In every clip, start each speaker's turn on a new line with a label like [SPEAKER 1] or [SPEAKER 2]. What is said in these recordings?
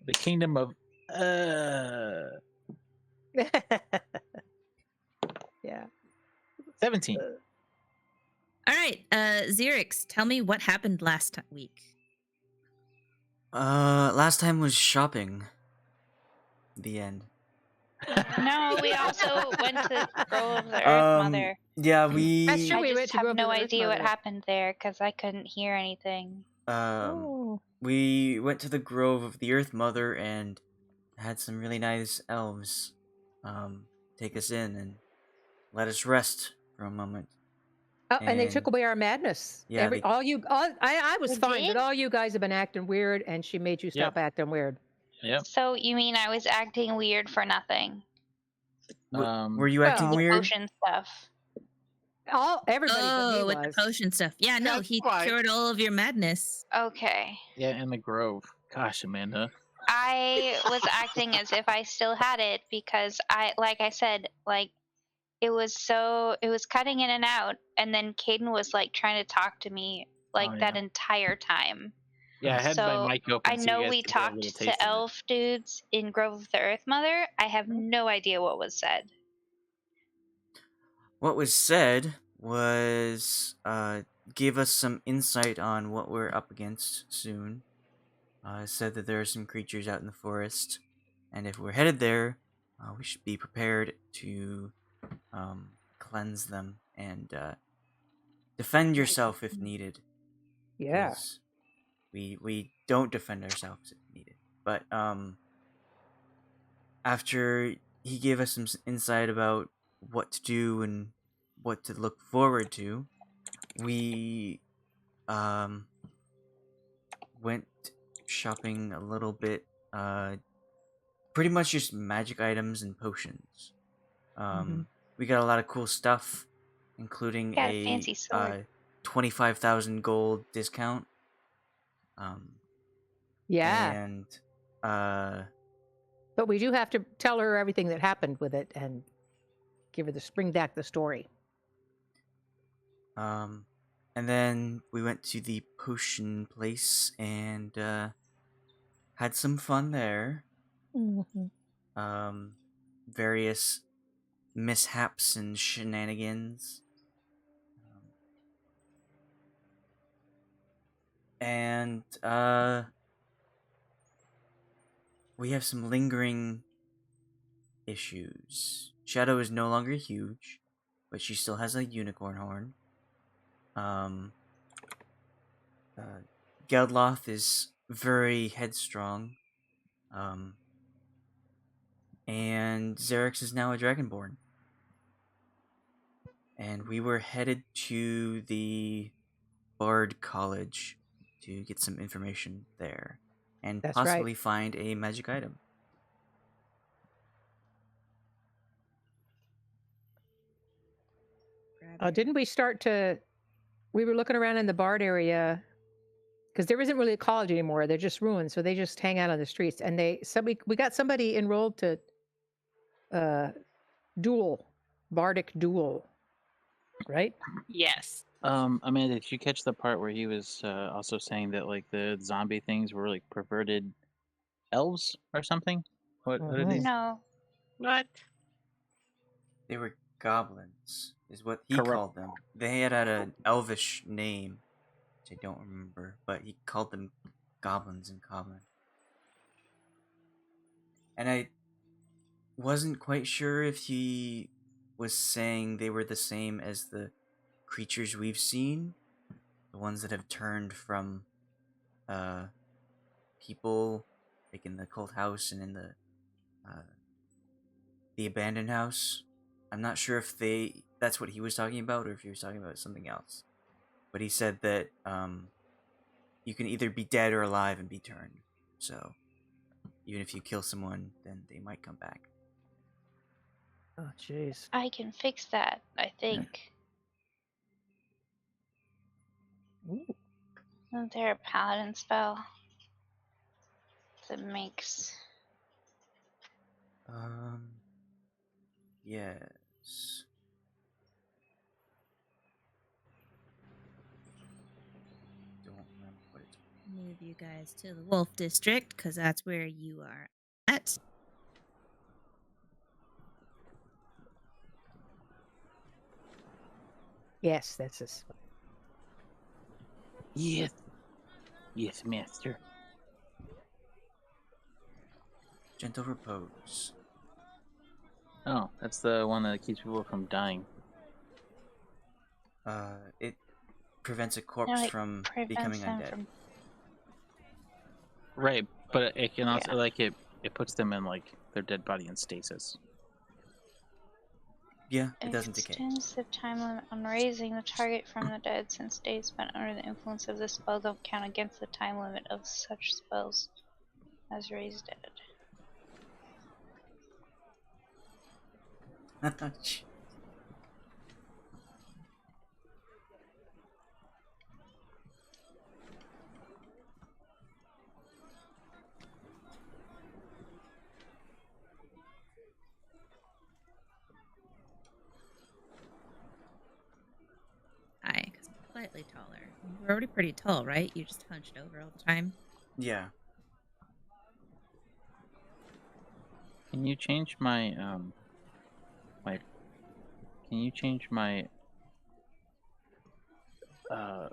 [SPEAKER 1] The kingdom of
[SPEAKER 2] Yeah.
[SPEAKER 1] 17.
[SPEAKER 3] All right, Xerix, tell me what happened last week.
[SPEAKER 4] Last time was shopping. The end.
[SPEAKER 5] No, we also went to Grove of the Earth Mother.
[SPEAKER 4] Yeah,
[SPEAKER 2] That's true.
[SPEAKER 5] I
[SPEAKER 2] We went
[SPEAKER 5] just
[SPEAKER 2] to
[SPEAKER 5] have
[SPEAKER 2] Grove
[SPEAKER 5] no
[SPEAKER 2] of the Earth
[SPEAKER 5] idea what
[SPEAKER 2] Mother.
[SPEAKER 5] happened there because I couldn't hear anything.
[SPEAKER 2] Oh.
[SPEAKER 4] We went to the Grove of the Earth Mother and had some really nice elves take us in and let us rest for a moment.
[SPEAKER 2] Oh, and they took away our madness.
[SPEAKER 4] Yeah,
[SPEAKER 2] I was
[SPEAKER 5] They
[SPEAKER 2] fine,
[SPEAKER 5] did?
[SPEAKER 2] but all you guys have been acting weird, and she made you stop acting weird.
[SPEAKER 1] Yep.
[SPEAKER 5] So you mean I was acting weird for nothing?
[SPEAKER 4] Were you acting
[SPEAKER 2] well,
[SPEAKER 4] weird?
[SPEAKER 5] Potion stuff.
[SPEAKER 2] Everybody but me
[SPEAKER 3] with
[SPEAKER 2] was.
[SPEAKER 3] the potion stuff. Yeah, no,
[SPEAKER 6] That's
[SPEAKER 3] he
[SPEAKER 6] fine.
[SPEAKER 3] cured all of your madness.
[SPEAKER 5] Okay.
[SPEAKER 1] Yeah, in the Grove. Gosh, Amanda.
[SPEAKER 5] I was acting as if I still had it because like I said, it was cutting in and out, and then Caden was like trying to talk to me that entire time.
[SPEAKER 1] Yeah, I had
[SPEAKER 5] So
[SPEAKER 1] my mic open.
[SPEAKER 5] I
[SPEAKER 1] so you
[SPEAKER 5] know
[SPEAKER 1] guys
[SPEAKER 5] we
[SPEAKER 1] could get a little
[SPEAKER 5] talked
[SPEAKER 1] taste of
[SPEAKER 5] to
[SPEAKER 1] it.
[SPEAKER 5] elf dudes in Grove of the Earth Mother. I have no idea what was said.
[SPEAKER 4] What was said was give us some insight on what we're up against soon. Said that there are some creatures out in the forest, and if we're headed there, we should be prepared to cleanse them and defend yourself if needed.
[SPEAKER 2] Yeah.
[SPEAKER 4] 'Cause we don't defend ourselves if needed. But after he gave us some insight about what to do and what to look forward to, we went shopping a little bit. Pretty much just magic items and potions. We got a lot of cool stuff, including
[SPEAKER 5] Got a fancy sword.
[SPEAKER 4] 25,000 gold discount.
[SPEAKER 2] Yeah.
[SPEAKER 4] And
[SPEAKER 2] But we do have to tell her everything that happened with it and give her bring back the story.
[SPEAKER 4] and then we went to the potion place and had some fun there. Various mishaps and shenanigans. And we have some lingering issues. Shadow is no longer huge, but she still has a unicorn horn. Geldloth is very headstrong. And Xerix is now a dragonborn. And we were headed to the Bard College to get some information there and
[SPEAKER 2] That's
[SPEAKER 4] possibly find a magic item.
[SPEAKER 2] Didn't we start to? We were looking around in the Bard area because there isn't really a college anymore. They're just ruins, so they just hang out on the streets. And we got somebody enrolled to bardic duel, right?
[SPEAKER 3] Yes.
[SPEAKER 1] Amanda, did you catch the part where he was also saying that like the zombie things were like perverted elves or something? What are these?
[SPEAKER 5] No.
[SPEAKER 6] What?
[SPEAKER 4] They were goblins, is what he
[SPEAKER 1] Correct.
[SPEAKER 4] called them. They had an elvish name, which I don't remember, but he called them goblins in common. And I wasn't quite sure if he was saying they were the same as the creatures we've seen, the ones that have turned from people, like in the cult house and in the abandoned house. I'm not sure if that's what he was talking about or if he was talking about something else. But he said that you can either be dead or alive and be turned. So even if you kill someone, then they might come back.
[SPEAKER 2] Oh, jeez.
[SPEAKER 5] I can fix that, I think. Isn't there a paladin spell that makes...
[SPEAKER 4] Yes. Don't remember what it's.
[SPEAKER 3] move you guys to the Wolf District because that's where you are at.
[SPEAKER 2] Yes, that's this.
[SPEAKER 1] Yes. Yes, master.
[SPEAKER 4] Gentle repose.
[SPEAKER 1] Oh, that's the one that keeps people from dying.
[SPEAKER 4] It prevents a corpse
[SPEAKER 5] like,
[SPEAKER 4] from
[SPEAKER 5] prevents
[SPEAKER 4] becoming
[SPEAKER 5] them
[SPEAKER 4] undead.
[SPEAKER 5] from-
[SPEAKER 1] Right, but it can also
[SPEAKER 2] Yeah.
[SPEAKER 1] it puts them in like their dead body in stasis.
[SPEAKER 4] Yeah, it doesn't decay.
[SPEAKER 5] Extends the time limit on raising the target from the dead, since days spent under the influence of this spell don't count against the time limit of such spells as raised dead.
[SPEAKER 3] Hi, because I'm slightly taller. You're already pretty tall, right? You just hunched over all the time.
[SPEAKER 4] Yeah.
[SPEAKER 1] Can you change my Can you change my Can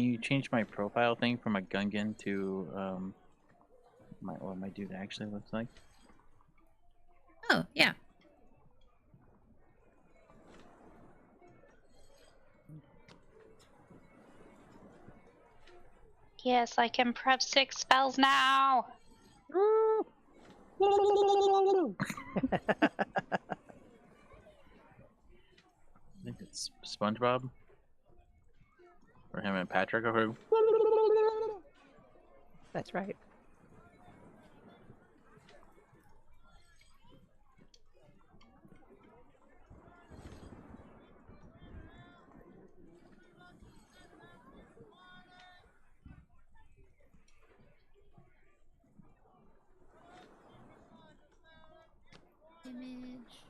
[SPEAKER 1] you change my profile thing from a Gungan to what my dude actually looks like?
[SPEAKER 3] Oh, yeah.
[SPEAKER 5] Yes, I can prep 6 spells now!
[SPEAKER 1] I think it's SpongeBob. Or him and Patrick over.
[SPEAKER 2] That's right.
[SPEAKER 3] Image.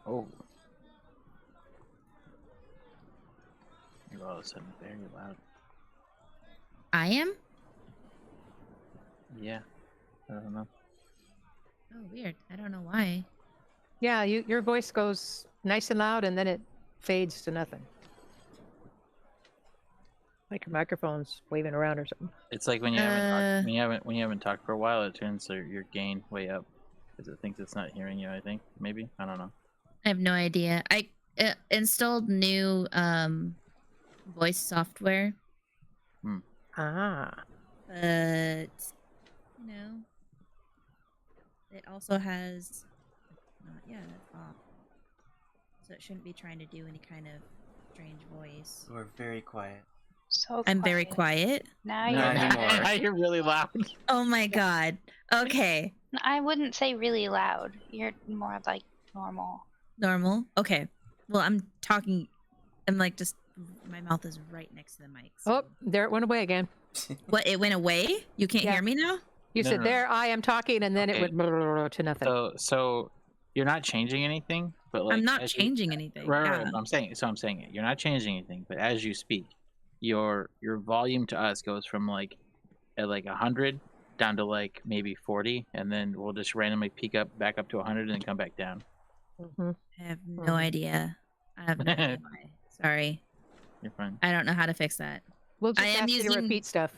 [SPEAKER 1] Oh. You're all of a sudden very loud.
[SPEAKER 3] I am?
[SPEAKER 1] Yeah. I don't know.
[SPEAKER 3] Oh, weird. I don't know why.
[SPEAKER 2] Yeah, your voice goes nice and loud, and then it fades to nothing. Like your microphone's waving around or something.
[SPEAKER 1] It's like when you haven't talked, when you haven't talked for a while, it turns your gain way up because it thinks it's not hearing you. I think maybe I don't know.
[SPEAKER 3] I have no idea. I installed new voice software,
[SPEAKER 2] Ah.
[SPEAKER 3] but you know, it also has that's off. So it shouldn't be trying to do any kind of strange voice.
[SPEAKER 4] We're very quiet.
[SPEAKER 5] So
[SPEAKER 3] I'm very quiet.
[SPEAKER 5] Now
[SPEAKER 4] No,
[SPEAKER 5] you're
[SPEAKER 4] anymore.
[SPEAKER 5] not.
[SPEAKER 1] Now you're really loud.
[SPEAKER 3] Oh my god. Okay.
[SPEAKER 5] I wouldn't say really loud. You're more like normal.
[SPEAKER 3] Normal. Okay. Well, I'm talking. I'm like just. My mouth is right next to the mic. So.
[SPEAKER 2] Oh, there it went away again.
[SPEAKER 3] What? It went away? You can't
[SPEAKER 2] Yeah.
[SPEAKER 3] hear me now?
[SPEAKER 2] You
[SPEAKER 1] No,
[SPEAKER 2] said
[SPEAKER 1] no.
[SPEAKER 2] there I am talking, and then
[SPEAKER 1] Okay.
[SPEAKER 2] it went to nothing.
[SPEAKER 1] So you're not changing anything, but like
[SPEAKER 3] I'm not
[SPEAKER 1] as
[SPEAKER 3] changing anything.
[SPEAKER 1] Right,
[SPEAKER 3] Yeah.
[SPEAKER 1] right. I'm saying it. You're not changing anything, but as you speak, your volume to us goes from like at like 100 down to like maybe 40, and then we'll just randomly peak up back up to 100 and then come back down.
[SPEAKER 2] Mm-hmm.
[SPEAKER 3] I have no idea. I have no idea why. Sorry.
[SPEAKER 1] You're fine.
[SPEAKER 3] I don't know how to fix that.
[SPEAKER 2] We'll just
[SPEAKER 3] I am
[SPEAKER 2] ask you to
[SPEAKER 3] using-
[SPEAKER 2] repeat stuff.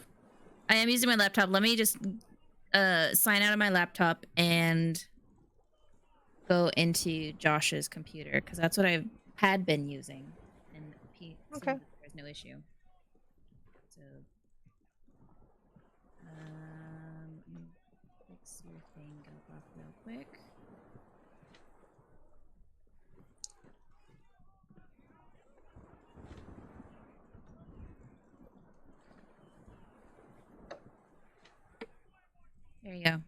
[SPEAKER 3] I am using my laptop. Let me just sign out of my laptop and go into Josh's computer because that's what I had been using. And
[SPEAKER 2] Okay.
[SPEAKER 3] there's no issue. So, let me fix your thing, Geldloth, real quick. There you go.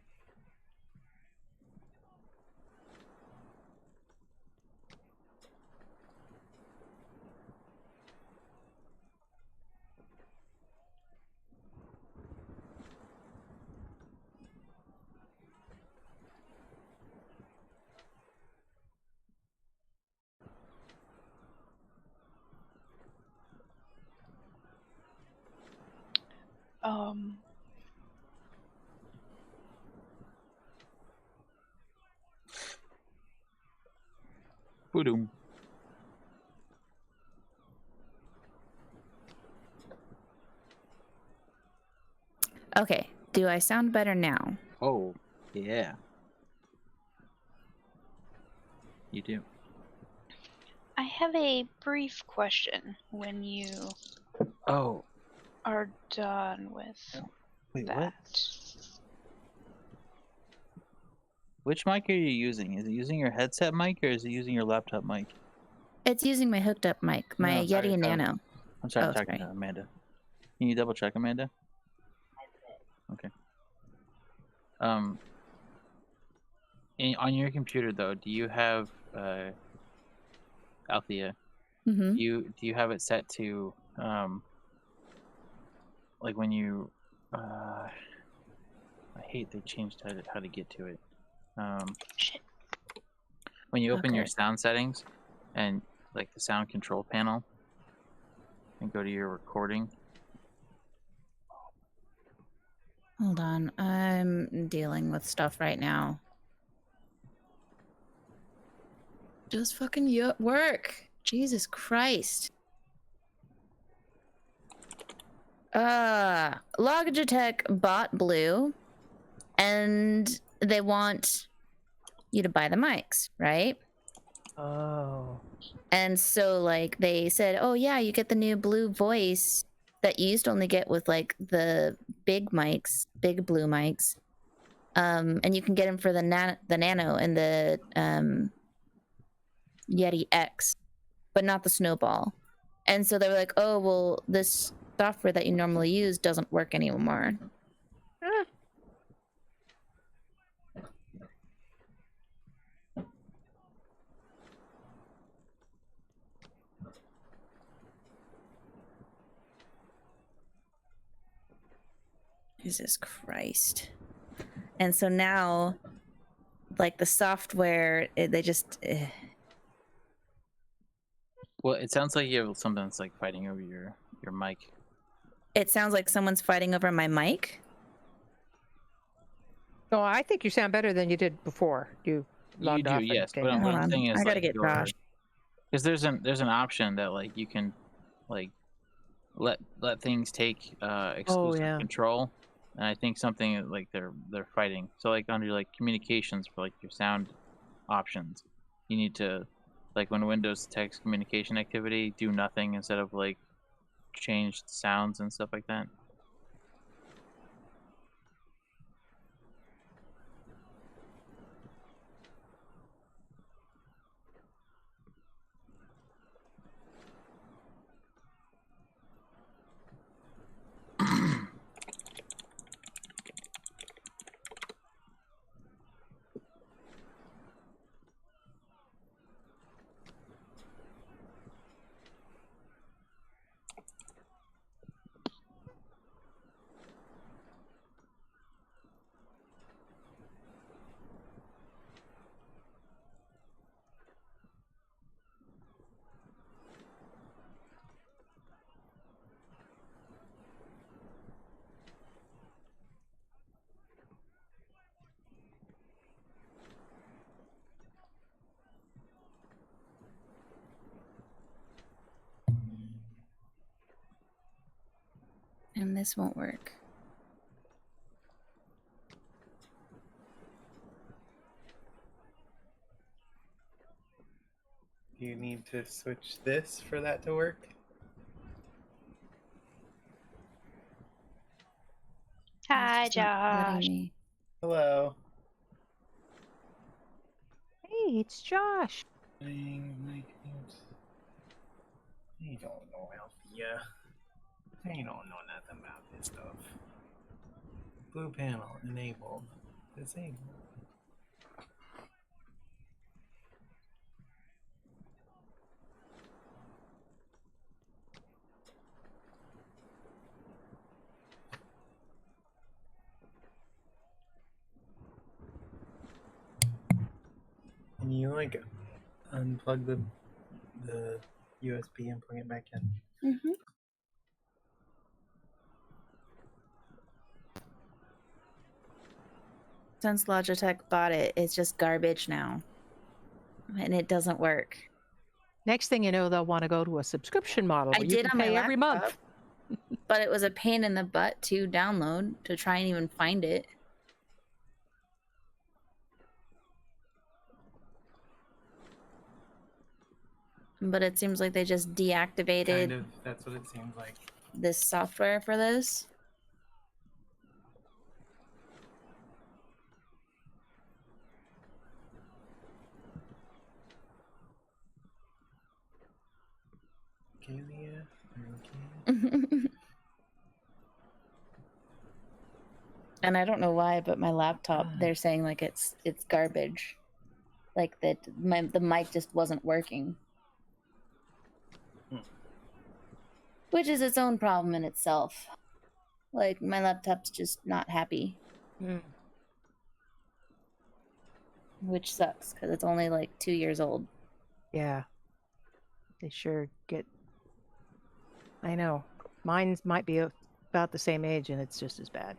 [SPEAKER 1] Boom.
[SPEAKER 6] Okay. Do I sound better now?
[SPEAKER 1] Oh, yeah. You do.
[SPEAKER 5] I have a brief question when you
[SPEAKER 1] Oh,
[SPEAKER 5] are done with
[SPEAKER 1] wait,
[SPEAKER 5] that.
[SPEAKER 1] what? Which mic are you using? Is it using your headset mic or is it using your laptop mic?
[SPEAKER 6] It's using my hooked up mic, my
[SPEAKER 1] No, sorry,
[SPEAKER 6] Yeti Nano.
[SPEAKER 1] I'm sorry,
[SPEAKER 6] Oh,
[SPEAKER 1] talking
[SPEAKER 6] sorry.
[SPEAKER 1] to Amanda. Can you double check, Amanda? Okay. On your computer though, do you have Althea?
[SPEAKER 6] Mm-hmm.
[SPEAKER 1] Do you have it set to like when you I hate they changed how to get to it.
[SPEAKER 5] Shit.
[SPEAKER 1] When you open your
[SPEAKER 6] Okay.
[SPEAKER 1] sound settings and like the sound control panel and go to your recording.
[SPEAKER 6] Hold on. I'm dealing with stuff right now. Just fucking work. Jesus Christ. Logitech bought Blue and they want you to buy the mics, right?
[SPEAKER 1] Oh.
[SPEAKER 6] And so like they said, oh yeah, you get the new Blue voice that you used to only get with like the big mics, big Blue mics. And you can get them for the Nano and the Yeti X, but not the Snowball. And so they were like, oh, well, this software that you normally use doesn't work anymore. Jesus Christ. And so now, like the software, they just...
[SPEAKER 1] Well, it sounds like you have something that's like fighting over your mic.
[SPEAKER 6] It sounds like someone's fighting over my mic.
[SPEAKER 2] No, I think you sound better than you did before. You logged
[SPEAKER 1] do,
[SPEAKER 2] off. and
[SPEAKER 1] yes.
[SPEAKER 2] came
[SPEAKER 1] But
[SPEAKER 2] back.
[SPEAKER 1] what
[SPEAKER 6] Hold
[SPEAKER 1] I'm
[SPEAKER 6] on.
[SPEAKER 1] saying is
[SPEAKER 6] I gotta
[SPEAKER 1] like
[SPEAKER 6] get Josh.
[SPEAKER 1] because there's an option that like you can like let things take exclusive
[SPEAKER 2] yeah.
[SPEAKER 1] control, and I think something like they're fighting. So like under like communications for like your sound options, you need to like when Windows detects communication activity, do nothing instead of like change sounds and stuff like that.
[SPEAKER 6] And this won't work.
[SPEAKER 7] You need to switch this for that to work?
[SPEAKER 5] Hi,
[SPEAKER 6] It's not letting
[SPEAKER 5] Josh.
[SPEAKER 6] me.
[SPEAKER 7] Hello.
[SPEAKER 2] Hey, it's Josh.
[SPEAKER 7] You don't know Althea. You don't know nothing about this stuff. Blue panel enabled. Disabled. Can you like unplug the USB and plug it back in?
[SPEAKER 6] Mm-hmm. Since Logitech bought it, it's just garbage now. And it doesn't work.
[SPEAKER 2] Next thing you know, they'll want to go to a subscription model.
[SPEAKER 6] I
[SPEAKER 2] Where you
[SPEAKER 6] did
[SPEAKER 2] can
[SPEAKER 6] on my
[SPEAKER 2] pay every month.
[SPEAKER 6] laptop. But it was a pain in the butt to download, to try and even find it. But it seems like they just deactivated
[SPEAKER 7] Kind of. That's what it seems like.
[SPEAKER 6] this software for this.
[SPEAKER 7] Kalia,
[SPEAKER 6] And I don't know why, but my laptop, they're saying like it's garbage. Like that the mic just wasn't working. Which is its own problem in itself. Like my laptop's just not happy. Which sucks because it's only like 2 years old.
[SPEAKER 2] Yeah. They sure get. I know. Mine's might be about the same age and it's just as bad.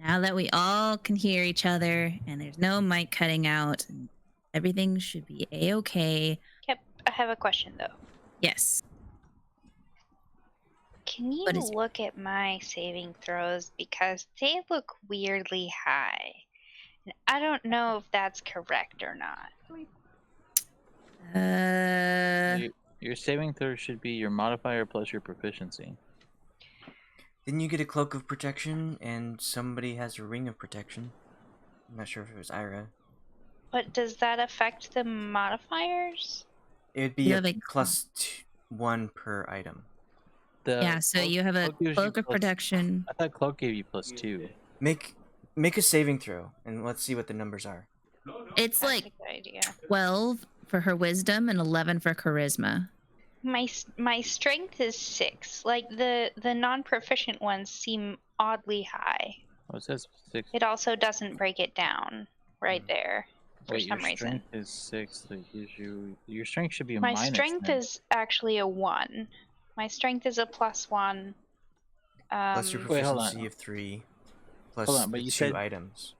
[SPEAKER 3] Now that we all can hear each other and there's no mic cutting out, and everything should be a-okay.
[SPEAKER 5] Yep, I have a question though.
[SPEAKER 3] Yes.
[SPEAKER 5] Can you
[SPEAKER 3] What is it?
[SPEAKER 5] look at my saving throws because they look weirdly high? I don't know if that's correct or not.
[SPEAKER 1] Your saving throw should be your modifier plus your proficiency.
[SPEAKER 4] Didn't you get a cloak of protection and somebody has a ring of protection? I'm not sure if it was Ayre.
[SPEAKER 5] But does that affect the modifiers?
[SPEAKER 4] It would be
[SPEAKER 6] You
[SPEAKER 4] a
[SPEAKER 6] have a-
[SPEAKER 4] +1 per item.
[SPEAKER 6] Yeah, so you have a
[SPEAKER 1] gives you
[SPEAKER 6] cloak of
[SPEAKER 1] plus-
[SPEAKER 6] protection.
[SPEAKER 1] I thought cloak gave you +2.
[SPEAKER 4] Make a saving throw and let's see what the numbers are.
[SPEAKER 6] It's
[SPEAKER 5] That's
[SPEAKER 6] like
[SPEAKER 5] a good idea.
[SPEAKER 6] 12 for her wisdom and 11 for charisma.
[SPEAKER 5] My strength is 6. Like the non-proficient ones seem oddly high.
[SPEAKER 1] Oh, it says 6.
[SPEAKER 5] It also doesn't break it down right there for
[SPEAKER 1] Wait,
[SPEAKER 5] some
[SPEAKER 1] your
[SPEAKER 5] reason.
[SPEAKER 1] strength is 6. That gives you your strength should be a
[SPEAKER 5] My
[SPEAKER 1] minus.
[SPEAKER 5] strength
[SPEAKER 1] then.
[SPEAKER 5] is actually a 1. My strength is a +1.
[SPEAKER 4] Plus your
[SPEAKER 1] Wait, hold on.
[SPEAKER 4] proficiency of 3. Plus
[SPEAKER 1] Hold on, but
[SPEAKER 4] the
[SPEAKER 1] you
[SPEAKER 4] 2
[SPEAKER 1] said-
[SPEAKER 4] items.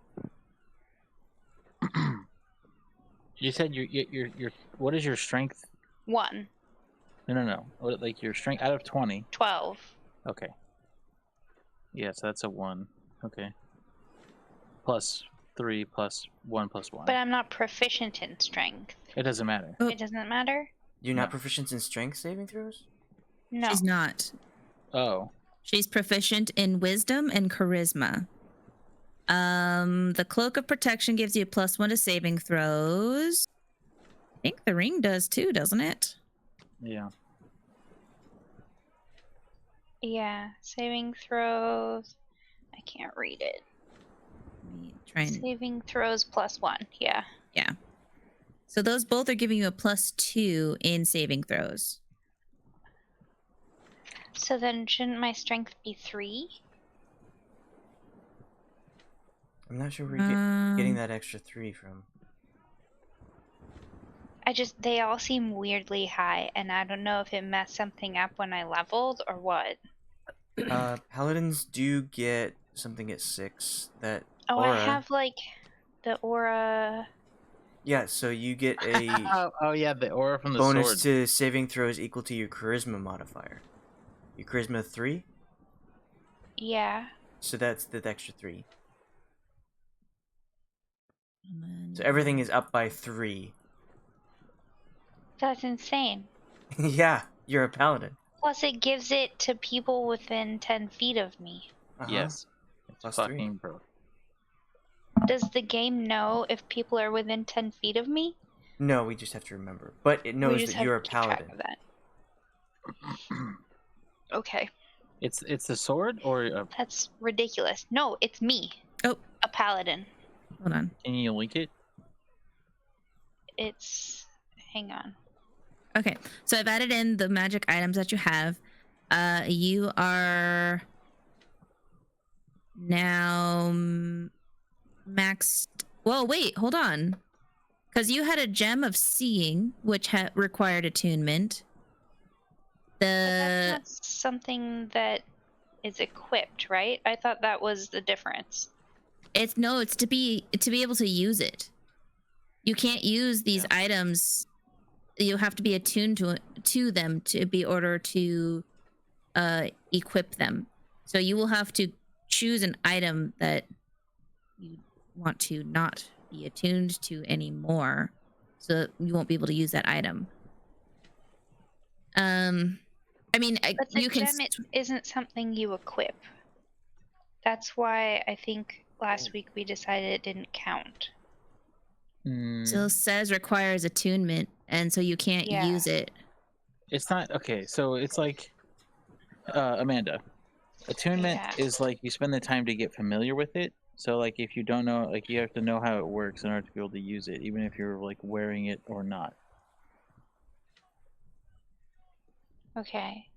[SPEAKER 1] You said your what is your strength?
[SPEAKER 5] 1.
[SPEAKER 1] No. Like your strength out of 20.
[SPEAKER 5] 12.
[SPEAKER 1] Okay. Yeah, so that's a 1. Okay. Plus 3 plus 1 plus 1.
[SPEAKER 5] But I'm not proficient in strength.
[SPEAKER 1] It doesn't matter.
[SPEAKER 6] Oh.
[SPEAKER 5] It doesn't matter?
[SPEAKER 4] You're not
[SPEAKER 1] No.
[SPEAKER 4] proficient in strength saving throws?
[SPEAKER 5] No.
[SPEAKER 6] She's not.
[SPEAKER 1] Oh.
[SPEAKER 6] She's proficient in wisdom and charisma. The cloak of protection gives you a +1 to saving throws. I think the ring does too, doesn't it?
[SPEAKER 1] Yeah.
[SPEAKER 5] Yeah. Saving throws. I can't read it.
[SPEAKER 6] Let me try and
[SPEAKER 5] Saving throws +1. Yeah.
[SPEAKER 6] so those both are giving you a +2 in saving throws.
[SPEAKER 5] So then shouldn't my strength be 3?
[SPEAKER 4] I'm not sure where you're getting
[SPEAKER 6] Um,
[SPEAKER 4] that extra 3 from.
[SPEAKER 5] They all seem weirdly high, and I don't know if it messed something up when I leveled or what.
[SPEAKER 4] Paladins do get something at 6. That
[SPEAKER 5] Oh,
[SPEAKER 4] aura.
[SPEAKER 5] I have like the aura.
[SPEAKER 4] Yeah, so you get a
[SPEAKER 1] Oh yeah, the aura from the
[SPEAKER 4] bonus
[SPEAKER 1] sword.
[SPEAKER 4] to saving throws equal to your charisma modifier. Your charisma 3,
[SPEAKER 5] Yeah.
[SPEAKER 4] so that's the extra 3.
[SPEAKER 6] and then-
[SPEAKER 4] So everything is up by 3.
[SPEAKER 5] That's insane.
[SPEAKER 4] Yeah, you're a paladin.
[SPEAKER 5] Plus, it gives it to people within 10 feet of me.
[SPEAKER 4] Uh-huh.
[SPEAKER 1] Yes. It's
[SPEAKER 4] Plus
[SPEAKER 1] fucking bro.
[SPEAKER 5] Does the game know if people are within 10 feet of me?
[SPEAKER 4] No, we just have to remember. But it
[SPEAKER 5] We
[SPEAKER 4] knows
[SPEAKER 5] just
[SPEAKER 4] that
[SPEAKER 5] have
[SPEAKER 4] you're a
[SPEAKER 5] to keep track
[SPEAKER 4] paladin.
[SPEAKER 5] of that. Okay.
[SPEAKER 1] It's the sword or
[SPEAKER 5] That's ridiculous. No, it's me.
[SPEAKER 6] Oh.
[SPEAKER 5] A paladin.
[SPEAKER 6] Hold on.
[SPEAKER 1] can you link it?
[SPEAKER 5] It's. Hang on.
[SPEAKER 6] Okay, so I've added in the magic items that you have. You are now maxed. Well, wait, hold on. Because you had a gem of seeing, which required attunement.
[SPEAKER 5] But that's not something that is equipped, right? I thought that was the difference.
[SPEAKER 6] It's to be able to use it. You can't use these items. You have to be attuned to them to be order to equip them. So you will have to choose an item that you want to not be attuned to anymore, so you won't be able to use that item. I mean,
[SPEAKER 5] But the
[SPEAKER 6] you can.
[SPEAKER 5] gem isn't something you equip. That's why I think last week we decided it didn't count.
[SPEAKER 6] Still says requires attunement, and so you can't
[SPEAKER 5] Yeah.
[SPEAKER 6] use it.
[SPEAKER 1] It's not okay. So it's like Amanda. Attunement
[SPEAKER 5] Yeah.
[SPEAKER 1] is like you spend the time to get familiar with it. So like if you don't know, like you have to know how it works in order to be able to use it, even if you're like wearing it or not.
[SPEAKER 5] Okay.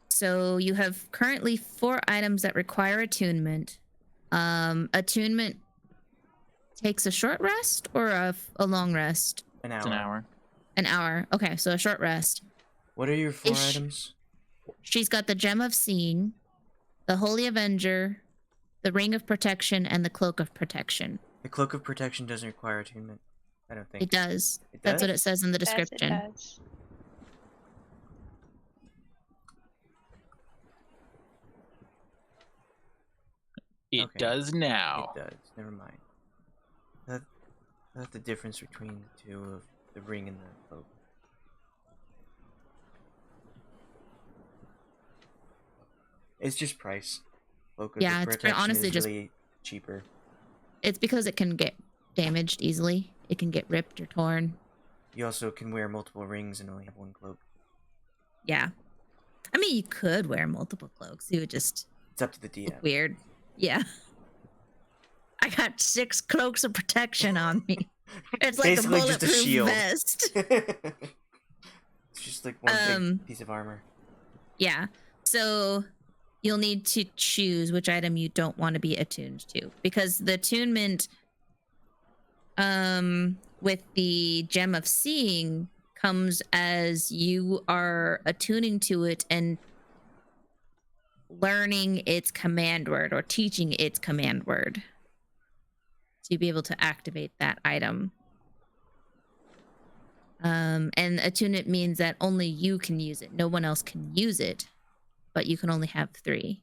[SPEAKER 6] So you have currently 4 items that require attunement. Attunement takes a short rest or a long rest?
[SPEAKER 4] An hour.
[SPEAKER 1] It's an hour.
[SPEAKER 6] An hour. Okay, so a short rest.
[SPEAKER 4] What are your 4
[SPEAKER 6] Ish.
[SPEAKER 4] items?
[SPEAKER 6] She's got the Gem of Seeing, the Holy Avenger, the Ring of Protection, and the Cloak of Protection.
[SPEAKER 4] The cloak of protection doesn't require attunement. I don't think.
[SPEAKER 6] It does.
[SPEAKER 4] It
[SPEAKER 6] That's what
[SPEAKER 4] does?
[SPEAKER 6] it says in the
[SPEAKER 5] Yes, it
[SPEAKER 6] description.
[SPEAKER 5] does.
[SPEAKER 1] It
[SPEAKER 4] Okay.
[SPEAKER 1] does now.
[SPEAKER 4] It does. Never mind. That's the difference between the two of the ring and the cloak. It's just price. Cloak with
[SPEAKER 6] Yeah,
[SPEAKER 4] the
[SPEAKER 6] it's
[SPEAKER 4] protection
[SPEAKER 6] honestly
[SPEAKER 4] is
[SPEAKER 6] just-
[SPEAKER 4] really cheaper.
[SPEAKER 6] It's because it can get damaged easily. It can get ripped or torn.
[SPEAKER 4] You also can wear multiple rings and only have one cloak.
[SPEAKER 6] Yeah. I mean, you could wear multiple cloaks. You would just
[SPEAKER 4] It's up to the DM.
[SPEAKER 6] look weird. Yeah. I got 6 cloaks of protection on me. It's like
[SPEAKER 4] Basically
[SPEAKER 6] a
[SPEAKER 4] just a
[SPEAKER 6] bulletproof
[SPEAKER 4] shield.
[SPEAKER 6] vest.
[SPEAKER 4] It's just like one big piece of armor.
[SPEAKER 6] Yeah. So you'll need to choose which item you don't want to be attuned to, because the attunement with the Gem of Seeing comes as you are attuning to it and learning its command word or teaching its command word to be able to activate that item. And attunement means that only you can use it. No one else can use it, but you can only have 3.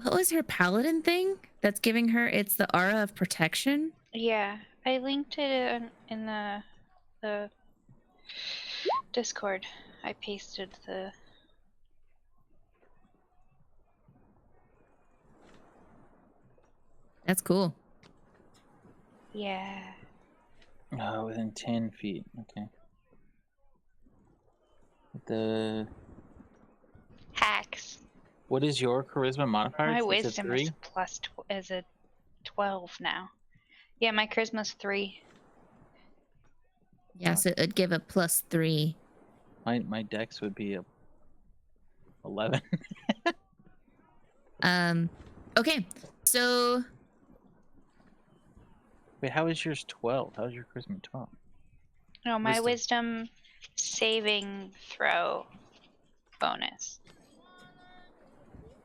[SPEAKER 6] What was her paladin thing that's giving her? It's the aura of protection.
[SPEAKER 5] Yeah, I linked it in the Discord. I pasted the.
[SPEAKER 6] That's cool.
[SPEAKER 5] Yeah.
[SPEAKER 1] Oh, within 10 feet. Okay. The
[SPEAKER 5] Hacks.
[SPEAKER 1] what is your charisma modifier?
[SPEAKER 5] My
[SPEAKER 1] It's a
[SPEAKER 5] wisdom
[SPEAKER 1] 3?
[SPEAKER 5] is is a 12 now. Yeah, my charisma's 3.
[SPEAKER 6] Yeah, so it'd give a +3.
[SPEAKER 1] My dex would be a 11.
[SPEAKER 6] Okay, so
[SPEAKER 1] Wait, how is yours 12? How's your charisma 12?
[SPEAKER 5] No, my
[SPEAKER 4] Wisdom.
[SPEAKER 5] wisdom saving throw bonus.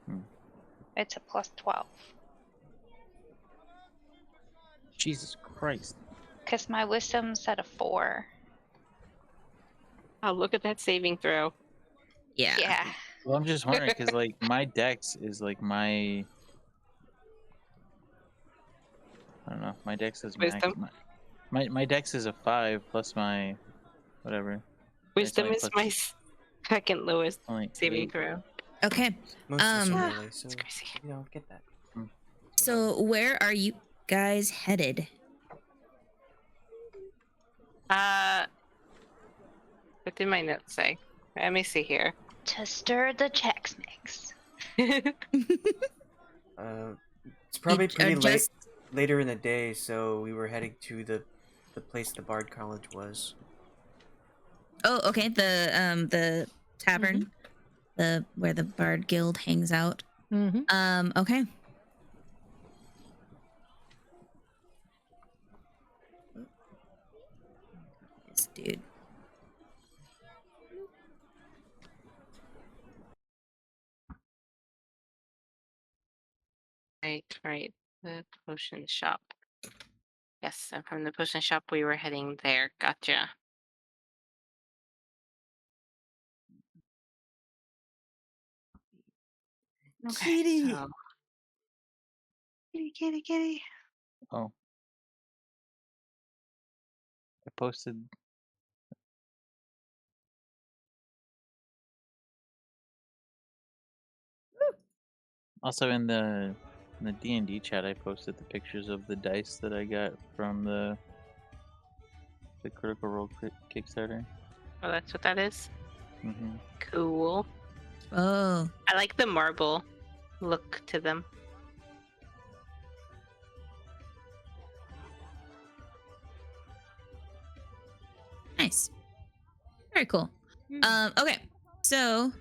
[SPEAKER 1] Hmm.
[SPEAKER 5] It's a +12.
[SPEAKER 1] Jesus Christ.
[SPEAKER 5] Because my wisdom's at a 4.
[SPEAKER 8] Oh, look at that saving throw.
[SPEAKER 6] yeah.
[SPEAKER 5] Yeah.
[SPEAKER 1] Well, I'm just wondering because like my dex is like my. I don't know. My dex is max.
[SPEAKER 8] Wisdom?
[SPEAKER 1] My dex is a 5 plus my whatever.
[SPEAKER 8] Wisdom
[SPEAKER 1] only
[SPEAKER 8] is
[SPEAKER 1] plus-
[SPEAKER 8] my second lowest
[SPEAKER 1] Only
[SPEAKER 8] saving
[SPEAKER 1] 8.
[SPEAKER 8] throw.
[SPEAKER 6] Okay,
[SPEAKER 4] Most of us are
[SPEAKER 6] Um,
[SPEAKER 4] melee, so
[SPEAKER 8] It's crazy.
[SPEAKER 4] you don't get that.
[SPEAKER 6] so where are you guys headed?
[SPEAKER 8] What did my notes say? Let me see here.
[SPEAKER 5] To stir the Chex Mix.
[SPEAKER 4] It's probably pretty late,
[SPEAKER 6] just-
[SPEAKER 4] later in the day, so we were heading to the place the Bard College was.
[SPEAKER 6] Oh, okay. The tavern, the where the Bard Guild hangs out.
[SPEAKER 2] Mm-hmm.
[SPEAKER 6] Okay. This dude.
[SPEAKER 8] Right. The potion shop. Yes, and from the potion shop we were heading there. Gotcha. Okay,
[SPEAKER 4] Kitty!
[SPEAKER 8] so... Kitty.
[SPEAKER 1] Oh. I posted. Also in the D&D chat, I posted the pictures of the dice that I got from the Critical Role Kickstarter.
[SPEAKER 8] Oh, that's what that is?
[SPEAKER 1] Mm-hmm.
[SPEAKER 8] Cool.
[SPEAKER 6] Oh,
[SPEAKER 8] I like the marble look to them.
[SPEAKER 6] nice. Very cool. Okay, so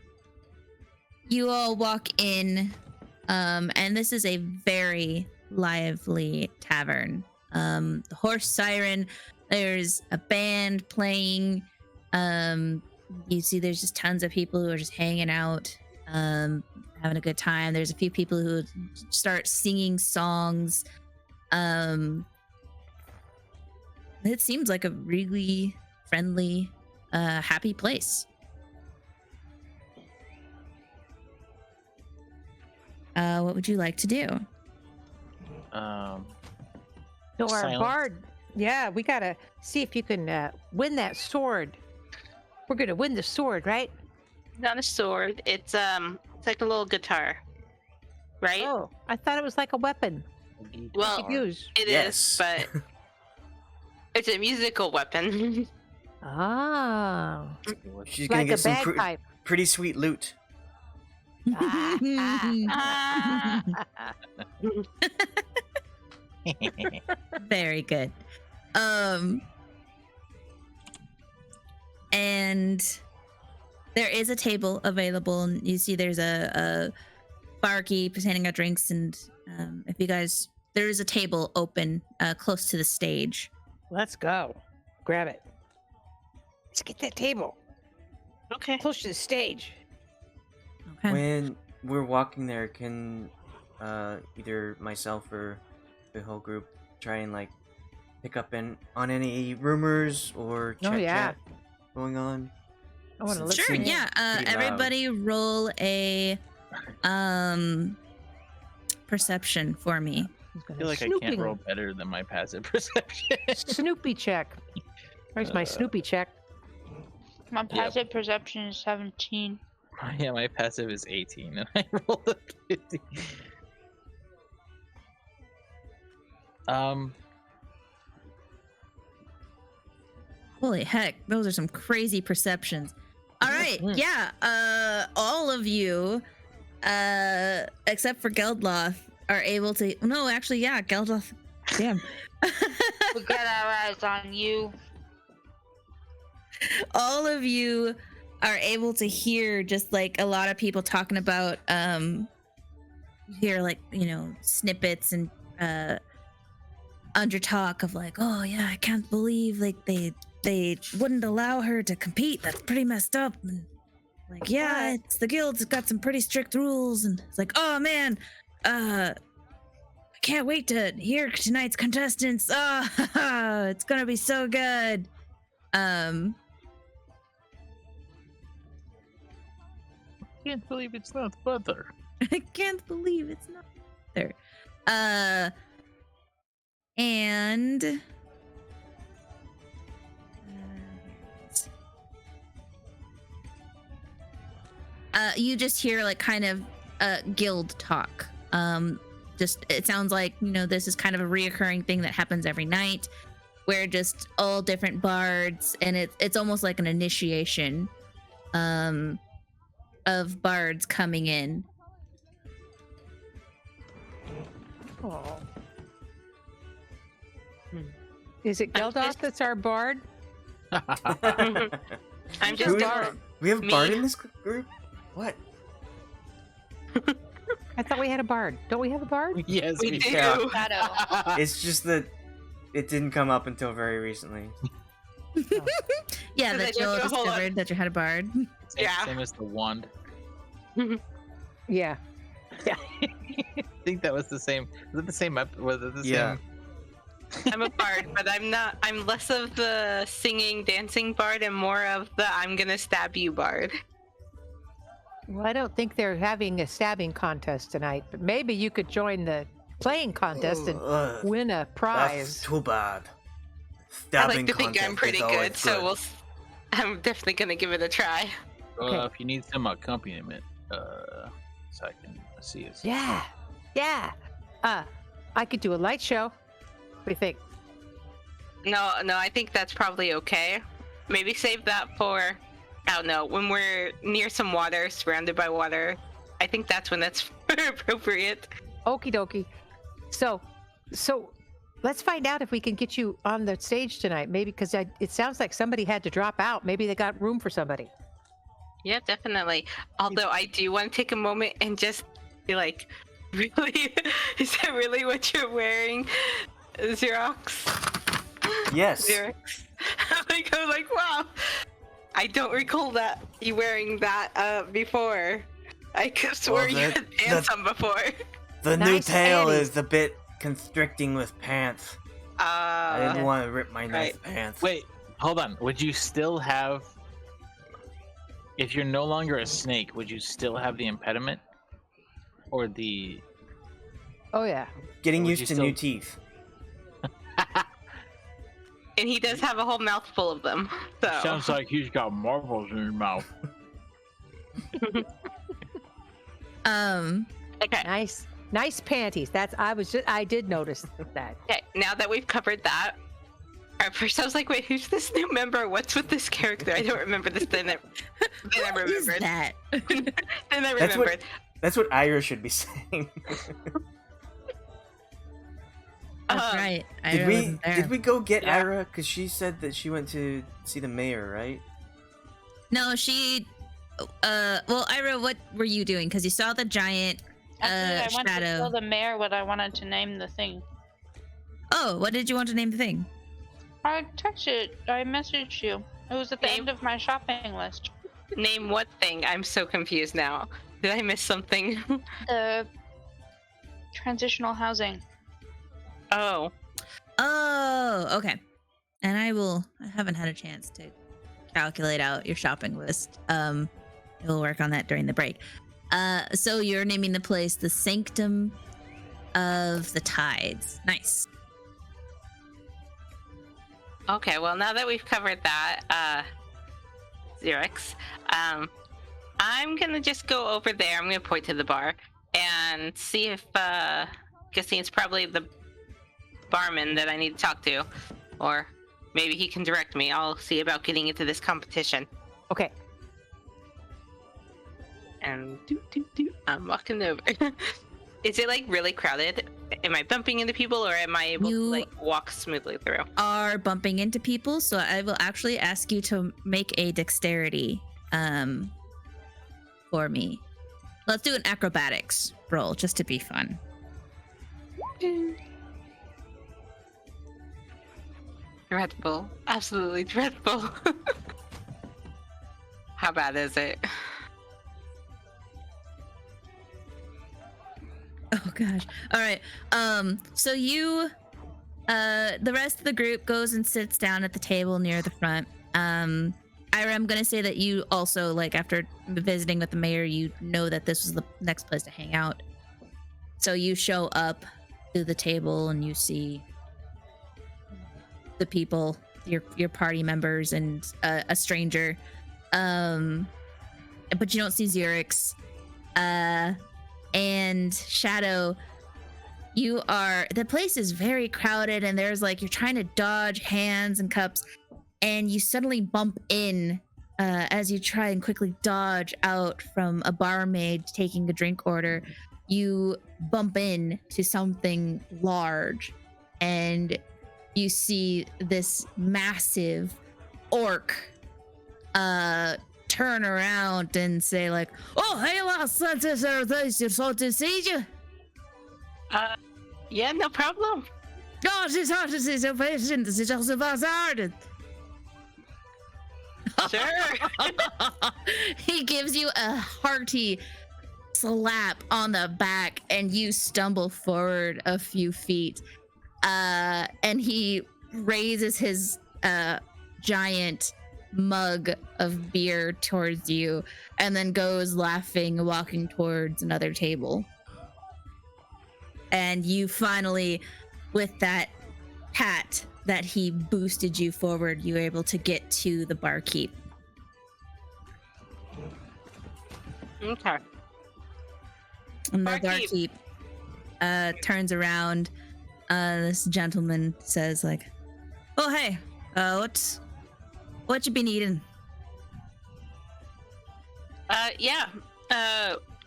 [SPEAKER 6] you all walk in, and this is a very lively tavern. The horse siren, there's a band playing. You see there's just tons of people who are just hanging out, having a good time. There's a few people who start singing songs. It seems like a really friendly, happy place.
[SPEAKER 3] What would you like to do?
[SPEAKER 1] Um,
[SPEAKER 2] No, our
[SPEAKER 1] Silence.
[SPEAKER 2] bard. Yeah, we gotta see if you can win that sword. We're gonna win the sword, right?
[SPEAKER 8] Not a sword. It's like a little guitar, right?
[SPEAKER 2] Oh, I thought it was like a weapon.
[SPEAKER 8] Well,
[SPEAKER 2] You use.
[SPEAKER 8] it is,
[SPEAKER 4] Yes.
[SPEAKER 8] but it's a musical weapon.
[SPEAKER 2] Ah,
[SPEAKER 4] She's gonna
[SPEAKER 2] like a
[SPEAKER 4] get some
[SPEAKER 2] bagpipe.
[SPEAKER 4] pretty sweet loot.
[SPEAKER 8] Ah.
[SPEAKER 3] Very good. And there is a table available, and you see there's a barkeep handing out drinks, and if you guys, there is a table open close to the stage.
[SPEAKER 2] Let's go. Grab it. Let's get that table
[SPEAKER 8] Okay.
[SPEAKER 2] close to the stage.
[SPEAKER 3] Okay.
[SPEAKER 4] When we're walking there, can either myself or the whole group try and like pick up on any rumors or
[SPEAKER 2] Oh, yeah.
[SPEAKER 4] chat going on?
[SPEAKER 2] I want to look.
[SPEAKER 3] Sure.
[SPEAKER 4] Seems
[SPEAKER 3] Yeah.
[SPEAKER 4] pretty loud.
[SPEAKER 3] Everybody roll a perception for me.
[SPEAKER 1] I feel like I can't roll better than my passive perception.
[SPEAKER 2] Snoopy check. Where's my Snoopy check?
[SPEAKER 5] My passive perception is 17.
[SPEAKER 1] Yeah, my passive is 18, and I rolled a 50.
[SPEAKER 3] Holy heck, those are some crazy perceptions. All right, yeah, all of you, except for Geldloth, are able to. No, actually, yeah, Geldloth. Damn.
[SPEAKER 5] We get our eyes on you.
[SPEAKER 3] All of you are able to hear just like a lot of people talking about. You hear like, you know, snippets and under talk of like, oh yeah, I can't believe like they wouldn't allow her to compete. That's pretty messed up. And like, yeah, it's the guild's got some pretty strict rules. And it's like, oh man, I can't wait to hear tonight's contestants. Oh, it's gonna be so good.
[SPEAKER 1] Can't believe it's not butter.
[SPEAKER 3] I can't believe it's not there. And you just hear like kind of guild talk. Just it sounds like, you know, this is kind of a reoccurring thing that happens every night, where just all different bards, and it's almost like an initiation of bards coming in.
[SPEAKER 2] Oh. Is it Geldloth that's our bard?
[SPEAKER 8] I'm just
[SPEAKER 4] We have a
[SPEAKER 8] Me?
[SPEAKER 4] bard in this group? What?
[SPEAKER 2] I thought we had a bard. Don't we have a bard?
[SPEAKER 1] Yes,
[SPEAKER 8] we do.
[SPEAKER 4] Yeah.
[SPEAKER 5] Shadow.
[SPEAKER 4] It's just that it didn't come up until very recently.
[SPEAKER 3] Yeah,
[SPEAKER 8] So
[SPEAKER 3] that
[SPEAKER 8] they
[SPEAKER 3] Joel
[SPEAKER 8] don't do a whole lot.
[SPEAKER 3] discovered that you had a bard.
[SPEAKER 8] Yeah.
[SPEAKER 1] Same as the wand.
[SPEAKER 2] Yeah.
[SPEAKER 1] I think that was the same. Was it the same? Was it the
[SPEAKER 4] Yeah.
[SPEAKER 1] same?
[SPEAKER 8] I'm a bard, but I'm less of the singing, dancing bard and more of the I'm gonna stab you bard.
[SPEAKER 2] Well, I don't think they're having a stabbing contest tonight, but maybe you could join the playing contest and
[SPEAKER 4] Ugh,
[SPEAKER 2] win a
[SPEAKER 4] that's
[SPEAKER 2] prize.
[SPEAKER 4] too bad.
[SPEAKER 8] I
[SPEAKER 4] Stabbing
[SPEAKER 8] like to think I'm
[SPEAKER 4] contest
[SPEAKER 8] pretty
[SPEAKER 4] is always
[SPEAKER 8] good, so I'm definitely gonna give it a try.
[SPEAKER 2] Okay.
[SPEAKER 1] If you need some accompaniment, so I can see it.
[SPEAKER 2] Yeah. Yeah. I could do a light show. What do you think?
[SPEAKER 8] No, I think that's probably okay. Maybe save that for, I don't know, when we're near some water, surrounded by water. I think that's when that's appropriate.
[SPEAKER 2] Okie dokie. So let's find out if we can get you on the stage tonight. Maybe because it sounds like somebody had to drop out. Maybe they got room for somebody.
[SPEAKER 8] Yeah, definitely. Although I do want to take a moment and just be like, really? Is that really what you're wearing, Xerox?
[SPEAKER 4] Yes.
[SPEAKER 8] Xerix. I was like, wow. I don't recall that you wearing that before. I could swear you
[SPEAKER 4] that-
[SPEAKER 8] had pants on before.
[SPEAKER 4] The new
[SPEAKER 2] Nice
[SPEAKER 4] tail
[SPEAKER 2] Eddie.
[SPEAKER 4] is a bit constricting with pants. I didn't want to rip my nice
[SPEAKER 8] right.
[SPEAKER 4] pants.
[SPEAKER 1] Wait, hold on. Would you still have, if you're no longer a snake, would you still have the impediment? or the?
[SPEAKER 2] Oh yeah.
[SPEAKER 4] Getting
[SPEAKER 1] Would
[SPEAKER 4] used
[SPEAKER 1] you
[SPEAKER 4] to
[SPEAKER 1] still-
[SPEAKER 4] new teeth.
[SPEAKER 8] And he does have a whole mouthful of them. So
[SPEAKER 1] Sounds like he's got marbles in his mouth.
[SPEAKER 8] okay.
[SPEAKER 2] Nice panties. I did notice that.
[SPEAKER 8] Okay, now that we've covered that, at first I was like, wait, who's this new member? What's with this character? I don't remember this. Then I
[SPEAKER 6] What is
[SPEAKER 8] remembered.
[SPEAKER 6] that?
[SPEAKER 8] Then I
[SPEAKER 4] That's
[SPEAKER 8] remembered.
[SPEAKER 4] That's what Ayre should be saying.
[SPEAKER 6] That's right. I
[SPEAKER 4] Did we
[SPEAKER 6] wasn't there.
[SPEAKER 4] did we go get
[SPEAKER 8] Yeah.
[SPEAKER 4] Ayre? Because she said that she went to see the mayor, right?
[SPEAKER 6] No, she. Well, Ira, what were you doing? Because you saw the giant
[SPEAKER 5] Actually, I went to
[SPEAKER 6] shadow.
[SPEAKER 5] tell the mayor what I wanted to name the thing.
[SPEAKER 6] Oh, what did you want to name the thing?
[SPEAKER 5] I messaged you. It was at the
[SPEAKER 8] Name-
[SPEAKER 5] end of my shopping list.
[SPEAKER 8] Name what thing? I'm so confused now. Did I miss something?
[SPEAKER 5] The transitional housing.
[SPEAKER 8] Oh.
[SPEAKER 6] Oh, okay. And I haven't had a chance to calculate out your shopping list. We'll work on that during the break. So you're naming the place the Sanctum of the Tides. Nice.
[SPEAKER 8] Okay, well, now that we've covered that, Xerix, I'm gonna just go over there. I'm gonna point to the bar and see if, guessing it's probably the barman that I need to talk to, or maybe he can direct me. I'll see about getting into this competition.
[SPEAKER 2] Okay.
[SPEAKER 8] And I'm walking over. Is it like really crowded? Am I bumping into people, or am I able to
[SPEAKER 6] You-
[SPEAKER 8] like walk smoothly through?
[SPEAKER 6] Are bumping into people, so I will actually ask you to make a dexterity for me. Let's do an acrobatics roll just to be fun.
[SPEAKER 8] Dreadful. Absolutely dreadful. How bad is it?
[SPEAKER 6] Oh gosh. All right. So you the rest of the group goes and sits down at the table near the front. Ira, I'm gonna say that you also, like, after visiting with the mayor, you know that this was the next place to hang out. So you show up to the table and you see the people, your party members, and a stranger. But you don't see Xerix. And Shadow, the place is very crowded, and there's like, you're trying to dodge hands and cups, and you suddenly bump in as you try and quickly dodge out from a barmaid taking a drink order. You bump in to something large, and you see this massive orc turn around and say, like, "Oh, hey, lass, so to see you.
[SPEAKER 8] Yeah, no problem.
[SPEAKER 6] Oh, she's hard to see so patient. She's also hard."
[SPEAKER 8] Sure.
[SPEAKER 6] He gives you a hearty slap on the back, and you stumble forward a few feet. And he raises his giant mug of beer towards you, and then goes laughing, walking towards another table. And you finally, with that pat that he boosted you forward, you were able to get to the barkeep.
[SPEAKER 8] Okay.
[SPEAKER 6] And the
[SPEAKER 8] Barkeep.
[SPEAKER 6] barkeep turns around. This gentleman says, like, "Oh, hey, what you been eating?"
[SPEAKER 8] Yeah.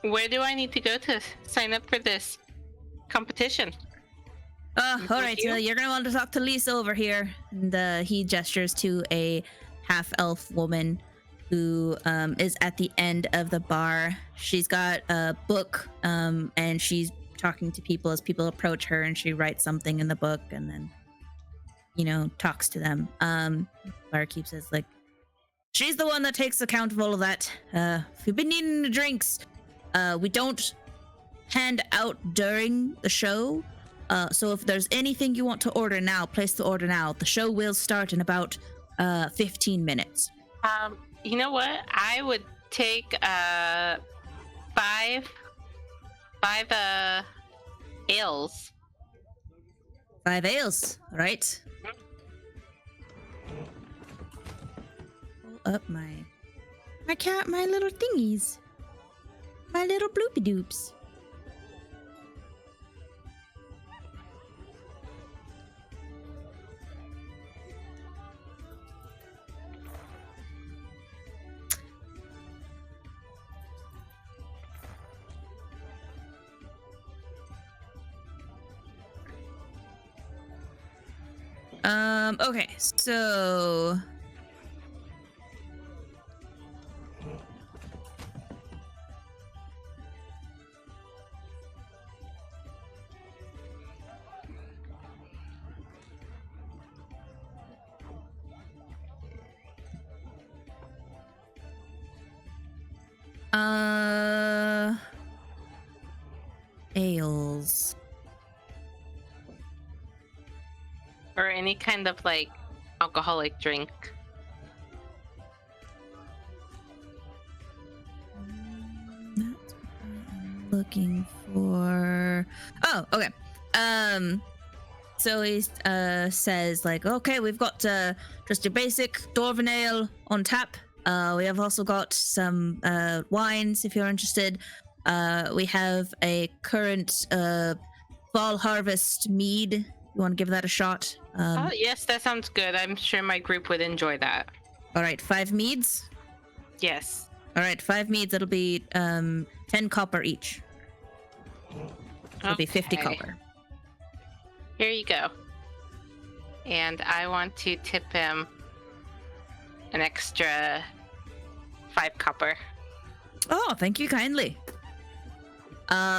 [SPEAKER 8] Where do I need to go to sign up for this competition?
[SPEAKER 6] Oh, all right.
[SPEAKER 8] Thank you.
[SPEAKER 6] You're gonna want to talk to Lisa over here. And he gestures to a half-elf woman who is at the end of the bar. She's got a book, and she's talking to people as people approach her, and she writes something in the book, and then, talks to them. Barkeep says, like, "She's the one that takes account of all of that. If you've been needing the drinks, we don't hand out during the show. So if there's anything you want to order now, place the order now. The show will start in about 15 minutes.
[SPEAKER 8] You know what? I would take 5 5 ales.
[SPEAKER 3] 5 ales, right? Pull up my little thingies. My little bloopy doops. Okay, so ales.
[SPEAKER 8] Or any kind of like alcoholic drink.
[SPEAKER 3] That's what I'm looking for. Oh, okay. So he says like, okay, we've got just your basic Dwarven ale on tap. We have also got some wines if you're interested. We have a current fall harvest mead. You want to give that a shot?
[SPEAKER 8] Oh, yes, that sounds good. I'm sure my group would enjoy that.
[SPEAKER 3] All right, 5 meads.
[SPEAKER 8] Yes.
[SPEAKER 3] All right, 5 meads. That'll be 10 copper each. It'll be 50
[SPEAKER 8] Okay.
[SPEAKER 3] copper.
[SPEAKER 8] Here you go. And I want to tip him an extra 5 copper.
[SPEAKER 3] Oh, thank you kindly.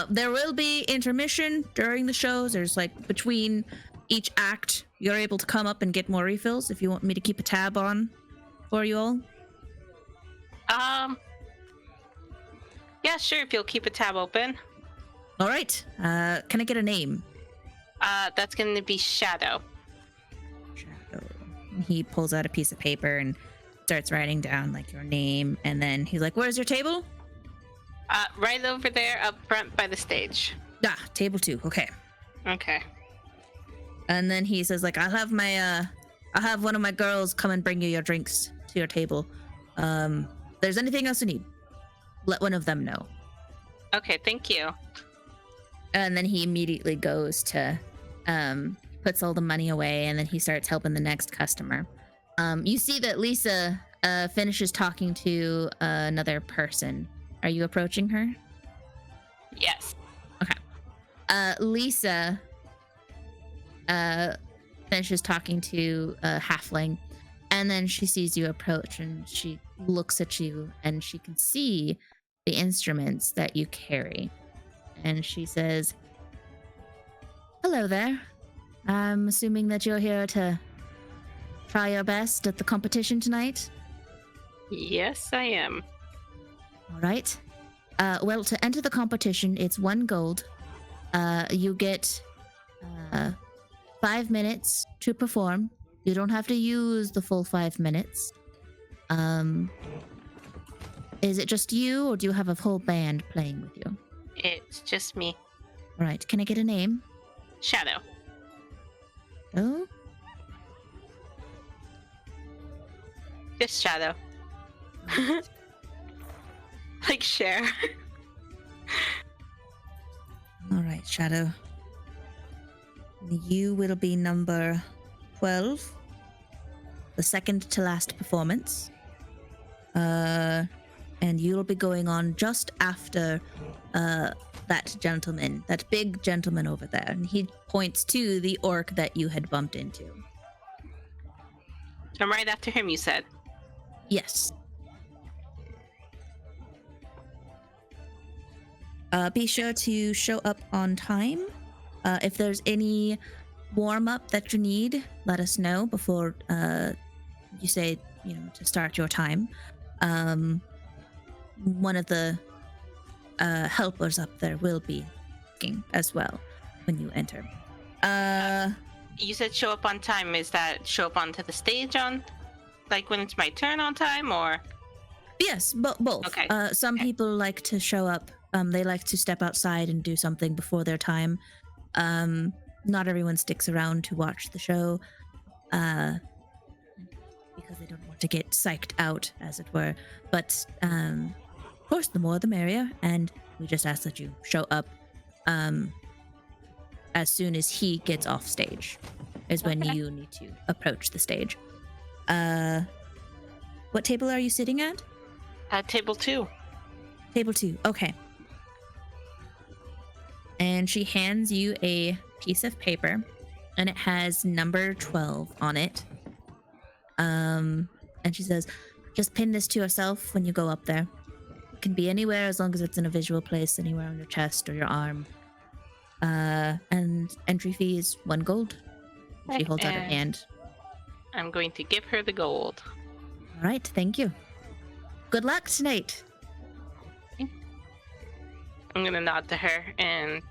[SPEAKER 3] There will be intermission during the shows. There's like between each act, you're able to come up and get more refills if you want me to keep a tab on for you all.
[SPEAKER 8] Yeah, sure, if you'll keep a tab open.
[SPEAKER 3] All right. Can I get a name?
[SPEAKER 8] That's going to be Shadow.
[SPEAKER 3] Shadow. He pulls out a piece of paper and starts writing down like your name, and then he's like, "Where's your table?"
[SPEAKER 8] Right over there up front by the stage.
[SPEAKER 3] Ah, table 2. Okay.
[SPEAKER 8] Okay.
[SPEAKER 3] And then he says like, I'll have one of my girls come and bring you your drinks to your table. If there's anything else you need, let one of them know.
[SPEAKER 8] Okay, thank you.
[SPEAKER 3] And then he immediately goes to puts all the money away, and then he starts helping the next customer. You see that Lisa finishes talking to another person. Are you approaching her?
[SPEAKER 8] Yes.
[SPEAKER 3] Okay. Lisa finishes talking to a halfling, and then she sees you approach, and she looks at you, and she can see the instruments that you carry. And she says, "Hello there. I'm assuming that you're here to try your best at the competition tonight?"
[SPEAKER 8] Yes, I am.
[SPEAKER 3] All right. Well, to enter the competition, it's 1 gold. You get 5 minutes to perform. You don't have to use the full 5 minutes. Is it just you, or do you have a whole band playing with you?
[SPEAKER 8] It's just me.
[SPEAKER 3] All right. Can I get a name?
[SPEAKER 8] Shadow.
[SPEAKER 3] Oh?
[SPEAKER 8] Just Shadow. Like Cher.
[SPEAKER 3] All right, Shadow. You will be number 12, the second to last performance. And you'll be going on just after that gentleman, that big gentleman over there. And he points to the orc that you had bumped into.
[SPEAKER 8] I'm right after him, you said.
[SPEAKER 3] Yes. Be sure to show up on time. If there's any warm-up that you need, let us know before you say, to start your time. One of the helpers up there will be looking as well when you enter.
[SPEAKER 8] You said show up on time. Is that show up onto the stage on, like when it's my turn on time, or?
[SPEAKER 3] Yes, both.
[SPEAKER 8] Okay.
[SPEAKER 3] Some people like to show up they like to step outside and do something before their time. Not everyone sticks around to watch the show, because they don't want to get psyched out, as it were. But of course, the more the merrier, and we just ask that you show up as soon as he gets off stage, is when you need to approach the stage. What table are you sitting at?
[SPEAKER 8] Table 2.
[SPEAKER 3] Table 2, okay. And she hands you a piece of paper, and it has number 12 on it. And she says, just pin this to yourself when you go up there. It can be anywhere as long as it's in a visual place, anywhere on your chest or your arm. And entry fee is 1 gold. She holds out her hand.
[SPEAKER 8] I'm going to give her the gold.
[SPEAKER 3] All right, thank you. Good luck tonight.
[SPEAKER 8] I'm gonna nod to her and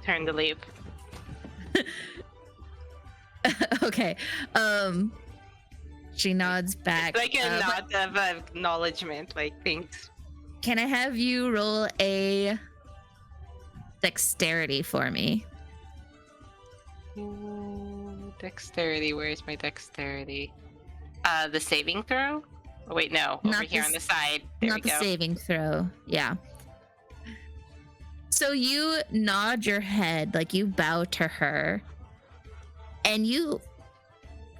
[SPEAKER 8] turn to leave.
[SPEAKER 3] Okay. She nods back.
[SPEAKER 8] Like a nod of acknowledgement, like thanks.
[SPEAKER 3] Can I have you roll a dexterity for me?
[SPEAKER 8] Dexterity, where's my dexterity? The saving throw? Oh, wait, no. Over here on the side. There
[SPEAKER 3] not
[SPEAKER 8] we
[SPEAKER 3] the
[SPEAKER 8] go.
[SPEAKER 3] saving throw. Yeah. So you nod your head, like you bow to her, and you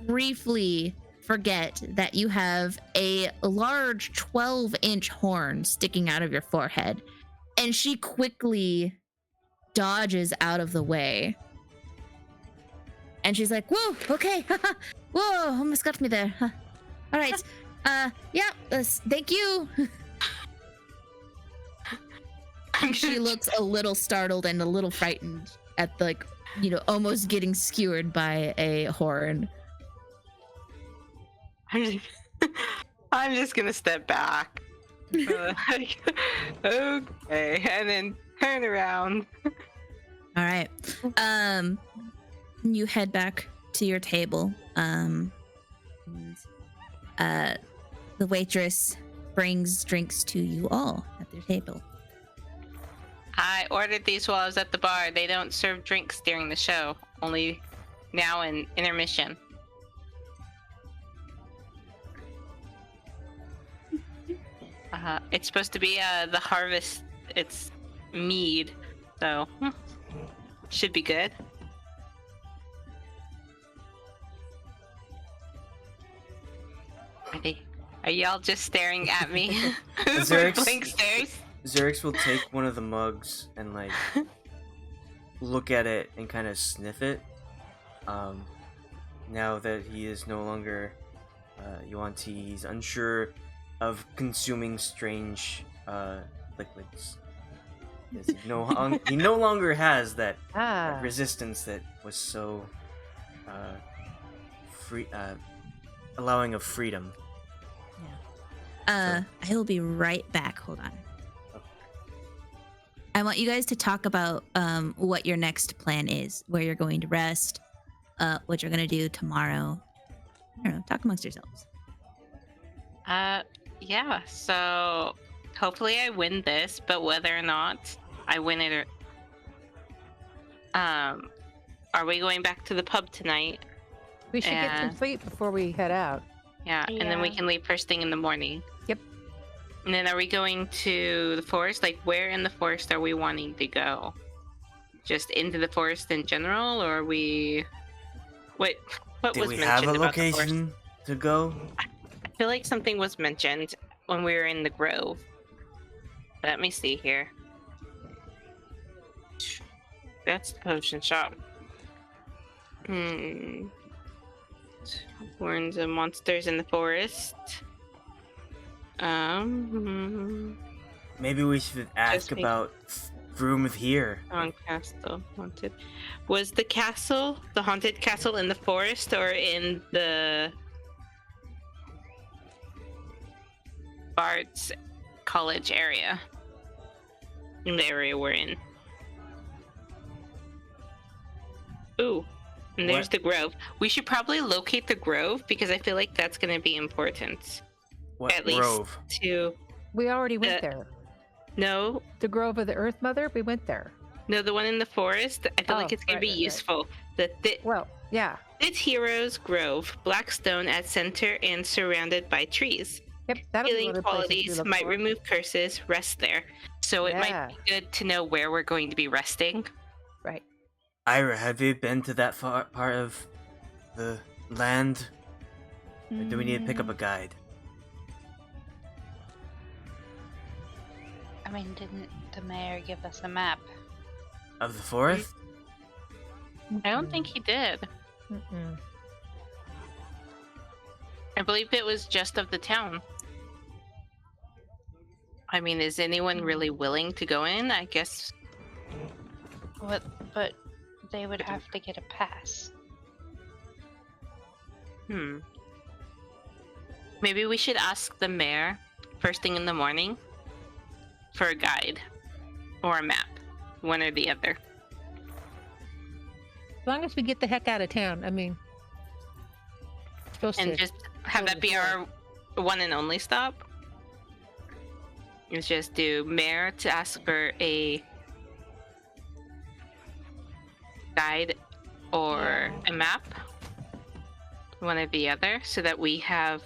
[SPEAKER 3] briefly forget that you have a large 12-inch horn sticking out of your forehead, and she quickly dodges out of the way. And she's like, whoa, okay, whoa, almost got me there. Huh. All right, yeah, thank you. She looks a little startled and a little frightened at, like, you know, almost getting skewered by a horn.
[SPEAKER 8] I'm just gonna step back. Okay, and then turn around.
[SPEAKER 3] All right. You head back to your table. The waitress brings drinks to you all at their table.
[SPEAKER 8] I ordered these while I was at the bar. They don't serve drinks during the show, only now in intermission. It's supposed to be the harvest. It's mead, so should be good. Are y'all just staring at me?
[SPEAKER 4] Xerix-
[SPEAKER 8] Blank stares?
[SPEAKER 4] Xerix will take one of the mugs and like look at it and kind of sniff it. Now that he is no longer Yuan Ti, he's unsure of consuming strange liquids. He no longer has that resistance that was so free, allowing of freedom.
[SPEAKER 3] I will be right back. Hold on. I want you guys to talk about what your next plan is, where you're going to rest, what you're going to do tomorrow. I don't know. Talk amongst yourselves.
[SPEAKER 8] Yeah. So hopefully I win this, but whether or not I win it, are we going back to the pub tonight?
[SPEAKER 2] We should get some sleep before we head out.
[SPEAKER 8] Yeah, and then we can leave first thing in the morning.
[SPEAKER 2] Yep.
[SPEAKER 8] And then are we going to the forest? Like, where in the forest are we wanting to go? Just into the forest in general, or are we... What
[SPEAKER 4] Did
[SPEAKER 8] was
[SPEAKER 4] we
[SPEAKER 8] mentioned
[SPEAKER 4] have a
[SPEAKER 8] about the forest?
[SPEAKER 4] location to go?
[SPEAKER 8] I feel like something was mentioned when we were in the grove. Let me see here. That's the potion shop. Warns of monsters in the forest.
[SPEAKER 4] Maybe we should ask about room here.
[SPEAKER 8] On castle haunted. Was the castle, the haunted castle, in the forest or in the Bard's College area? In the area we're in. Ooh. And there's the grove. We should probably locate the grove because I feel like that's going to be important.
[SPEAKER 4] What
[SPEAKER 8] At
[SPEAKER 4] grove?
[SPEAKER 8] least to...
[SPEAKER 2] We already went there.
[SPEAKER 8] No,
[SPEAKER 2] The Grove of the Earth Mother? We went there.
[SPEAKER 8] no, the one in the forest. I feel like
[SPEAKER 2] Oh,
[SPEAKER 8] it's gonna
[SPEAKER 2] right,
[SPEAKER 8] be
[SPEAKER 2] right, right.
[SPEAKER 8] useful.
[SPEAKER 2] Well, yeah.
[SPEAKER 8] It's Heroes Grove, black stone at center and surrounded by trees.
[SPEAKER 2] Yep, that'll be
[SPEAKER 8] Healing
[SPEAKER 2] one of the places we
[SPEAKER 8] qualities
[SPEAKER 2] look
[SPEAKER 8] might
[SPEAKER 2] for.
[SPEAKER 8] remove curses. Rest there. So it
[SPEAKER 2] Yeah.
[SPEAKER 8] might be good to know where we're going to be resting.
[SPEAKER 2] Right.
[SPEAKER 4] Ayre, have you been to that part of the land? Or do we need to pick up a guide?
[SPEAKER 5] I mean, didn't the mayor give us a map?
[SPEAKER 4] Of the forest?
[SPEAKER 8] I don't think he did.
[SPEAKER 2] Mm-mm.
[SPEAKER 8] I believe it was just of the town. I mean, is anyone really willing to go in? I guess.
[SPEAKER 5] What? But they would have to get a pass.
[SPEAKER 8] Maybe we should ask the mayor first thing in the morning for a guide or a map, one or the other.
[SPEAKER 2] As long as we get the heck out of town. I mean, supposed
[SPEAKER 8] And
[SPEAKER 2] to.
[SPEAKER 8] just have
[SPEAKER 2] go
[SPEAKER 8] that
[SPEAKER 2] to
[SPEAKER 8] be
[SPEAKER 2] the
[SPEAKER 8] our one and only stop. Let's just do mayor to ask for a guide or a map, one or the other, so that we have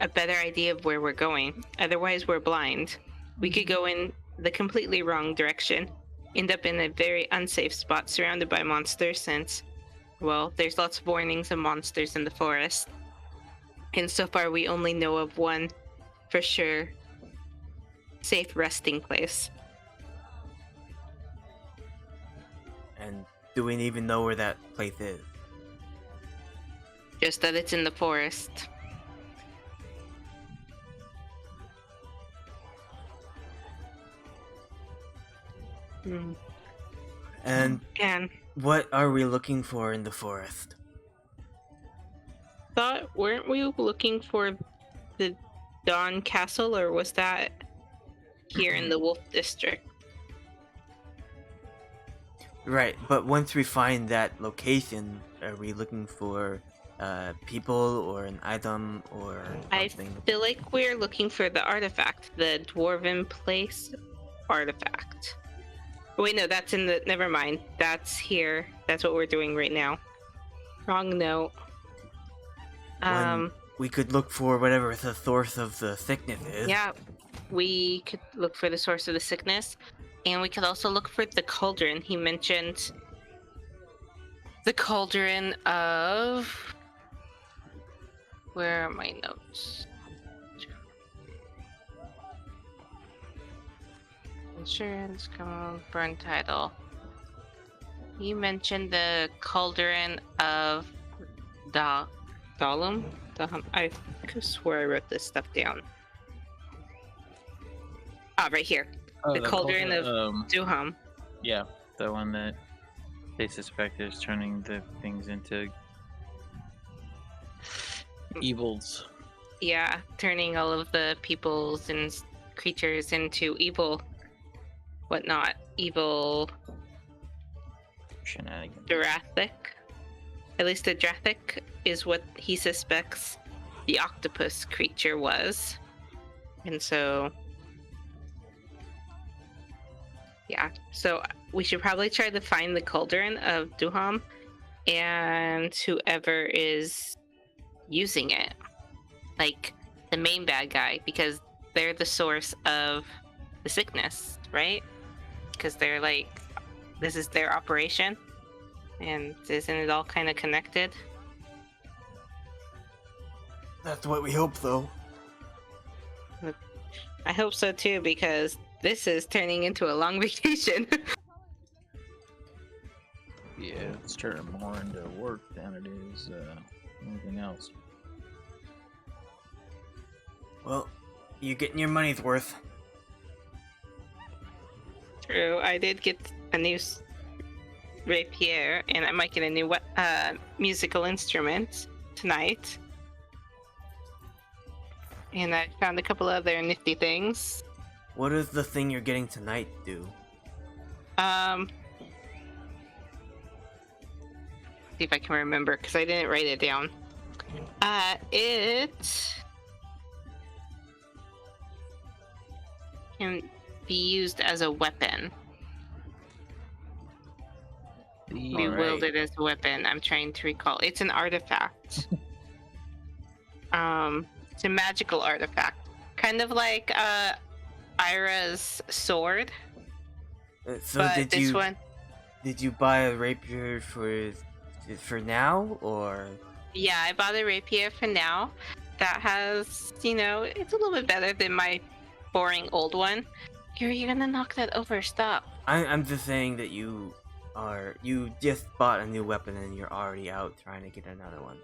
[SPEAKER 8] a better idea of where we're going. Otherwise, we're blind. We could go in the completely wrong direction, end up in a very unsafe spot surrounded by monsters since, well, there's lots of warnings of monsters in the forest. And so far, we only know of one for sure safe resting place.
[SPEAKER 4] And do we even know where that place is?
[SPEAKER 8] Just that it's in the forest.
[SPEAKER 4] And
[SPEAKER 8] And
[SPEAKER 4] what are we looking for in the forest?
[SPEAKER 8] weren't we looking for the Dawn Castle, or was that here in the Wolf District?
[SPEAKER 4] Right, but once we find that location, are we looking for people or an item or
[SPEAKER 8] I
[SPEAKER 4] something?
[SPEAKER 8] feel like we're looking for the artifact, the Dwarven Place artifact. Wait, no, that's in the. Never mind. That's here. That's what we're doing right now. Wrong note.
[SPEAKER 4] When we could look for whatever the source of the sickness is.
[SPEAKER 8] Yeah, we could look for the source of the sickness, and we could also look for the cauldron. He mentioned the cauldron of. Where are my notes? Insurance, come on, burn title. He mentioned the cauldron of Dahlum? I could swear I wrote this stuff down. Ah, right here.
[SPEAKER 1] Oh,
[SPEAKER 8] The cauldron of Duham.
[SPEAKER 1] Yeah, the one that they suspect is turning the things into evils.
[SPEAKER 8] Yeah, turning all of the peoples and creatures into evil, whatnot. Evil
[SPEAKER 1] Shenanigans.
[SPEAKER 8] Drathic. At least a Drathic is what he suspects the octopus creature was. And so, yeah. So we should probably try to find the cauldron of Duham and whoever is using it. Like the main bad guy, because they're the source of the sickness, right? Because they're like, this is their operation. And isn't it all kind of connected?
[SPEAKER 4] That's what we hope, though.
[SPEAKER 8] I hope so too, because this is turning into a long vacation.
[SPEAKER 1] Yeah, it's turning more into work than it is anything else.
[SPEAKER 4] Well, you're getting your money's worth.
[SPEAKER 8] True, I did get a new rapier, and I might get a new musical instrument tonight. And I found a couple other nifty things.
[SPEAKER 4] What does the thing you're getting tonight do?
[SPEAKER 8] See if I can remember, because I didn't write it down. It can be used as a weapon. We wield it as a weapon. I'm trying to recall. It's an artifact. It's a magical artifact, kind of like Ayre's sword.
[SPEAKER 4] So
[SPEAKER 8] but this one,
[SPEAKER 4] did you buy a rapier for now, or?
[SPEAKER 8] yeah, I bought a rapier for now. That has, it's a little bit better than my boring old one. You're gonna knock that over. Stop.
[SPEAKER 4] I'm just saying that you just bought a new weapon and you're already out trying to get another one.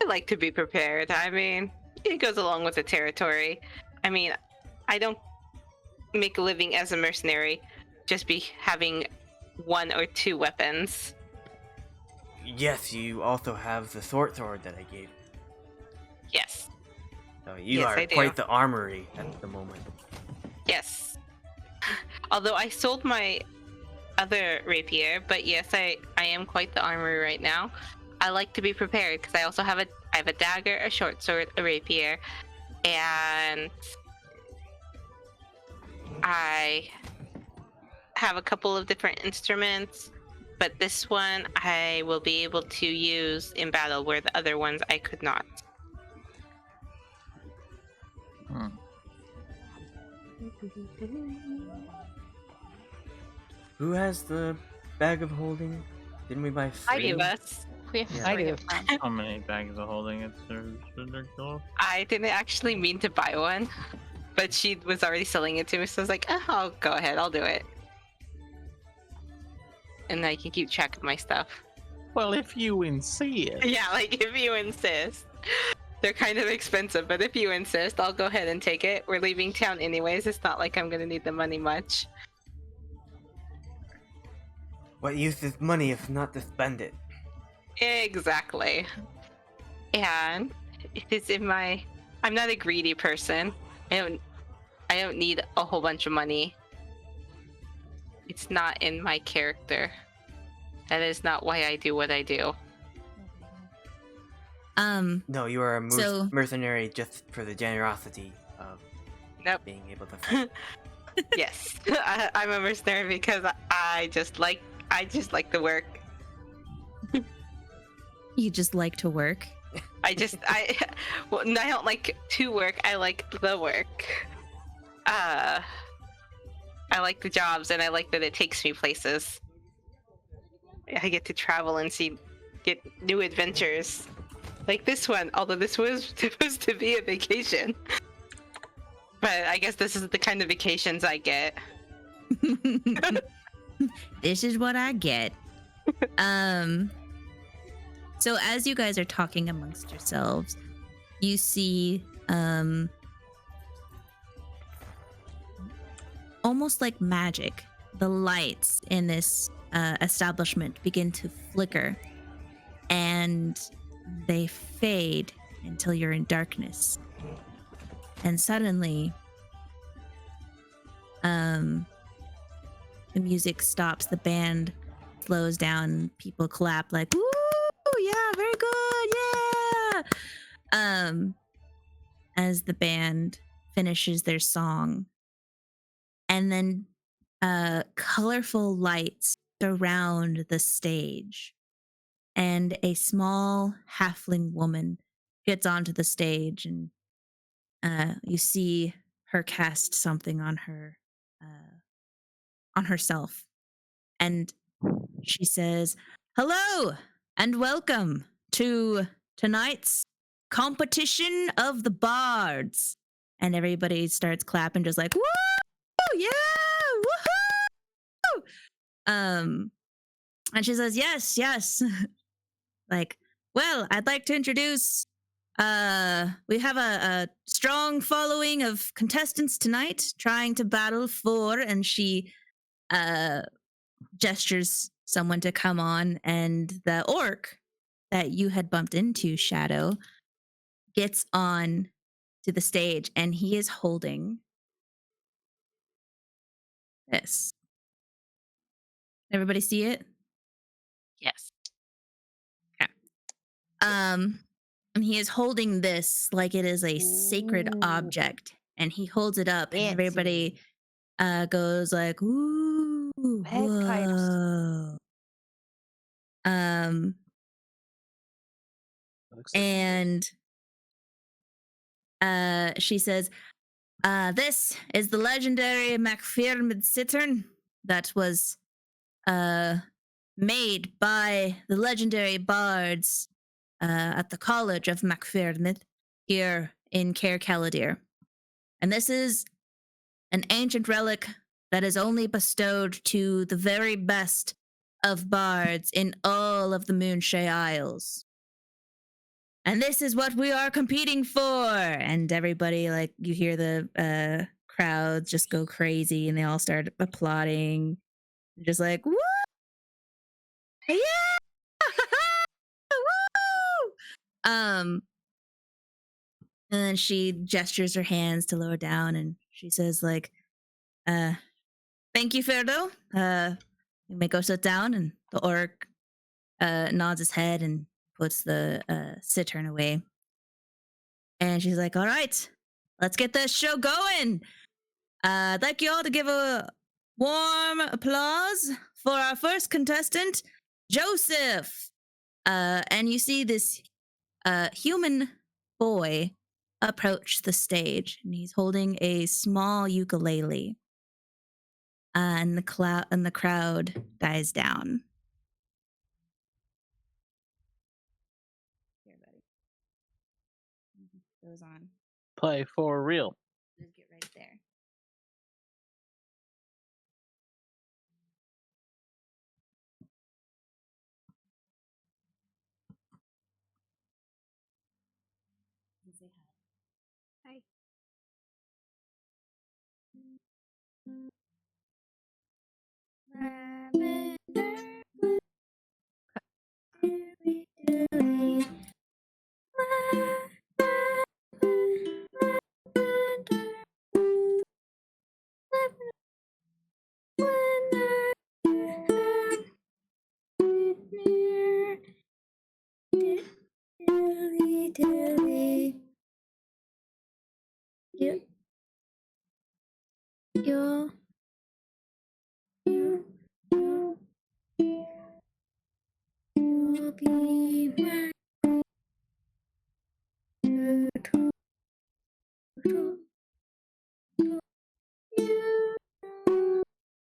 [SPEAKER 8] I like to be prepared. I mean, it goes along with the territory. I mean, I don't make a living as a mercenary just be having 1 or 2 weapons.
[SPEAKER 4] Yes, you also have the sword that I gave.
[SPEAKER 8] Yes.
[SPEAKER 4] So you
[SPEAKER 8] Yes,
[SPEAKER 4] are
[SPEAKER 8] I do.
[SPEAKER 4] quite the armory at the moment.
[SPEAKER 8] Yes. Although I sold my other rapier, but yes, I am quite the armory right now. I like to be prepared because I also have a dagger, a short sword, a rapier, and I have a couple of different instruments, but this one I will be able to use in battle where the other ones I could not.
[SPEAKER 4] Who has the bag of holding? Didn't we buy 3?
[SPEAKER 8] 3 of us.
[SPEAKER 5] We have
[SPEAKER 4] Yeah.
[SPEAKER 5] 3
[SPEAKER 2] I
[SPEAKER 5] of them.
[SPEAKER 1] How many bags of holding? It's ridiculous.
[SPEAKER 8] I didn't actually mean to buy one, but she was already selling it to me, so I was like, oh, I'll go ahead, I'll do it. And I can keep track of my stuff.
[SPEAKER 1] Well, if you insist.
[SPEAKER 8] Yeah, like if you insist. They're kind of expensive, but if you insist, I'll go ahead and take it. We're leaving town anyways. It's not like I'm gonna need the money much.
[SPEAKER 4] What use is money if not to spend it?
[SPEAKER 8] Exactly. And it is in my... I'm not a greedy person. I don't need a whole bunch of money. It's not in my character. That is not why I do what I do.
[SPEAKER 4] No, you are a
[SPEAKER 6] So-
[SPEAKER 4] mercenary just for the generosity of
[SPEAKER 8] Nope.
[SPEAKER 4] being able to fight.
[SPEAKER 8] Yes, I'm a mercenary because I just like the work.
[SPEAKER 3] You just like to work.
[SPEAKER 8] I don't like to work. I like the work. I like the jobs, and I like that it takes me places. I get to travel and get new adventures, like this one. Although this was supposed to be a vacation, but I guess this is the kind of vacations I get.
[SPEAKER 3] This is what I get. So as you guys are talking amongst yourselves, you see almost like magic, the lights in this establishment begin to flicker and they fade until you're in darkness. And suddenly the music stops, the band slows down, people clap like, woo, yeah, very good, yeah. As the band finishes their song, and then colorful lights surround the stage, and a small halfling woman gets onto the stage, and you see her cast something on herself, and she says, "Hello and welcome to tonight's competition of the bards." And everybody starts clapping, just like, "Woo! Yeah! Woohoo!" And she says, "Yes." Like, "Well, I'd like to introduce. We have a strong following of contestants tonight, trying to battle for." And she gestures someone to come on, and the orc that you had bumped into, Shadow, gets on to the stage, and he is holding this. Everybody see it?
[SPEAKER 8] Yes.
[SPEAKER 3] And he is holding this like it is a sacred object, and he holds it up, and everybody goes like, ooh,
[SPEAKER 2] Bagpipes.
[SPEAKER 3] whoa.
[SPEAKER 1] Looks like
[SPEAKER 3] And she says, this is the legendary Macphermid Cittern that was made by the legendary bards at the College of Macphermid here in Caer Caladir. And this is an ancient relic that is only bestowed to the very best of bards in all of the Moonshay Isles. And this is what we are competing for. And everybody, like, you hear the crowds just go crazy and they all start applauding. Just like, woo! Yeah! Woo! And then she gestures her hands to lower down and she says, like, thank you, Ferdo. You may go sit down. And the orc nods his head and puts the cittern away. And she's like, all right, let's get this show going. I'd like you all to give a warm applause for our first contestant, Joseph. And you see this human boy approach the stage, and he's holding a small ukulele. And the crowd dies down. Here, buddy. Goes on.
[SPEAKER 1] play for real.
[SPEAKER 3] Just get right there. Say hi.
[SPEAKER 2] Hi.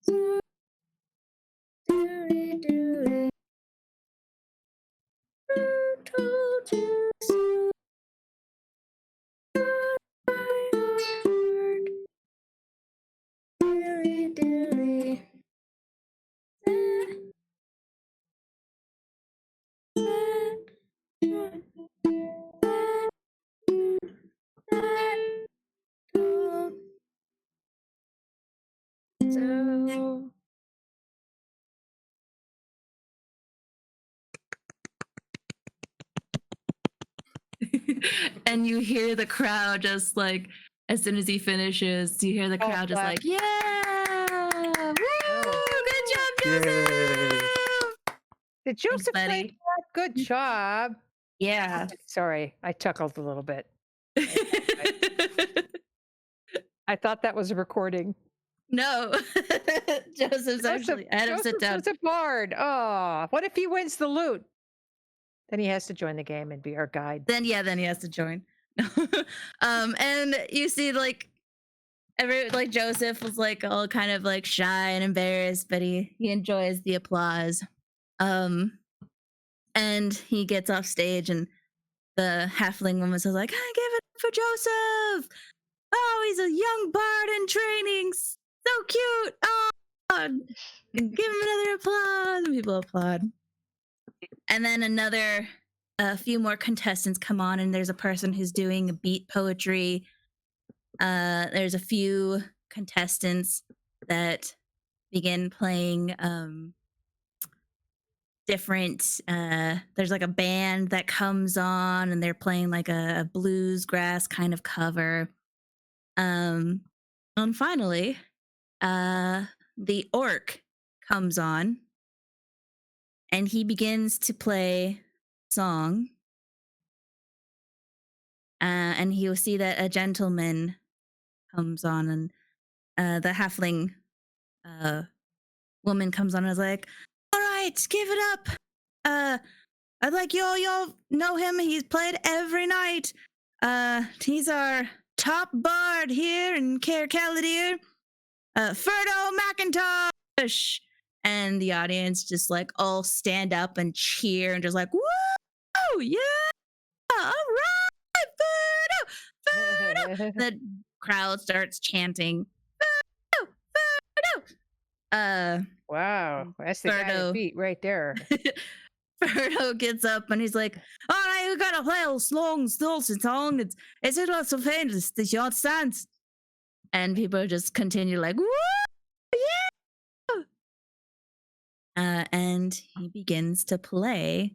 [SPEAKER 2] So
[SPEAKER 3] And you hear the crowd just like, as soon as he finishes, you hear the
[SPEAKER 2] Oh,
[SPEAKER 3] crowd just
[SPEAKER 2] clap.
[SPEAKER 3] like, yeah! Woo! Good job,
[SPEAKER 4] Yay.
[SPEAKER 3] Joseph!
[SPEAKER 2] did Joseph play
[SPEAKER 3] buddy.
[SPEAKER 2] that? Good job.
[SPEAKER 3] Yeah.
[SPEAKER 2] Sorry, I chuckled a little bit. I thought that was a recording.
[SPEAKER 3] No. Joseph's actually, I had him sit down.
[SPEAKER 2] was a bard. Oh, what if he wins the loot? Then he has to join the game and be our guide.
[SPEAKER 3] Then he has to join. And you see like Joseph was like all kind of like shy and embarrassed, but he enjoys the applause. And he gets off stage and the halfling woman says like, I give it up for Joseph. Oh, he's a young bard in training. So cute. Oh, and give him another applause. And people applaud. And then a few more contestants come on, and there's a person who's doing beat poetry. There's a few contestants that begin playing different. There's like a band that comes on, and they're playing like a bluesgrass kind of cover. And finally, the orc comes on, and he begins to play song. And you'll see that a gentleman comes on, and the halfling woman comes on and is like, "All right, give it up. I'd like y'all know him. He's played every night. He's our top bard here in Caer Caladir, Ferdo McIntosh." And the audience just like all stand up and cheer and just like, "Woo! Yeah! All right, Ferdo! Ferdo!" The crowd starts chanting, "Ferdo! Ferdo!"
[SPEAKER 2] Wow, that's the guy to
[SPEAKER 3] Ferdo.
[SPEAKER 2] beat right there.
[SPEAKER 3] Ferdo gets up and he's like, "All right, we gotta play a long song. It's not so famous. The short stands." And people just continue like, "Woo! Yeah!" And he begins to play.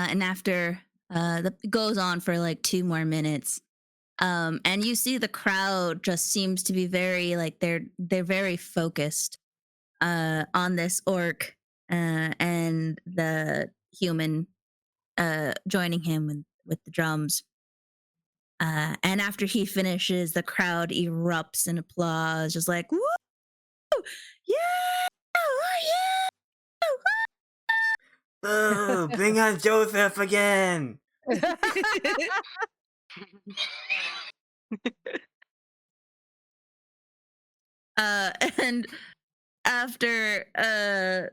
[SPEAKER 3] And after it goes on for like 2 more minutes, and you see the crowd just seems to be very like they're very focused on this orc and the human joining him with the drums. And after he finishes, the crowd erupts in applause, just like, "Woo! Yeah! Oh, yeah!
[SPEAKER 4] Oh, bring on Joseph again.
[SPEAKER 3] And after the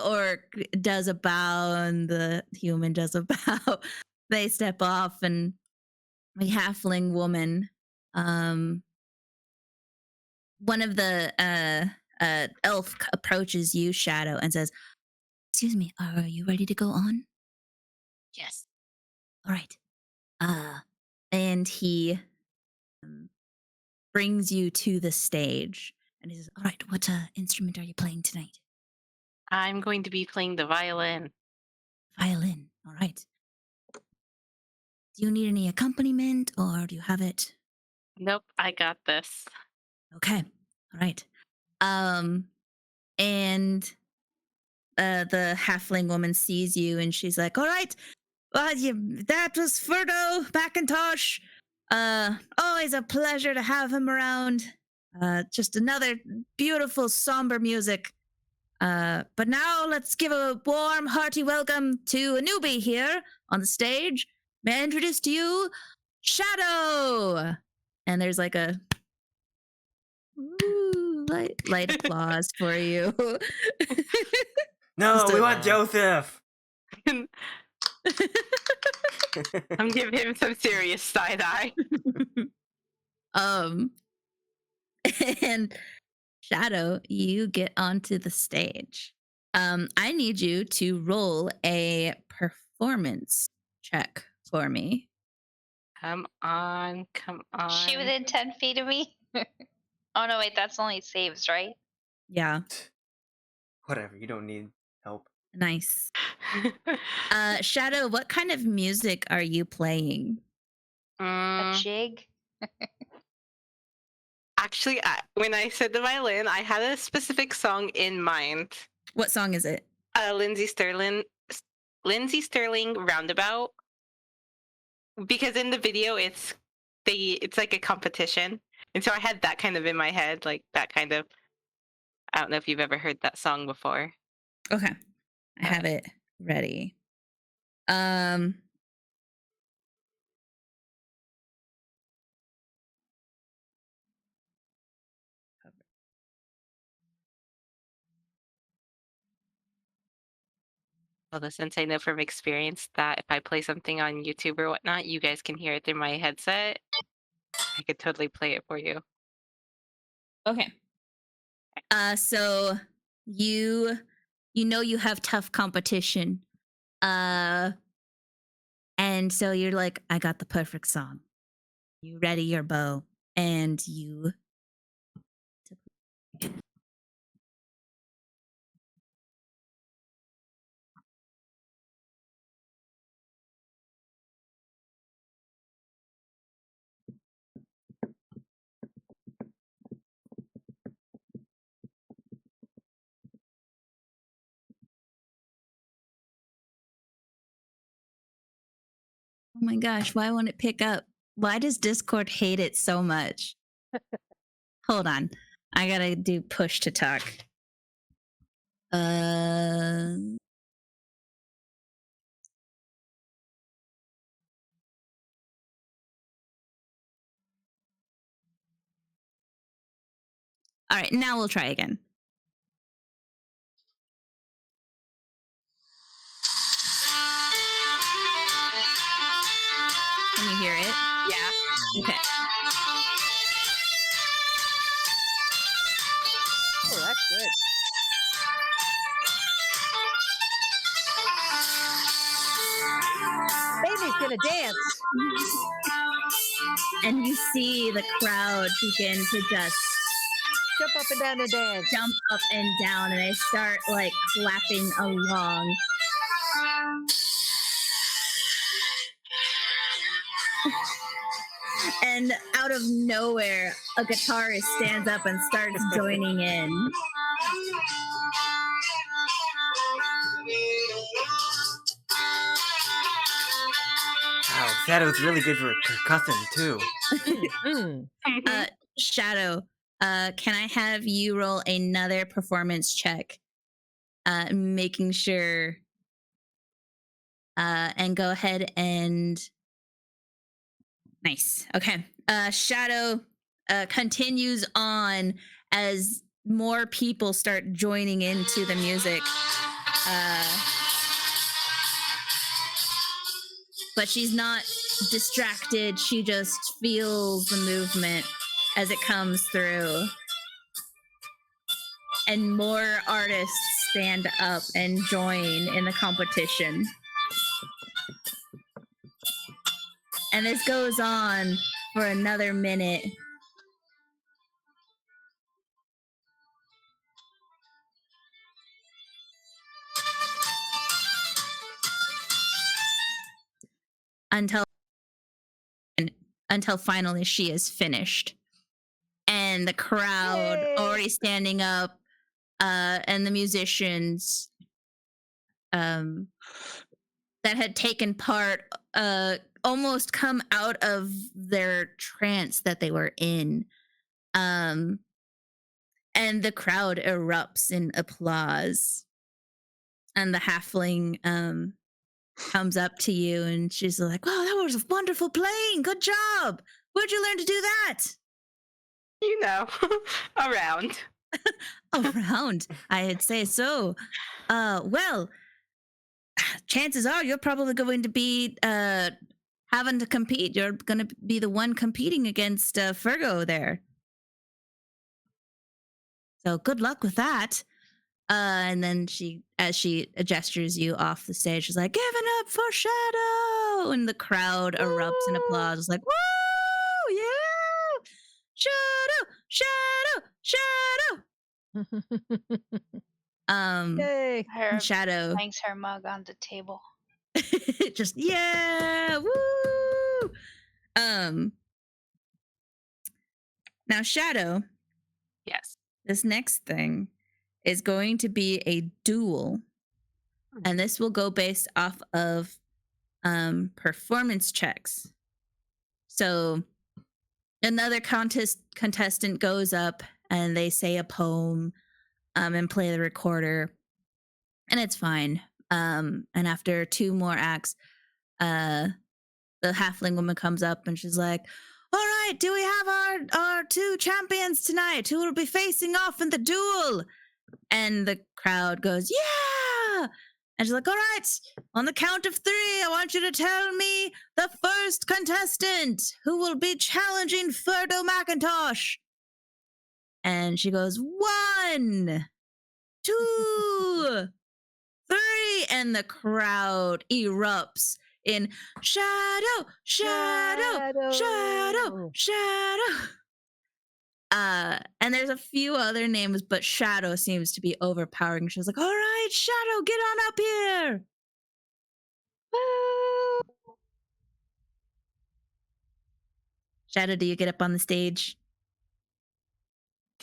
[SPEAKER 3] orc does a bow and the human does a bow, they step off, and the halfling woman, one of the elf approaches you, Shadow, and says, "Excuse me, are you ready to go on?" "Yes." "All right." And he brings you to the stage, and he says, "All right, what instrument are you playing tonight?"
[SPEAKER 8] I'm going to be playing the violin.
[SPEAKER 3] "Violin. All right. Do you need any accompaniment, or do you have it?"
[SPEAKER 8] Nope, I got this.
[SPEAKER 3] "Okay. All right." And the halfling woman sees you, and she's like, "All right, well, that was Ferdo McIntosh. Always a pleasure to have him around. Just another beautiful, somber music. But now let's give a warm, hearty welcome to a newbie here on the stage. May I introduce to you Shadow?" And there's like a light applause for you.
[SPEAKER 4] No,
[SPEAKER 3] Just
[SPEAKER 4] we
[SPEAKER 3] a-
[SPEAKER 4] want Joseph.
[SPEAKER 8] I'm giving him some serious side eye.
[SPEAKER 3] And Shadow, you get onto the stage. I need you to roll a performance check for me.
[SPEAKER 8] Come on, come on.
[SPEAKER 5] She within 10 feet of me? Oh, no, wait, that's only saves, right?
[SPEAKER 3] Yeah,
[SPEAKER 4] Whatever, you don't need help.
[SPEAKER 3] nice. Shadow, what kind of music are you playing?
[SPEAKER 5] A jig?
[SPEAKER 8] Actually, when I said the violin, I had a specific song in mind.
[SPEAKER 3] What song is it?
[SPEAKER 8] Lindsay Sterling Roundabout. Because in the video, it's like a competition, and so I had that kind of in my head, like that kind of. I don't know if you've ever heard that song before.
[SPEAKER 3] Okay, I have it ready.
[SPEAKER 8] Although since I know from experience that if I play something on YouTube or whatnot, you guys can hear it through my headset, I could totally play it for you.
[SPEAKER 3] Okay. So you know you have tough competition. And so you're like, I got the perfect song. You ready your bow and you Oh my gosh, why won't it pick up? Why does Discord hate it so much? Hold on. I gotta do push to talk. All right, now we'll try again. Can you hear it?
[SPEAKER 8] Yeah.
[SPEAKER 3] Okay.
[SPEAKER 2] Oh, that's good. Baby's gonna dance.
[SPEAKER 3] And you see the crowd begin to just
[SPEAKER 2] Jump up and down and dance.
[SPEAKER 3] jump up and down, and they start like clapping along. And out of nowhere, a guitarist stands up and starts joining in.
[SPEAKER 4] Wow, Shadow's really good for percussion too.
[SPEAKER 2] Mm.
[SPEAKER 3] Shadow, can I have you roll another performance check? Making sure. And go ahead and. Nice. Okay. Shadow continues on as more people start joining into the music. But she's not distracted. She just feels the movement as it comes through. And more artists stand up and join in the competition. And this goes on for another minute. Until finally she is finished. And the crowd already standing up, and the musicians that had taken part almost come out of their trance that they were in. And the crowd erupts in applause. And the halfling comes up to you and she's like, "Wow, that was wonderful playing. Good job. Where'd you learn to do that?"
[SPEAKER 8] You know, around.
[SPEAKER 3] Around, I'd say so. Well, chances are you're probably going to be having to compete. You're going to be the one competing against Fergo there. So good luck with that. And then as she gestures you off the stage, she's like, "Give it up for Shadow!" And the crowd erupts in applause. It's like, "Woo! Yeah! Shadow!
[SPEAKER 2] Yay.
[SPEAKER 5] Her
[SPEAKER 3] Shadow
[SPEAKER 5] bangs her mug on the table.
[SPEAKER 3] just yeah, woo! Now Shadow,
[SPEAKER 8] Yes.
[SPEAKER 3] this next thing is going to be a duel, and this will go based off of performance checks. So another contestant goes up and they say a poem and play the recorder, and it's fine. And after 2 more acts, the halfling woman comes up and she's like, "All right, do we have our 2 champions tonight who will be facing off in the duel?" And the crowd goes, "Yeah!" And she's like, all right, on the count of 3, I want you to tell me the first contestant who will be challenging Ferdo McIntosh. And she goes, 1, 2, 3. And the crowd erupts in shadow, shadow, shadow, shadow. And there's a few other names, but Shadow seems to be overpowering. She was like, all right, Shadow, get on up here.
[SPEAKER 5] Woo!
[SPEAKER 3] Shadow, do you get up on the stage?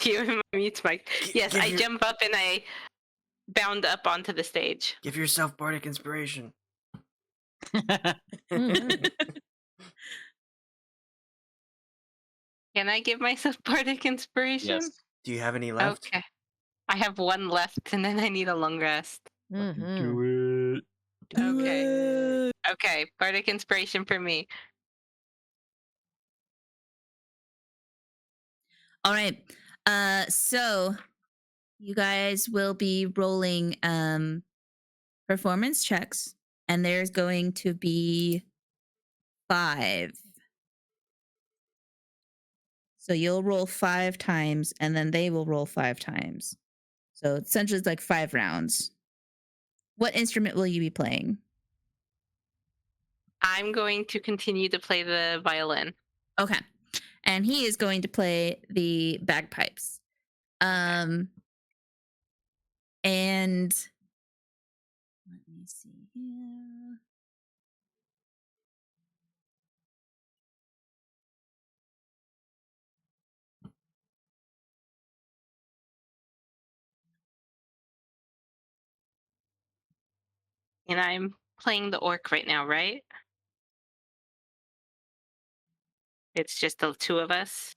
[SPEAKER 8] You my mute mic. Yes, I jump up and I bound up onto the stage.
[SPEAKER 4] Give yourself bardic inspiration.
[SPEAKER 8] Can I give myself bardic inspiration?
[SPEAKER 1] Yes.
[SPEAKER 4] Do you have any left?
[SPEAKER 8] Okay. I have 1 left, and then I need a long rest.
[SPEAKER 1] Do it.
[SPEAKER 8] Okay. Okay, bardic inspiration for me.
[SPEAKER 3] All right. So you guys will be rolling performance checks, and there's going to be 5. So you'll roll 5 times, and then they will roll 5 times. So essentially, it's like 5 rounds. What instrument will you be playing?
[SPEAKER 8] I'm going to continue to play the violin.
[SPEAKER 3] Okay. And he is going to play the bagpipes. And let me see here.
[SPEAKER 8] And I'm playing the orc right now, right? It's just the 2 of us.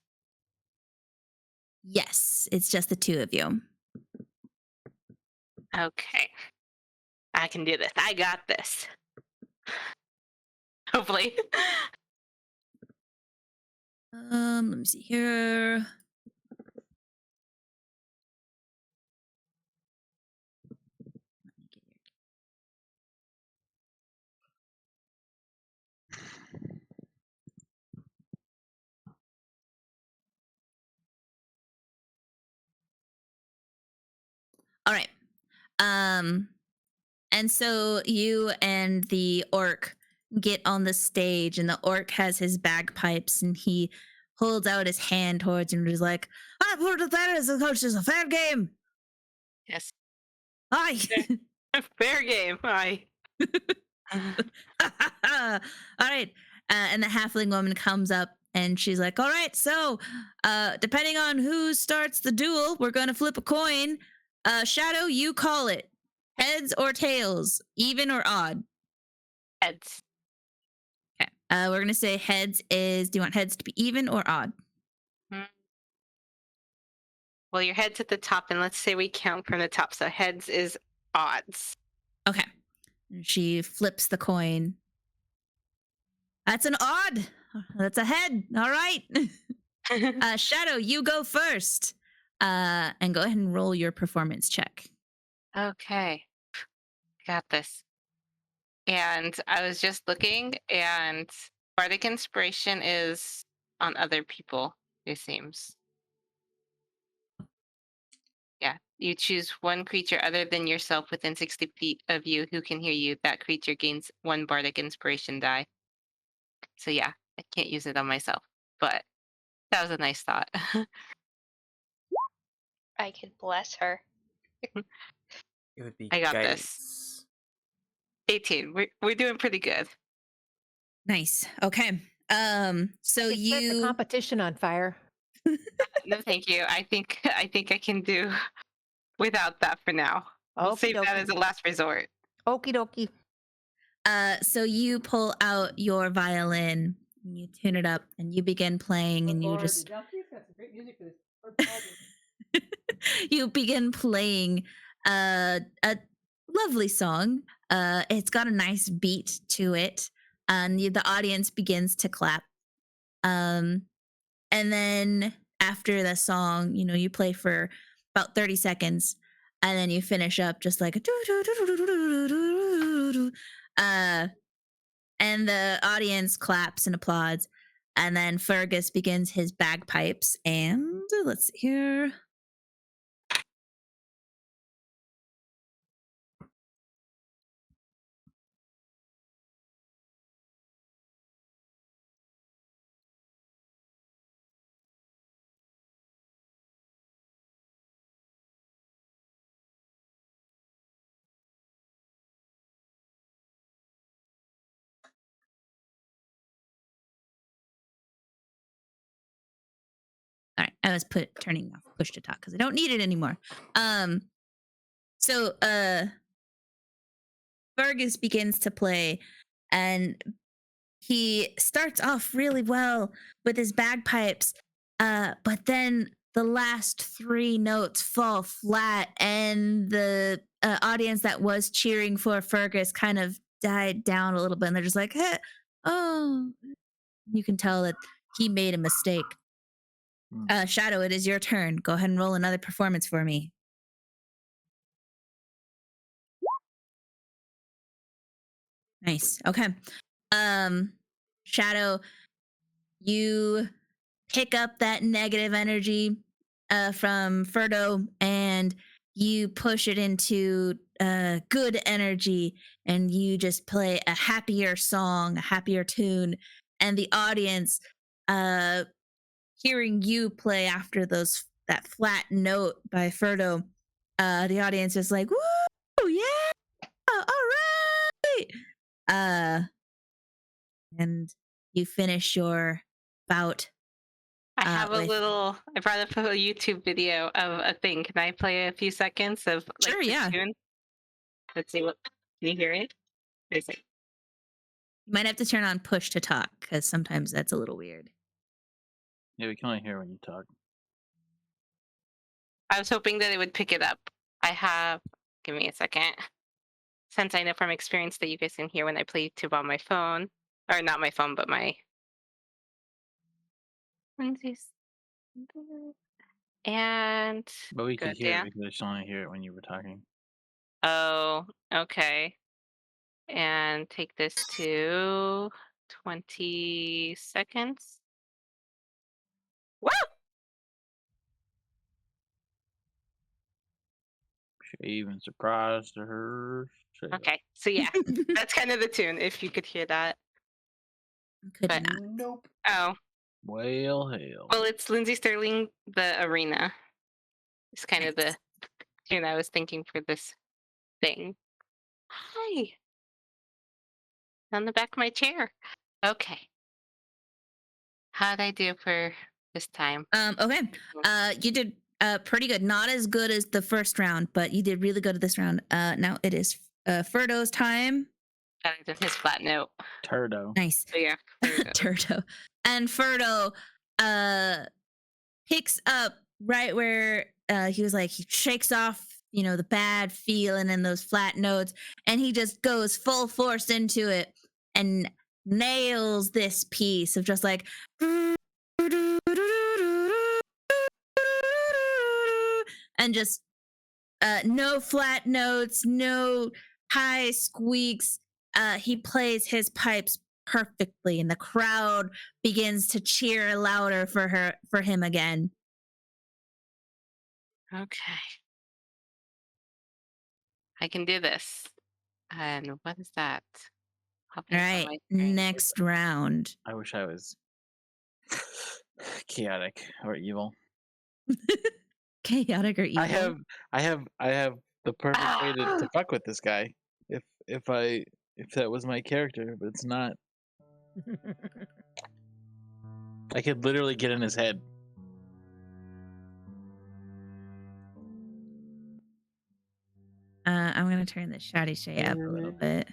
[SPEAKER 3] Yes, it's just the 2 of you.
[SPEAKER 8] Okay. I can do this. I got this. Hopefully.
[SPEAKER 3] Let me see here. All right. And so you and the orc get on the stage, and the orc has his bagpipes, and he holds out his hand towards you and is like, I put it there as a coach, is a fair game.
[SPEAKER 8] Yes.
[SPEAKER 3] Aye.
[SPEAKER 8] Fair game. Aye.
[SPEAKER 3] All right. And the halfling woman comes up and she's like, all right, so depending on who starts the duel, we're going to flip a coin. Shadow, you call it. Heads or tails, even or odd?
[SPEAKER 8] Heads.
[SPEAKER 3] Okay. We're going to say heads is, do you want heads to be even or odd?
[SPEAKER 8] Well, your head's at the top, and let's say we count from the top, so heads is odds.
[SPEAKER 3] Okay. And she flips the coin. That's an odd. That's a head. All right. Shadow, you go first. And go ahead and roll your performance check.
[SPEAKER 8] Okay. Got this. And I was just looking, and bardic inspiration is on other people, it seems. Yeah. You choose one creature other than yourself within 60 feet of you who can hear you. That creature gains 1 bardic inspiration die. So yeah, I can't use it on myself. But that was a nice thought.
[SPEAKER 5] I could bless her.
[SPEAKER 4] It would be
[SPEAKER 8] I got
[SPEAKER 4] guidance.
[SPEAKER 8] this. 18. We're doing pretty good.
[SPEAKER 3] Nice. Okay. So
[SPEAKER 2] It set the
[SPEAKER 3] you
[SPEAKER 2] competition on fire.
[SPEAKER 8] No, thank you. I think I can do without that for now. We'll save that as a last resort.
[SPEAKER 2] Okie dokie.
[SPEAKER 3] so you pull out your violin, and you tune it up, and you begin playing, and you just you begin playing a lovely song. It's got a nice beat to it, and the audience begins to clap. And then after the song, you play for about 30 seconds. and then you finish up just like and the audience claps and applauds. And then Fergus begins his bagpipes. And let's see here. All right, I was turning off push to talk because I don't need it anymore. So Fergus begins to play, and he starts off really well with his bagpipes, but then the last 3 notes fall flat, and the audience that was cheering for Fergus kind of died down a little bit, and they're just like, hey, oh, you can tell that he made a mistake. Shadow, it is your turn. Go ahead and roll another performance for me. Nice. Okay. Shadow, you pick up that negative energy from Ferdo, and you push it into good energy, and you just play a happier song, a happier tune, and the audience hearing you play after that flat note by Ferdo, the audience is like, woo, yeah, all right. And you finish your bout.
[SPEAKER 8] I have I brought up a YouTube video of a thing. Can I play a few seconds of
[SPEAKER 3] Sure,
[SPEAKER 8] the
[SPEAKER 3] yeah.
[SPEAKER 8] tune? Let's see what. Can you hear it? There's it.
[SPEAKER 3] You might have to turn on push to talk because sometimes that's a little weird.
[SPEAKER 1] Yeah, we can only hear when you talk.
[SPEAKER 8] I was hoping that it would pick it up. Give me a second. Since I know from experience that you guys can hear when I play YouTube on my phone. Or not my phone, but my... And...
[SPEAKER 1] But we could hear it. We could just only hear it when you were talking.
[SPEAKER 8] Oh, okay. And take this to 20 seconds. Woo!
[SPEAKER 1] She even surprised her.
[SPEAKER 8] Okay, so yeah, that's kind of the tune, if you could hear that.
[SPEAKER 3] Could
[SPEAKER 8] but,
[SPEAKER 3] not.
[SPEAKER 7] Nope.
[SPEAKER 8] Oh.
[SPEAKER 1] Well, hell.
[SPEAKER 8] Well, it's Lindsay Sterling, The Arena. It's kind of the tune I was thinking for this thing. Hi. On the back of my chair. Okay. How'd I do for this time?
[SPEAKER 3] Okay. You did pretty good. Not as good as the first round, but you did really good at this round. Now it is Ferdo's time.
[SPEAKER 8] Better than his flat note.
[SPEAKER 1] Turdo.
[SPEAKER 3] Nice.
[SPEAKER 8] So yeah.
[SPEAKER 3] Turdo. And Ferdo picks up right where he was like, he shakes off, the bad feeling and those flat notes, and he just goes full force into it and nails this piece of just like and just no flat notes, no high squeaks. He plays his pipes perfectly, and the crowd begins to cheer louder for him again.
[SPEAKER 8] Okay. I can do this. And what is that?
[SPEAKER 3] All right, next round.
[SPEAKER 1] I wish I was chaotic or evil.
[SPEAKER 3] Chaotic or evil?
[SPEAKER 1] I have the perfect way to fuck with this guy. If that was my character, but it's not. I could literally get in his head.
[SPEAKER 3] I'm gonna turn the shouty shay up a little bit.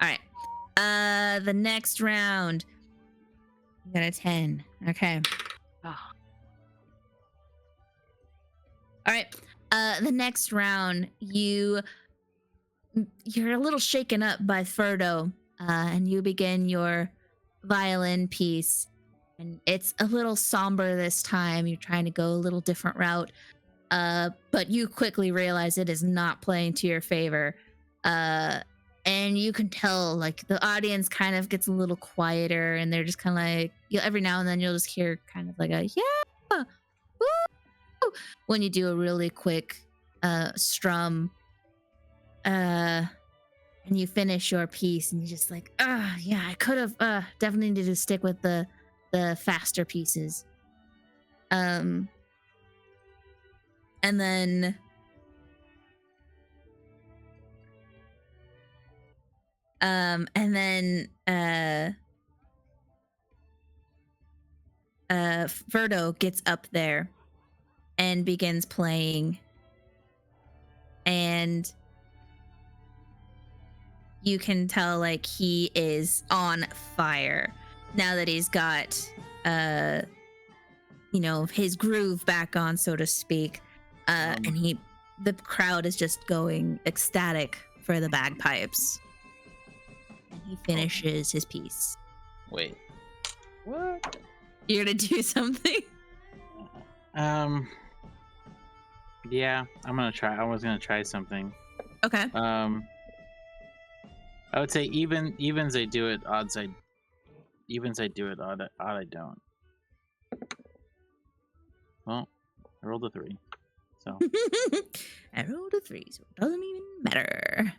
[SPEAKER 3] All right. The next round. You got a 10. Okay.
[SPEAKER 8] Oh.
[SPEAKER 3] All right. The next round, you're a little shaken up by Ferdo, and you begin your violin piece,
[SPEAKER 6] And it's a little somber this time. You're trying to go a little different route. But you quickly realize it is not playing to your favor. And you can tell, like, the audience kind of gets a little quieter, and they're just kind of like, every now and then you'll just hear kind of like a, yeah, woo, when you do a really quick strum. And you finish your piece, and you're just like, yeah, I could have definitely needed to stick with the faster pieces. And then Verdo gets up there and begins playing, and you can tell, like, he is on fire now that he's got his groove back on, so to speak. And the crowd is just going ecstatic for the bagpipes. And he finishes his piece.
[SPEAKER 1] Wait. What?
[SPEAKER 6] You're gonna do something?
[SPEAKER 1] Yeah, I'm gonna try. I was gonna try something.
[SPEAKER 6] Okay.
[SPEAKER 1] I would say evens I do it, odds I do it, odd I don't. Well, I rolled a 3, so.
[SPEAKER 6] I rolled a 3, so it doesn't even matter.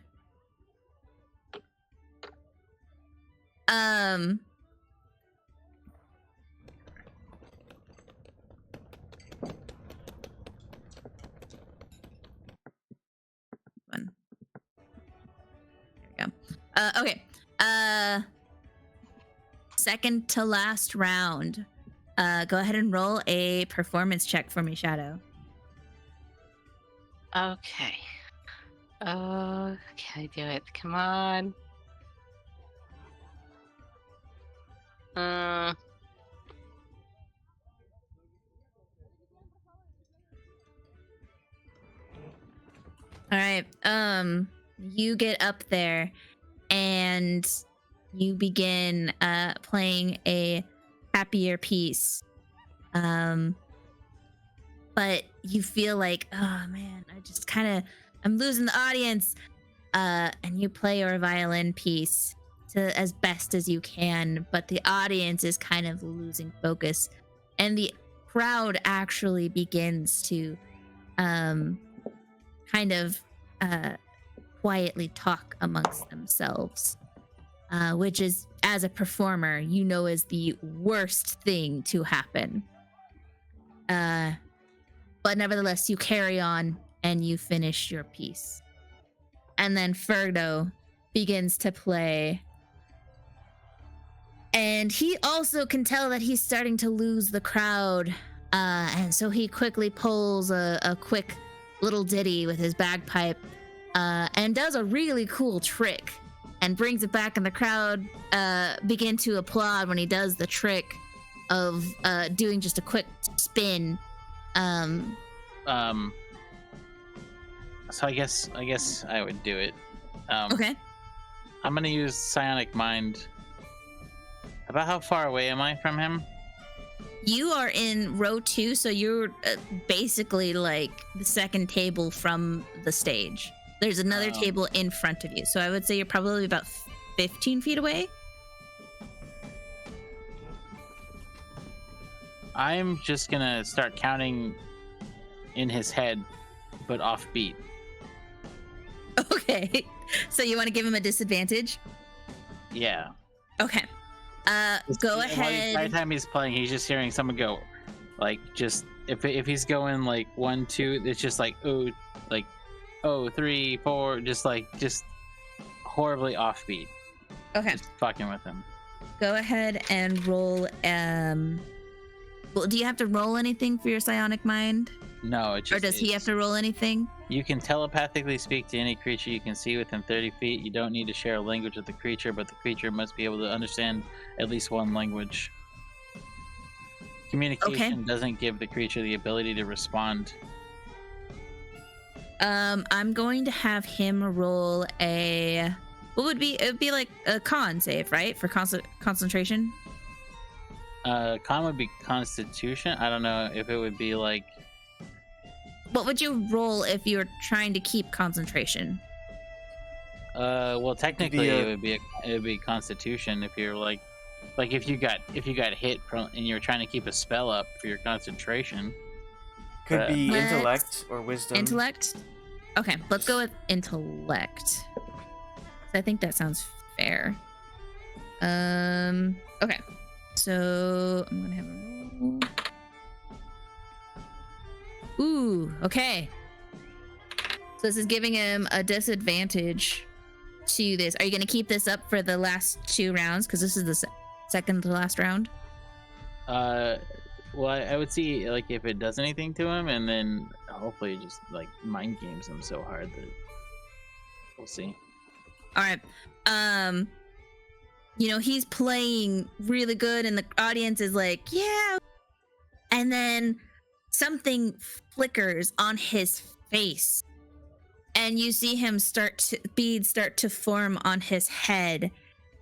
[SPEAKER 6] One. There we go. Okay. Second to last round. Go ahead and roll a performance check for me, Shadow.
[SPEAKER 8] Okay. Oh, can I do it? Come on.
[SPEAKER 6] All right. You get up there and you begin playing a happier piece. But you feel like, oh man, I'm losing the audience. And you play your violin piece to as best as you can, but the audience is kind of losing focus, and the crowd actually begins to quietly talk amongst themselves, which is, as a performer, is the worst thing to happen. But nevertheless, you carry on and you finish your piece. And then Ferdo begins to play. And he also can tell that he's starting to lose the crowd. And so he quickly pulls a quick little ditty with his bagpipe and does a really cool trick and brings it back, and the crowd begin to applaud when he does the trick of doing just a quick spin.
[SPEAKER 1] So I guess I would do it.
[SPEAKER 6] Okay.
[SPEAKER 1] I'm gonna use Psionic Mind. About how far away am I from him?
[SPEAKER 6] You are in row 2, so you're basically like the second table from the stage. There's another table in front of you, so I would say you're probably about 15 feet away.
[SPEAKER 1] I'm just gonna start counting in his head, but offbeat.
[SPEAKER 6] Okay. So you want to give him a disadvantage?
[SPEAKER 1] Yeah.
[SPEAKER 6] Okay. Go ahead.
[SPEAKER 1] By the time he's playing, he's just hearing someone go, like, just if he's going like 1, 2, it's just like oh 3, 4, just horribly offbeat.
[SPEAKER 6] Okay.
[SPEAKER 1] Just fucking with him.
[SPEAKER 6] Go ahead and roll. Well, do you have to roll anything for your psionic mind?
[SPEAKER 1] No, it just.
[SPEAKER 6] Or does he have to roll anything?
[SPEAKER 1] You can telepathically speak to any creature you can see within 30 feet. You don't need to share a language with the creature, but the creature must be able to understand at least one language. Communication doesn't give the creature the ability to respond.
[SPEAKER 6] I'm going to have him roll a. What would be? It would be like a con save, right? For concentration.
[SPEAKER 1] Con would be Constitution. I don't know if it would be like.
[SPEAKER 6] What would you roll if you were trying to keep concentration?
[SPEAKER 1] Well, technically it would be Constitution if you're like if you got hit and you're trying to keep a spell up for your concentration.
[SPEAKER 4] Could be
[SPEAKER 6] Let's-
[SPEAKER 4] intellect or wisdom.
[SPEAKER 6] Intellect? Okay, let's go with intellect. I think that sounds fair. Okay. So I'm gonna have a roll. Ooh, okay. So this is giving him a disadvantage to this. Are you gonna keep this up for the last 2 rounds? Because this is the second to last round.
[SPEAKER 1] Well, I would see like if it does anything to him, and then hopefully it just like mind games him so hard that we'll see.
[SPEAKER 6] All right. You know, he's playing really good and the audience is like, yeah. And then something flickers on his face. And you see him beads start to form on his head.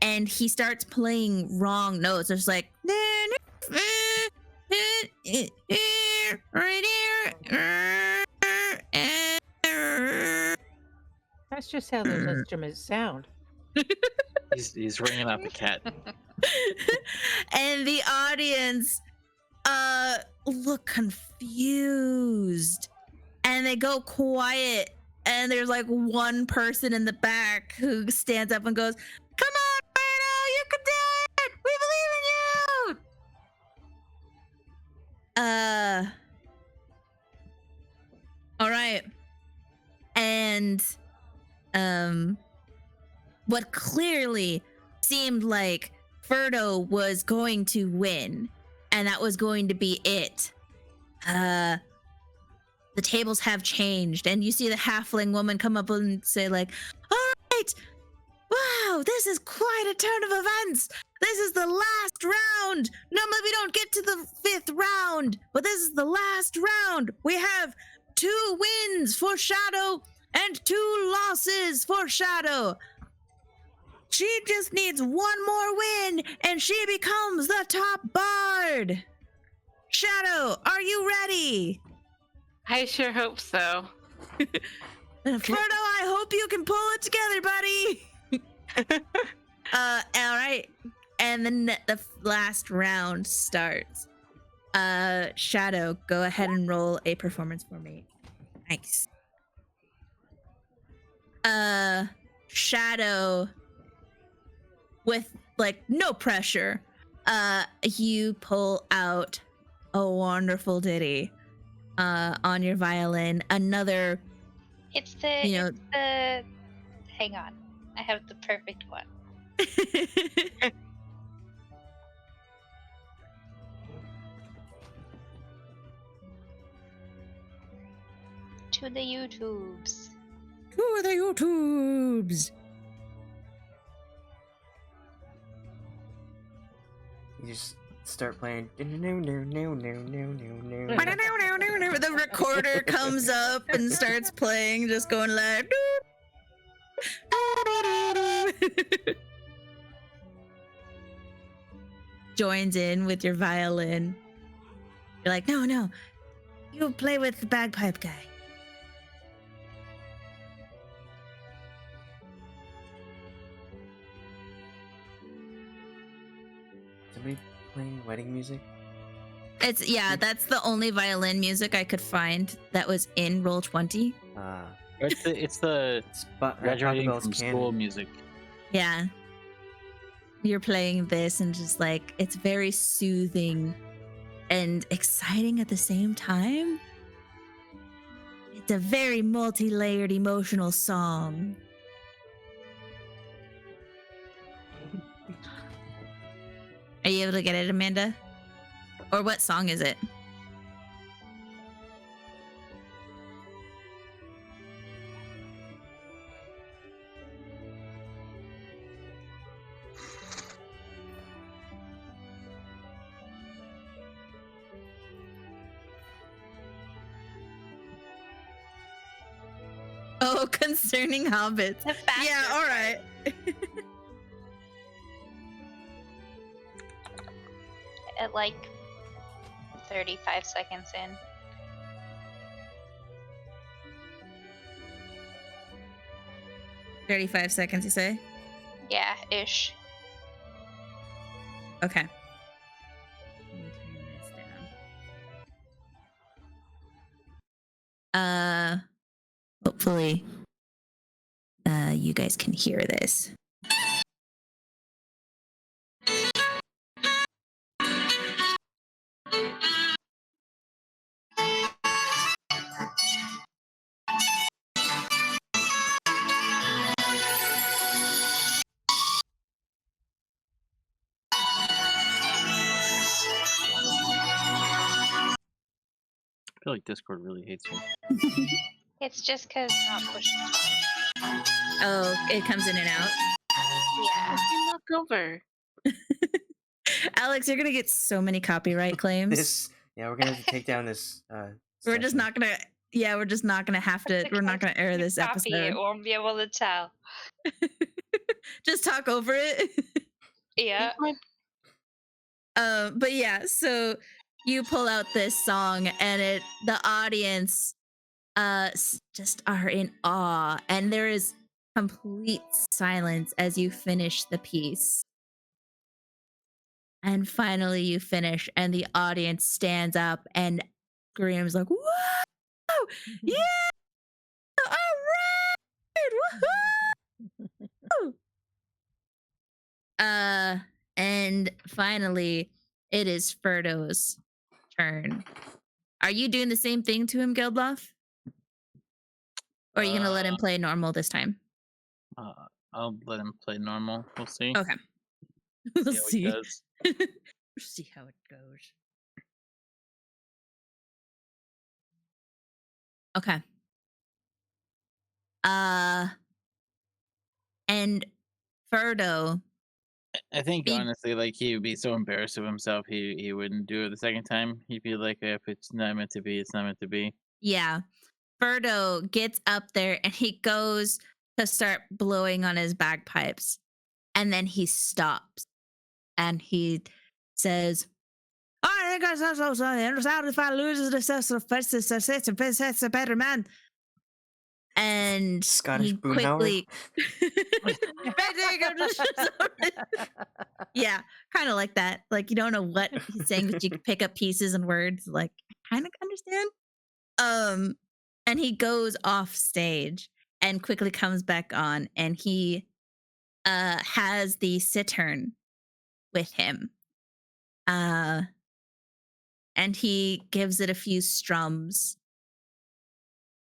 [SPEAKER 6] And he starts playing wrong notes. It's like
[SPEAKER 2] That's just how those instruments sound.
[SPEAKER 1] He's ringing out the cat.
[SPEAKER 6] And the audience look confused. And they go quiet. And there's like one person in the back who stands up and goes, "Come on, Birdo, you can do it! We believe in you!" All right. And what clearly seemed like Birdo was going to win, and that was going to be it. The tables have changed, and you see the halfling woman come up and say like, "All right, wow, this is quite a turn of events. This is the last round. Normally we don't get to the 5th round, but this is the last round. We have 2 wins for Shadow and 2 losses for Shadow. She just needs 1 more win, and she becomes the top bard. Shadow, are you ready?"
[SPEAKER 8] I sure hope so.
[SPEAKER 6] Frodo, I hope you can pull it together, buddy. All right. And then the last round starts. Shadow, go ahead and roll a performance for me. Nice. Shadow, with like no pressure, you pull out a wonderful ditty on your violin. Another,
[SPEAKER 5] It's the.
[SPEAKER 6] you know,
[SPEAKER 5] It's the. Hang on, I have the perfect one. To the YouTubes.
[SPEAKER 6] to the YouTubes.
[SPEAKER 4] You just start playing. The
[SPEAKER 6] The recorder comes up and starts playing, just going like. Joins in with your violin. You're like, no, you play with the bagpipe guy.
[SPEAKER 4] Somebody playing wedding music?
[SPEAKER 6] That's the only violin music I could find that was in Roll20.
[SPEAKER 1] It's the graduating from school music.
[SPEAKER 6] Yeah. You're playing this and just like, it's very soothing and exciting at the same time. It's a very multi-layered emotional song. Are you able to get it, Amanda? Or what song is it? Oh, concerning hobbits.
[SPEAKER 5] The faster
[SPEAKER 6] Yeah, all right.
[SPEAKER 5] at like 35 seconds in.
[SPEAKER 3] $35 seconds, you say?
[SPEAKER 5] Yeah, ish.
[SPEAKER 3] Okay. Let me turn this down. Hopefully, you guys can hear this.
[SPEAKER 1] I feel like Discord really hates me.
[SPEAKER 5] It's just because not pushing.
[SPEAKER 3] Oh, it comes in and out.
[SPEAKER 5] Yeah.
[SPEAKER 8] Knock over.
[SPEAKER 3] Alex, you're gonna get so many copyright claims.
[SPEAKER 4] We're gonna have to take down this.
[SPEAKER 3] We're just
[SPEAKER 4] session.
[SPEAKER 3] not gonna. Yeah, we're just not gonna have to. We're not gonna air this
[SPEAKER 5] Copy it,
[SPEAKER 3] episode.
[SPEAKER 5] won't be able to tell.
[SPEAKER 3] Just talk over it.
[SPEAKER 5] Yeah.
[SPEAKER 3] But yeah, so you pull out this song, and the audience, just are in awe, and there is complete silence as you finish the piece. And finally, you finish, and the audience stands up and screams like, "Whoa! Yeah! All right! Woohoo!" And finally, it is Ferdo's turn. Are you doing the same thing to him, Geldloth? Or are you gonna let him play normal this time?
[SPEAKER 1] I'll let him play normal. We'll see.
[SPEAKER 3] Okay. We'll
[SPEAKER 1] See how he does.
[SPEAKER 3] We'll see how it goes. Okay. And Ferdo.
[SPEAKER 1] I think honestly, like he would be so embarrassed of himself, he wouldn't do it the second time. He'd be like, if it's not meant to be, it's not meant to be.
[SPEAKER 3] Yeah. Ferdo gets up there and he goes to start blowing on his bagpipes. And then he stops. And he says, I think I understand if I lose the sense of it's a better man. And
[SPEAKER 4] Scottish
[SPEAKER 3] he
[SPEAKER 4] Boomhauer?
[SPEAKER 3] quickly yeah, kind of like that. Like you don't know what he's saying, but you can pick up pieces and words. Like kind of understand. And he goes off stage and quickly comes back on, and he has the cittern with him. And he gives it a few strums.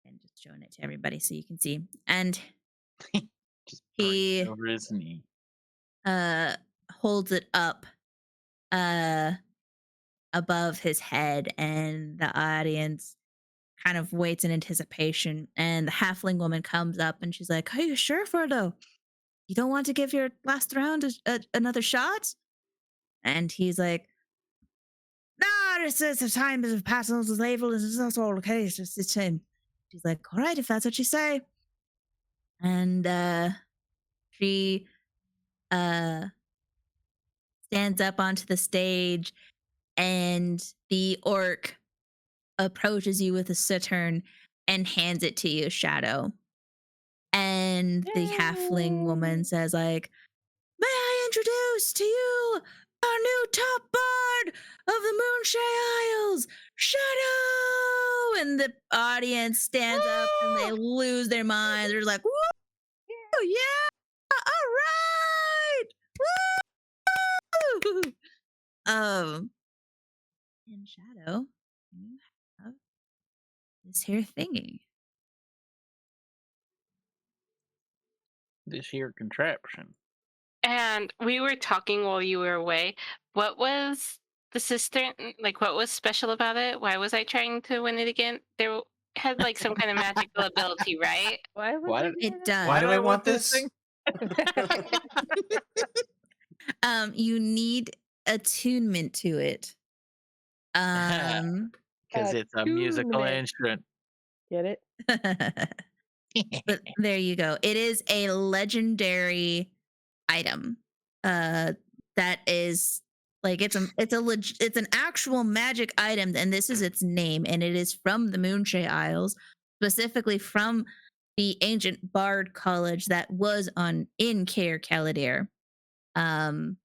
[SPEAKER 3] And just showing it to everybody so you can see. And
[SPEAKER 1] Just
[SPEAKER 3] he
[SPEAKER 1] over his knee.
[SPEAKER 3] holds it up above his head, and the audience kind of waits in anticipation. And the halfling woman comes up and she's like, are you sure, Frodo? You don't want to give your last round another shot? And he's like, no, it's the time of passing the label. It's not all okay. It's him. She's like, all right, if that's what you say. And she stands up onto the stage, and the orc approaches you with a cittern and hands it to you, Shadow. And the halfling woman says, like, may I introduce to you our new top bard of the Moonshine Isles, Shadow! And the audience stands up and they lose their minds. They're like, woo! Yeah! All right! Woo! And Shadow, you have this here thingy.
[SPEAKER 1] This here contraption.
[SPEAKER 8] And we were talking while you were away. What was the cistern? Like, what was special about it? Why was I trying to win it again? There had like some kind of magical ability, right?
[SPEAKER 2] Why would
[SPEAKER 1] Why
[SPEAKER 2] they
[SPEAKER 1] did-
[SPEAKER 2] do
[SPEAKER 3] It
[SPEAKER 2] that?
[SPEAKER 3] does.
[SPEAKER 4] Why do I want this?
[SPEAKER 1] thing?
[SPEAKER 3] You need attunement to it.
[SPEAKER 1] Because it's a musical
[SPEAKER 2] Attunement.
[SPEAKER 1] instrument.
[SPEAKER 2] Get it?
[SPEAKER 3] But there you go. It is a legendary item that is
[SPEAKER 6] Like it's an actual magic item, and this is its name, and it is from the Moonshade Isles, specifically from the ancient Bard College that was in Caer Caladir. And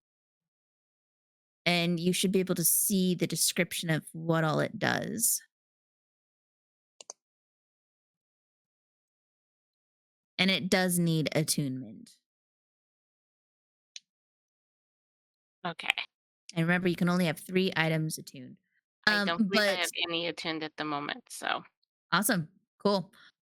[SPEAKER 6] you should be able to see the description of what all it does. And it does need attunement.
[SPEAKER 8] Okay.
[SPEAKER 6] And remember, you can only have 3 items attuned.
[SPEAKER 8] I don't believe I
[SPEAKER 6] but
[SPEAKER 8] have any attuned at the moment, so.
[SPEAKER 6] awesome. Cool.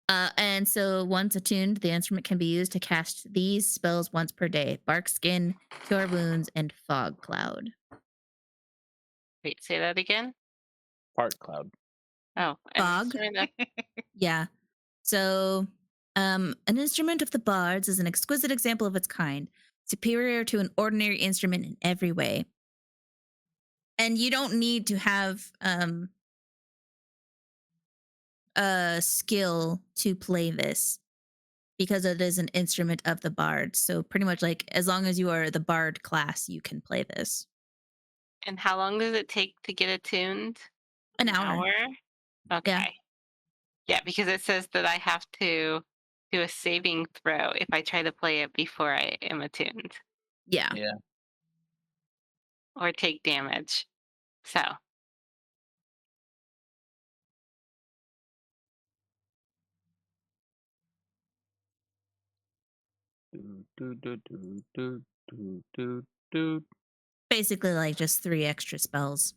[SPEAKER 6] And so once attuned, the instrument can be used to cast these spells once per day: Bark Skin, Cure Wounds, and Fog Cloud.
[SPEAKER 8] Wait, say that again?
[SPEAKER 1] Fart cloud.
[SPEAKER 8] Oh,
[SPEAKER 6] Fog? Yeah. So an instrument of the bards is an exquisite example of its kind, superior to an ordinary instrument in every way. And you don't need to have a skill to play this, because it is an instrument of the bard. So pretty much like as long as you are the bard class, you can play this.
[SPEAKER 8] And how long does it take to get attuned?
[SPEAKER 6] An hour.
[SPEAKER 8] Okay. Yeah, because it says that I have to do a saving throw if I try to play it before I am attuned.
[SPEAKER 6] Yeah.
[SPEAKER 1] Yeah.
[SPEAKER 8] Or take damage. So.
[SPEAKER 6] Basically like just 3 extra spells.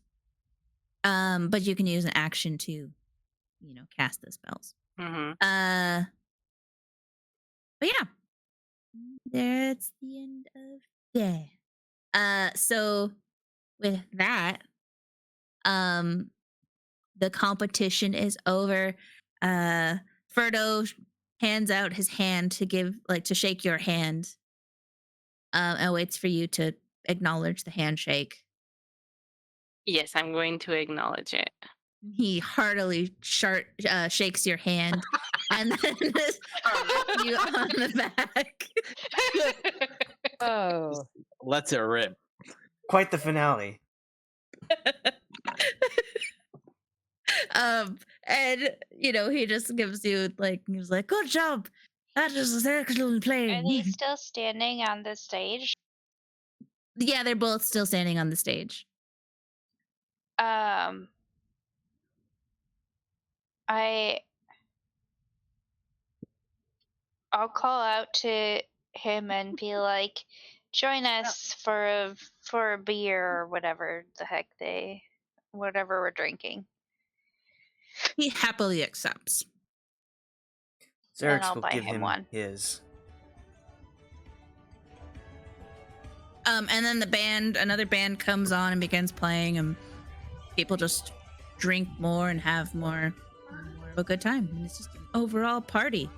[SPEAKER 6] But you can use an action to, cast the spells.
[SPEAKER 8] Mm-hmm.
[SPEAKER 6] But yeah. That's the end of day. So with that, the competition is over. Ferdo hands out his hand to shake your hand. And waits for you to acknowledge the handshake.
[SPEAKER 8] Yes, I'm going to acknowledge it.
[SPEAKER 6] He heartily shakes your hand and then pats you on the back.
[SPEAKER 2] Oh.
[SPEAKER 1] Lets it rip.
[SPEAKER 4] Quite the finale.
[SPEAKER 6] And he just gives you he's like, good job. That is excellent playing.
[SPEAKER 5] Are they still standing on the stage?
[SPEAKER 6] Yeah, they're both still standing on the stage.
[SPEAKER 5] I'll call out to him and be like, join us for a beer or whatever the heck whatever we're drinking.
[SPEAKER 6] He happily accepts.
[SPEAKER 4] Xerix
[SPEAKER 5] I'll
[SPEAKER 4] will
[SPEAKER 5] buy
[SPEAKER 4] give
[SPEAKER 5] him
[SPEAKER 4] him
[SPEAKER 5] one.
[SPEAKER 4] his.
[SPEAKER 6] And then another band comes on and begins playing, and people just drink more and have more of a good time. And it's just an overall party.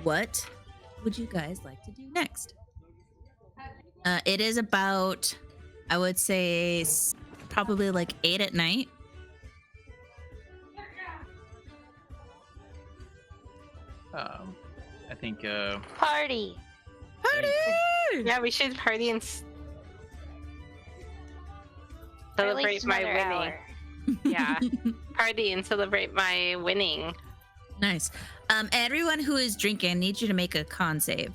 [SPEAKER 6] What would you guys like to do next? It is about, I would say, probably like 8 at night.
[SPEAKER 1] I think
[SPEAKER 5] Party!
[SPEAKER 8] Yeah, we should party and celebrate my winning.
[SPEAKER 5] Hour.
[SPEAKER 8] Yeah, party and celebrate my winning.
[SPEAKER 6] Nice. Everyone who is drinking, I need you to make a con save.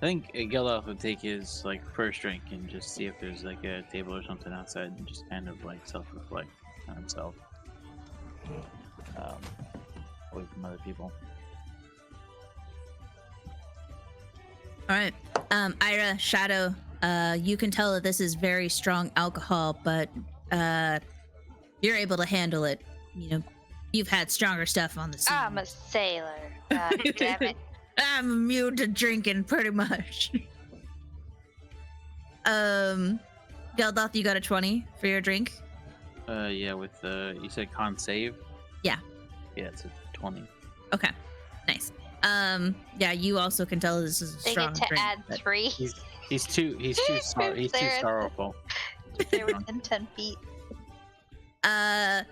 [SPEAKER 1] I think Geldloth would take his first drink and just see if there's a table or something outside, and just kind of self-reflect on himself, away from other people.
[SPEAKER 6] All right. Ayre, Shadow, you can tell that this is very strong alcohol, but you're able to handle it. You've had stronger stuff on the scene.
[SPEAKER 5] I'm a sailor. God damn it.
[SPEAKER 6] I'm immune to drinking, pretty much. Geldloth, you got a 20 for your drink?
[SPEAKER 1] Yeah, with you said con save?
[SPEAKER 6] Yeah.
[SPEAKER 1] Yeah, it's a 20.
[SPEAKER 6] Okay. Nice. Yeah, you also can tell this is a
[SPEAKER 5] They
[SPEAKER 6] strong
[SPEAKER 5] get to
[SPEAKER 6] drink.
[SPEAKER 5] add 3.
[SPEAKER 1] He's too sorrowful.
[SPEAKER 5] They're within 10 feet.
[SPEAKER 6] And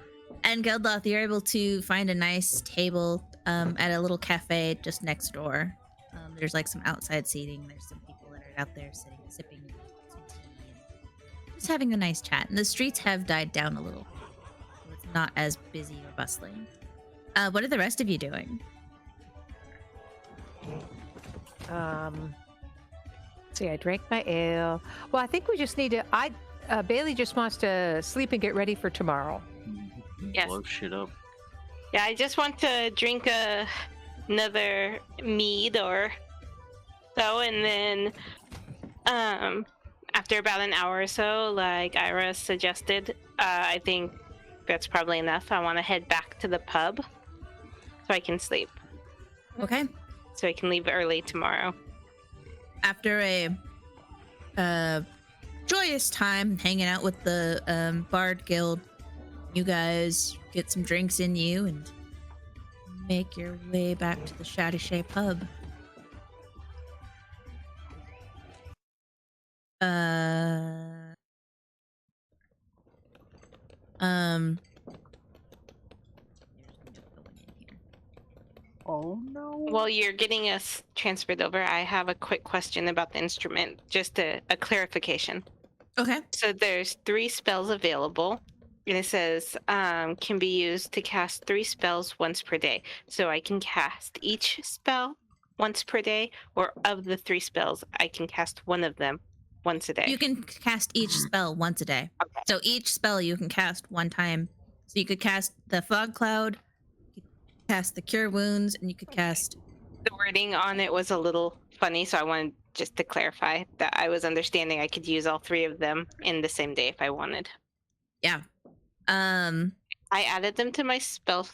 [SPEAKER 6] Geldloth, you're able to find a nice table at a little cafe just next door.
[SPEAKER 3] There's like some outside seating. There's some people that are out there sitting, sipping some tea, and just having a nice chat. And the streets have died down a little, so it's not as busy or bustling. What are the rest of you doing?
[SPEAKER 2] See, I drank my ale. Well, I think we just need to. Bei-leigh just wants to sleep and get ready for tomorrow.
[SPEAKER 8] Yes.
[SPEAKER 1] Blow shit up.
[SPEAKER 8] Yeah, I just want to drink another mead or so, and then after about an hour or so, like Ira suggested, I think that's probably enough. I want to head back to the pub so I can sleep.
[SPEAKER 3] Okay.
[SPEAKER 8] So I can leave early tomorrow.
[SPEAKER 3] After a joyous time hanging out with the Bard Guild, you guys get some drinks in you and make your way back to the Shadyshay pub.
[SPEAKER 1] Oh no.
[SPEAKER 8] While you're getting us transferred over, I have a quick question about the instrument, just a clarification.
[SPEAKER 3] Okay.
[SPEAKER 8] So there's 3 spells available, and it says can be used to cast 3 spells once per day. So I can cast each spell once per day, or of the 3 spells, I can cast one of them once a day.
[SPEAKER 3] You can cast each spell once a day.
[SPEAKER 8] Okay.
[SPEAKER 3] So each spell you can cast one time. So you could cast the Fog Cloud, you could cast the Cure Wounds, and you could cast...
[SPEAKER 8] The wording on it was a little funny, so I wanted just to clarify that I was understanding I could use all 3 of them in the same day if I wanted.
[SPEAKER 3] Yeah.
[SPEAKER 8] I added them to my spell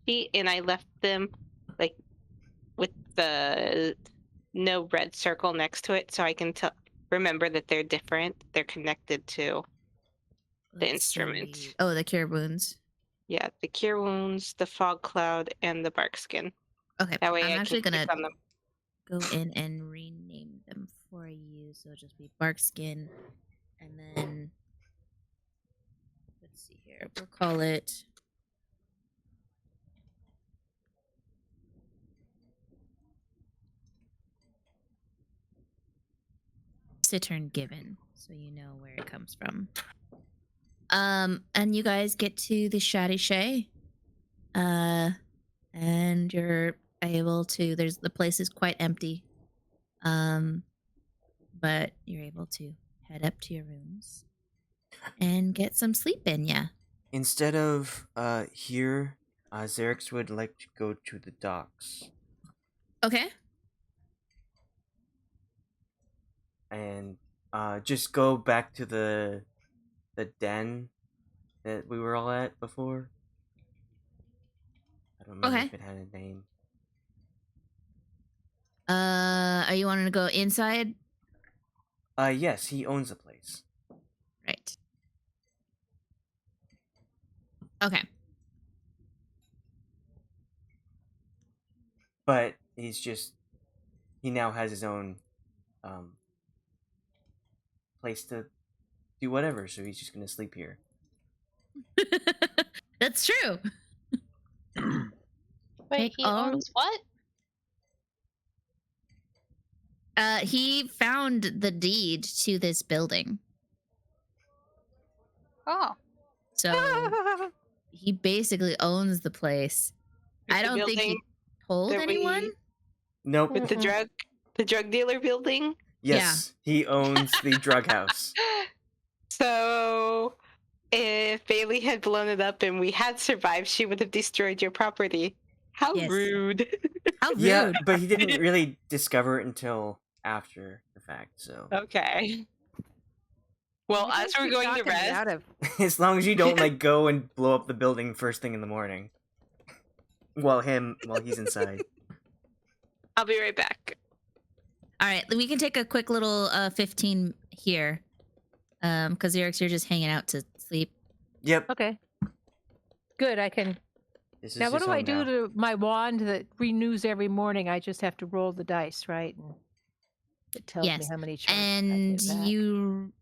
[SPEAKER 8] sheet, and I left them like with the no red circle next to it, so I can remember that they're different. They're connected to the instrument.
[SPEAKER 3] See. Oh, the Cure Wounds.
[SPEAKER 8] Yeah, the Cure Wounds, the Fog Cloud, and the Bark Skin.
[SPEAKER 3] Okay,
[SPEAKER 8] That way
[SPEAKER 3] I'm
[SPEAKER 8] I
[SPEAKER 3] actually
[SPEAKER 8] can
[SPEAKER 3] gonna
[SPEAKER 8] click on them.
[SPEAKER 3] go in and rename them for you. So it'll just be Bark Skin, and then let's see here. We'll call it Cittern Given, so you know where it comes from. And you guys get to the Shadyshay, and you're able to. The place is quite empty, but you're able to head up to your rooms and get some sleep in. Yeah.
[SPEAKER 4] Instead of here, Xerix would like to go to the docks
[SPEAKER 3] Okay.
[SPEAKER 4] and just go back to the den that we were all at before. I don't remember
[SPEAKER 3] Okay.
[SPEAKER 4] if it had a name.
[SPEAKER 3] Are you wanting to go inside?
[SPEAKER 4] Yes, he owns the place.
[SPEAKER 3] Right. Okay.
[SPEAKER 4] But he now has his own place to do whatever, so he's just gonna sleep here.
[SPEAKER 3] That's true.
[SPEAKER 5] Wait,
[SPEAKER 3] Take
[SPEAKER 5] he
[SPEAKER 3] all-
[SPEAKER 5] owns what?
[SPEAKER 3] He found the deed to this building.
[SPEAKER 5] Oh.
[SPEAKER 3] So he basically owns the place.
[SPEAKER 8] With
[SPEAKER 3] I
[SPEAKER 8] the
[SPEAKER 3] don't think he
[SPEAKER 8] building
[SPEAKER 3] told
[SPEAKER 8] that we-
[SPEAKER 3] anyone.
[SPEAKER 4] Nope.
[SPEAKER 8] With the drug dealer building.
[SPEAKER 4] Yes, he owns the drug house.
[SPEAKER 8] So if Bei-leigh had blown it up and we had survived, she would have destroyed your property. How
[SPEAKER 3] Yes.
[SPEAKER 8] rude.
[SPEAKER 3] How rude.
[SPEAKER 4] Yeah, but he didn't really discover it until after the fact, so.
[SPEAKER 8] Okay. Well,
[SPEAKER 2] You
[SPEAKER 8] as
[SPEAKER 2] guys
[SPEAKER 8] we're
[SPEAKER 2] keep
[SPEAKER 8] going to
[SPEAKER 2] talking me
[SPEAKER 8] rest,
[SPEAKER 2] out of-
[SPEAKER 4] As long as you don't, like, go and blow up the building first thing in the morning. While he's inside.
[SPEAKER 8] I'll be right back.
[SPEAKER 3] All right, we can take a quick little 15 here. Because Xerix, you're just hanging out to sleep.
[SPEAKER 4] Yep.
[SPEAKER 2] Okay. Good. I can.
[SPEAKER 4] This is
[SPEAKER 2] Now, what
[SPEAKER 4] his
[SPEAKER 2] do I
[SPEAKER 4] home
[SPEAKER 2] do
[SPEAKER 4] now.
[SPEAKER 2] to my wand that renews every morning? I just have to roll the dice, right? And it tells me
[SPEAKER 3] Yes.
[SPEAKER 2] how many charges I
[SPEAKER 3] And
[SPEAKER 2] get back.
[SPEAKER 3] you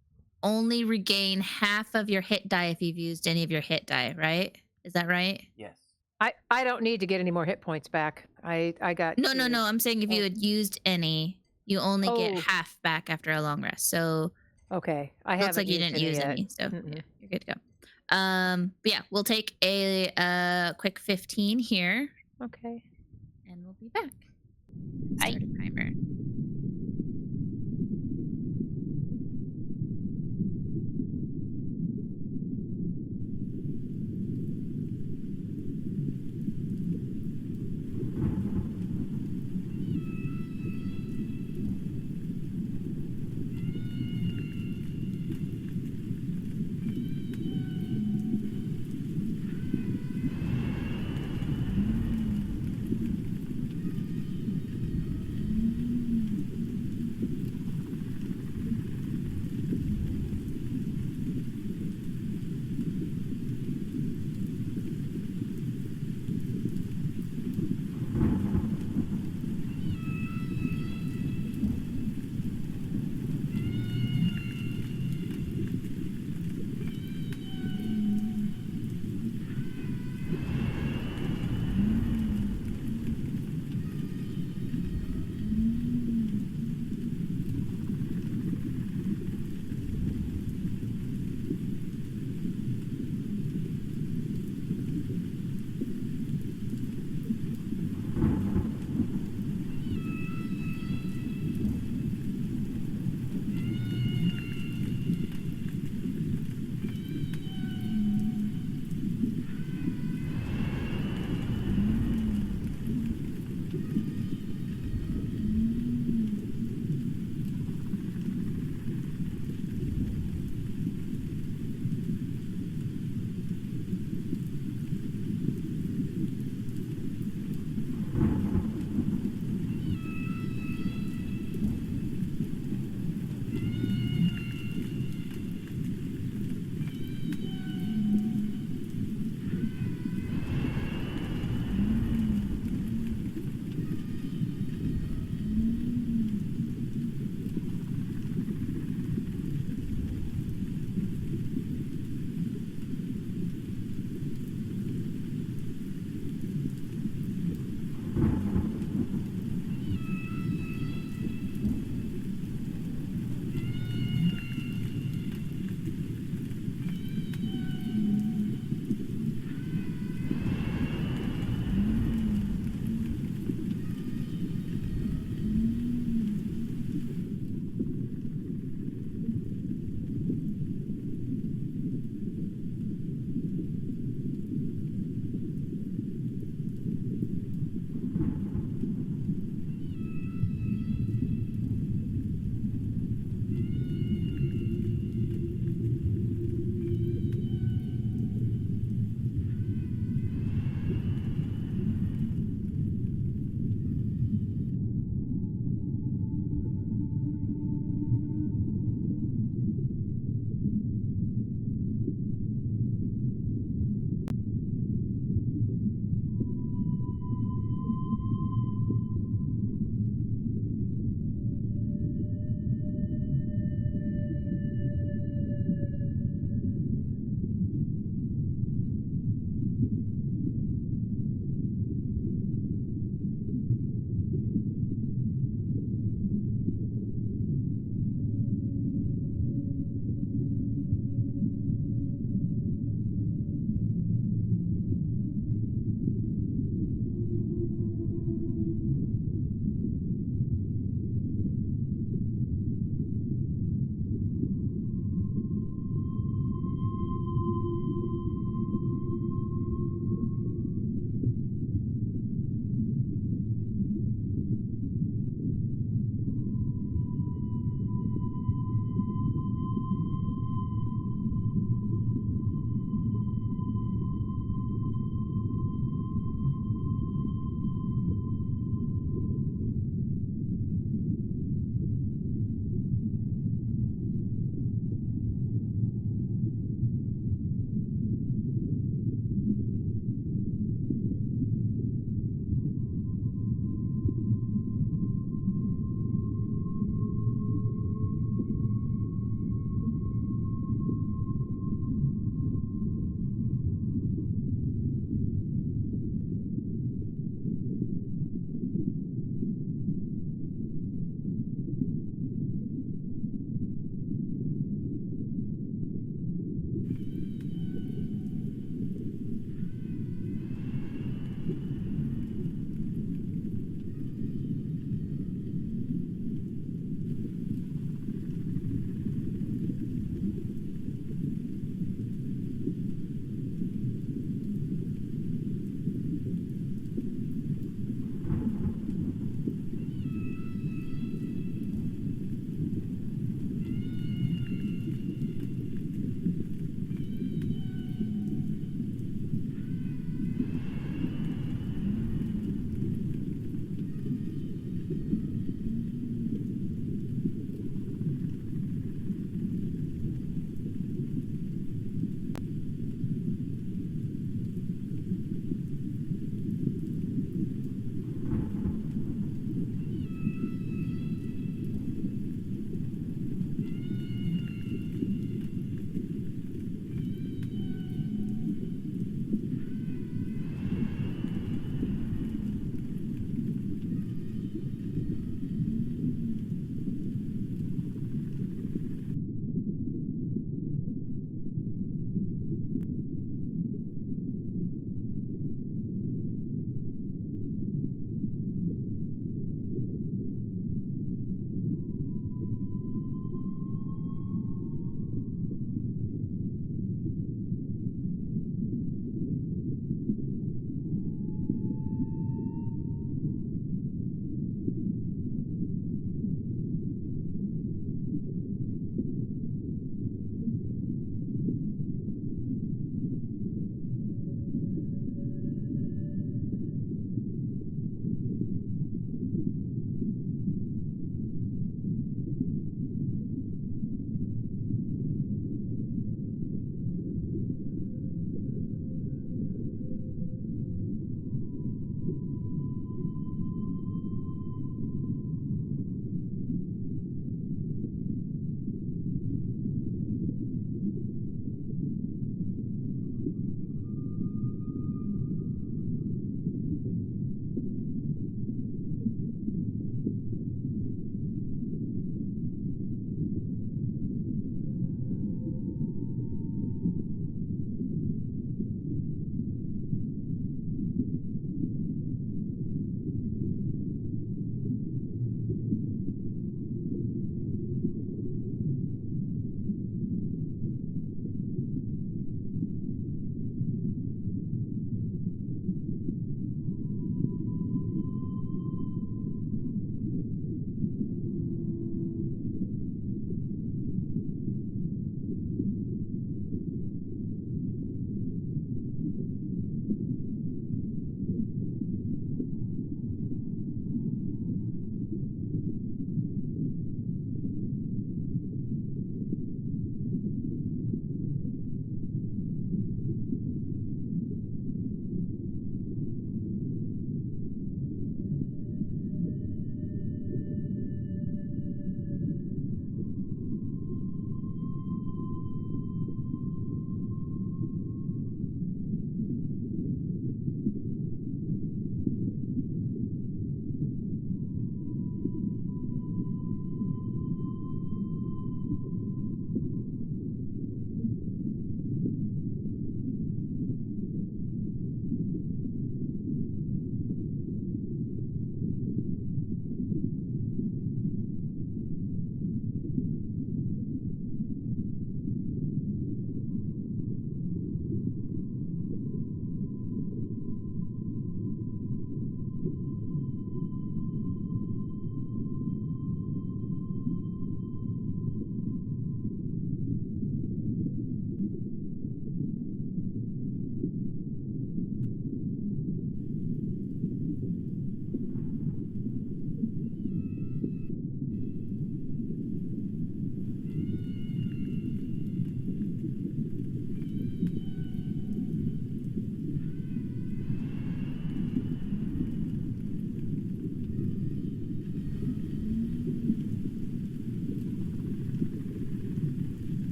[SPEAKER 3] only regain half of your hit die if you've used any of your hit die, right? Is that right?
[SPEAKER 4] Yes.
[SPEAKER 2] I don't need to get any more hit points back. I got
[SPEAKER 6] No.
[SPEAKER 2] two.
[SPEAKER 6] I'm saying if you had used any, you only get
[SPEAKER 2] Oh.
[SPEAKER 6] half back after a long rest. So
[SPEAKER 2] Okay, I
[SPEAKER 6] looks
[SPEAKER 2] haven't
[SPEAKER 6] like you
[SPEAKER 2] used
[SPEAKER 6] didn't
[SPEAKER 2] any
[SPEAKER 6] use
[SPEAKER 2] yet.
[SPEAKER 6] any. So
[SPEAKER 2] Mm-mm.
[SPEAKER 6] yeah, you're good to go. But yeah, we'll take a quick 15 here,
[SPEAKER 2] Okay.
[SPEAKER 6] and we'll be back.
[SPEAKER 5] I-
[SPEAKER 6] Start a timer.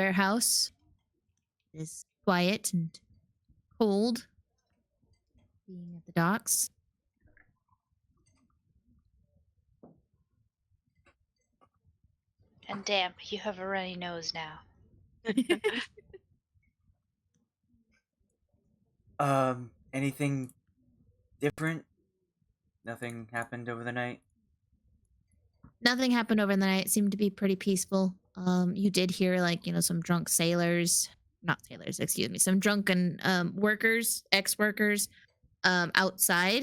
[SPEAKER 6] warehouse. It is quiet and cold, being at the docks.
[SPEAKER 5] And damp. You have a runny nose now.
[SPEAKER 4] Anything different? Nothing happened over the night?
[SPEAKER 6] Nothing happened over the night. It seemed to be pretty peaceful. You did hear like, some drunk some drunken workers, ex-workers, outside,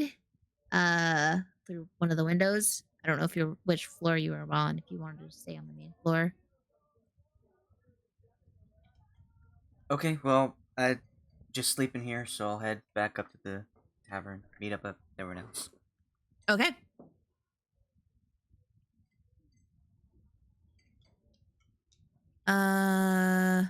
[SPEAKER 6] through one of the windows. I don't know which floor you were on, if you wanted to stay on the main floor.
[SPEAKER 4] Okay, well, I just sleep in here, so I'll head back up to the tavern, meet up with everyone else.
[SPEAKER 6] Okay. Boop.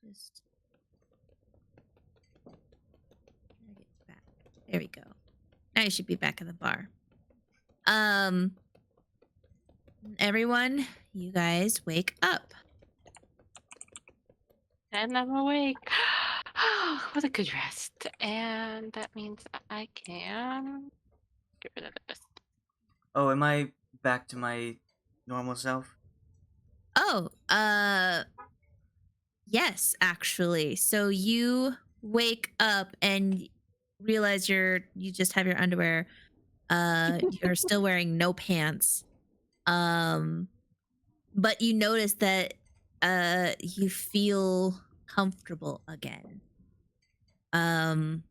[SPEAKER 6] Just drag it back. There we go. Now you should be back at the bar. Everyone, you guys wake up.
[SPEAKER 8] And I'm awake. Oh, what a good rest. And that means I can get rid of this.
[SPEAKER 4] Oh, am I back to my normal self?
[SPEAKER 6] Oh, yes, actually. So you wake up and realize you just have your underwear. You're still wearing no pants. But you notice that you feel comfortable again. And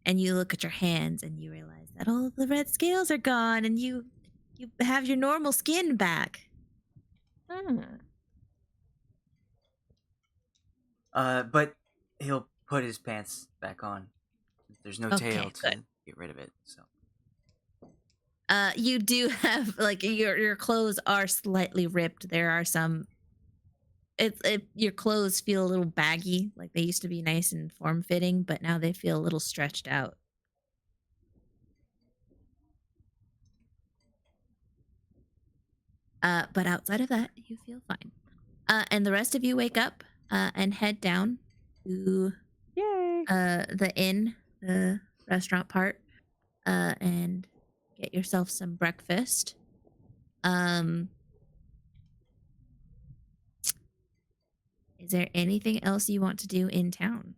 [SPEAKER 6] you look at your hands and you realize that all the red scales are gone and you have your normal skin back.
[SPEAKER 4] But he'll put his pants back on. There's no
[SPEAKER 6] Okay,
[SPEAKER 4] tail to
[SPEAKER 6] good.
[SPEAKER 4] get rid of it, so.
[SPEAKER 6] You do have like your clothes are slightly ripped. There are some. Your clothes feel a little baggy. Like they used to be nice and form fitting, but now they feel a little stretched out. But outside of that, you feel fine. And the rest of you wake up and head down to the inn, the restaurant part, and get yourself some breakfast. Is there anything else you want to do in town?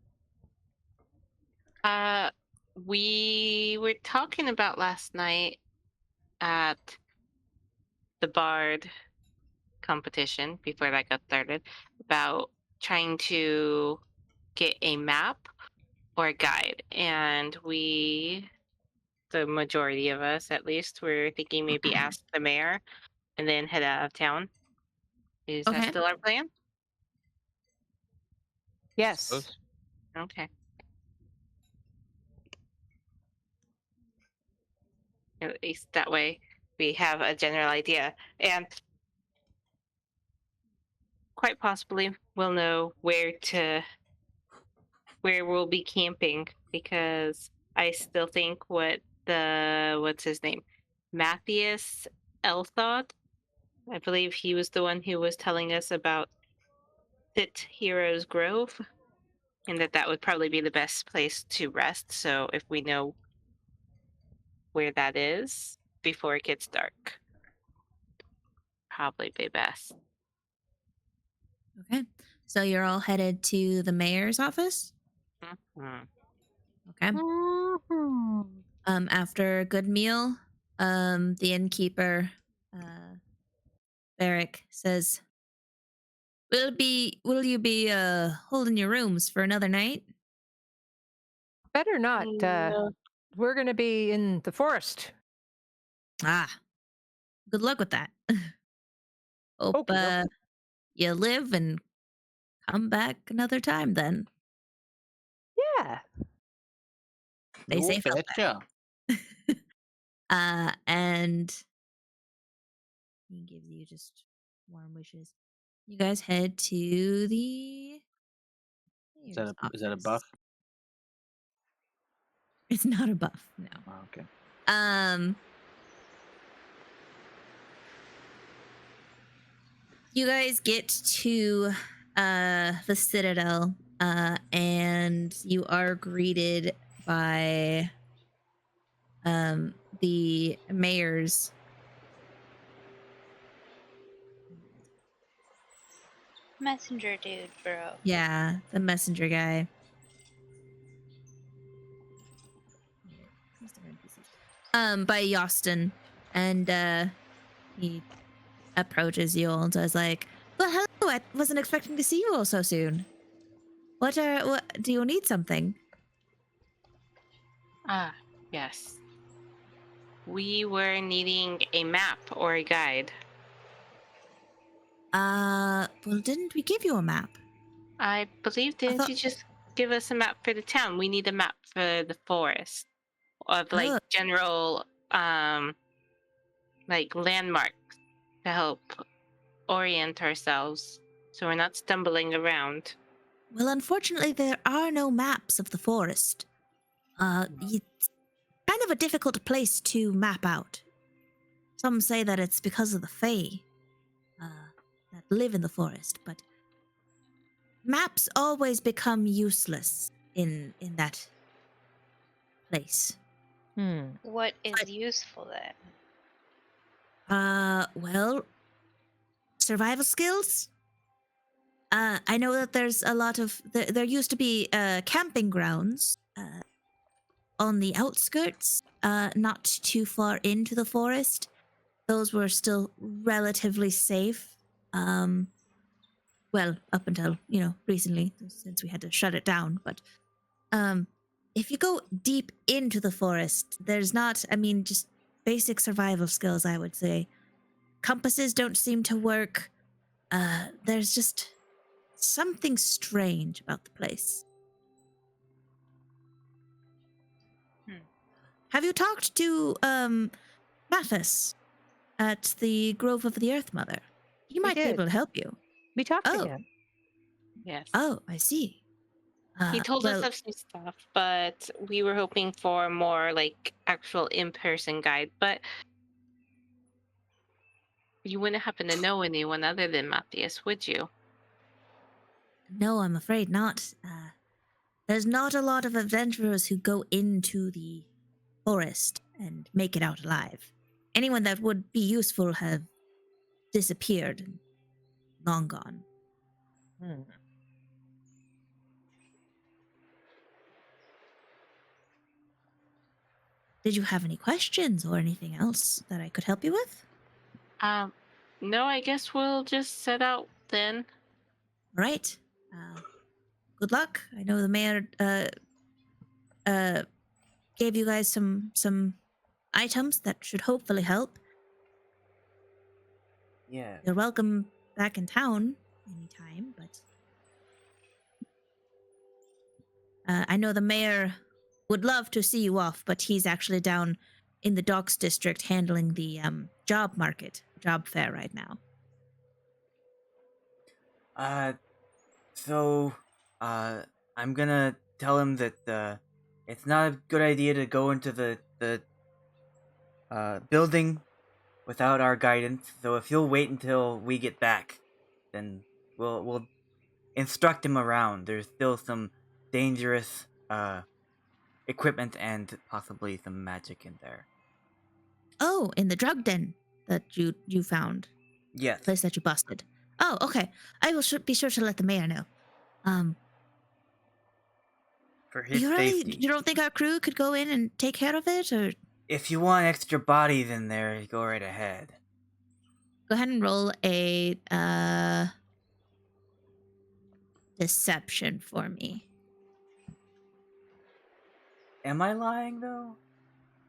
[SPEAKER 8] We were talking about last night at the Bard competition before that got started about trying to get a map or a guide, and the majority of us at least, were thinking maybe ask the mayor and then head out of town. Is that
[SPEAKER 6] Okay.
[SPEAKER 8] still our plan?
[SPEAKER 2] Yes.
[SPEAKER 8] Okay. At least that way we have a general idea, and quite possibly we'll know where we'll be camping, because I still think what's his name, Matthias Elthod, I believe he was the one who was telling us about Pit Heroes Grove, and that would probably be the best place to rest. So if we know where that is before it gets dark, probably be best.
[SPEAKER 6] Okay. So you're all headed to the mayor's office?
[SPEAKER 8] Mm-hmm.
[SPEAKER 6] Okay. After a good meal, the innkeeper, Beric, says, Will you be holding your rooms for another night?
[SPEAKER 2] Better not.
[SPEAKER 8] No.
[SPEAKER 2] We're going to be in the forest.
[SPEAKER 6] Ah, good luck with that. Hope
[SPEAKER 2] Okay.
[SPEAKER 6] you live and come back another time then.
[SPEAKER 2] Yeah.
[SPEAKER 6] They
[SPEAKER 1] You
[SPEAKER 6] safe out
[SPEAKER 1] betcha.
[SPEAKER 6] there. And he gives you just warm wishes. You guys head to the
[SPEAKER 1] Is that a
[SPEAKER 6] mayor's
[SPEAKER 1] buff?
[SPEAKER 6] office.
[SPEAKER 3] It's not a buff. No.
[SPEAKER 1] Oh, okay.
[SPEAKER 3] You guys get to the Citadel, and you are greeted by the mayor's
[SPEAKER 5] Messenger dude, bro.
[SPEAKER 3] the messenger guy. By Yostin, and he approaches you all and says like, "Well, hello. I wasn't expecting to see you all so soon. What do you need something?"
[SPEAKER 8] Ah, yes. We were needing a map or a guide.
[SPEAKER 3] Well, didn't we give you a map?
[SPEAKER 8] I believe, didn't you just give us a map for the town? We need a map for the forest. Of like general like landmarks to help orient ourselves so we're not stumbling around.
[SPEAKER 3] Well, unfortunately, there are no maps of the forest. It's kind of a difficult place to map out. Some say that it's because of the Fae that live in the forest, but maps always become useless in that place.
[SPEAKER 5] What is useful then?
[SPEAKER 3] Well, survival skills. I know that there's a lot of there used to be camping grounds on the outskirts, not too far into the forest. Those were still relatively safe. Well, up until, recently, since we had to shut it down. But if you go deep into the forest, there's not, just basic survival skills, I would say. Compasses don't seem to work. There's just something strange about the place. Have you talked to Mathis at the Grove of the Earth Mother? He might be able to help you.
[SPEAKER 2] We talked to him.
[SPEAKER 8] Yes.
[SPEAKER 3] Oh, I see.
[SPEAKER 8] He told us of some stuff, but we were hoping for more like actual in-person guide. But you wouldn't happen to know anyone other than Matthias, would you?
[SPEAKER 3] No, I'm afraid not. There's not a lot of adventurers who go into the forest and make it out alive. Anyone that would be useful have disappeared and long gone. Did you have any questions or anything else that I could help you with?
[SPEAKER 8] No, I guess we'll just set out then.
[SPEAKER 3] Right. Good luck. I know the mayor gave you guys some items that should hopefully help.
[SPEAKER 4] Yeah.
[SPEAKER 3] You're welcome back in town anytime, but I know the mayor would love to see you off, but he's actually down in the docks district handling the job fair right now.
[SPEAKER 4] So I'm gonna tell him that it's not a good idea to go into the building without our guidance. So if he'll wait until we get back, then we'll instruct him around. There's still some dangerous equipment and possibly some magic in there.
[SPEAKER 3] Oh, in the drug den that you found.
[SPEAKER 4] Yes.
[SPEAKER 3] Place that you busted. Oh, okay. I will be sure to let the mayor know.
[SPEAKER 4] For his safety.
[SPEAKER 3] You don't think our crew could go in and take care of it, or?
[SPEAKER 4] If you want extra bodies in there, go right ahead.
[SPEAKER 3] Go ahead and roll a deception for me.
[SPEAKER 4] Am I lying though?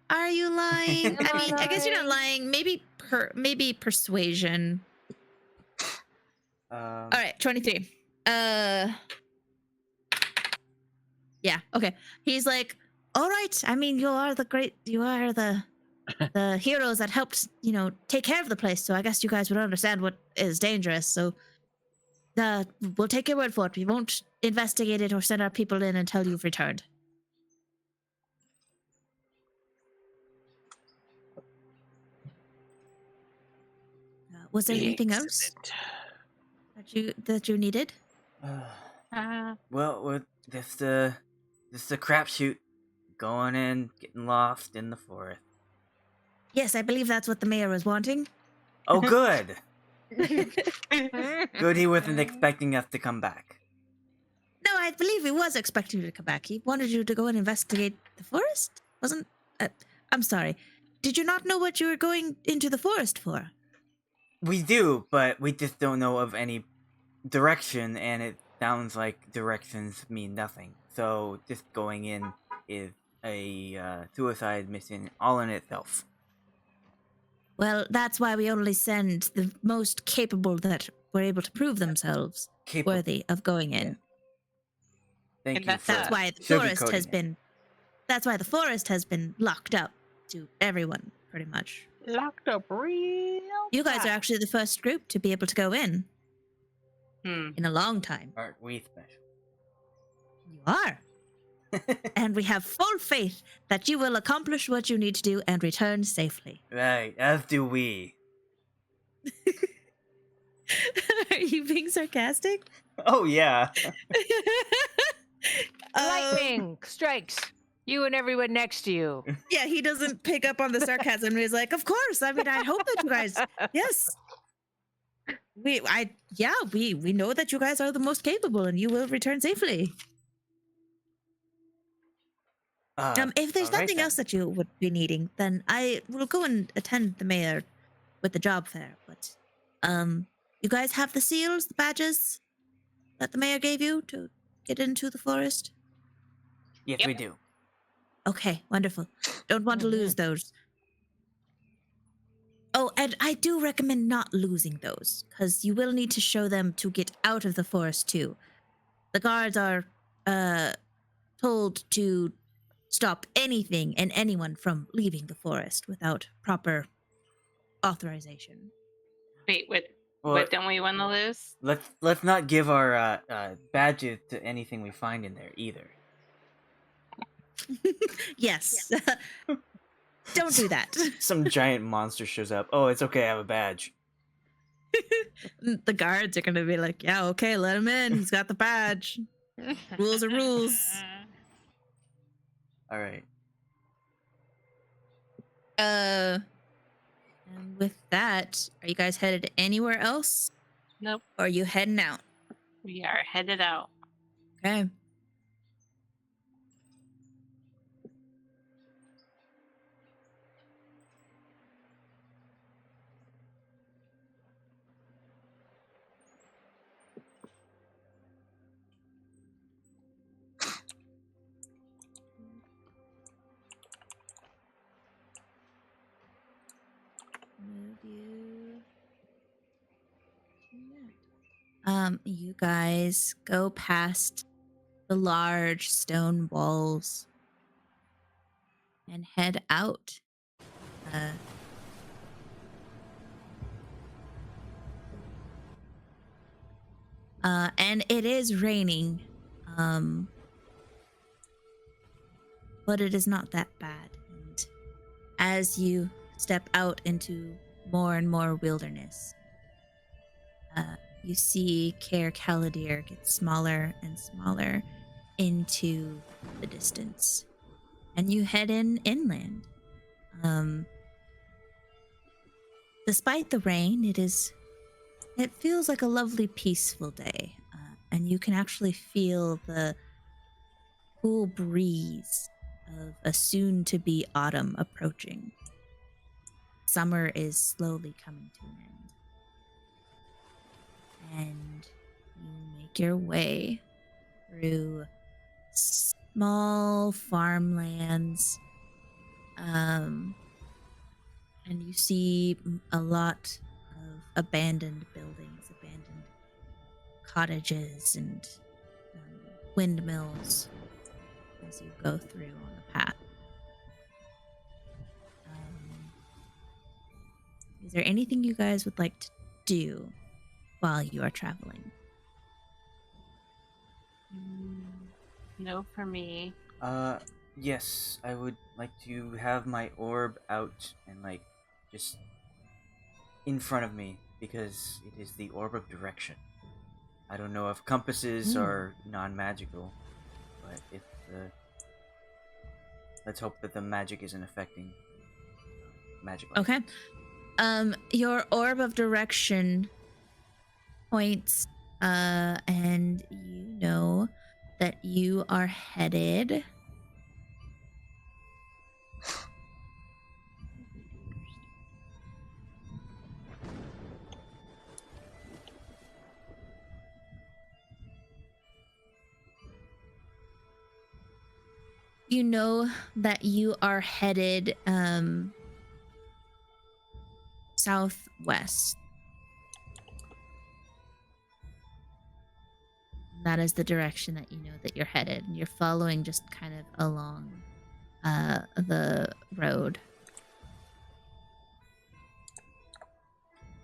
[SPEAKER 3] Are you lying? I guess you're not lying. Maybe persuasion. All right, 23. Yeah, okay. He's like, all right. You are the heroes that helped, take care of the place. So I guess you guys would understand what is dangerous. So we'll take your word for it. We won't investigate it or send our people in until you've returned. Was there anything else that you needed?
[SPEAKER 4] Well, with this the crapshoot going in, getting lost in the forest.
[SPEAKER 3] Yes, I believe that's what the mayor was wanting.
[SPEAKER 4] Oh, good. Good. He wasn't expecting us to come back.
[SPEAKER 3] No, I believe he was expecting you to come back. He wanted you to go and investigate the forest. Wasn't? I'm sorry. Did you not know what you were going into the forest for?
[SPEAKER 4] We do, but we just don't know of any direction, and it sounds like directions mean nothing. So just going in is a suicide mission all in itself.
[SPEAKER 3] Well, that's why we only send the most capable that were able to prove themselves worthy of going in.
[SPEAKER 4] Yeah. Thank
[SPEAKER 8] And
[SPEAKER 4] you.
[SPEAKER 3] That's why the forest has been. That's why the forest has been locked up to everyone, pretty much.
[SPEAKER 1] Locked up real.
[SPEAKER 3] You guys are actually the first group to be able to go in a long time.
[SPEAKER 4] Aren't we special?
[SPEAKER 3] You are. And we have full faith that you will accomplish what you need to do and return safely.
[SPEAKER 4] Right, as do we.
[SPEAKER 3] Are you being sarcastic?
[SPEAKER 4] Oh yeah.
[SPEAKER 2] Lightning strikes you and everyone next to you.
[SPEAKER 3] Yeah, he doesn't pick up on the sarcasm. He's like, of course. I mean, I hope that you guys, yes. We know that you guys are the most capable and you will return safely. If there's nothing else that you would be needing, then I will go and attend the mayor with the job fair. But, you guys have the seals, the badges that the mayor gave you to get into the forest?
[SPEAKER 4] Yes, we do.
[SPEAKER 3] Okay, wonderful. Don't want to lose those. Oh, and I do recommend not losing those, because you will need to show them to get out of the forest too. The guards are told to stop anything and anyone from leaving the forest without proper authorization.
[SPEAKER 8] Wait, what don't we want to lose?
[SPEAKER 4] Let's not give our badges to anything we find in there either.
[SPEAKER 3] Yes. Don't do that.
[SPEAKER 4] Some giant monster shows up. Oh, it's okay, I have a badge.
[SPEAKER 3] The guards are going to be like, yeah, okay, let him in. He's got the badge. Rules are rules.
[SPEAKER 4] All right.
[SPEAKER 3] And with that, are you guys headed anywhere else?
[SPEAKER 8] Nope.
[SPEAKER 3] Or are you heading out?
[SPEAKER 8] We are headed out.
[SPEAKER 3] Okay. You guys go past the large stone walls and head out. And it is raining, but it is not that bad. And as you step out into more and more wilderness, you see Caer Caladir get smaller and smaller into the distance. And you head inland. Despite the rain, it feels like a lovely, peaceful day. And you can actually feel the cool breeze of a soon-to-be autumn approaching. Summer is slowly coming to an end. And you make your way through small farmlands, and you see a lot of abandoned buildings, abandoned cottages, and windmills as you go through on the path. Is there anything you guys would like to do while you are traveling?
[SPEAKER 8] No, for me.
[SPEAKER 4] Yes, I would like to have my orb out and just in front of me because it is the Orb of Direction. I don't know if compasses are non-magical, but if the... Let's hope that the magic isn't affecting magic.
[SPEAKER 6] Okay. Your Orb of Direction points, and you know that you are headed... You know that you are headed southwest. That is the direction that you know that you're headed. And you're following just kind of along the road.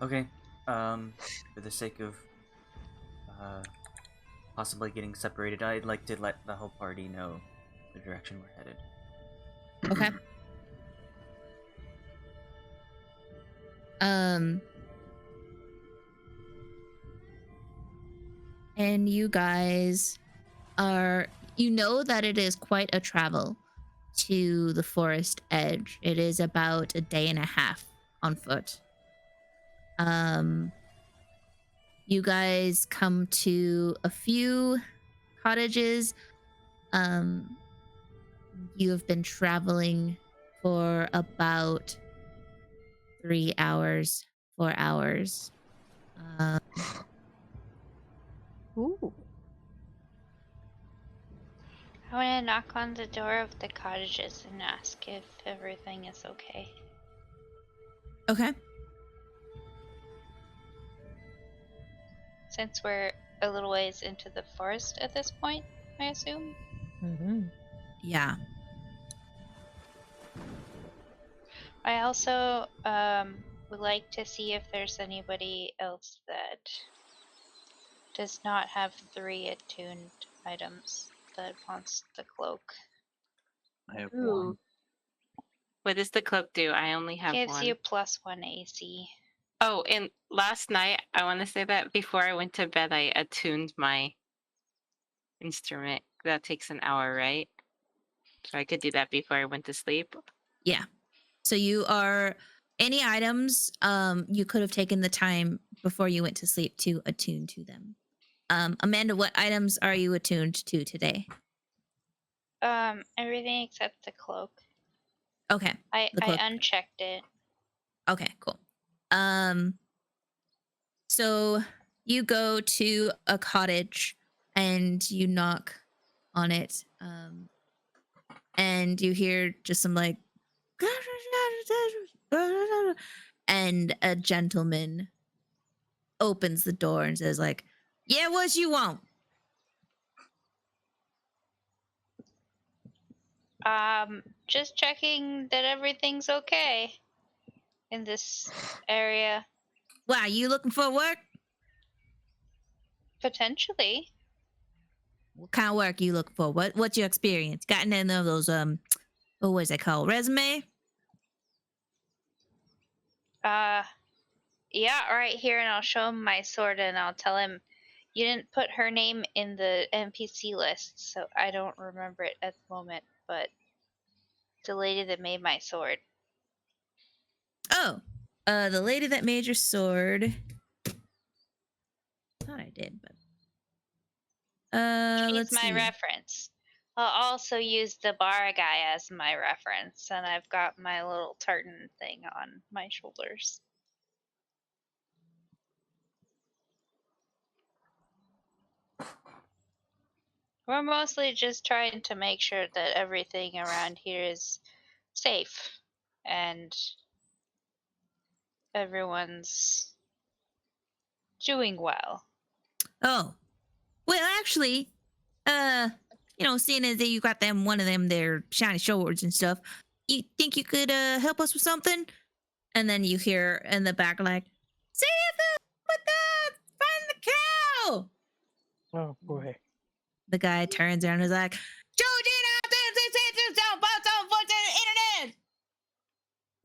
[SPEAKER 4] Okay. For the sake of possibly getting separated, I'd like to let the whole party know the direction we're headed.
[SPEAKER 6] Okay. And you guys you know that it is quite a travel to the forest edge. It is about a day and a half on foot. You guys come to a few cottages. You have been traveling for about 3 hours, 4 hours.
[SPEAKER 2] Ooh.
[SPEAKER 5] I want to knock on the door of the cottages and ask if everything is okay.
[SPEAKER 6] Okay.
[SPEAKER 5] Since we're a little ways into the forest at this point, I assume.
[SPEAKER 2] Mm-hmm.
[SPEAKER 6] Yeah.
[SPEAKER 5] I also would like to see if there's anybody else that does not have 3 attuned items that wants the cloak.
[SPEAKER 1] I have
[SPEAKER 2] Ooh.
[SPEAKER 1] one.
[SPEAKER 8] What does the cloak do? I only have
[SPEAKER 5] Gives
[SPEAKER 8] one.
[SPEAKER 5] you +1 AC.
[SPEAKER 8] Oh, and last night, I want to say that before I went to bed, I attuned my instrument. That takes an hour, right? So I could do that before I went to sleep.
[SPEAKER 6] Yeah. So you are any items you could have taken the time before you went to sleep to attune to them. Amanda, what items are you attuned to today?
[SPEAKER 5] Everything except the cloak.
[SPEAKER 6] Okay.
[SPEAKER 5] I
[SPEAKER 6] The cloak.
[SPEAKER 5] unchecked it.
[SPEAKER 6] Okay, cool. So you go to a cottage and you knock on it, and you hear just some like, and a gentleman opens the door and says like, "Yeah, what you want?"
[SPEAKER 5] Just checking that everything's okay in this area.
[SPEAKER 6] Wow, you looking for work?
[SPEAKER 5] Potentially.
[SPEAKER 6] What kind of work you looking for? What's your experience? Got any of those what was it called? Resume?
[SPEAKER 5] Yeah, right here, and I'll show him my sword, and I'll tell him you didn't put her name in the NPC list, so I don't remember it at the moment, but the lady that made my sword.
[SPEAKER 6] Oh, the lady that made your sword. Thought I did, but
[SPEAKER 5] She's
[SPEAKER 6] let's
[SPEAKER 5] my
[SPEAKER 6] see.
[SPEAKER 5] reference. I'll also use the bar guy as my reference, and I've got my little tartan thing on my shoulders. We're mostly just trying to make sure that everything around here is safe and everyone's doing well.
[SPEAKER 6] Oh, well, actually, seeing as that you got one of them their shiny swords and stuff, you think you could help us with something? And then you hear in the back like, "See find the cow!"
[SPEAKER 2] Oh boy.
[SPEAKER 6] The guy turns around and is like,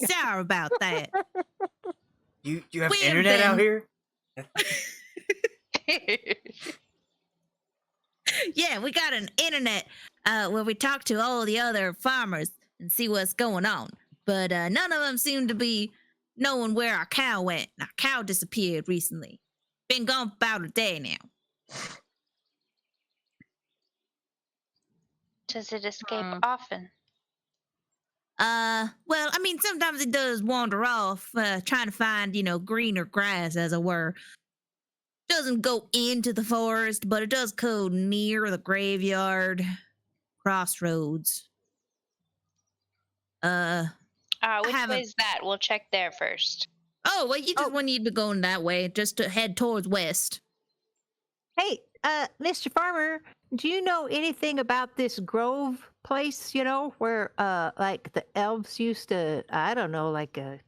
[SPEAKER 6] "Sorry about that."
[SPEAKER 4] You have
[SPEAKER 6] We've
[SPEAKER 4] internet out
[SPEAKER 6] been-
[SPEAKER 4] here?
[SPEAKER 6] Yeah, we got an internet where we talk to all the other farmers and see what's going on. But none of them seem to be knowing where our cow went. Our cow disappeared recently. Been gone for about a day now.
[SPEAKER 5] Does it escape often?
[SPEAKER 6] Well, I mean, sometimes it does wander off, trying to find, greener grass, as it were. Doesn't go into the forest, but it does go near the graveyard, crossroads.
[SPEAKER 5] Which
[SPEAKER 6] haven't-
[SPEAKER 5] way is that? We'll check there first.
[SPEAKER 6] Oh, well, you just wouldn't need to be going that way, just to head towards west.
[SPEAKER 2] Hey, Mr. Farmer, do you know anything about this grove place, where like the elves used to, I don't know, like a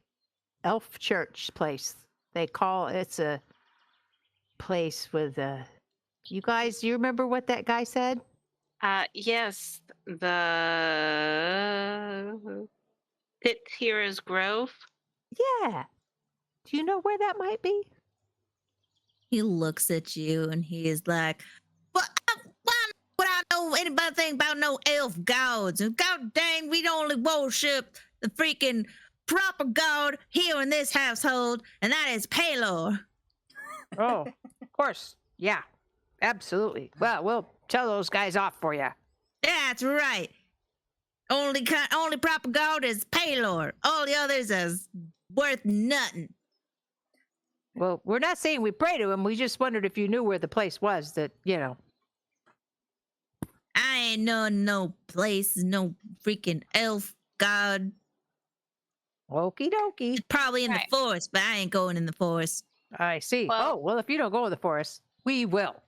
[SPEAKER 2] elf church place. They call it's a place with you guys, do you remember what that guy said?
[SPEAKER 8] Yes, the Pit Heroes Grove.
[SPEAKER 2] Yeah. Do you know where that might be?
[SPEAKER 6] He looks at you and he is like, "Well, why would I know anything about no elf gods? And god dang, we only worship the freaking proper god here in this household, and that is Pelor."
[SPEAKER 2] Oh, of course. Yeah. Absolutely. Well, we'll tell those guys off for you.
[SPEAKER 6] That's right. Only proper god is Pelor. All the others is worth nothing.
[SPEAKER 2] Well, we're not saying we pray to him. We just wondered if you knew where the place was that,
[SPEAKER 6] I ain't know no place, no freaking elf god.
[SPEAKER 2] Okie dokie.
[SPEAKER 6] Probably in
[SPEAKER 5] Right.
[SPEAKER 6] the forest, but I ain't going in the forest.
[SPEAKER 2] I see.
[SPEAKER 5] Well-
[SPEAKER 2] well, if you don't go in the forest, we will.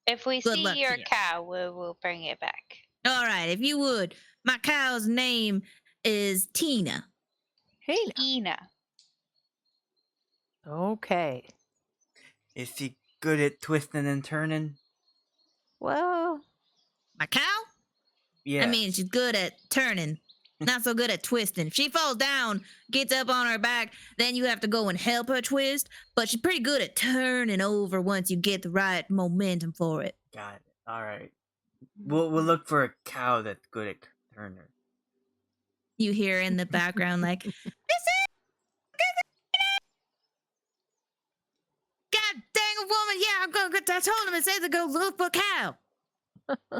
[SPEAKER 5] If we
[SPEAKER 6] Good
[SPEAKER 5] see
[SPEAKER 6] luck to
[SPEAKER 5] your
[SPEAKER 6] you.
[SPEAKER 5] cow, we'll bring it back.
[SPEAKER 6] All right, if you would. My cow's name is Tina.
[SPEAKER 2] Hey.
[SPEAKER 5] Ina.
[SPEAKER 2] Okay.
[SPEAKER 4] Is she good at twisting and turning?
[SPEAKER 2] Well,
[SPEAKER 6] My cow?
[SPEAKER 4] Yeah.
[SPEAKER 6] I mean, she's good at turning, not so good at twisting. If she falls down, gets up on her back, then you have to go and help her twist. But she's pretty good at turning over once you get the right momentum for it.
[SPEAKER 4] Got it. All right. We'll look for a cow that's good at turning.
[SPEAKER 6] You hear in the background like, "This is God dang a woman! Yeah, I'm gonna. I told him it said to go look for a cow."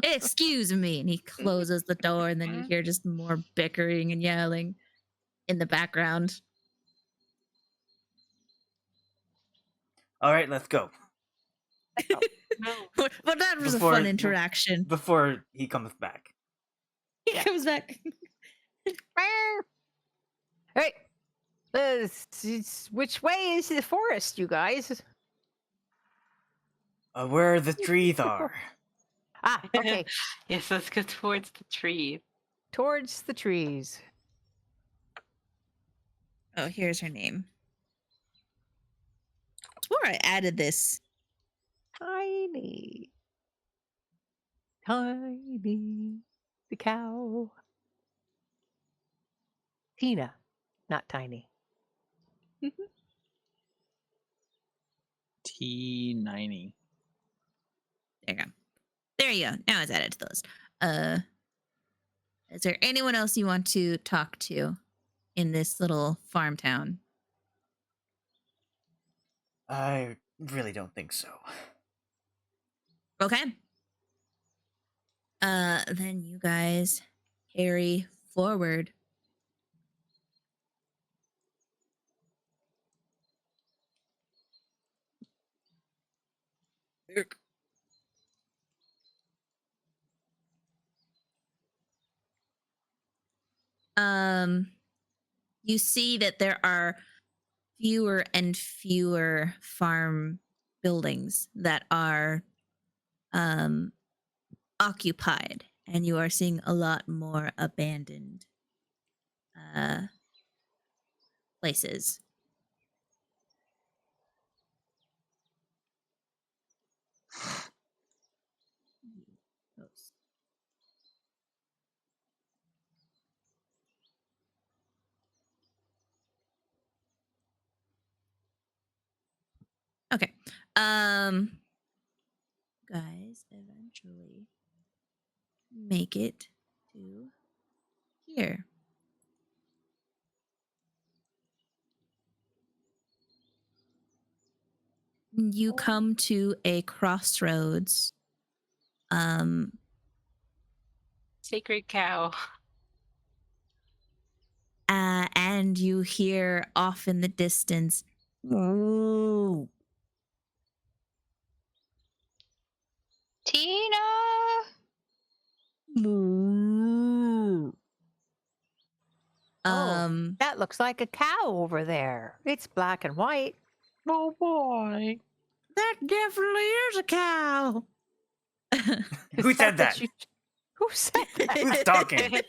[SPEAKER 6] Excuse me, and he closes the door, and then you hear just more bickering and yelling in the background.
[SPEAKER 4] All right, let's go.
[SPEAKER 6] Well, that was
[SPEAKER 4] Before-
[SPEAKER 6] a fun interaction.
[SPEAKER 4] Before he comes back.
[SPEAKER 6] He comes back.
[SPEAKER 2] hey, which way is the forest, you guys?
[SPEAKER 4] Where the trees are.
[SPEAKER 2] Ah, okay.
[SPEAKER 8] Yes, let's go towards the tree.
[SPEAKER 2] Towards the trees.
[SPEAKER 6] Oh, here's her name. I swore I added this.
[SPEAKER 2] Tiny. Tiny. The cow. Tina, not Tiny.
[SPEAKER 1] T90.
[SPEAKER 6] There you go. There you go. Now it's added to those. Is there anyone else you want to talk to in this little farm town?
[SPEAKER 4] I really don't think so.
[SPEAKER 6] Okay. Then you guys carry forward. You see that there are fewer and fewer farm buildings that are occupied, and you are seeing a lot more abandoned places.
[SPEAKER 3] Okay. Guys eventually make it to here. You come to a crossroads.
[SPEAKER 8] Sacred cow.
[SPEAKER 3] And you hear off in the distance.
[SPEAKER 5] Tina.
[SPEAKER 2] That looks like a cow over there. It's black and white.
[SPEAKER 1] Oh boy.
[SPEAKER 3] That definitely is a cow.
[SPEAKER 4] Who said that?
[SPEAKER 2] Who said that?
[SPEAKER 4] Who's talking?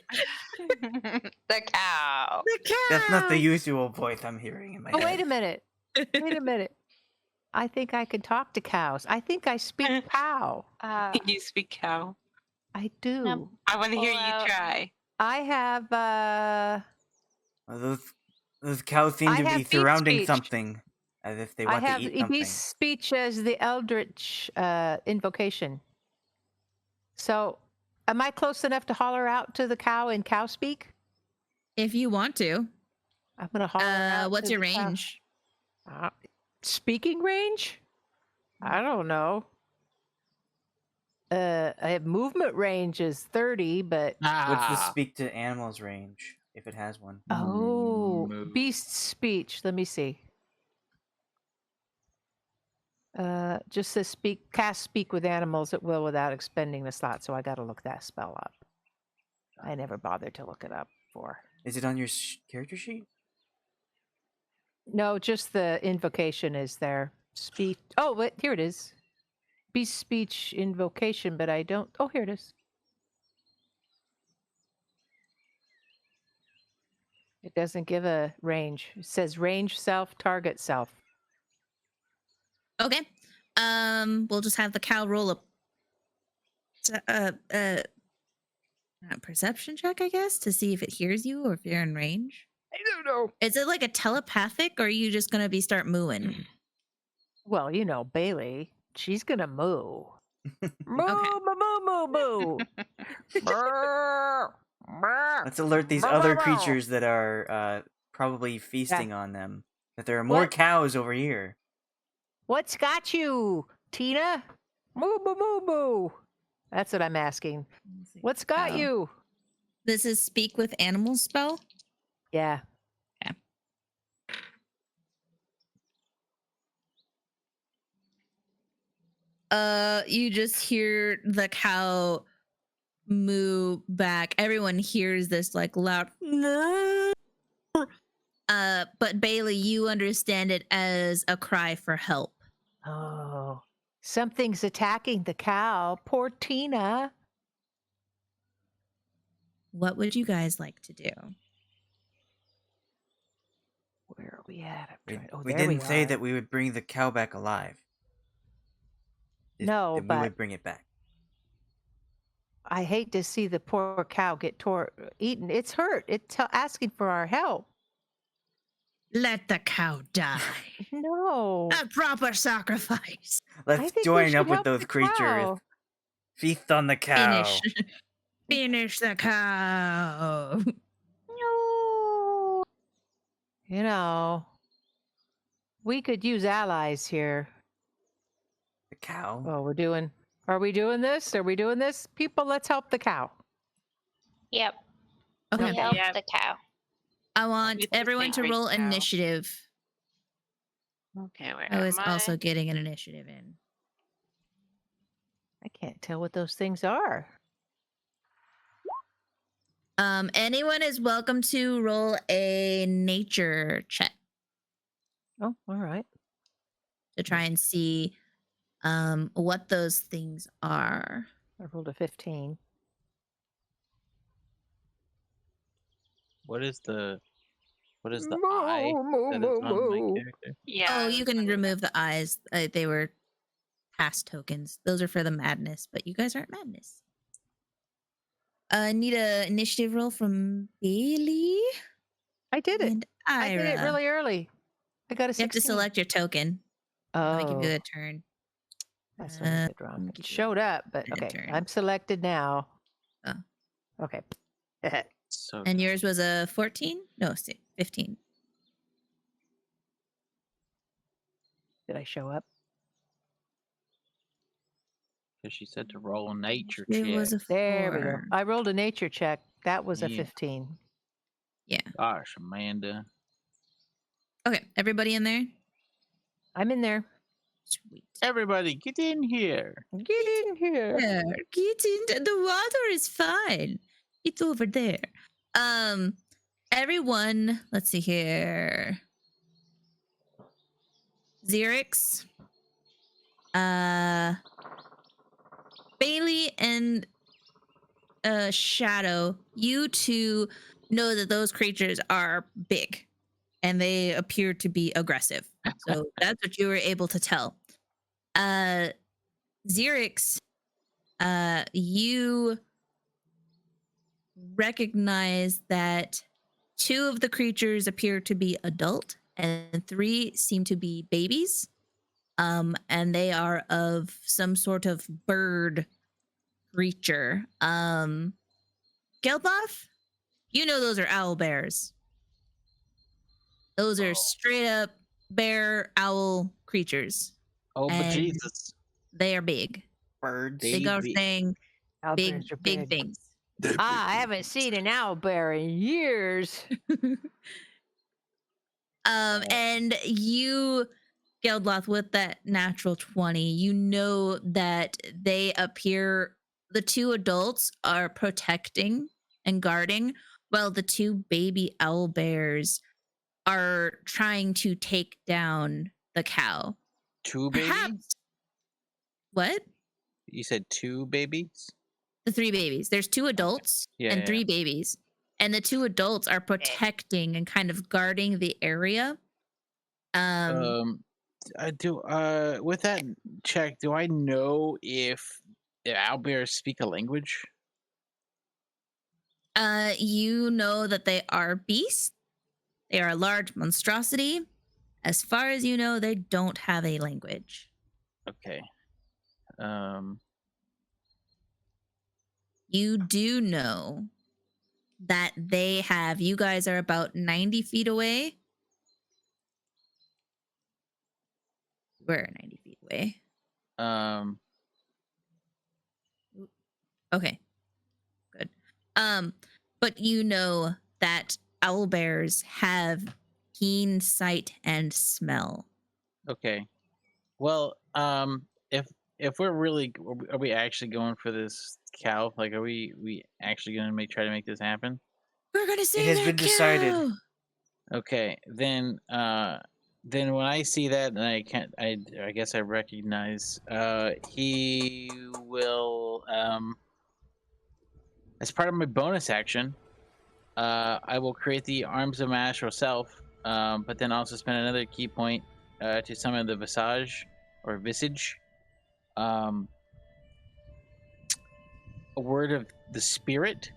[SPEAKER 5] The cow.
[SPEAKER 3] The cow.
[SPEAKER 4] That's not the usual voice I'm hearing in my
[SPEAKER 2] Oh,
[SPEAKER 4] head.
[SPEAKER 2] wait a minute. Wait a minute. I think I can talk to cows. I think I speak cow.
[SPEAKER 8] You speak cow.
[SPEAKER 2] I do.
[SPEAKER 5] No.
[SPEAKER 8] I want to hear
[SPEAKER 5] Well,
[SPEAKER 8] you try.
[SPEAKER 2] I have
[SPEAKER 4] Well, those cows seem
[SPEAKER 2] I
[SPEAKER 4] to be
[SPEAKER 2] have beast
[SPEAKER 4] surrounding
[SPEAKER 2] speech.
[SPEAKER 4] something, as if they
[SPEAKER 2] I
[SPEAKER 4] want to
[SPEAKER 2] have
[SPEAKER 4] eat something.
[SPEAKER 2] beast speech as the eldritch invocation. So, am I close enough to holler out to the cow in cow speak?
[SPEAKER 3] If you want to.
[SPEAKER 2] I'm gonna holler out.
[SPEAKER 3] What's
[SPEAKER 2] to
[SPEAKER 3] your
[SPEAKER 2] the cow.
[SPEAKER 3] range?
[SPEAKER 2] Speaking range? I don't know. I have movement range is 30, but
[SPEAKER 4] What's the
[SPEAKER 1] Ah.
[SPEAKER 4] speak to animals range, if it has one?
[SPEAKER 1] Moo.
[SPEAKER 2] beast speech. Let me see. Just says cast speak with animals at will without expending the slot. So I got to look that spell up. I never bothered to look it up before.
[SPEAKER 4] Is it on your character sheet?
[SPEAKER 2] No, just the invocation is there. Speech. Oh, wait, here it is. Beast speech invocation, but I don't. Oh, here it is. It doesn't give a range. It says range self, target self.
[SPEAKER 3] Okay. We'll just have the cow roll a perception check, I guess, to see if it hears you or if you're in range.
[SPEAKER 2] I don't know.
[SPEAKER 3] Is it like a telepathic, or are you just gonna start mooing?
[SPEAKER 2] Well, you know, Bei-leigh, she's gonna moo. Moo,
[SPEAKER 3] Okay.
[SPEAKER 2] moo, moo, moo, moo. Brr, brr,
[SPEAKER 4] Let's alert these
[SPEAKER 2] brr,
[SPEAKER 4] other
[SPEAKER 2] brr, brr.
[SPEAKER 4] creatures that are probably feasting on them. That there are more
[SPEAKER 2] What?
[SPEAKER 4] cows over here.
[SPEAKER 2] What's got you, Tina? Moo, moo, moo, moo. That's what I'm asking. What's got
[SPEAKER 3] Oh.
[SPEAKER 2] you?
[SPEAKER 3] This is speak with animals spell.
[SPEAKER 2] Yeah.
[SPEAKER 3] You just hear the cow moo back. Everyone hears this like loud but Bei-leigh, you understand it as a cry for help.
[SPEAKER 2] Oh, something's attacking the cow. Poor Tina.
[SPEAKER 3] What would you guys like to do?
[SPEAKER 2] Where are we at?
[SPEAKER 4] We,
[SPEAKER 2] Oh,
[SPEAKER 4] we
[SPEAKER 2] there
[SPEAKER 4] didn't say
[SPEAKER 2] are.
[SPEAKER 4] that we would bring the cow back alive.
[SPEAKER 2] No,
[SPEAKER 4] that we
[SPEAKER 2] but
[SPEAKER 4] would bring it back.
[SPEAKER 2] I hate to see the poor cow get eaten. It's hurt. It's asking for our help.
[SPEAKER 3] Let the cow die.
[SPEAKER 2] No.
[SPEAKER 3] A proper sacrifice.
[SPEAKER 4] Let's
[SPEAKER 2] think we
[SPEAKER 4] join up
[SPEAKER 2] should
[SPEAKER 4] with
[SPEAKER 2] help
[SPEAKER 4] those
[SPEAKER 2] the
[SPEAKER 4] creatures.
[SPEAKER 2] cow.
[SPEAKER 4] Feast on the cow.
[SPEAKER 3] Finish the cow.
[SPEAKER 5] No.
[SPEAKER 2] You know, we could use allies here.
[SPEAKER 4] The cow?
[SPEAKER 2] Well, are we doing this? Are we doing this? People, let's help the cow.
[SPEAKER 5] Yep.
[SPEAKER 3] Okay.
[SPEAKER 5] We helped
[SPEAKER 8] Yep.
[SPEAKER 5] the cow.
[SPEAKER 3] I want
[SPEAKER 8] With the
[SPEAKER 3] everyone to
[SPEAKER 8] sacred
[SPEAKER 3] roll
[SPEAKER 8] cow.
[SPEAKER 3] initiative.
[SPEAKER 8] Okay, where
[SPEAKER 3] I was
[SPEAKER 8] am I?
[SPEAKER 3] also getting an initiative in.
[SPEAKER 2] I can't tell what those things are.
[SPEAKER 3] Anyone is welcome to roll a nature check
[SPEAKER 2] Oh, all right.
[SPEAKER 3] to try and see what those things are.
[SPEAKER 2] I rolled a 15.
[SPEAKER 1] What is the eye that is on my character?
[SPEAKER 8] Yeah.
[SPEAKER 3] Oh, you can remove the eyes. They were past tokens. Those are for the madness, but you guys aren't madness. Need a initiative roll from Bei-leigh
[SPEAKER 2] I did it.
[SPEAKER 3] and
[SPEAKER 2] I did it
[SPEAKER 3] Ayre.
[SPEAKER 2] really early. I got a 16.
[SPEAKER 3] You have to select your token. Let me give
[SPEAKER 2] Oh,
[SPEAKER 3] you the turn.
[SPEAKER 2] that's what I did wrong. It showed up, but
[SPEAKER 3] end
[SPEAKER 2] okay.
[SPEAKER 3] turn.
[SPEAKER 2] I'm selected now.
[SPEAKER 3] Oh.
[SPEAKER 2] Okay.
[SPEAKER 1] So
[SPEAKER 3] And yours was a 14? No, 15.
[SPEAKER 2] Did I show up?
[SPEAKER 1] because she said to roll a nature
[SPEAKER 3] It
[SPEAKER 1] check.
[SPEAKER 3] was a 4.
[SPEAKER 2] There we go. I rolled a nature check. That was a
[SPEAKER 1] Yeah.
[SPEAKER 2] 15.
[SPEAKER 1] Gosh, Amanda.
[SPEAKER 3] Okay, everybody in there?
[SPEAKER 2] I'm in there.
[SPEAKER 3] Sweet.
[SPEAKER 1] Everybody, get in here.
[SPEAKER 2] Get in here.
[SPEAKER 3] There. Get into the water is fine. It's over there. Everyone, let's see here. Xerix, Bei-leigh and Shadow, you two know that those creatures are big and they appear to be aggressive. So that's what you were able to tell. Xerix, you recognize that 2 of the creatures appear to be adult and 3 seem to be babies. And they are of some sort of bird creature. Geldloth, you know those are owl bears. Those are straight up bear owl creatures.
[SPEAKER 1] Oh, but
[SPEAKER 3] And
[SPEAKER 1] Jesus.
[SPEAKER 3] they are big.
[SPEAKER 4] Birds.
[SPEAKER 3] They go
[SPEAKER 1] Baby.
[SPEAKER 3] saying big,
[SPEAKER 2] Owlbears are
[SPEAKER 3] big things.
[SPEAKER 2] I haven't seen an owlbear in years.
[SPEAKER 3] And you, Geldloth, with that natural 20, you know that they appear, the 2 adults are protecting and guarding, while the 2 baby owl bears are trying to take down the cow.
[SPEAKER 1] 2 babies?
[SPEAKER 3] Perhaps. What?
[SPEAKER 1] You said 2 babies?
[SPEAKER 3] The 3 babies. There's 2 adults
[SPEAKER 1] Yeah,
[SPEAKER 3] and
[SPEAKER 1] yeah.
[SPEAKER 3] 3 babies. And the 2 adults are protecting and kind of guarding the area.
[SPEAKER 1] I do. With that check, do I know if the owlbears speak a language?
[SPEAKER 3] You know that they are beasts. They are a large monstrosity. As far as you know, they don't have a language.
[SPEAKER 1] Okay.
[SPEAKER 3] You do know that they have, you guys are about 90 feet away. We're 90 feet away. Okay. Good. But you know that owlbears have keen sight and smell.
[SPEAKER 1] Okay. Well, if we're really, are we actually going for this cow? Like, are we actually going to try to make this happen?
[SPEAKER 3] We're gonna save
[SPEAKER 4] has
[SPEAKER 3] that
[SPEAKER 4] been decided.
[SPEAKER 3] cow!
[SPEAKER 1] Okay, then when I see that, and I guess I recognize, he will, as part of my bonus action, I will create the Arms of my Astral Self, but then also spend another key point to summon the Visage, a word of the spirit.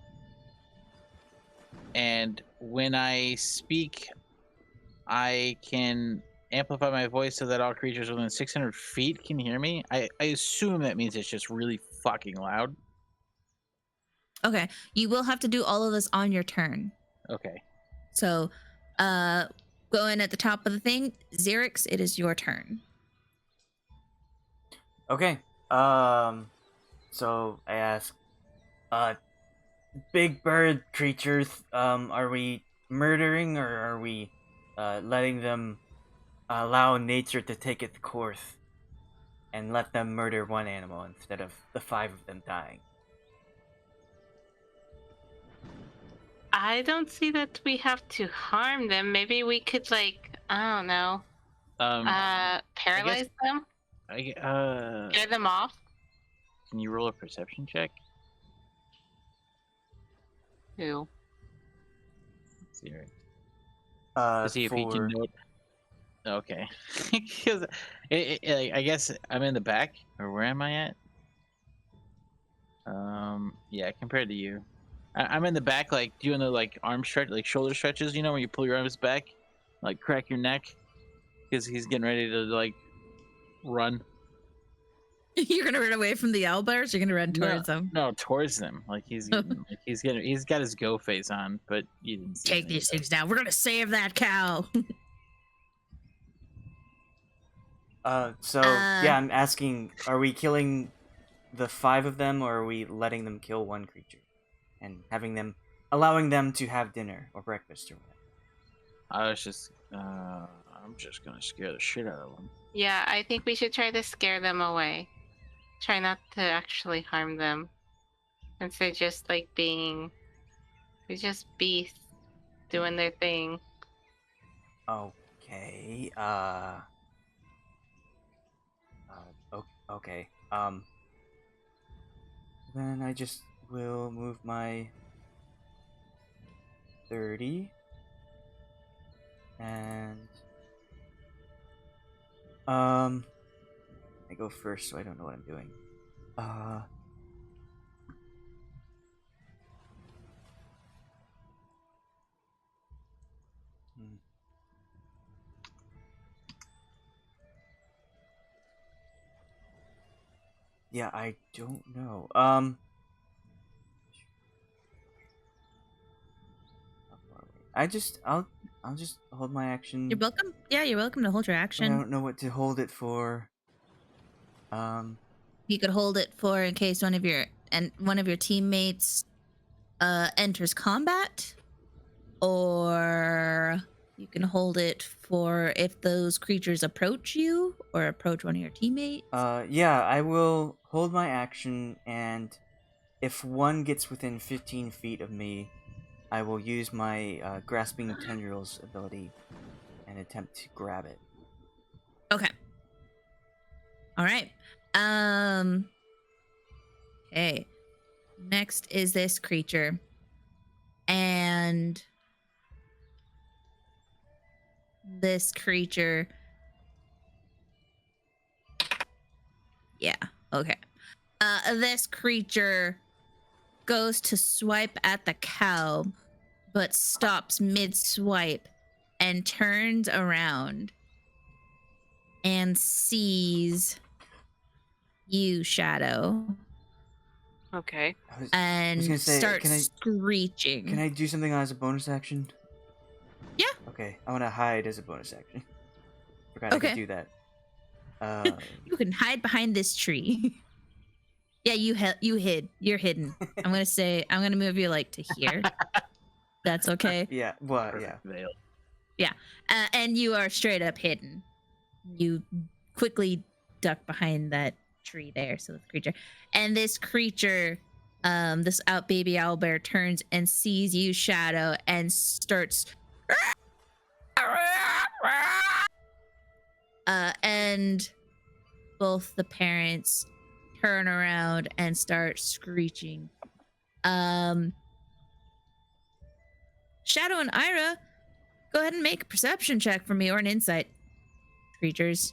[SPEAKER 1] And when I speak, I can amplify my voice so that all creatures within 600 feet can hear me. I assume that means it's just really fucking loud.
[SPEAKER 3] Okay, you will have to do all of this on your turn.
[SPEAKER 1] Okay.
[SPEAKER 3] So, going at the top of the thing, Xerix, it is your turn.
[SPEAKER 4] Okay. So I ask, big bird creatures, are we murdering or are we letting them allow nature to take its course and let them murder one animal instead of the 5 of them dying?
[SPEAKER 8] I don't see that we have to harm them. Maybe we could, like, I don't know, paralyze them? Get them off?
[SPEAKER 1] Can you roll a perception check?
[SPEAKER 8] Who?
[SPEAKER 1] Xerix. To see if he can
[SPEAKER 4] For
[SPEAKER 1] note. Okay. Because I guess I'm in the back, or where am I at? Yeah, compared to you, I'm in the back, like doing the like arm stretch, like shoulder stretches. You know, when you pull your arms back, like crack your neck, because he's getting ready to like run.
[SPEAKER 3] You're gonna run away from the owlbears? You're gonna run towards them?
[SPEAKER 1] No, towards them. Like he's he's got his go face on, but you didn't see
[SPEAKER 3] Take
[SPEAKER 1] any
[SPEAKER 3] these
[SPEAKER 1] of
[SPEAKER 3] things down. We're gonna save that cow.
[SPEAKER 4] Yeah, I'm asking, are we killing the 5 of them, or are we letting them kill one creature? And allowing them to have dinner or breakfast or whatever?
[SPEAKER 1] I'm just gonna scare the shit out of them.
[SPEAKER 8] Yeah, I think we should try to scare them away. Try not to actually harm them. Instead of just like being... They're just beasts doing their thing.
[SPEAKER 4] Okay, okay, then I just will move my 30, and, I go first, so I don't know what I'm doing. Yeah, I don't know. I'll just hold my action.
[SPEAKER 3] You're welcome. Yeah, you're welcome to hold your
[SPEAKER 4] I
[SPEAKER 3] action.
[SPEAKER 4] don't know what to hold it for.
[SPEAKER 3] You could hold it for in case one of your teammates enters combat, or you can hold it for if those creatures approach you or approach one of your teammates.
[SPEAKER 4] Yeah, I will hold my action, and if one gets within 15 feet of me, I will use my grasping tendrils ability and attempt to grab it.
[SPEAKER 3] Okay. All right. Okay. Next is this creature. And this creature. Yeah, okay. This creature goes to swipe at the cow, but stops mid-swipe and turns around and sees you, Shadow.
[SPEAKER 8] Okay.
[SPEAKER 3] And starts screeching.
[SPEAKER 4] Can I do something as a bonus action?
[SPEAKER 3] Yeah.
[SPEAKER 4] Okay, I want to hide as a bonus action. Forgot I could do that.
[SPEAKER 3] You can hide behind this tree. Yeah, you hid. You're hidden. I'm gonna move you like to here. That's okay.
[SPEAKER 4] Yeah. Well, yeah.
[SPEAKER 3] Yeah, and you are straight up hidden. You quickly duck behind that tree there, so the creature, and this creature, this baby owlbear turns and sees you, Shadow, and starts. And both the parents turn around and start screeching. Shadow and Ayre, go ahead and make a perception check for me, or an insight. Creatures.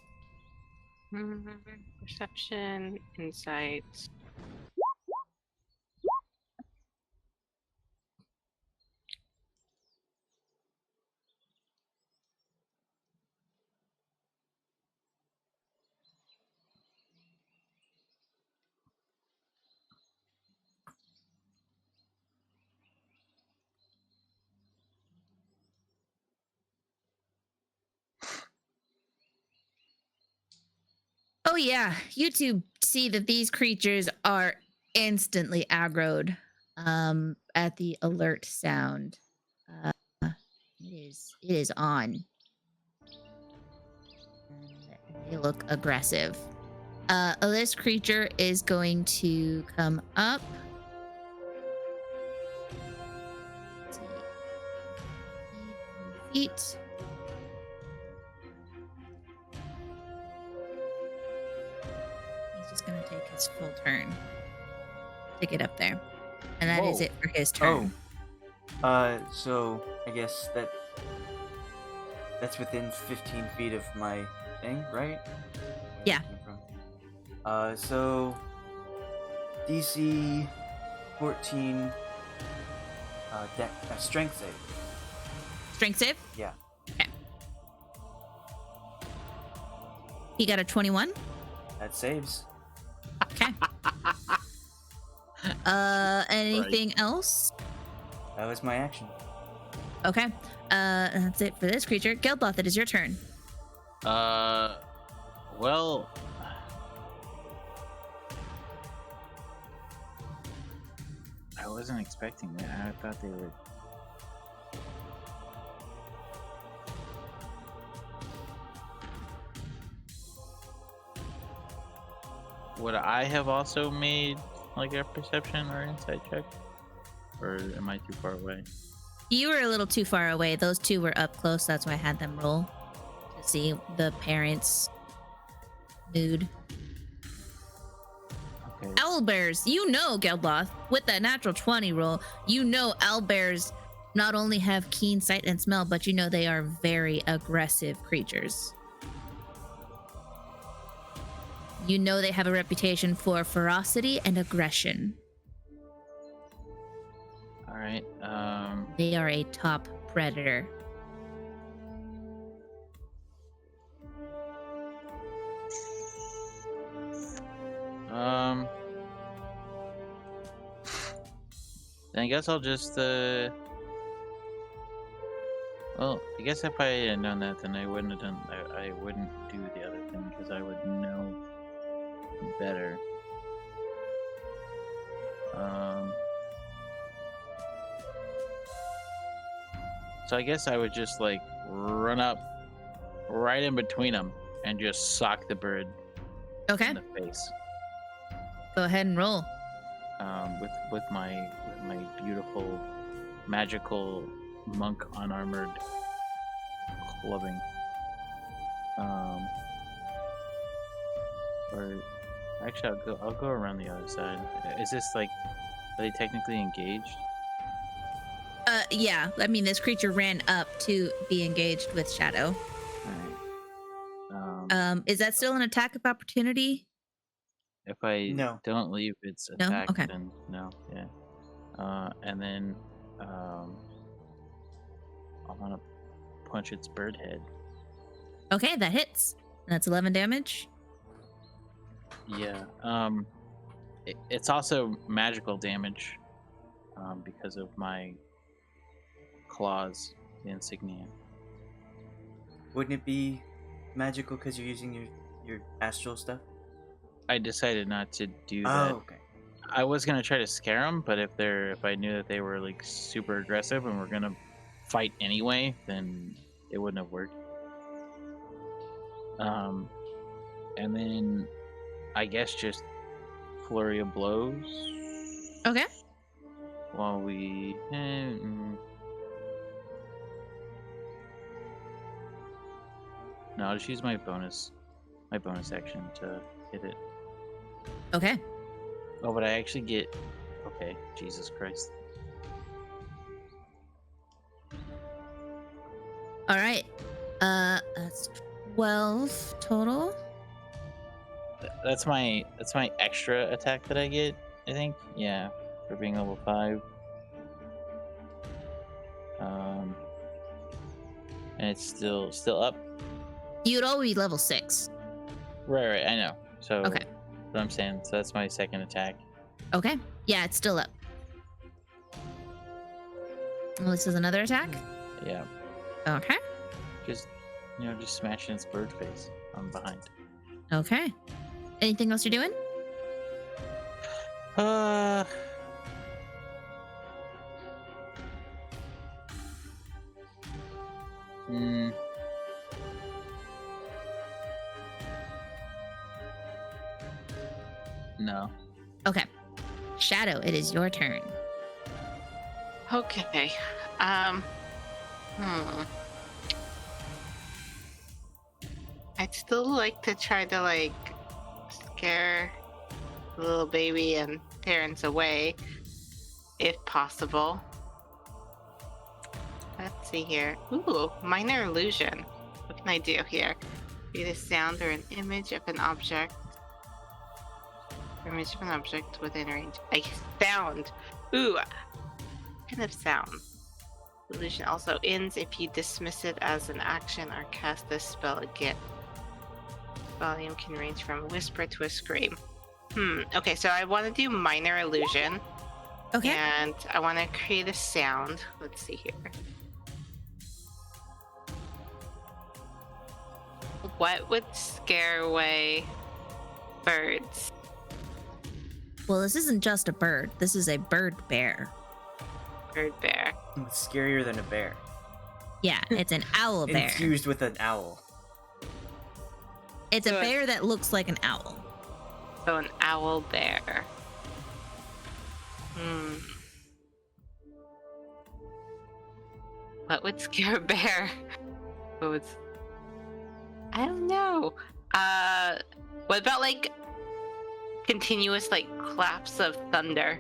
[SPEAKER 8] Perception, insight.
[SPEAKER 3] Oh yeah, you two see that these creatures are instantly aggroed at the alert sound. It is on. They look aggressive. This creature is going to come up. Feet. He's just going to take his full turn to get up there. And that is it for his turn.
[SPEAKER 4] So I guess that's within 15 feet of my thing, right?
[SPEAKER 3] Yeah.
[SPEAKER 4] So DC 14 strength save.
[SPEAKER 3] Strength save?
[SPEAKER 4] Yeah.
[SPEAKER 3] Okay. He got a 21.
[SPEAKER 4] That saves.
[SPEAKER 3] Okay. Anything else?
[SPEAKER 4] That was my action.
[SPEAKER 3] Okay. That's it for this creature. Geldloth, it is your turn.
[SPEAKER 1] Well, I wasn't expecting that. I thought they would. Would I have also made like a perception or insight check? Or am I too far away?
[SPEAKER 3] You were a little too far away. Those two were up close. That's why I had them roll to see the parents' mood.
[SPEAKER 1] Okay.
[SPEAKER 3] Owlbears, you know, Geldloth, with that natural 20 roll, you know owlbears not only have keen sight and smell, but you know they are very aggressive creatures. You know they have a reputation for ferocity and aggression.
[SPEAKER 1] All right.
[SPEAKER 3] They are a top predator.
[SPEAKER 1] Then I guess I'll just well, I guess if I had known that, then I wouldn't have done. I wouldn't do the other thing because I would know better. So I guess I would just like run up right in between them and just sock the bird
[SPEAKER 3] Okay,
[SPEAKER 1] in the face.
[SPEAKER 3] go ahead and roll.
[SPEAKER 1] With my beautiful magical monk unarmored clubbing. Or actually, I'll go around the other side. Is this like, are they technically engaged?
[SPEAKER 3] Yeah, I mean, this creature ran up to be engaged with Shadow.
[SPEAKER 1] All right.
[SPEAKER 3] Is that still an attack of opportunity?
[SPEAKER 1] If I
[SPEAKER 4] No.
[SPEAKER 1] don't leave its
[SPEAKER 3] No?
[SPEAKER 1] attack,
[SPEAKER 3] Okay.
[SPEAKER 1] then no. Yeah. And then I want to punch its bird head.
[SPEAKER 3] Okay, that hits. That's 11 damage.
[SPEAKER 1] Yeah. It's also magical damage because of my claws, the insignia.
[SPEAKER 4] Wouldn't it be magical because you're using your astral stuff?
[SPEAKER 1] I decided not to do that.
[SPEAKER 4] Oh, okay.
[SPEAKER 1] I was gonna try to scare them, but if I knew that they were like super aggressive and were gonna fight anyway, then it wouldn't have worked. And then I guess just flurry of blows.
[SPEAKER 3] Okay.
[SPEAKER 1] While we. No, I'll just use my bonus action to hit it.
[SPEAKER 3] Okay.
[SPEAKER 1] Oh, but I actually get. Okay, Jesus Christ.
[SPEAKER 3] All right. That's 12 total.
[SPEAKER 1] That's my extra attack that I get, I think. Yeah, for being level 5. And it's still up.
[SPEAKER 3] You'd always be level 6.
[SPEAKER 1] Right, I know. So
[SPEAKER 3] Okay.
[SPEAKER 1] what I'm saying, so that's my second attack.
[SPEAKER 3] Okay. Yeah, it's still up. Well, this is another attack.
[SPEAKER 1] Yeah,
[SPEAKER 3] Okay.
[SPEAKER 1] just smashing its bird face on behind.
[SPEAKER 3] Okay. Anything else you're doing?
[SPEAKER 1] No.
[SPEAKER 3] Okay. Shadow, it is your turn.
[SPEAKER 8] Okay. I'd still like to try to like scare the little baby and parents away, if possible. Let's see here. Ooh, minor illusion. What can I do here? Be the sound or an image of an object. Image of an object within range. A sound. Ooh, kind of sound. Illusion also ends if you dismiss it as an action or cast this spell again. volume can range from a whisper to a scream. Okay, so I want to do minor illusion.
[SPEAKER 3] Okay.
[SPEAKER 8] And I want to create a sound. Let's see here. What would scare away birds?
[SPEAKER 3] Well, this isn't just a bird. This is a bird bear.
[SPEAKER 8] Bird bear.
[SPEAKER 4] It's scarier than a bear.
[SPEAKER 3] Yeah, it's an owl bear.
[SPEAKER 4] Infused with an owl.
[SPEAKER 3] It's a bear that looks like an owl.
[SPEAKER 8] So an owl bear. What would scare a bear? What would... I don't know. What about like continuous like claps of thunder?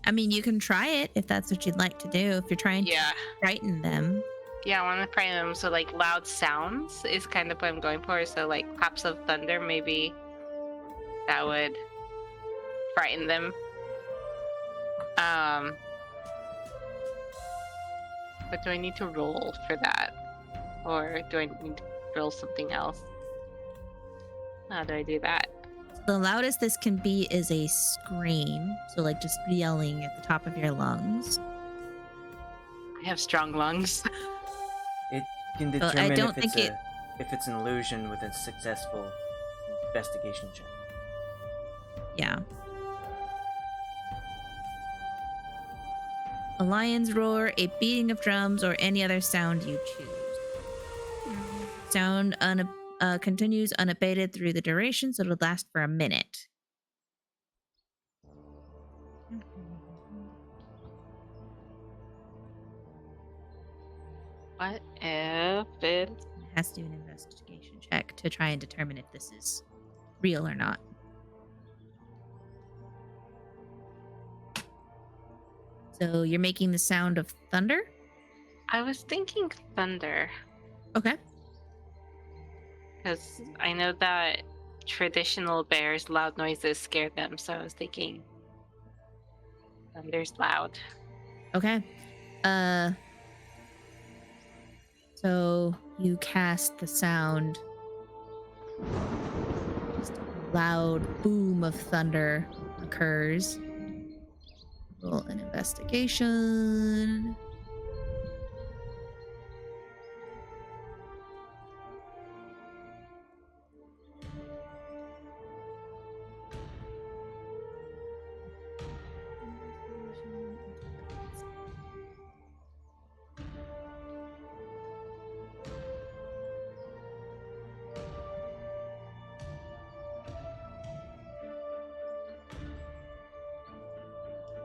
[SPEAKER 3] I mean, you can try it if that's what you'd like to do. If you're trying to frighten them.
[SPEAKER 8] Yeah, I want to frighten them. So like loud sounds is kind of what I'm going for. So like claps of thunder, maybe that would frighten them. But do I need to roll for that? Or do I need to roll something else? How do I do that?
[SPEAKER 3] The loudest this can be is a scream. So like just yelling at the top of your lungs.
[SPEAKER 8] I have strong lungs.
[SPEAKER 4] It can determine
[SPEAKER 3] don't
[SPEAKER 4] if
[SPEAKER 3] think
[SPEAKER 4] it's an illusion with a successful investigation check.
[SPEAKER 3] Yeah. A lion's roar, a beating of drums, or any other sound you choose. Sound continues unabated through the duration, so it'll last for a minute.
[SPEAKER 8] What if it
[SPEAKER 3] has to do an investigation check to try and determine if this is real or not. So you're making the sound of thunder?
[SPEAKER 8] I was thinking thunder.
[SPEAKER 3] Okay.
[SPEAKER 8] Because I know that traditional bears, loud noises scare them, so I was thinking thunder's loud.
[SPEAKER 3] Okay. So you cast the sound. Just a loud boom of thunder occurs. Roll an investigation.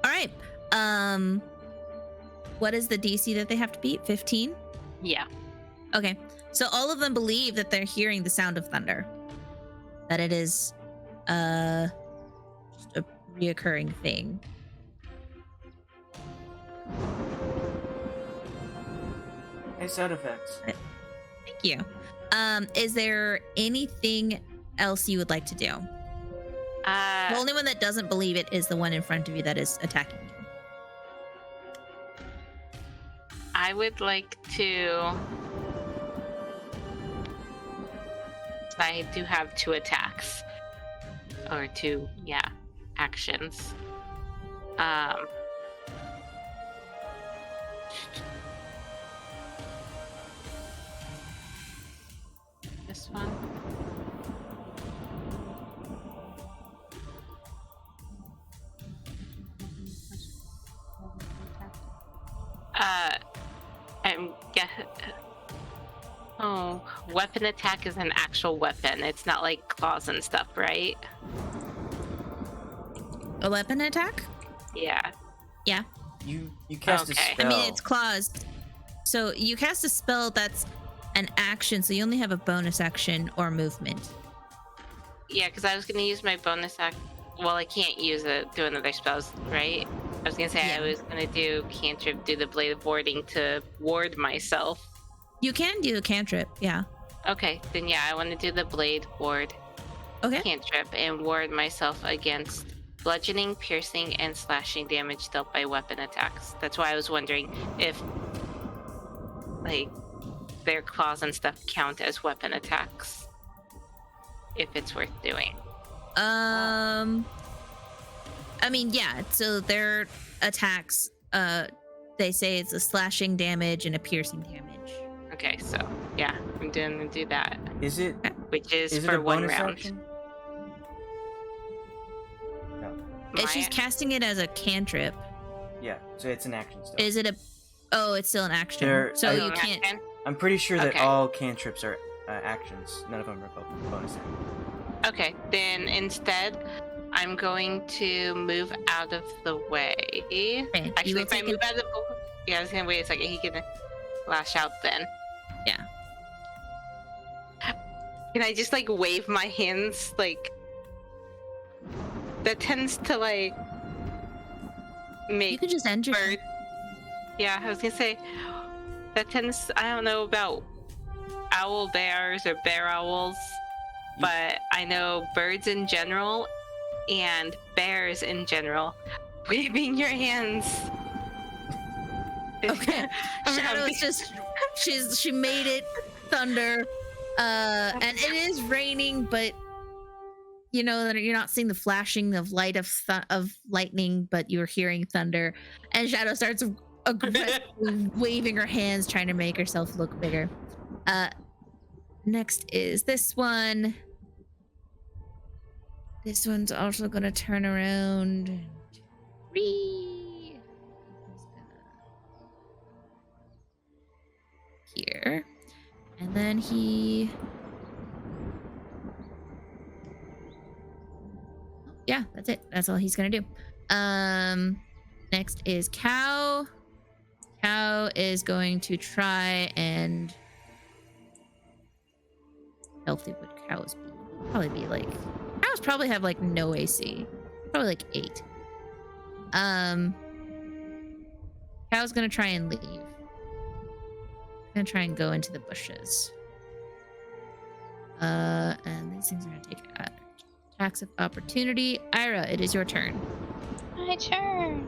[SPEAKER 3] All right. What is the DC that they have to beat? 15?
[SPEAKER 8] Yeah.
[SPEAKER 3] Okay. So all of them believe that they're hearing the sound of thunder. That it is just a reoccurring thing.
[SPEAKER 4] Hey, sound effects.
[SPEAKER 3] Thank you. Is there anything else you would like to do? The only one that doesn't believe it is the one in front of you that is attacking you.
[SPEAKER 8] I would like to... I do have 2 attacks. Or 2, actions. This one. Weapon attack is an actual weapon. It's not like claws and stuff, right?
[SPEAKER 3] A weapon attack?
[SPEAKER 8] Yeah.
[SPEAKER 3] Yeah.
[SPEAKER 4] You cast a spell.
[SPEAKER 3] I mean, it's claws. So you cast a spell that's an action, so you only have a bonus action or movement.
[SPEAKER 8] Yeah, because I was going to use my bonus act. Well, I can't use it, do another spells, right? I was going to say I was going to do cantrip, do the blade of warding to ward myself.
[SPEAKER 3] You can do a cantrip, yeah.
[SPEAKER 8] Okay, then I want to do the blade ward cantrip and ward myself against bludgeoning, piercing, and slashing damage dealt by weapon attacks. That's why I was wondering if, like, their claws and stuff count as weapon attacks? If it's worth doing.
[SPEAKER 3] I mean, yeah. So their attacks, they say it's a slashing damage and a piercing damage.
[SPEAKER 8] Okay, so yeah, I'm gonna do that.
[SPEAKER 4] Is it?
[SPEAKER 8] Which is
[SPEAKER 4] Is it
[SPEAKER 8] for
[SPEAKER 4] a
[SPEAKER 8] one
[SPEAKER 4] bonus
[SPEAKER 8] round.
[SPEAKER 4] action? No.
[SPEAKER 3] She's casting it as a cantrip.
[SPEAKER 4] Yeah. So it's an action still.
[SPEAKER 3] Is it a? Oh, it's still an action.
[SPEAKER 4] There-
[SPEAKER 3] So
[SPEAKER 4] I-
[SPEAKER 3] you can't.
[SPEAKER 4] I'm pretty sure that
[SPEAKER 8] Okay.
[SPEAKER 4] all cantrips are actions. None of them are bonus actions.
[SPEAKER 8] Okay, then instead, I'm going to move out of the way.
[SPEAKER 3] Okay, you
[SPEAKER 8] Actually,
[SPEAKER 3] will
[SPEAKER 8] if I
[SPEAKER 3] take
[SPEAKER 8] move out of the yeah, I was gonna wait a second. He can lash out then.
[SPEAKER 3] Yeah.
[SPEAKER 8] Can I just like wave my hands like? That tends to like
[SPEAKER 3] You
[SPEAKER 8] make
[SPEAKER 3] can just end your.
[SPEAKER 8] bird. Yeah, I was gonna say that tends. I don't know about owl bears or bear owls, but I know birds in general and bears in general. Waving your hands.
[SPEAKER 3] Okay. Shadow's just she made it thunder, and it is raining, but you know that you're not seeing the flashing of light of lightning, but you're hearing thunder. And Shadow starts aggressively waving her hands, trying to make herself look bigger. Next is this one. This one's also gonna turn around. He's gonna here, and then he. Yeah, that's it. That's all he's gonna do. Next is Cow. Cow is going to try and healthy would cows be? Probably be like cows probably have like no AC. Probably like 8. Cow's gonna try and leave. Gonna try and go into the bushes. And these things are gonna take attacks of opportunity. Ayra, it is your turn.
[SPEAKER 5] My turn.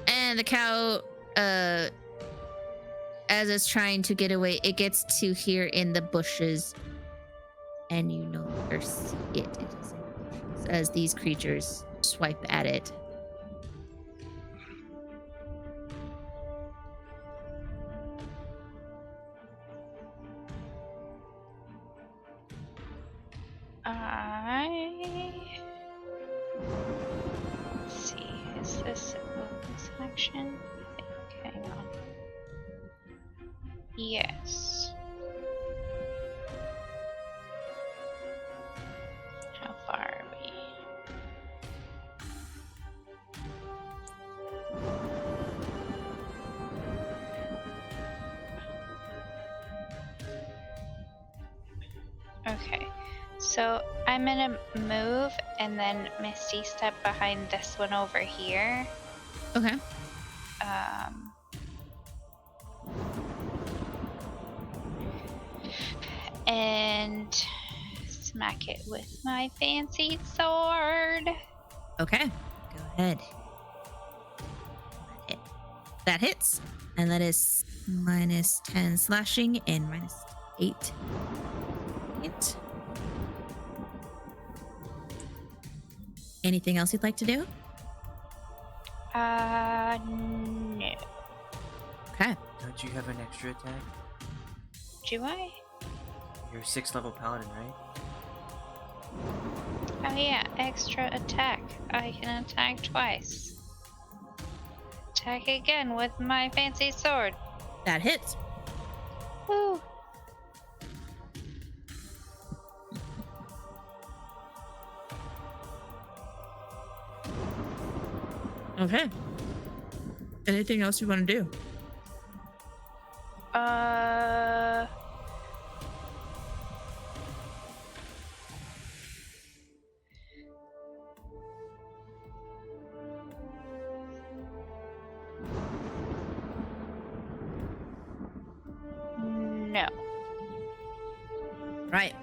[SPEAKER 3] And the cow, as it's trying to get away, it gets to here in the bushes, and you no longer see it. It is in the bushes as these creatures swipe at it.
[SPEAKER 5] Let's see, is this a bonus action? Okay, hang on. Yes. How far are we? Okay, so I'm gonna move and then Misty step behind this one over here.
[SPEAKER 3] Okay.
[SPEAKER 5] And smack it with my fancy sword.
[SPEAKER 3] Okay. Go ahead. That hits. And that is minus 10 slashing and minus 8 hit. Anything else you'd like to do?
[SPEAKER 5] No.
[SPEAKER 3] Okay.
[SPEAKER 4] Don't you have an extra attack?
[SPEAKER 5] Do I?
[SPEAKER 4] You're a 6th level paladin, right?
[SPEAKER 5] Oh yeah, extra attack. I can attack twice. Attack again with my fancy sword.
[SPEAKER 3] That hits.
[SPEAKER 5] Woo.
[SPEAKER 3] Okay. Anything else you want to do?
[SPEAKER 5] No.
[SPEAKER 3] Right.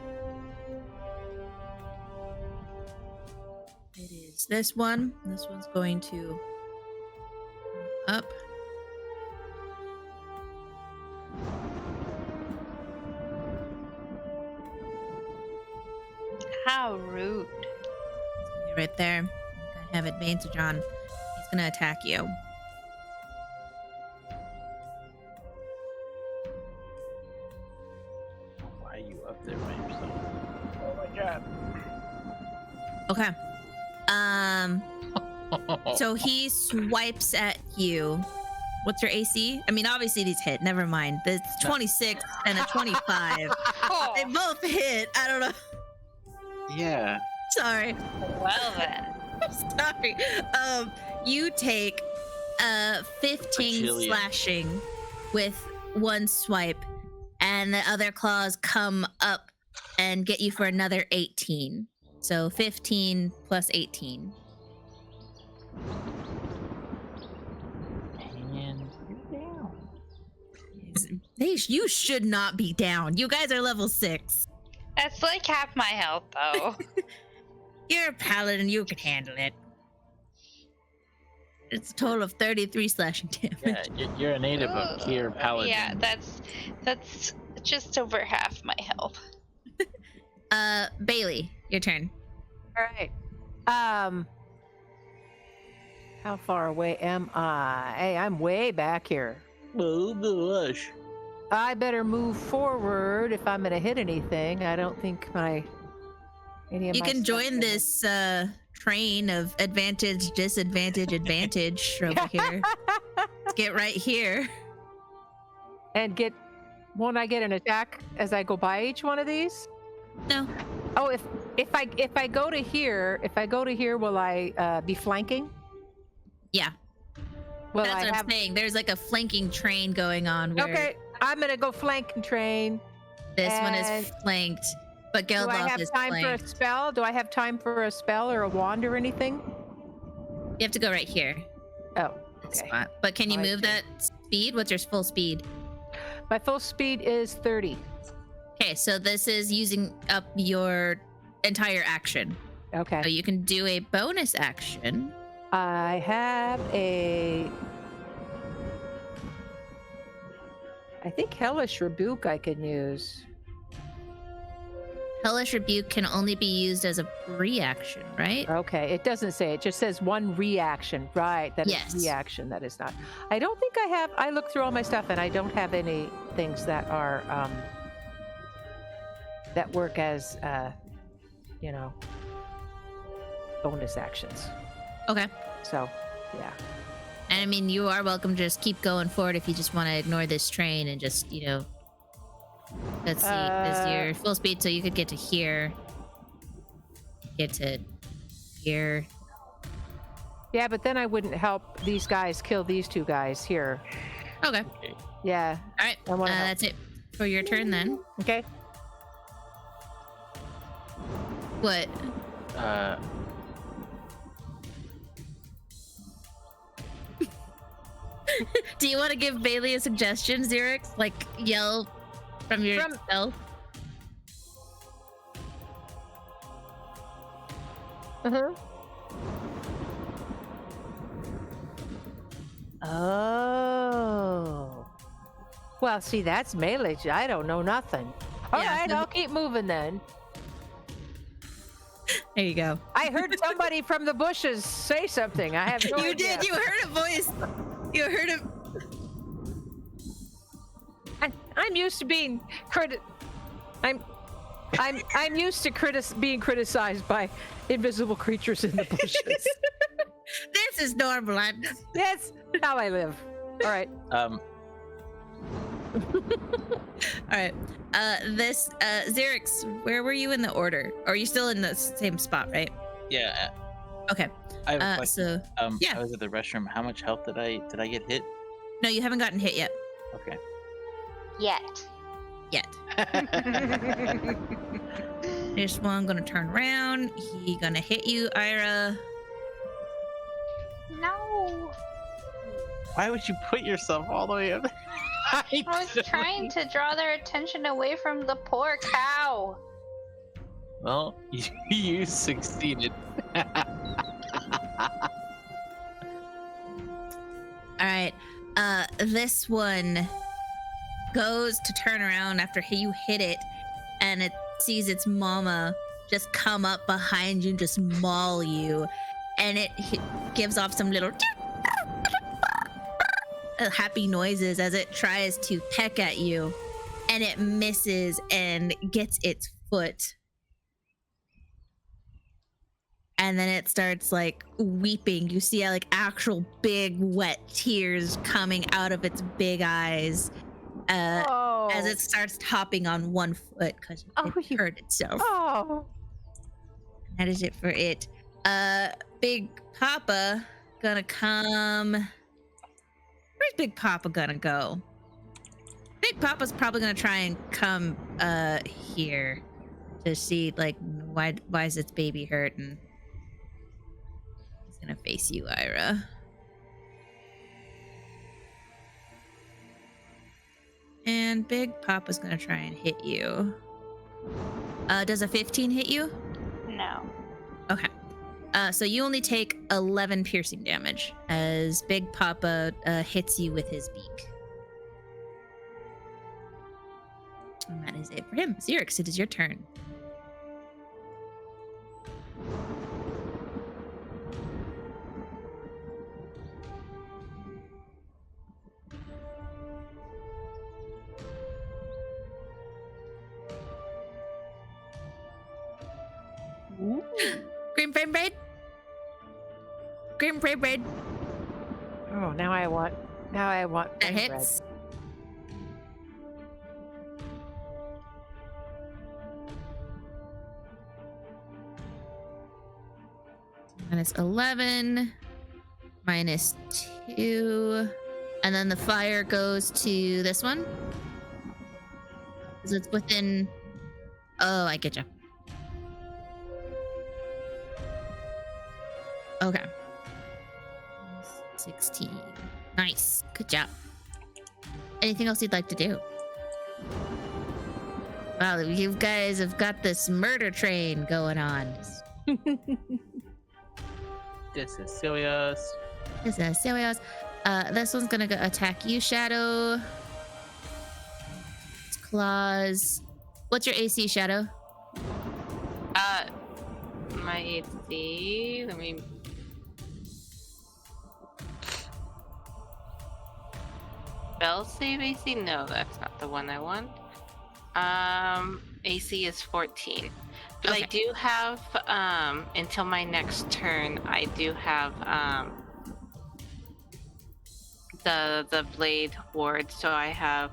[SPEAKER 3] It is use this one. This one's going to up.
[SPEAKER 5] How rude.
[SPEAKER 3] It's gonna be right there. You're gonna have advantage on. He's gonna attack you.
[SPEAKER 1] Why are you up there by yourself? Oh my god.
[SPEAKER 3] Okay. So he swipes at you. What's your AC? I mean, obviously these hit. Never mind. It's 26 and a 25.
[SPEAKER 5] Oh,
[SPEAKER 3] They both hit. I don't know.
[SPEAKER 1] Yeah.
[SPEAKER 3] Sorry.
[SPEAKER 5] well then.
[SPEAKER 3] I'm sorry. You take 15
[SPEAKER 1] Bajillion.
[SPEAKER 3] slashing with one swipe, and the other claws come up and get you for another 18. So 15 plus 18.
[SPEAKER 1] And you're down.
[SPEAKER 3] You should not be down. You guys are level 6.
[SPEAKER 5] That's like half my health, though.
[SPEAKER 3] You're a paladin. You can handle it. It's a total of 33 slashing damage.
[SPEAKER 1] Yeah, you're a native of Kier Paladin.
[SPEAKER 5] Yeah, that's just over half my health.
[SPEAKER 3] Bei-leigh, your turn.
[SPEAKER 2] All right. How far away am I? Hey, I'm way back here.
[SPEAKER 1] Oh gosh.
[SPEAKER 2] I better move forward if I'm gonna hit anything. I don't think any of
[SPEAKER 3] You
[SPEAKER 2] my
[SPEAKER 3] can
[SPEAKER 2] stuff
[SPEAKER 3] join
[SPEAKER 2] is-
[SPEAKER 3] this train of advantage, disadvantage, advantage over here. Get right here.
[SPEAKER 2] and won't I get an attack as I go by each one of these?
[SPEAKER 3] No.
[SPEAKER 2] Oh, if I go to here, will I be flanking?
[SPEAKER 3] Yeah.
[SPEAKER 2] Will
[SPEAKER 3] That's
[SPEAKER 2] I
[SPEAKER 3] what
[SPEAKER 2] have?
[SPEAKER 3] I'm saying. There's like a flanking train going on where
[SPEAKER 2] Okay, I'm gonna go flanking train.
[SPEAKER 3] this one is
[SPEAKER 2] And
[SPEAKER 3] flanked, but
[SPEAKER 2] Do I
[SPEAKER 3] Geldloth
[SPEAKER 2] have
[SPEAKER 3] is
[SPEAKER 2] time for a
[SPEAKER 3] flanked.
[SPEAKER 2] spell? Do I have time for a spell or a wand or anything?
[SPEAKER 3] You have to go right here.
[SPEAKER 2] Oh,
[SPEAKER 3] This
[SPEAKER 2] okay.
[SPEAKER 3] spot. But can you
[SPEAKER 2] Alright,
[SPEAKER 3] move
[SPEAKER 2] sure.
[SPEAKER 3] that speed? What's your full speed?
[SPEAKER 2] My full speed is 30.
[SPEAKER 3] Okay, so this is using up your entire action.
[SPEAKER 2] Okay.
[SPEAKER 3] So you can do a bonus action.
[SPEAKER 2] I have I think Hellish Rebuke I can use.
[SPEAKER 3] Hellish Rebuke can only be used as a reaction, right?
[SPEAKER 2] Okay, it doesn't say. It just says one reaction. Right, that is
[SPEAKER 3] Yes.
[SPEAKER 2] reaction. That is not. I don't think I have. I looked through all my stuff and I don't have any things that are that work as bonus actions.
[SPEAKER 3] Okay.
[SPEAKER 2] So, yeah.
[SPEAKER 3] And I mean, you are welcome to just keep going forward if you just want to ignore this train and just, let's see, is your full speed, so you could get to here. Get to here.
[SPEAKER 2] Yeah, but then I wouldn't help these guys kill these two guys here.
[SPEAKER 3] Okay.
[SPEAKER 1] Okay.
[SPEAKER 2] Yeah.
[SPEAKER 3] All right.
[SPEAKER 2] I wanna help.
[SPEAKER 3] That's it for your turn then.
[SPEAKER 2] Okay.
[SPEAKER 3] What? Do you want to give Bei-leigh a suggestion, Xerix? Like, yell from your spell?
[SPEAKER 2] Uh-huh. Oh. Well, see, that's melee. I don't know nothing. All
[SPEAKER 3] Yeah,
[SPEAKER 2] right,
[SPEAKER 3] so-
[SPEAKER 2] I'll keep moving then.
[SPEAKER 3] There you go.
[SPEAKER 2] I heard somebody from the bushes say something. I have no
[SPEAKER 3] You
[SPEAKER 2] idea.
[SPEAKER 3] did. You heard a voice. You heard a.
[SPEAKER 2] I'm used to being I'm used to being criticized by invisible creatures in the bushes.
[SPEAKER 3] This is normal.
[SPEAKER 2] That's how I live. All right.
[SPEAKER 3] All right. This Xerix, where were you in the order? Or are you still in the same spot, right?
[SPEAKER 1] Yeah.
[SPEAKER 3] Okay.
[SPEAKER 1] I have a question.
[SPEAKER 3] So yeah.
[SPEAKER 1] I was at the restroom. How much health did I get hit?
[SPEAKER 3] no, you haven't gotten hit yet.
[SPEAKER 1] Okay.
[SPEAKER 5] Yet.
[SPEAKER 3] This one gonna turn around. He gonna hit you, Ayre.
[SPEAKER 5] No.
[SPEAKER 1] Why would you put yourself all the way up?
[SPEAKER 5] I was trying to draw their attention away from the poor cow.
[SPEAKER 1] Well, you succeeded.
[SPEAKER 3] this one goes to turn around after you hit it, and it sees its mama just come up behind you and just maul you, and it gives off some little happy noises as it tries to peck at you, and it misses and gets its foot. And then it starts like weeping. You see like actual big wet tears coming out of its big eyes as it starts hopping on one foot because it hurt itself.
[SPEAKER 2] Oh.
[SPEAKER 3] That is it for it. Big Papa gonna come. Where's Big Papa gonna go? Big Papa's probably gonna try and come here to see like why is its baby hurting. He's gonna face you, Ayre. And Big Papa's gonna try and hit you. Does a 15 hit you?
[SPEAKER 5] No.
[SPEAKER 3] Okay. So you only take 11 piercing damage as Big Papa hits you with his beak. And that is it for him. Xerix, it is your turn. Green frame braid. Green frame braid.
[SPEAKER 2] Oh, now I want.
[SPEAKER 3] That
[SPEAKER 2] flame bread.
[SPEAKER 3] hits. Minus 11. Minus 2. And then the fire goes to this one. Because it's within. Oh, I get you. Okay. 16. Nice. Good job. Anything else you'd like to do? Wow, you guys have got this murder train going on.
[SPEAKER 1] This is serious.
[SPEAKER 3] This is serious. This one's gonna go attack you, Shadow. It's claws. What's your AC, Shadow?
[SPEAKER 8] My AC. Let me. Spell save AC? No, that's not the one I want. AC is 14. But
[SPEAKER 3] Okay.
[SPEAKER 8] I do have until my next turn, I do have the blade ward, so I have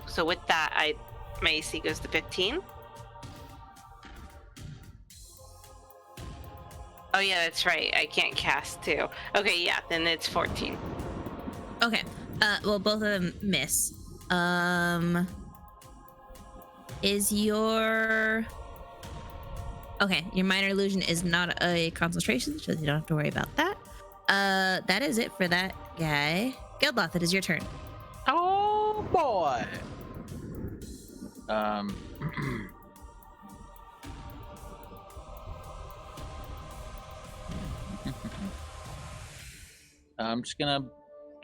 [SPEAKER 8] so with that my AC goes to 15. Oh yeah, that's right. I can't cast too. Okay, yeah, then it's 14.
[SPEAKER 3] Okay. Well, both of them miss. Is your... Okay, your minor illusion is not a concentration, so you don't have to worry about that. That is it for that guy. Geldloth, it is your turn.
[SPEAKER 1] Oh boy. I'm just gonna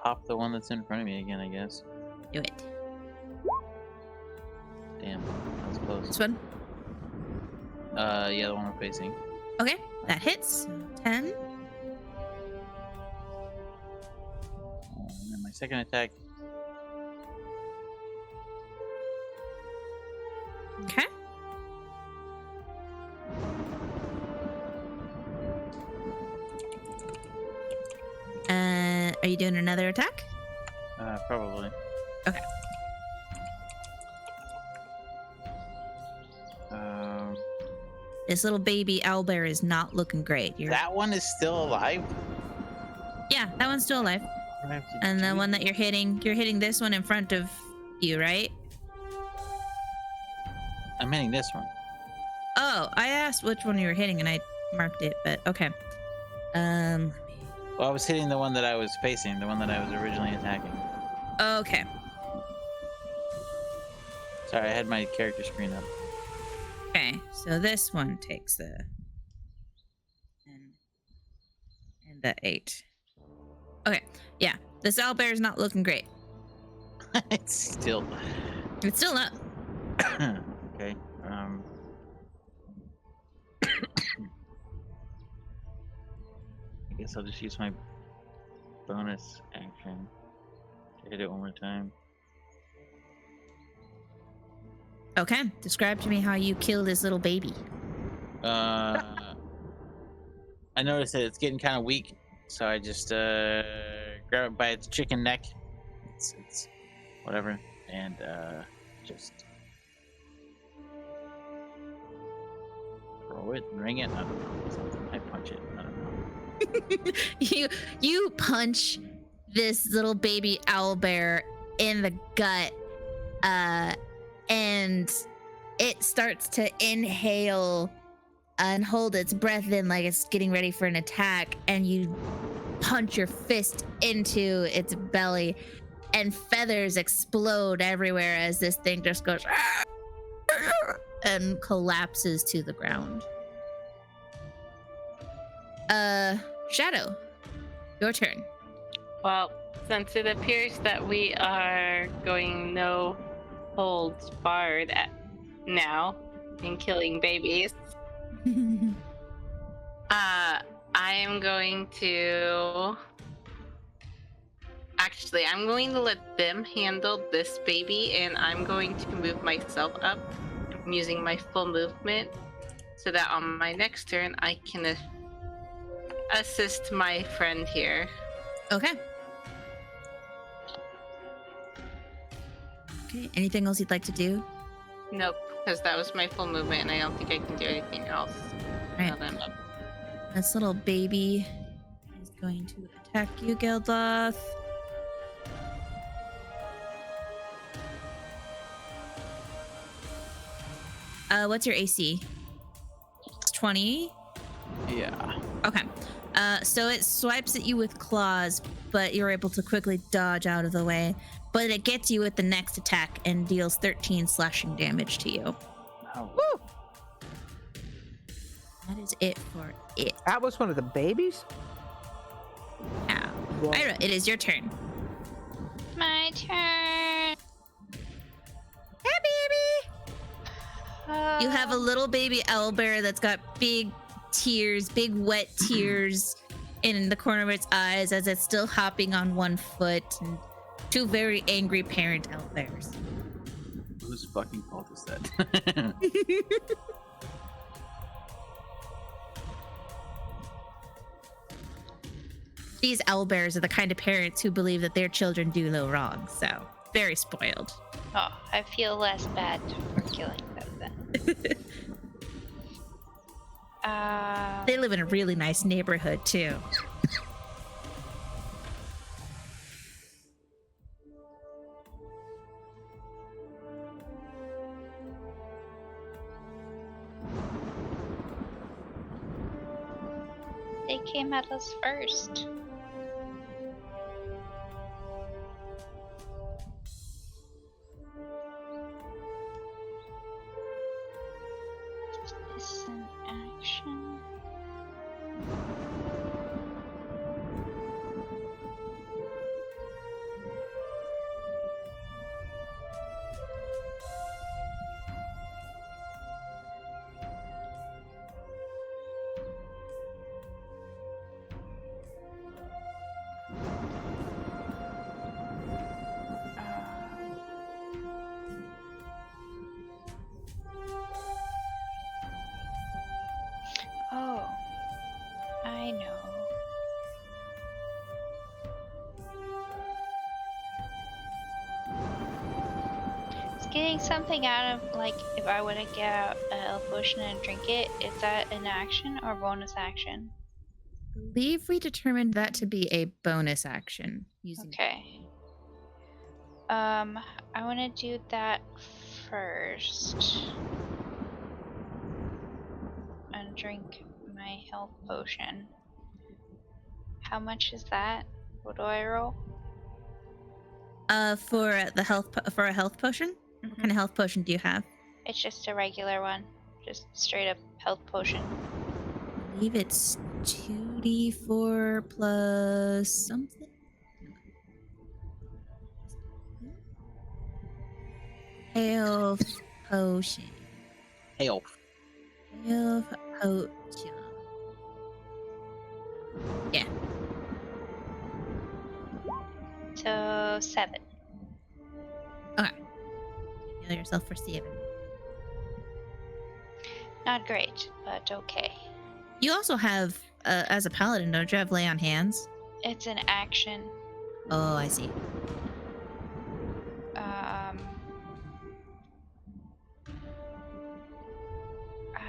[SPEAKER 1] pop the one that's in front of me again, I guess.
[SPEAKER 3] Do it.
[SPEAKER 1] Damn, that was close.
[SPEAKER 3] This one?
[SPEAKER 1] Yeah, the one I'm facing.
[SPEAKER 3] Okay, that hits. 10.
[SPEAKER 1] And then my second attack.
[SPEAKER 3] Okay. Are you doing another attack?
[SPEAKER 1] Probably.
[SPEAKER 3] Okay. This little baby owlbear is not looking great.
[SPEAKER 1] That one is still alive?
[SPEAKER 3] Yeah, that one's still alive. And the one that you're hitting this one in front of you, right?
[SPEAKER 1] I'm hitting this one.
[SPEAKER 3] Oh, I asked which one you were hitting and I marked it, but okay.
[SPEAKER 1] Well, I was hitting the one that I was facing, the one that I was originally attacking.
[SPEAKER 3] Okay.
[SPEAKER 1] Sorry, I had my character screen up.
[SPEAKER 3] Okay, so this one takes the... And the 8. Okay, yeah. This owlbear is not looking great.
[SPEAKER 1] It's still
[SPEAKER 3] It's still up.
[SPEAKER 1] okay. I guess I'll just use my bonus action to hit it one more time.
[SPEAKER 3] Okay. Describe to me how you kill this little baby.
[SPEAKER 1] I noticed that it's getting kind of weak, so I just grab it by its chicken neck. It's whatever, and just throw it, ring it. I don't know, something. I punch it. I don't know.
[SPEAKER 3] You punch this little baby owlbear in the gut, and it starts to inhale and hold its breath in like it's getting ready for an attack, and you punch your fist into its belly, and feathers explode everywhere as this thing just goes and collapses to the ground. Shadow, your turn.
[SPEAKER 8] Well, since it appears that we are going no holds barred now in killing babies, I am going to... Actually, I'm going to let them handle this baby, and I'm going to move myself up using my full movement so that on my next turn I can assist my friend here.
[SPEAKER 3] Okay. Okay, anything else you'd like to do?
[SPEAKER 8] Nope, because that was my full movement, and I don't think I can do anything else.
[SPEAKER 3] Right.
[SPEAKER 8] Now that I'm up.
[SPEAKER 3] This little baby is going to attack you, Geldloth. What's your AC? 20?
[SPEAKER 1] Yeah.
[SPEAKER 3] Okay. So it swipes at you with claws, but you're able to quickly dodge out of the way. But it gets you with the next attack and deals 13 slashing damage to you.
[SPEAKER 1] Oh.
[SPEAKER 2] Woo!
[SPEAKER 3] That is it for it.
[SPEAKER 2] That was one of the babies?
[SPEAKER 3] Now,
[SPEAKER 2] Whoa.
[SPEAKER 3] Ayra, it is your turn.
[SPEAKER 5] My turn.
[SPEAKER 3] Hey, baby! You have a little baby owlbear that's got big tears, big wet tears in the corner of its eyes as it's still hopping on one foot, and two very angry parent owlbears.
[SPEAKER 1] Whose fucking fault is that?
[SPEAKER 3] These owlbears are the kind of parents who believe that their children do no wrong, so very spoiled.
[SPEAKER 5] Oh, I feel less bad for killing them then.
[SPEAKER 3] They live in a really nice neighborhood too.
[SPEAKER 5] They came at us first. This is an action. Oh, I know. It's getting something out of, like, if I were to get out a health potion and drink it, is that an action or bonus action?
[SPEAKER 3] I believe we determined that to be a bonus action using.
[SPEAKER 5] Okay. I want to do that first. And drink my health potion. How much is that? What do I roll?
[SPEAKER 3] For a health potion. What kind of health potion do you have?
[SPEAKER 5] It's just a regular one. Just straight up health potion.
[SPEAKER 3] I believe it's 2d4 plus something. Health potion.
[SPEAKER 1] Health.
[SPEAKER 3] Health potion. Yeah.
[SPEAKER 5] So 7.
[SPEAKER 3] Okay. Heal yourself for 7.
[SPEAKER 5] Not great, but okay.
[SPEAKER 3] You also have, as a paladin, don't you have lay on hands?
[SPEAKER 5] It's an action.
[SPEAKER 3] Oh, I see.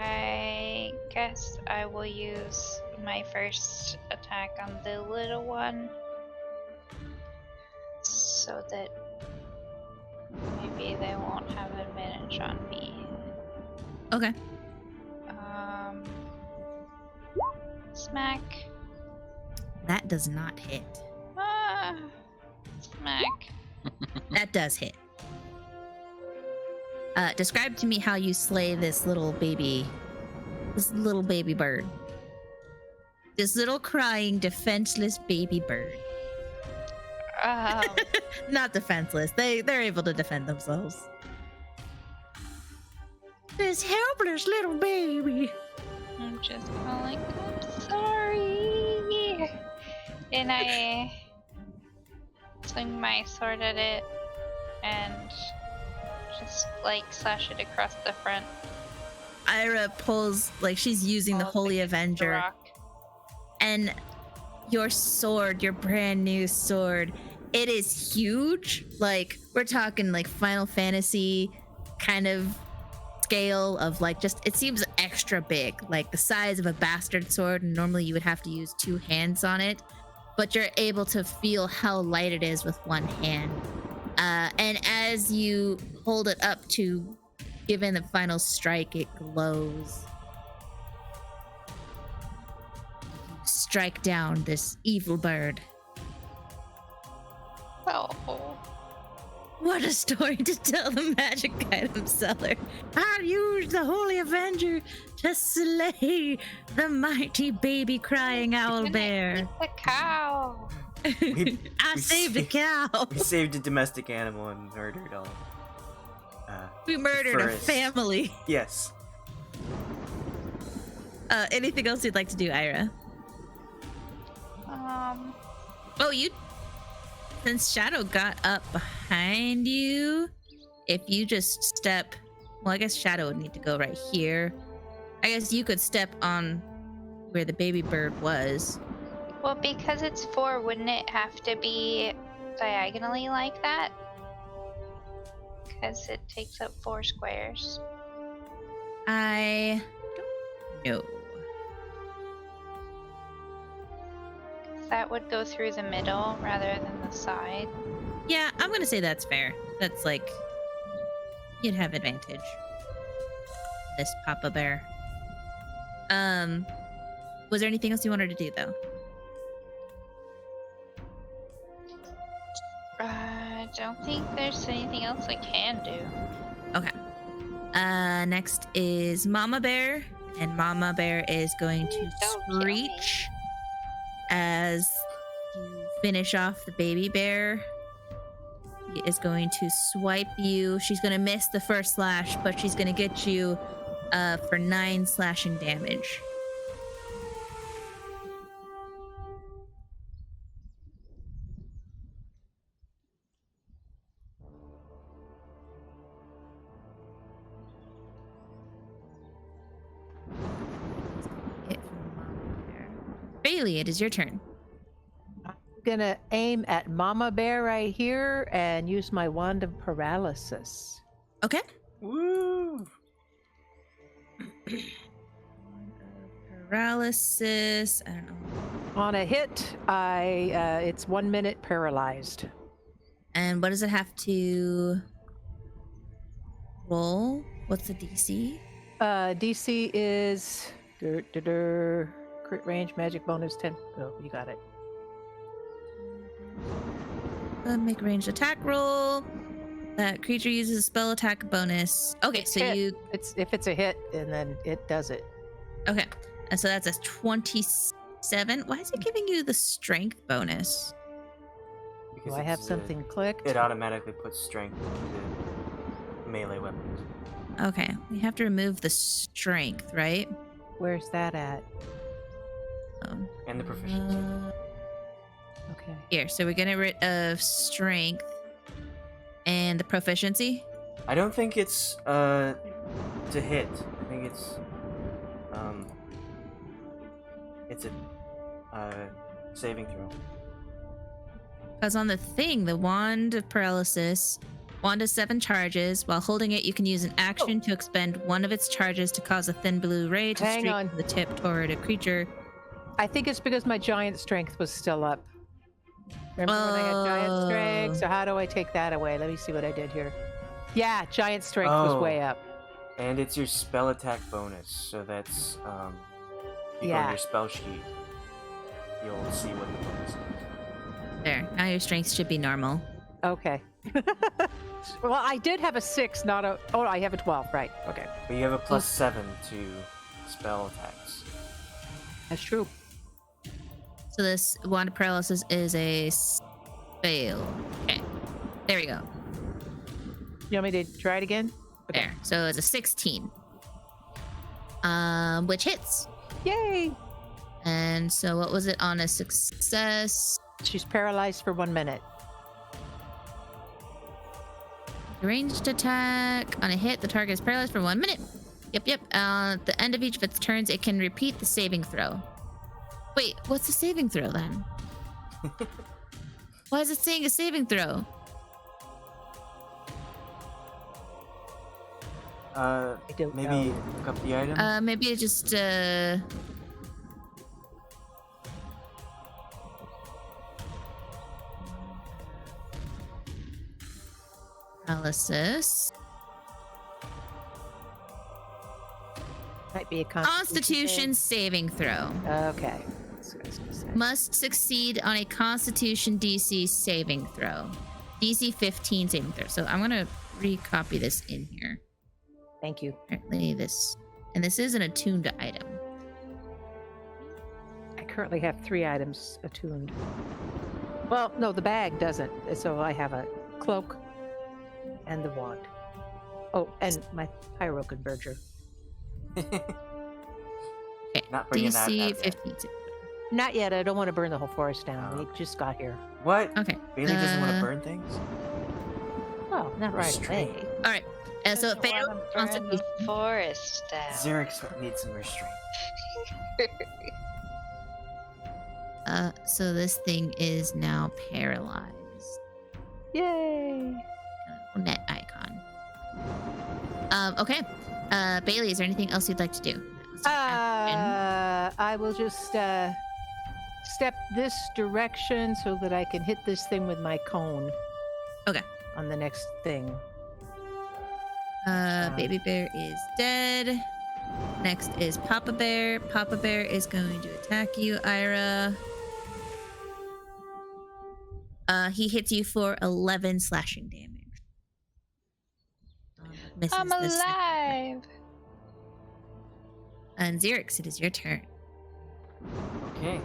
[SPEAKER 5] I guess I will use my first attack on the little one so that maybe they won't have advantage on me.
[SPEAKER 3] Okay.
[SPEAKER 5] Smack.
[SPEAKER 3] That does not hit.
[SPEAKER 5] Ah, smack.
[SPEAKER 3] That does hit. Describe to me how you slay this little baby bird. This little crying, defenseless baby bird. Not defenseless. They're able to defend themselves. This helpless little baby.
[SPEAKER 5] I'm just calling, I'm sorry. And I swing my sword at it and just like slash it across the front.
[SPEAKER 3] Ayre pulls, like she's using the Holy Avenger.
[SPEAKER 5] Rock.
[SPEAKER 3] And your sword, your brand new sword, it is huge. Like, we're talking like Final Fantasy kind of scale of like just, it seems extra big, like the size of a bastard sword. And normally you would have to use 2 hands on it, but you're able to feel how light it is with one hand. And as you hold it up to give in the final strike, it glows. Strike down this evil bird.
[SPEAKER 5] Oh.
[SPEAKER 3] What a story to tell the magic item seller. I'll use the Holy Avenger to slay the mighty baby crying owl bear.
[SPEAKER 5] The cow.
[SPEAKER 3] I saved a cow.
[SPEAKER 4] We saved a domestic animal and murdered all.
[SPEAKER 3] We murdered a
[SPEAKER 4] first.
[SPEAKER 3] family.
[SPEAKER 4] Yes.
[SPEAKER 3] Anything else you'd like to do, Ayre? Oh, since Shadow got up behind you, if you just step, well, I guess Shadow would need to go right here. I guess you could step on where the baby bird was.
[SPEAKER 5] Well, because it's 4, wouldn't it have to be diagonally like that? Because it takes up 4 squares.
[SPEAKER 3] I don't know.
[SPEAKER 5] That would go through the middle rather than the side.
[SPEAKER 3] Yeah, I'm gonna say that's fair. That's like, you'd have advantage. This Papa Bear. Was there anything else you wanted to do though?
[SPEAKER 5] I don't think there's anything else I can do.
[SPEAKER 3] Okay. Next is Mama Bear, and Mama Bear is going to screech as you finish off the baby bear. She is going to swipe you. She's going to miss the first slash, but she's going to get you for 9 slashing damage. Bei-leigh, it is your turn.
[SPEAKER 2] I'm gonna aim at Mama Bear right here and use my wand of paralysis.
[SPEAKER 3] Okay.
[SPEAKER 4] Woo!
[SPEAKER 3] Paralysis. I don't know.
[SPEAKER 2] On a hit, it's 1 minute paralyzed.
[SPEAKER 3] And what does it have to roll? What's the DC?
[SPEAKER 2] DC is crit range, magic bonus 10. Oh, you got it.
[SPEAKER 3] Make a ranged attack roll. That creature uses a spell attack bonus. Okay, so
[SPEAKER 2] Hit. If it's a hit, and then it does it.
[SPEAKER 3] Okay, and so that's a 27. Why is it giving you the strength bonus?
[SPEAKER 2] Do I have something clicked?
[SPEAKER 4] It automatically puts strength into melee weapons.
[SPEAKER 3] Okay, we have to remove the strength, right?
[SPEAKER 2] Where's that at?
[SPEAKER 3] Oh.
[SPEAKER 4] And the proficiency.
[SPEAKER 2] Okay.
[SPEAKER 3] Here, so we're getting rid of strength and the proficiency.
[SPEAKER 4] I don't think it's to hit. I think it's a saving throw.
[SPEAKER 3] Because on the thing, the Wand of Paralysis, Wand does 7 charges. While holding it, you can use an action to expend one of its charges to cause a thin blue ray to
[SPEAKER 2] Hang
[SPEAKER 3] streak
[SPEAKER 2] on.
[SPEAKER 3] from the tip toward a creature.
[SPEAKER 2] I think it's because my giant strength was still up. Remember when I had giant strength? So how do I take that away? Let me see what I did here. Yeah, giant strength was way up.
[SPEAKER 4] And it's your spell attack bonus, so that's you go on your spell sheet. You'll see what the bonus is.
[SPEAKER 3] There, now your strength should be normal.
[SPEAKER 2] Okay. Well, I did have a 6, not a... Oh, I have a 12, right. Okay.
[SPEAKER 4] But you have a plus 7 to spell attacks.
[SPEAKER 2] That's true.
[SPEAKER 3] So this Wand of Paralysis is a fail. Okay, there we go.
[SPEAKER 2] You want me to try it again? Okay.
[SPEAKER 3] There, so it's a 16. Which hits.
[SPEAKER 2] Yay!
[SPEAKER 3] And so what was it on a success?
[SPEAKER 2] She's paralyzed for 1 minute.
[SPEAKER 3] Ranged attack. On a hit, the target is paralyzed for 1 minute. Yep. At the end of each of its turns, it can repeat the saving throw. Wait, what's the saving throw then? Why is it saying a saving throw?
[SPEAKER 2] I don't
[SPEAKER 4] Maybe
[SPEAKER 2] know.
[SPEAKER 4] look up the item.
[SPEAKER 3] Maybe it just paralysis.
[SPEAKER 2] Might be a
[SPEAKER 3] Constitution saving throw.
[SPEAKER 2] Okay. That's what I was gonna say.
[SPEAKER 3] Must succeed on a Constitution DC saving throw. DC 15 saving throw. So I'm gonna recopy this in here.
[SPEAKER 2] Thank you.
[SPEAKER 3] Apparently this, and this is an attuned item.
[SPEAKER 2] I currently have 3 items attuned. Well, no, the bag doesn't. So I have a cloak and the wand. Oh, and my pyro converger.
[SPEAKER 3] Okay,
[SPEAKER 4] Not bringing that
[SPEAKER 3] DC
[SPEAKER 4] up
[SPEAKER 3] 15.
[SPEAKER 2] Not yet. I don't want to burn the whole forest down. We just got here.
[SPEAKER 4] What?
[SPEAKER 3] Okay.
[SPEAKER 4] Bei-leigh doesn't want to burn things?
[SPEAKER 2] Well, not right
[SPEAKER 4] Restraint.
[SPEAKER 2] away.
[SPEAKER 3] All right. So it failed.
[SPEAKER 5] Burn the
[SPEAKER 3] Constitution.
[SPEAKER 5] forest down.
[SPEAKER 4] Xerix needs some restraint.
[SPEAKER 3] So this thing is now paralyzed.
[SPEAKER 2] Yay!
[SPEAKER 3] Net icon. Okay. Bei-leigh, is there anything else you'd like to do?
[SPEAKER 2] I will just step this direction so that I can hit this thing with my cone.
[SPEAKER 3] Okay.
[SPEAKER 2] On the next thing.
[SPEAKER 3] Baby bear is dead. Next is Papa Bear. Papa Bear is going to attack you, Ayre. He hits you for 11 slashing damage. Misses
[SPEAKER 5] I'm
[SPEAKER 3] the second.
[SPEAKER 5] alive.
[SPEAKER 3] And Xerix, it is your turn.
[SPEAKER 4] Okay.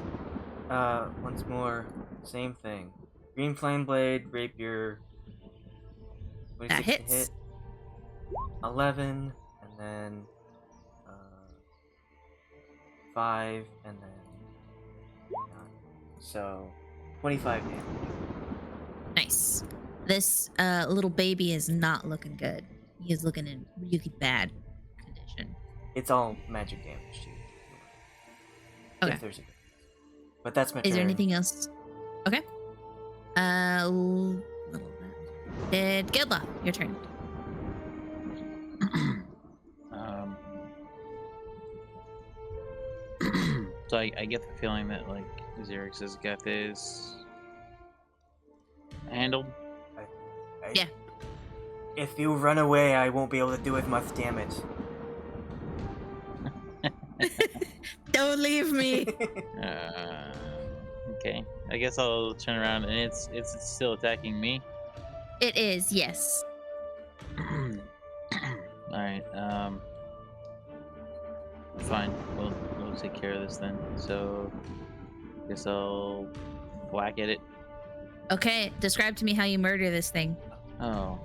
[SPEAKER 4] Once more, same thing. Green flame blade, rapier.
[SPEAKER 3] That
[SPEAKER 4] 26 to
[SPEAKER 3] hits.
[SPEAKER 4] hit. 11, and then 5, and then 9. So 25 damage.
[SPEAKER 3] Nice. This little baby is not looking good. He is looking in really bad condition.
[SPEAKER 4] It's all magic damage too.
[SPEAKER 3] Okay.
[SPEAKER 4] If there's a but that's my
[SPEAKER 3] Is there
[SPEAKER 4] turn.
[SPEAKER 3] anything else? Okay. Geldloth, your turn.
[SPEAKER 1] So I get the feeling that like Xerix's got this handled.
[SPEAKER 3] Yeah.
[SPEAKER 4] If you run away, I won't be able to do as much damage.
[SPEAKER 3] Don't leave me.
[SPEAKER 1] Okay, I guess I'll turn around and it's still attacking me.
[SPEAKER 3] It is, yes.
[SPEAKER 1] All right. Fine. We'll take care of this then. So, guess I'll whack at it.
[SPEAKER 3] Okay, describe to me how you murder this thing.
[SPEAKER 1] Oh.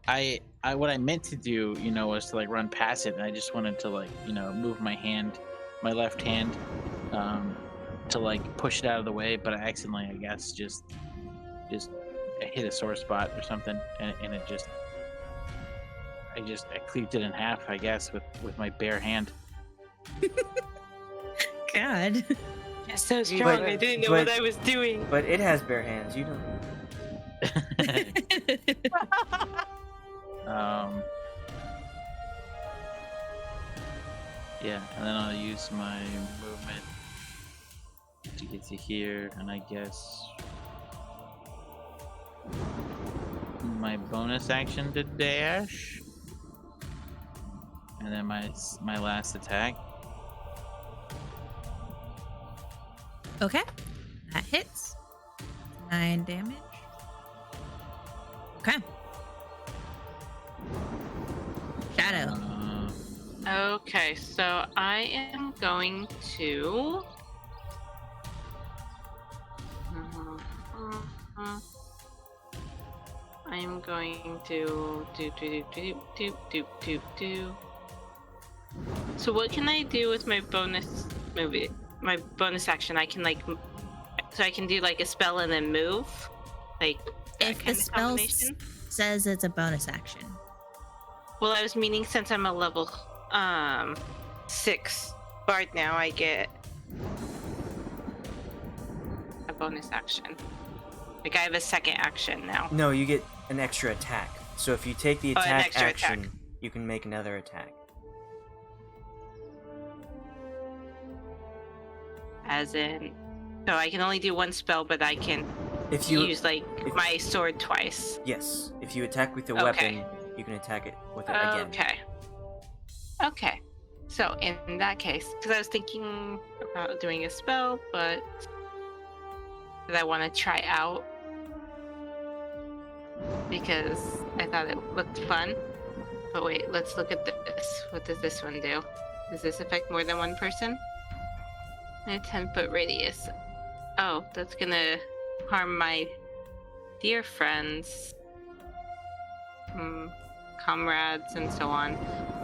[SPEAKER 1] what I meant to do, was to like run past it, and I just wanted to like, move my hand, my left hand, to like push it out of the way, but I accidentally, I guess, just I hit a sore spot or something, and it just, I cleaved it in half, I guess, with my bare hand.
[SPEAKER 3] God.
[SPEAKER 8] You're so strong. I didn't know what I was doing.
[SPEAKER 4] But it has bare hands. You don't.
[SPEAKER 1] Yeah, and then I'll use my movement to get to here, and I guess my bonus action to dash, and then my last attack.
[SPEAKER 3] Okay. That hits. 9 damage. Okay. Shadow.
[SPEAKER 8] Okay, so I am going to. I am going to do. So what can I do with my bonus movie? My bonus action? I can so I can do like a spell and then move, like that
[SPEAKER 3] If the
[SPEAKER 8] kind of
[SPEAKER 3] spell
[SPEAKER 8] combination?
[SPEAKER 3] says it's a bonus action.
[SPEAKER 8] Well, I was meaning since I'm a level 6 bard now, I get a bonus action. Like I have a second action now.
[SPEAKER 4] No, you get an extra attack. So if you take the
[SPEAKER 8] Oh, an
[SPEAKER 4] attack
[SPEAKER 8] extra
[SPEAKER 4] action,
[SPEAKER 8] attack.
[SPEAKER 4] you can make another attack.
[SPEAKER 8] As in, so I can only do one spell, but I can
[SPEAKER 4] If you
[SPEAKER 8] use like my sword twice.
[SPEAKER 4] Yes, if you attack with the
[SPEAKER 8] Okay.
[SPEAKER 4] weapon, you can attack it with it again.
[SPEAKER 8] Okay. Okay. So in that case, because I was thinking about doing a spell, but that I want to try out because I thought it looked fun. But wait, let's look at this. What does this one do? Does this affect more than one person? A 10-foot radius. Oh, that's gonna harm my dear friends, comrades, and so on.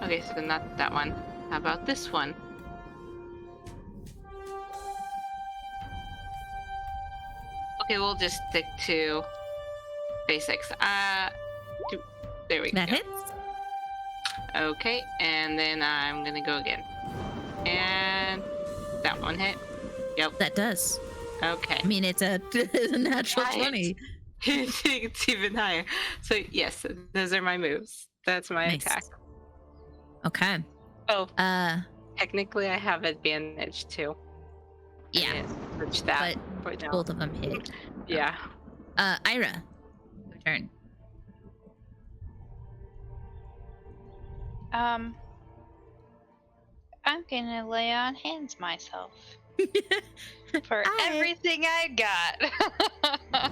[SPEAKER 8] Okay, so not that one. How about this one? Okay, we'll just stick to basics. There we
[SPEAKER 3] That
[SPEAKER 8] go.
[SPEAKER 3] hits.
[SPEAKER 8] Okay, and then I'm gonna go again. And that one hit. Yep.
[SPEAKER 3] That does.
[SPEAKER 8] Okay.
[SPEAKER 3] I mean, it's a natural
[SPEAKER 8] Nice.
[SPEAKER 3] 20.
[SPEAKER 8] It's even higher. So yes, those are my moves. That's my
[SPEAKER 3] Nice.
[SPEAKER 8] attack.
[SPEAKER 3] Okay.
[SPEAKER 8] Oh,
[SPEAKER 3] Technically,
[SPEAKER 8] I have advantage too. I
[SPEAKER 3] yeah,
[SPEAKER 8] didn't switch that for now.
[SPEAKER 3] both of them hit.
[SPEAKER 8] Yeah.
[SPEAKER 3] Ayra, your turn.
[SPEAKER 5] I'm gonna lay on hands myself for
[SPEAKER 3] Hi.
[SPEAKER 5] everything I got.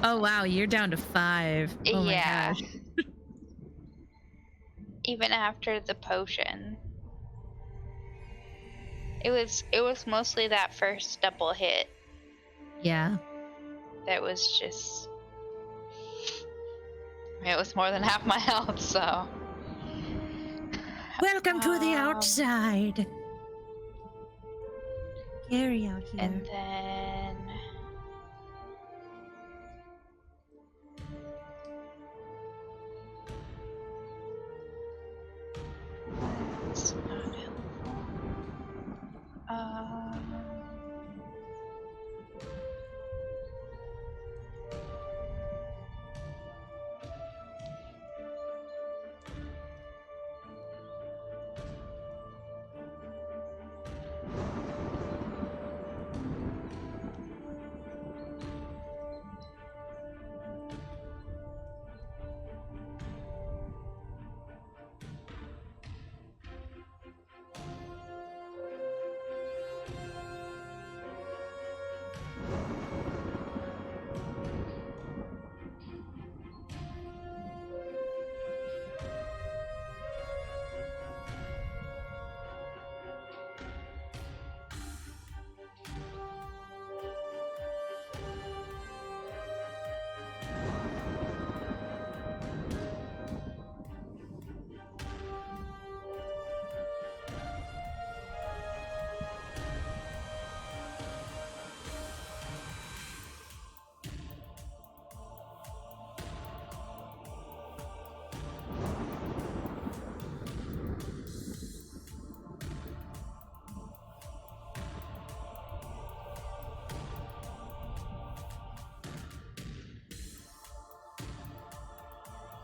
[SPEAKER 3] Oh wow, you're down to 5. Oh my
[SPEAKER 5] Yeah.
[SPEAKER 3] gosh.
[SPEAKER 5] Even after the potion. It was mostly that first double hit
[SPEAKER 3] Yeah.
[SPEAKER 5] that was just, it was more than half my health, so
[SPEAKER 3] Welcome to the outside. Gary out here.
[SPEAKER 5] and then that's not helpful.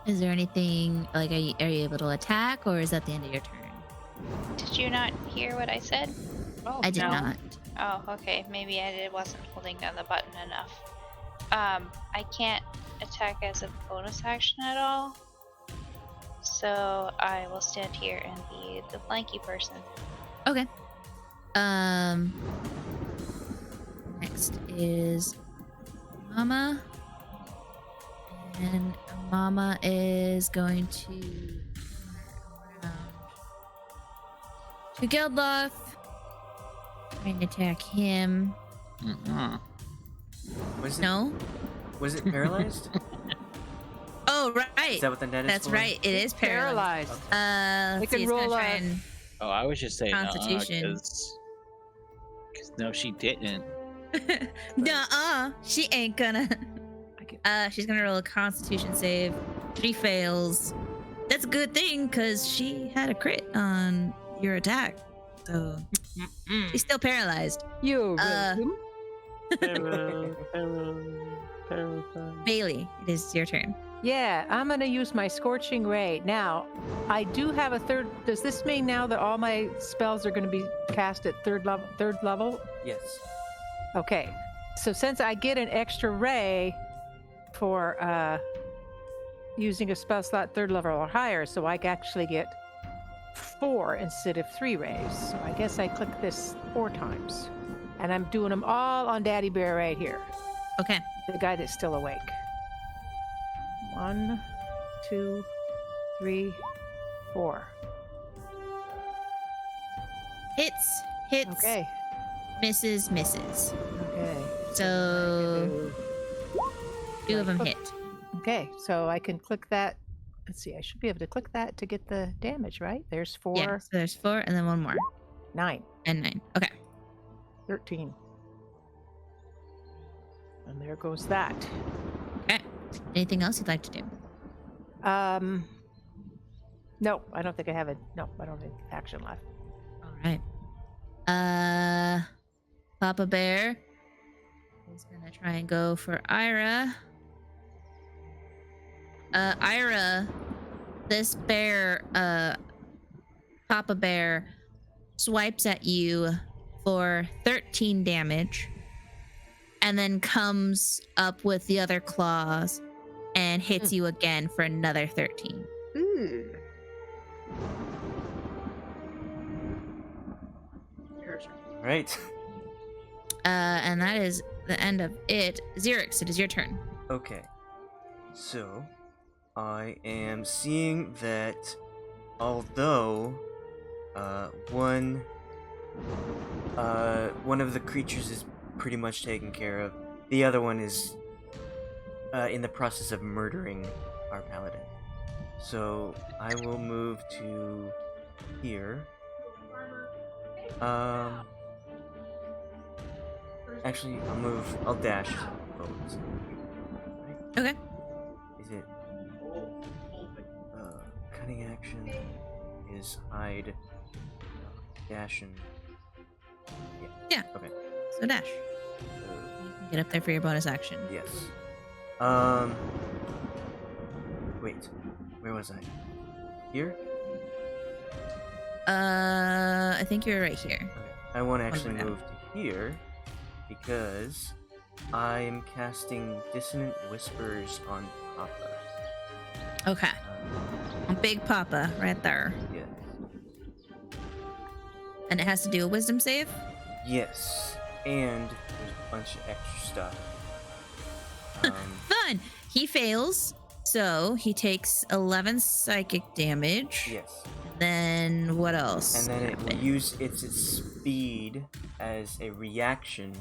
[SPEAKER 3] Is there anything like are you able to attack, or is that the end of your turn?
[SPEAKER 5] Did you not hear what I said?
[SPEAKER 2] Oh,
[SPEAKER 3] I did
[SPEAKER 5] no.
[SPEAKER 3] not.
[SPEAKER 5] Oh, okay. Maybe I wasn't holding down the button enough. I can't attack as a bonus action at all. So I will stand here and be the flanky person.
[SPEAKER 3] Okay. Next is Mama. And Mama is going to Geldloth. Trying to attack him.
[SPEAKER 4] Was it,
[SPEAKER 3] No?
[SPEAKER 4] Was it paralyzed?
[SPEAKER 3] Oh, right.
[SPEAKER 4] Is that what the net is
[SPEAKER 3] That's
[SPEAKER 4] for?
[SPEAKER 3] right. It is paralyzed.
[SPEAKER 2] Paralyzed.
[SPEAKER 3] Let's
[SPEAKER 2] We
[SPEAKER 3] see,
[SPEAKER 2] can
[SPEAKER 3] it's gonna
[SPEAKER 2] roll
[SPEAKER 3] try
[SPEAKER 2] a-
[SPEAKER 3] and...
[SPEAKER 1] Oh, I was just saying
[SPEAKER 3] Constitution.
[SPEAKER 1] because no, she didn't.
[SPEAKER 3] Nuh-uh. She ain't gonna. She's gonna roll a Constitution save. She fails. That's a good thing, because she had a crit on your attack. So she's still paralyzed.
[SPEAKER 2] You.
[SPEAKER 3] Bei-leigh, it is your turn.
[SPEAKER 2] Yeah, I'm going to use my Scorching Ray. Now, I do have a third. Does this mean now that all my spells are going to be cast at third level?
[SPEAKER 4] Yes.
[SPEAKER 2] Okay. So since I get an extra ray for using a spell slot third level or higher, so I actually get 4 instead of 3 rays. So I guess I click this 4 times. And I'm doing them all on Daddy Bear right here,
[SPEAKER 3] Okay.
[SPEAKER 2] the guy that's still awake. 1, 2, 3, 4.
[SPEAKER 3] Hits.
[SPEAKER 2] Okay.
[SPEAKER 3] Misses.
[SPEAKER 2] Okay.
[SPEAKER 3] So 2 of them hit.
[SPEAKER 2] Okay, so I can click that. Let's see, I should be able to click that to get the damage, right? There's 4,
[SPEAKER 3] Yeah, so there's 4 and then 1 more.
[SPEAKER 2] 9,
[SPEAKER 3] And 9. Okay.
[SPEAKER 2] 13. And there goes that.
[SPEAKER 3] Okay. Anything else you'd like to do?
[SPEAKER 2] No, I don't think I have I don't have action left.
[SPEAKER 3] All right. Papa Bear is gonna try and go for Ayre. Ayre, this bear, Papa Bear, swipes at you for 13 damage, and then comes up with the other claws and hits you again for another 13.
[SPEAKER 2] Ooh.
[SPEAKER 4] Right.
[SPEAKER 3] And that is the end of it. Xerix, it is your turn.
[SPEAKER 4] Okay. So, I am seeing that although one of the creatures is pretty much taken care of, the other one is in the process of murdering our paladin. So I will move to here. Actually, I'll dash forwards. Right?
[SPEAKER 3] Okay.
[SPEAKER 4] Is it cunning action is hide, dash, and
[SPEAKER 3] Yeah.
[SPEAKER 4] Okay.
[SPEAKER 3] So dash.
[SPEAKER 4] So,
[SPEAKER 3] You can get up there for your bonus action.
[SPEAKER 4] yes. Wait. Where was I? Here?
[SPEAKER 3] I think you're right here.
[SPEAKER 4] Okay. I want to actually
[SPEAKER 3] more down.
[SPEAKER 4] move to here because I am casting Dissonant Whispers on Papa.
[SPEAKER 3] Okay. Big Papa, right there.
[SPEAKER 4] Yes.
[SPEAKER 3] And it has to do a wisdom save?
[SPEAKER 4] Yes. And there's a bunch of extra stuff.
[SPEAKER 3] Fun! He fails, so he takes 11 psychic damage.
[SPEAKER 4] Yes.
[SPEAKER 3] Then what else?
[SPEAKER 4] And then it will
[SPEAKER 3] happened?
[SPEAKER 4] use its speed as a reaction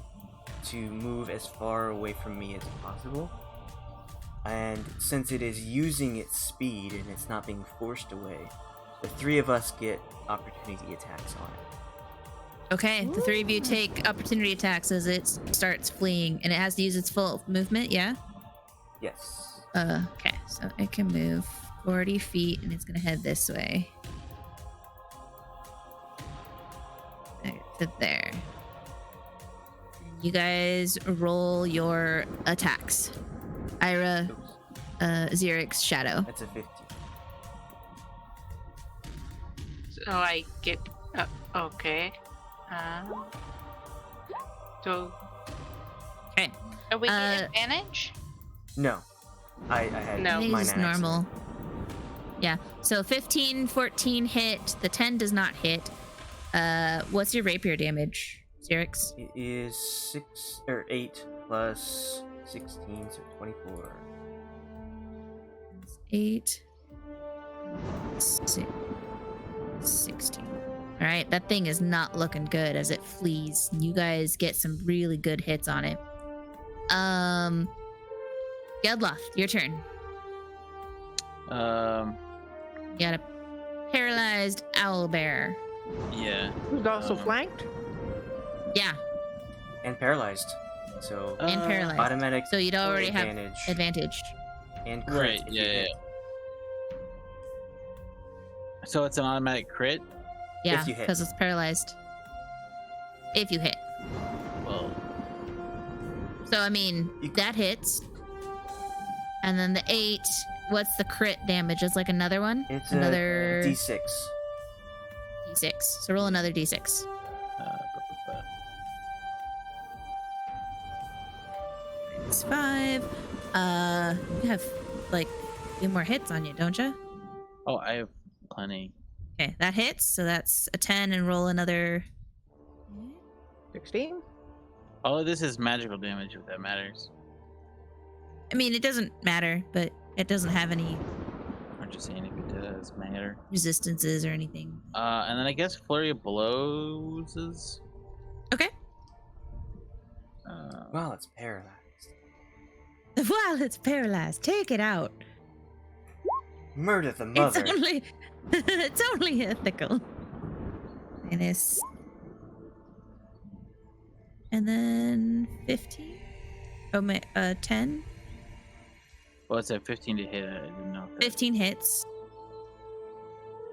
[SPEAKER 4] to move as far away from me as possible. And since it is using its speed and it's not being forced away, the 3 of us get opportunity attacks on it.
[SPEAKER 3] Okay, the 3 of you take opportunity attacks as it starts fleeing, and it has to use its full movement, yeah?
[SPEAKER 4] Yes.
[SPEAKER 3] Okay, so it can move 40 feet, and it's gonna head this way. Okay, to there. And you guys roll your attacks. Ayre,
[SPEAKER 6] Xerix shadow.
[SPEAKER 4] That's a 50.
[SPEAKER 8] So I get. Okay. So
[SPEAKER 6] Okay.
[SPEAKER 5] Are we getting advantage?
[SPEAKER 4] No. I had
[SPEAKER 8] No.
[SPEAKER 6] I think
[SPEAKER 4] mine
[SPEAKER 6] it's
[SPEAKER 4] on accident.
[SPEAKER 6] normal. Yeah. So 15, 14 hit. The 10 does not hit. What's your rapier damage, Xerix?
[SPEAKER 4] It is 8 plus 16, so 24.
[SPEAKER 6] 8, 6, 16. All right, that thing is not looking good as it flees. You guys get some really good hits on it. Geldloth, your turn. You got a paralyzed owlbear.
[SPEAKER 1] Yeah.
[SPEAKER 2] Who's also flanked?
[SPEAKER 6] Yeah,
[SPEAKER 4] And paralyzed. So
[SPEAKER 6] and paralyzed.
[SPEAKER 4] automatic
[SPEAKER 6] So you'd already have
[SPEAKER 4] advantage.
[SPEAKER 6] advantage.
[SPEAKER 4] And crit
[SPEAKER 1] Right.
[SPEAKER 4] if you
[SPEAKER 1] Yeah.
[SPEAKER 4] hit.
[SPEAKER 1] So it's an automatic crit.
[SPEAKER 6] Yeah,
[SPEAKER 4] you hit.
[SPEAKER 6] because it's paralyzed. If you hit.
[SPEAKER 1] Well,
[SPEAKER 6] So, I mean, that hits. And then the 8, what's the crit damage? It's like another one?
[SPEAKER 4] It's
[SPEAKER 6] another
[SPEAKER 4] a D6.
[SPEAKER 6] D6. So roll another D6. It's 5. You have, like, 2 more hits on you, don't you?
[SPEAKER 1] Oh, I have plenty.
[SPEAKER 6] Okay, that hits. So that's a 10 and roll another.
[SPEAKER 2] 16?
[SPEAKER 1] All of this is magical damage, if that matters.
[SPEAKER 6] I mean, it doesn't matter, but it doesn't have any
[SPEAKER 1] I'm just saying if it does matter.
[SPEAKER 6] resistances or anything.
[SPEAKER 1] And then I guess flurry of blows is.
[SPEAKER 6] Okay.
[SPEAKER 4] Well, it's paralyzed.
[SPEAKER 6] While it's paralyzed, take it out.
[SPEAKER 4] Murder the mother.
[SPEAKER 6] It's only ethical. Minus. And then 15. Oh my, 10.
[SPEAKER 1] Well, it's at 15 to hit. I didn't know. If that...
[SPEAKER 6] 15 hits.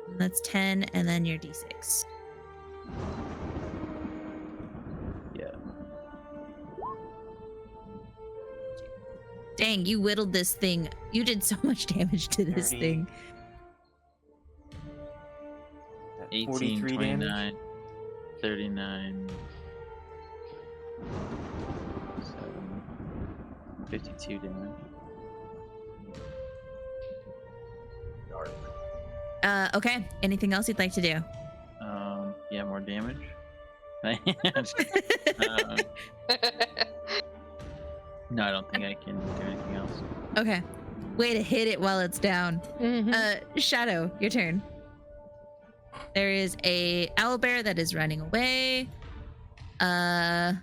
[SPEAKER 6] And that's 10, and then your d6.
[SPEAKER 1] Yeah.
[SPEAKER 6] Dang, you whittled this thing. You did so much damage to this
[SPEAKER 4] 30.
[SPEAKER 6] thing.
[SPEAKER 1] 18,
[SPEAKER 4] 43
[SPEAKER 1] 29,
[SPEAKER 4] damage.
[SPEAKER 1] 39, 7, 52 damage.
[SPEAKER 6] Okay. Anything else you'd like to do?
[SPEAKER 1] Yeah, more damage. No, I don't think I can do anything else.
[SPEAKER 6] Okay. Way to hit it while it's down.
[SPEAKER 2] Mm-hmm.
[SPEAKER 6] Shadow, your turn. There is a owlbear that is running away. And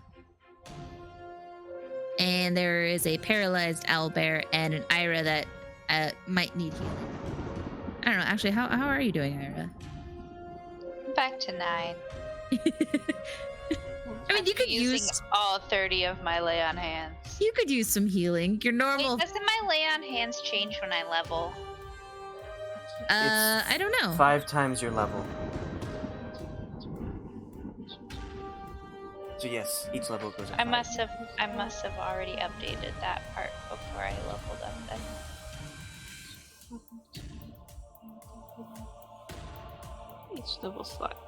[SPEAKER 6] there is a paralyzed owlbear and an Ayre that might need healing. I don't know. Actually, how are you doing, Ayre?
[SPEAKER 5] Back to 9.
[SPEAKER 6] I mean, you could
[SPEAKER 5] using
[SPEAKER 6] use
[SPEAKER 5] all 30 of my lay on hands.
[SPEAKER 6] you could use some healing. Your normal.
[SPEAKER 5] Wait, doesn't my lay on hands change when I level?
[SPEAKER 6] I don't know.
[SPEAKER 4] 5 times your level. So yes, each level goes up.
[SPEAKER 5] I must have already updated that part before I leveled up then.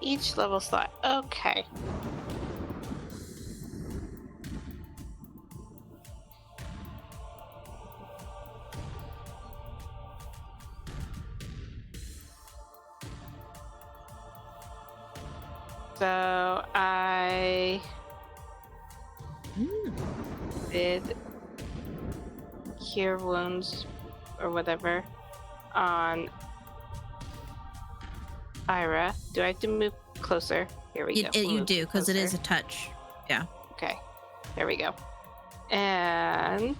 [SPEAKER 5] Each level slot. Okay. So I did cure wounds or whatever on Ayre. Do I have to move closer? Here we go.
[SPEAKER 6] You
[SPEAKER 5] Move
[SPEAKER 6] do, because it is
[SPEAKER 5] closer.
[SPEAKER 6] a touch. Yeah.
[SPEAKER 5] Okay. There we go. And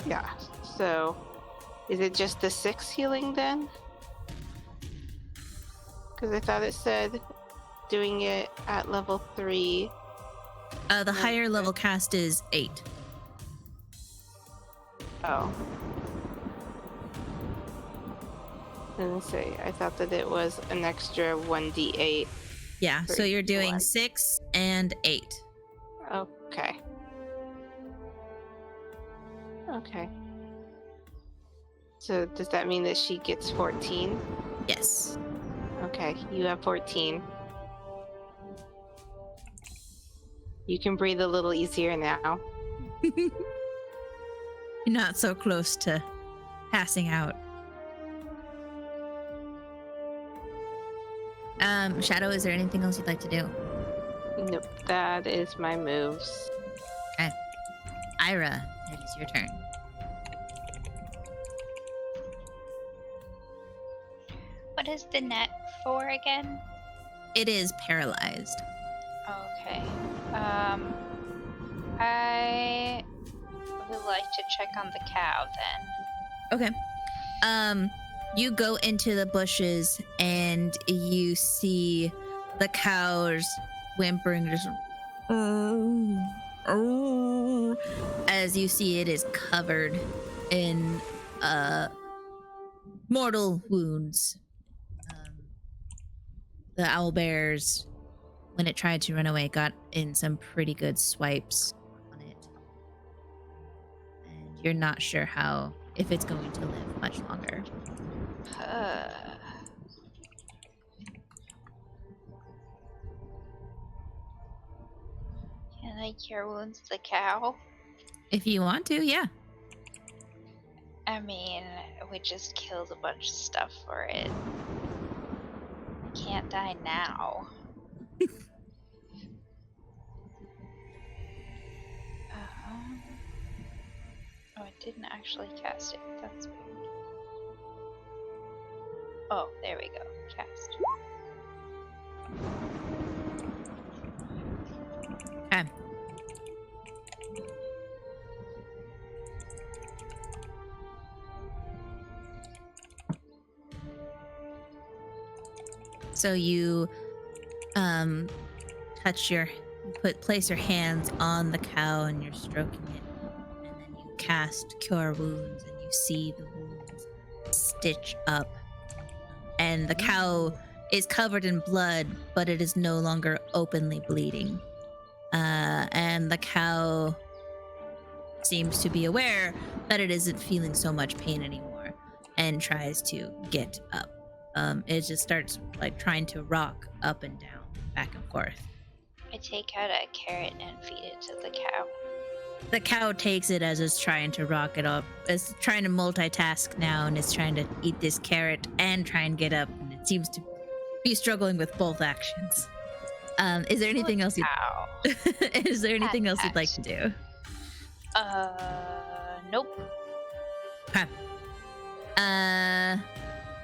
[SPEAKER 5] yeah. So is it just the 6 healing then? Because I thought it said doing it at level 3.
[SPEAKER 6] The higher level cast is 8.
[SPEAKER 5] Oh. Didn't say. I thought that it was an extra 1d8.
[SPEAKER 6] Yeah, so
[SPEAKER 5] 3
[SPEAKER 6] you're doing
[SPEAKER 5] to 1.
[SPEAKER 6] 6 and 8.
[SPEAKER 5] Okay.
[SPEAKER 8] Okay. So does that mean that she gets 14?
[SPEAKER 3] Yes.
[SPEAKER 8] Okay, you have 14. You can breathe a little easier now.
[SPEAKER 3] You're not so close to passing out. Shadow, is there anything else you'd like to do?
[SPEAKER 8] Nope, that is my moves.
[SPEAKER 3] Okay. Ayra, it is your turn.
[SPEAKER 5] What is the net for again?
[SPEAKER 3] It is paralyzed.
[SPEAKER 5] Okay. I would like to check on the cow then.
[SPEAKER 3] Okay. You go into the bushes and you see the cows whimpering just as you see it is covered in mortal wounds. The owlbears, when it tried to run away, got in some pretty good swipes on it. And you're not sure if it's going to live much longer.
[SPEAKER 5] Can I cure wounds the cow?
[SPEAKER 3] If you want to, yeah.
[SPEAKER 5] I mean, we just killed a bunch of stuff for it. I can't die now. Oh, I didn't actually cast it. That's weird. Oh, there we go. Cast.
[SPEAKER 3] Okay. So you place your hands on the cow and you're stroking it, and then you cast Cure Wounds and you see the wounds stitch up, and the cow is covered in blood, but it is no longer openly bleeding. And the cow seems to be aware that it isn't feeling so much pain anymore and tries to get up. It just starts like trying to rock up and down, back and forth.
[SPEAKER 5] I take out a carrot and feed it to the cow.
[SPEAKER 3] The cow takes it as it's trying to rock it up. It's trying to multitask now, and it's trying to eat this carrot and try and get up, and it seems to be struggling with both actions. Is there anything else Is there anything else you'd like to do?
[SPEAKER 5] Nope.
[SPEAKER 3] Okay.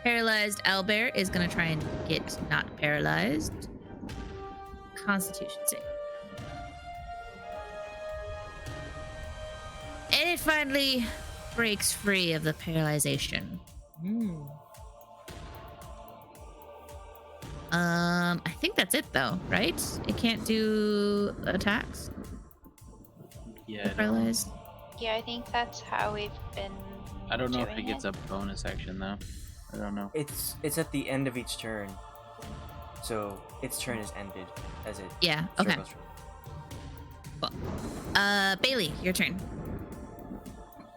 [SPEAKER 3] Paralyzed owlbear is gonna try and get not paralyzed. Constitution save. And it finally breaks free of the paralyzation. I think that's it though, right? It can't do attacks.
[SPEAKER 1] Yeah.
[SPEAKER 3] Paralyzed.
[SPEAKER 5] Yeah, I think that's how we've been.
[SPEAKER 1] I don't know if it
[SPEAKER 5] doing
[SPEAKER 1] gets a bonus action though. I don't know.
[SPEAKER 4] It's at the end of each turn, so its turn is ended as it.
[SPEAKER 3] Yeah. Okay.
[SPEAKER 4] struggles from-
[SPEAKER 3] Cool. Bei-leigh, your turn.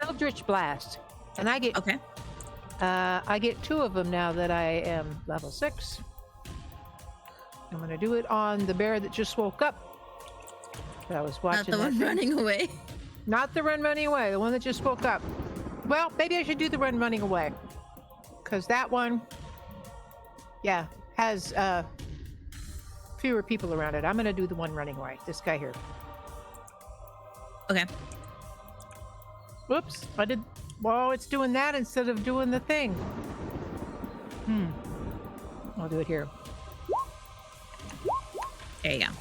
[SPEAKER 2] Eldritch Blast. And I get
[SPEAKER 3] Okay.
[SPEAKER 2] I get 2 of them now that I am level 6. I'm gonna do it on the bear that just woke up. I was watching.
[SPEAKER 3] Not the
[SPEAKER 2] that
[SPEAKER 3] one
[SPEAKER 2] thing.
[SPEAKER 3] running away.
[SPEAKER 2] Not the run running away, the one that just woke up. Well, maybe I should do the run running away. Because that one, yeah, has fewer people around it. I'm going to do the one running away. This guy here.
[SPEAKER 3] Okay.
[SPEAKER 2] Whoops, I did. Well, it's doing that instead of doing the thing. I'll do it here.
[SPEAKER 3] There you go.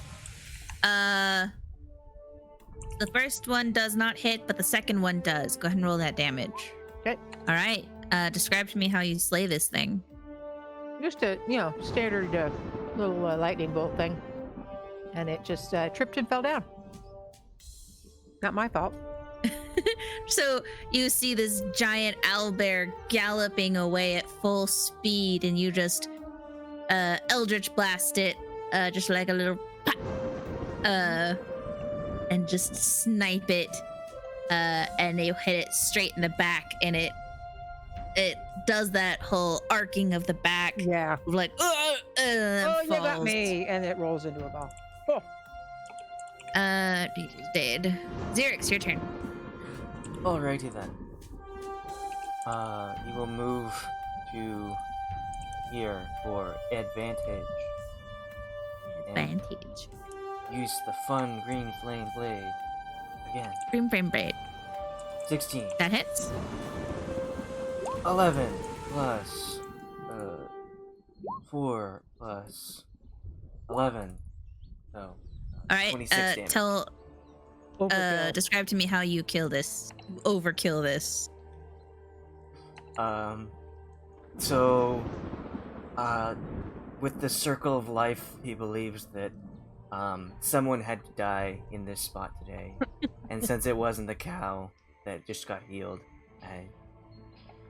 [SPEAKER 3] The first one does not hit, but the second one does. Go ahead and roll that damage.
[SPEAKER 2] Okay.
[SPEAKER 3] All right. Describe to me how you slay this thing.
[SPEAKER 2] Just a, standard little lightning bolt thing. And it just tripped and fell down. Not my fault.
[SPEAKER 3] So you see this giant owlbear galloping away at full speed, and you just eldritch blast it, just like a little pop, and just snipe it and you hit it straight in the back, and it does that whole arcing of the back,
[SPEAKER 2] Yeah.
[SPEAKER 3] like and then
[SPEAKER 2] Oh, you got
[SPEAKER 3] falls.
[SPEAKER 2] me, and it rolls into a ball. Oh.
[SPEAKER 3] He's dead. Xerix, your turn.
[SPEAKER 4] Alrighty then. You will move to here for advantage.
[SPEAKER 3] Advantage.
[SPEAKER 4] Use the fun green flame blade again.
[SPEAKER 3] Green frame blade.
[SPEAKER 4] 16.
[SPEAKER 3] That hits.
[SPEAKER 4] 11 plus 4 plus 11. So,
[SPEAKER 3] All right.
[SPEAKER 4] 26 damage.
[SPEAKER 3] Describe to me how you kill this. Overkill this.
[SPEAKER 4] So, with the circle of life, he believes that someone had to die in this spot today, and since it wasn't the cow that just got healed,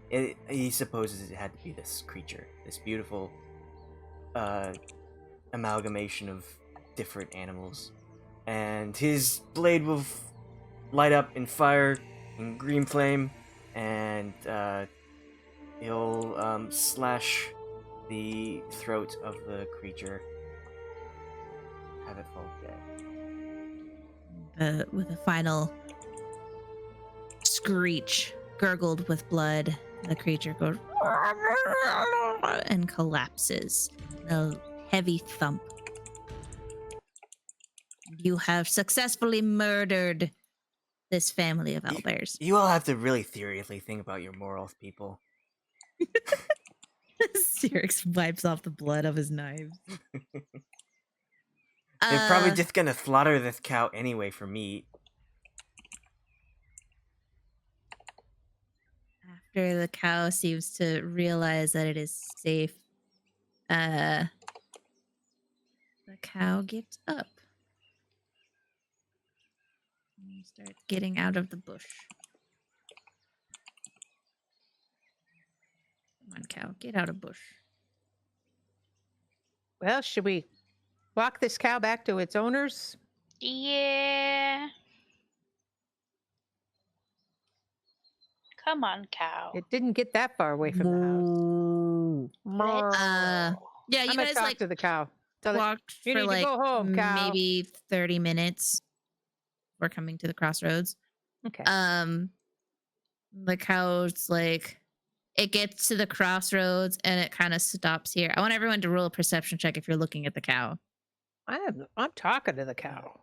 [SPEAKER 4] he supposes it had to be this creature, this beautiful amalgamation of different animals, and his blade will light up in fire in green flame, and he'll slash the throat of the creature, have it fall dead.
[SPEAKER 3] With a final screech, gurgled with blood, the creature goes and collapses. A heavy thump. You have successfully murdered this family of owlbears.
[SPEAKER 4] You all have to really seriously think about your morals, people.
[SPEAKER 3] Xerix wipes off the blood of his knives.
[SPEAKER 4] They're probably just gonna slaughter this cow anyway for meat.
[SPEAKER 3] After the cow seems to realize that it is safe, the cow gets up and starts getting out of the bush. Come on, cow, get out of bush.
[SPEAKER 2] Well, should we walk this cow back to its owners?
[SPEAKER 5] Yeah. Come on, cow.
[SPEAKER 2] It didn't get that far away from the house.
[SPEAKER 3] Yeah, you
[SPEAKER 2] I'm gonna
[SPEAKER 3] guys
[SPEAKER 2] talk
[SPEAKER 3] like
[SPEAKER 2] to the cow. Tell it,
[SPEAKER 3] walked
[SPEAKER 2] you
[SPEAKER 3] for
[SPEAKER 2] need to
[SPEAKER 3] like
[SPEAKER 2] go home, cow.
[SPEAKER 3] maybe 30 minutes. We're coming to the crossroads.
[SPEAKER 2] Okay.
[SPEAKER 3] The cow's like, it gets to the crossroads and it kind of stops here. I want everyone to roll a perception check if you're looking at the cow.
[SPEAKER 2] I'm talking to the cow.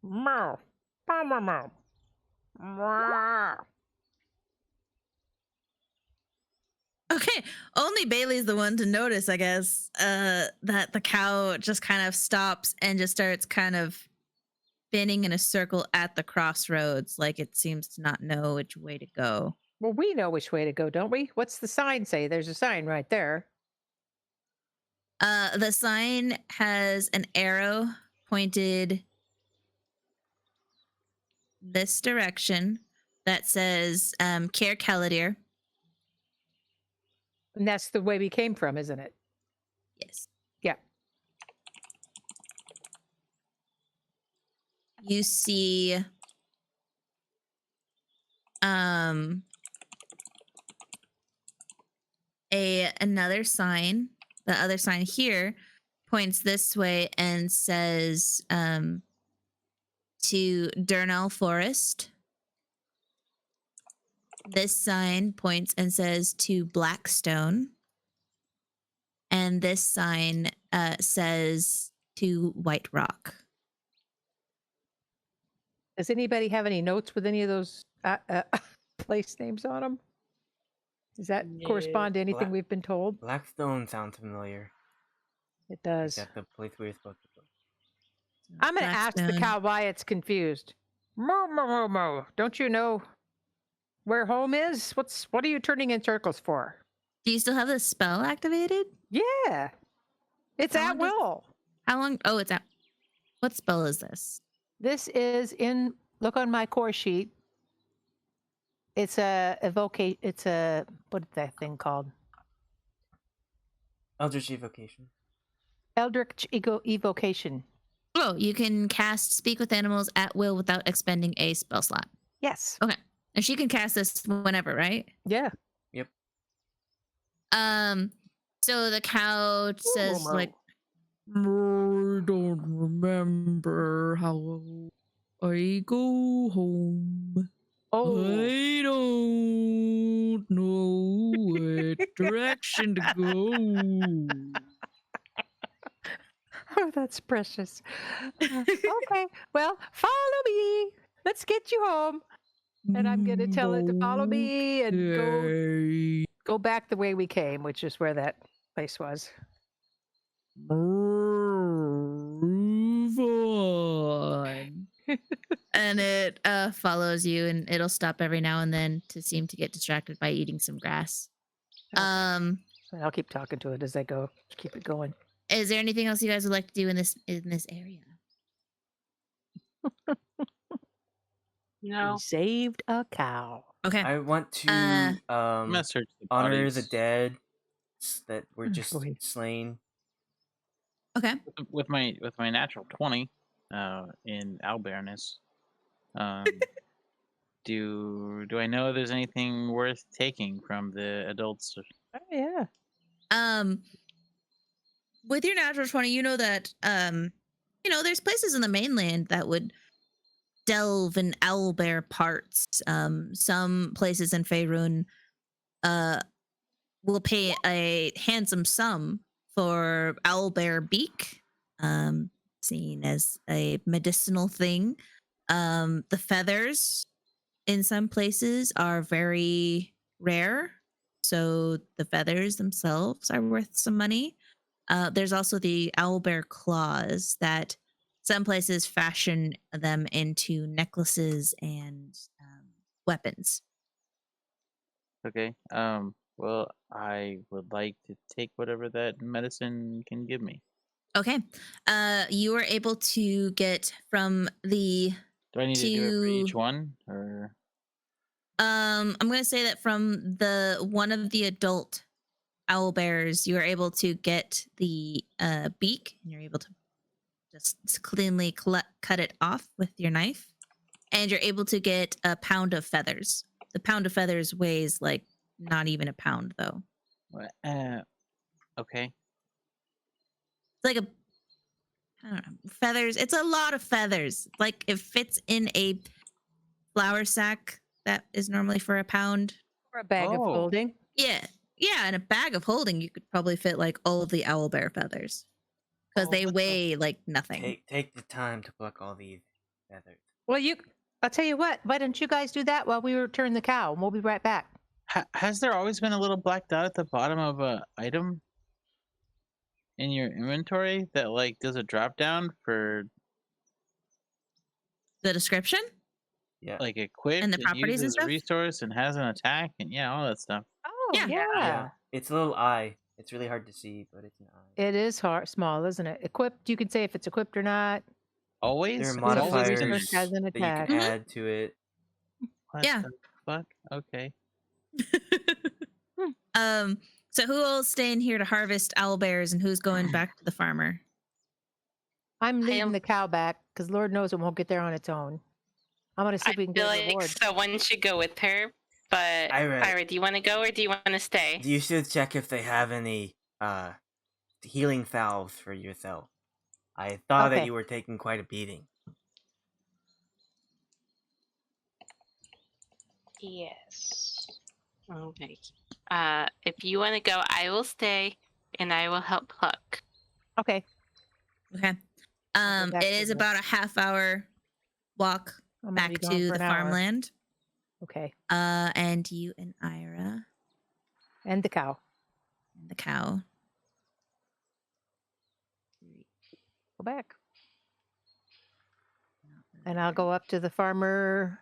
[SPEAKER 2] Meow. Meow, meow, meow. Meow.
[SPEAKER 3] Okay, only Bei-leigh's the one to notice, I guess, that the cow just kind of stops and just starts kind of spinning in a circle at the crossroads, like it seems to not know which way to go.
[SPEAKER 2] Well, we know which way to go, don't we? What's the sign say? There's a sign right there.
[SPEAKER 3] The sign has an arrow pointed this direction that says Cair Caladir.
[SPEAKER 2] And that's the way we came from, isn't it?
[SPEAKER 3] Yes.
[SPEAKER 2] Yeah.
[SPEAKER 3] You see another sign. The other sign here points this way and says to Durnell Forest. This sign points and says to Blackstone. And this sign says to White Rock.
[SPEAKER 2] Does anybody have any notes with any of those place names on them? Does that correspond to anything we've been told?
[SPEAKER 4] Blackstone sounds familiar.
[SPEAKER 2] It
[SPEAKER 4] Is
[SPEAKER 2] does.
[SPEAKER 4] that the place we were supposed to go?
[SPEAKER 2] I'm going to ask the cow why it's confused. Moo, moo, moo, moo. Don't you know where home is? What are you turning in circles for?
[SPEAKER 3] Do you still have the spell activated?
[SPEAKER 2] Yeah. It's
[SPEAKER 3] How
[SPEAKER 2] at
[SPEAKER 3] long
[SPEAKER 2] will.
[SPEAKER 3] How long? Oh, it's at. What spell is this?
[SPEAKER 2] This is in, look on my core sheet. It's a evocation. It's a, what is that thing called?
[SPEAKER 4] Eldritch Evocation.
[SPEAKER 2] Eldritch Evocation.
[SPEAKER 6] Oh, you can cast Speak with Animals at will without expending a spell slot.
[SPEAKER 2] Yes.
[SPEAKER 6] Okay. And she can cast this whenever, right?
[SPEAKER 2] Yeah.
[SPEAKER 6] So the cow says,
[SPEAKER 2] Momo.
[SPEAKER 6] like, I don't remember how I go home.
[SPEAKER 2] Oh.
[SPEAKER 6] I don't know what direction to go.
[SPEAKER 2] Oh, that's precious. Okay. Well, follow me. Let's get you home. And I'm gonna tell it to follow me and go back the way we came, which is where that place was.
[SPEAKER 6] Move on. And it follows you, and it'll stop every now and then to seem to get distracted by eating some grass.
[SPEAKER 2] Okay. And I'll keep talking to it as I go. Just keep it going.
[SPEAKER 6] Is there anything else you guys would like to do in this area?
[SPEAKER 8] No.
[SPEAKER 2] We saved a cow.
[SPEAKER 6] Okay.
[SPEAKER 4] I want to
[SPEAKER 1] I'm gonna search the
[SPEAKER 4] honor the
[SPEAKER 1] bodies
[SPEAKER 4] dead that were
[SPEAKER 2] Mm,
[SPEAKER 4] just
[SPEAKER 2] go ahead.
[SPEAKER 4] slain.
[SPEAKER 6] Okay.
[SPEAKER 1] with my natural 20 in owlbearness. Do I know if there's anything worth taking from the adults?
[SPEAKER 2] Oh, yeah.
[SPEAKER 6] With your natural 20, you know that there's places in the mainland that would delve in owlbear parts. Some places in Faerun will pay a handsome sum for owlbear beak, seen as a medicinal thing. The feathers in some places are very rare, so the feathers themselves are worth some money. There's also the owlbear claws that some places fashion them into necklaces and weapons.
[SPEAKER 1] Okay. Well, I would like to take whatever that medicine can give me.
[SPEAKER 6] Okay. You are able to get from the
[SPEAKER 1] Do I need to do it for each one, or?
[SPEAKER 6] I'm gonna say that from the one of the adult owlbears, you are able to get the beak, and you're able to just cleanly cut it off with your knife, and you're able to get a pound of feathers. The pound of feathers weighs like not even a pound, though.
[SPEAKER 1] Okay.
[SPEAKER 6] It's like I don't know, feathers. It's a lot of feathers. Like it fits in a flour sack that is normally for a pound.
[SPEAKER 2] Or a bag of holding.
[SPEAKER 6] Yeah. Yeah, in a bag of holding, you could probably fit like all of the owlbear feathers. Because they weigh like nothing.
[SPEAKER 4] Take the time to pluck all these feathers.
[SPEAKER 2] Well, I'll tell you what. Why don't you guys do that while we return the cow? And we'll be right back.
[SPEAKER 1] Has there always been a little black dot at the bottom of a item in your inventory that like does a drop down for
[SPEAKER 6] the description?
[SPEAKER 4] Yeah.
[SPEAKER 1] Like equipped
[SPEAKER 6] and the properties and
[SPEAKER 1] uses
[SPEAKER 6] stuff?
[SPEAKER 1] a resource and has an attack and all that stuff.
[SPEAKER 2] Oh,
[SPEAKER 6] Yeah.
[SPEAKER 2] yeah.
[SPEAKER 4] It's a little eye. It's really hard to see, but it's an eye.
[SPEAKER 2] It is small, isn't it? Equipped. You can say if it's equipped or not.
[SPEAKER 1] Always.
[SPEAKER 4] There are
[SPEAKER 1] It's always
[SPEAKER 4] modifiers
[SPEAKER 1] in
[SPEAKER 2] Resource has an
[SPEAKER 4] that you
[SPEAKER 2] attack.
[SPEAKER 4] can add to it.
[SPEAKER 1] What
[SPEAKER 6] Yeah.
[SPEAKER 1] the fuck? Okay.
[SPEAKER 6] So who will stay in here to harvest owlbears, and who's going back to the farmer?
[SPEAKER 2] I'm leading the cow back because Lord knows it won't get there on its own. I'm gonna see if we can
[SPEAKER 8] feel
[SPEAKER 2] get a
[SPEAKER 8] like
[SPEAKER 2] reward.
[SPEAKER 8] someone should go with her. But Ayre, do you want to go or do you want to stay?
[SPEAKER 4] You should check if they have any healing salves for yourself. I thought that
[SPEAKER 2] Okay.
[SPEAKER 4] you were taking quite a beating.
[SPEAKER 8] Yes. Okay. If you want to go, I will stay and I will help pluck.
[SPEAKER 2] Okay.
[SPEAKER 6] Okay.
[SPEAKER 2] I'll go back
[SPEAKER 6] It
[SPEAKER 2] to
[SPEAKER 6] is
[SPEAKER 2] the-
[SPEAKER 6] about a half-hour walk
[SPEAKER 2] I'm gonna
[SPEAKER 6] back
[SPEAKER 2] be gone
[SPEAKER 6] to
[SPEAKER 2] for
[SPEAKER 6] the
[SPEAKER 2] an hour.
[SPEAKER 6] farmland.
[SPEAKER 2] Okay.
[SPEAKER 6] And you and Ayre
[SPEAKER 2] And the cow.
[SPEAKER 6] and the cow.
[SPEAKER 2] Go back. And I'll go up to the farmer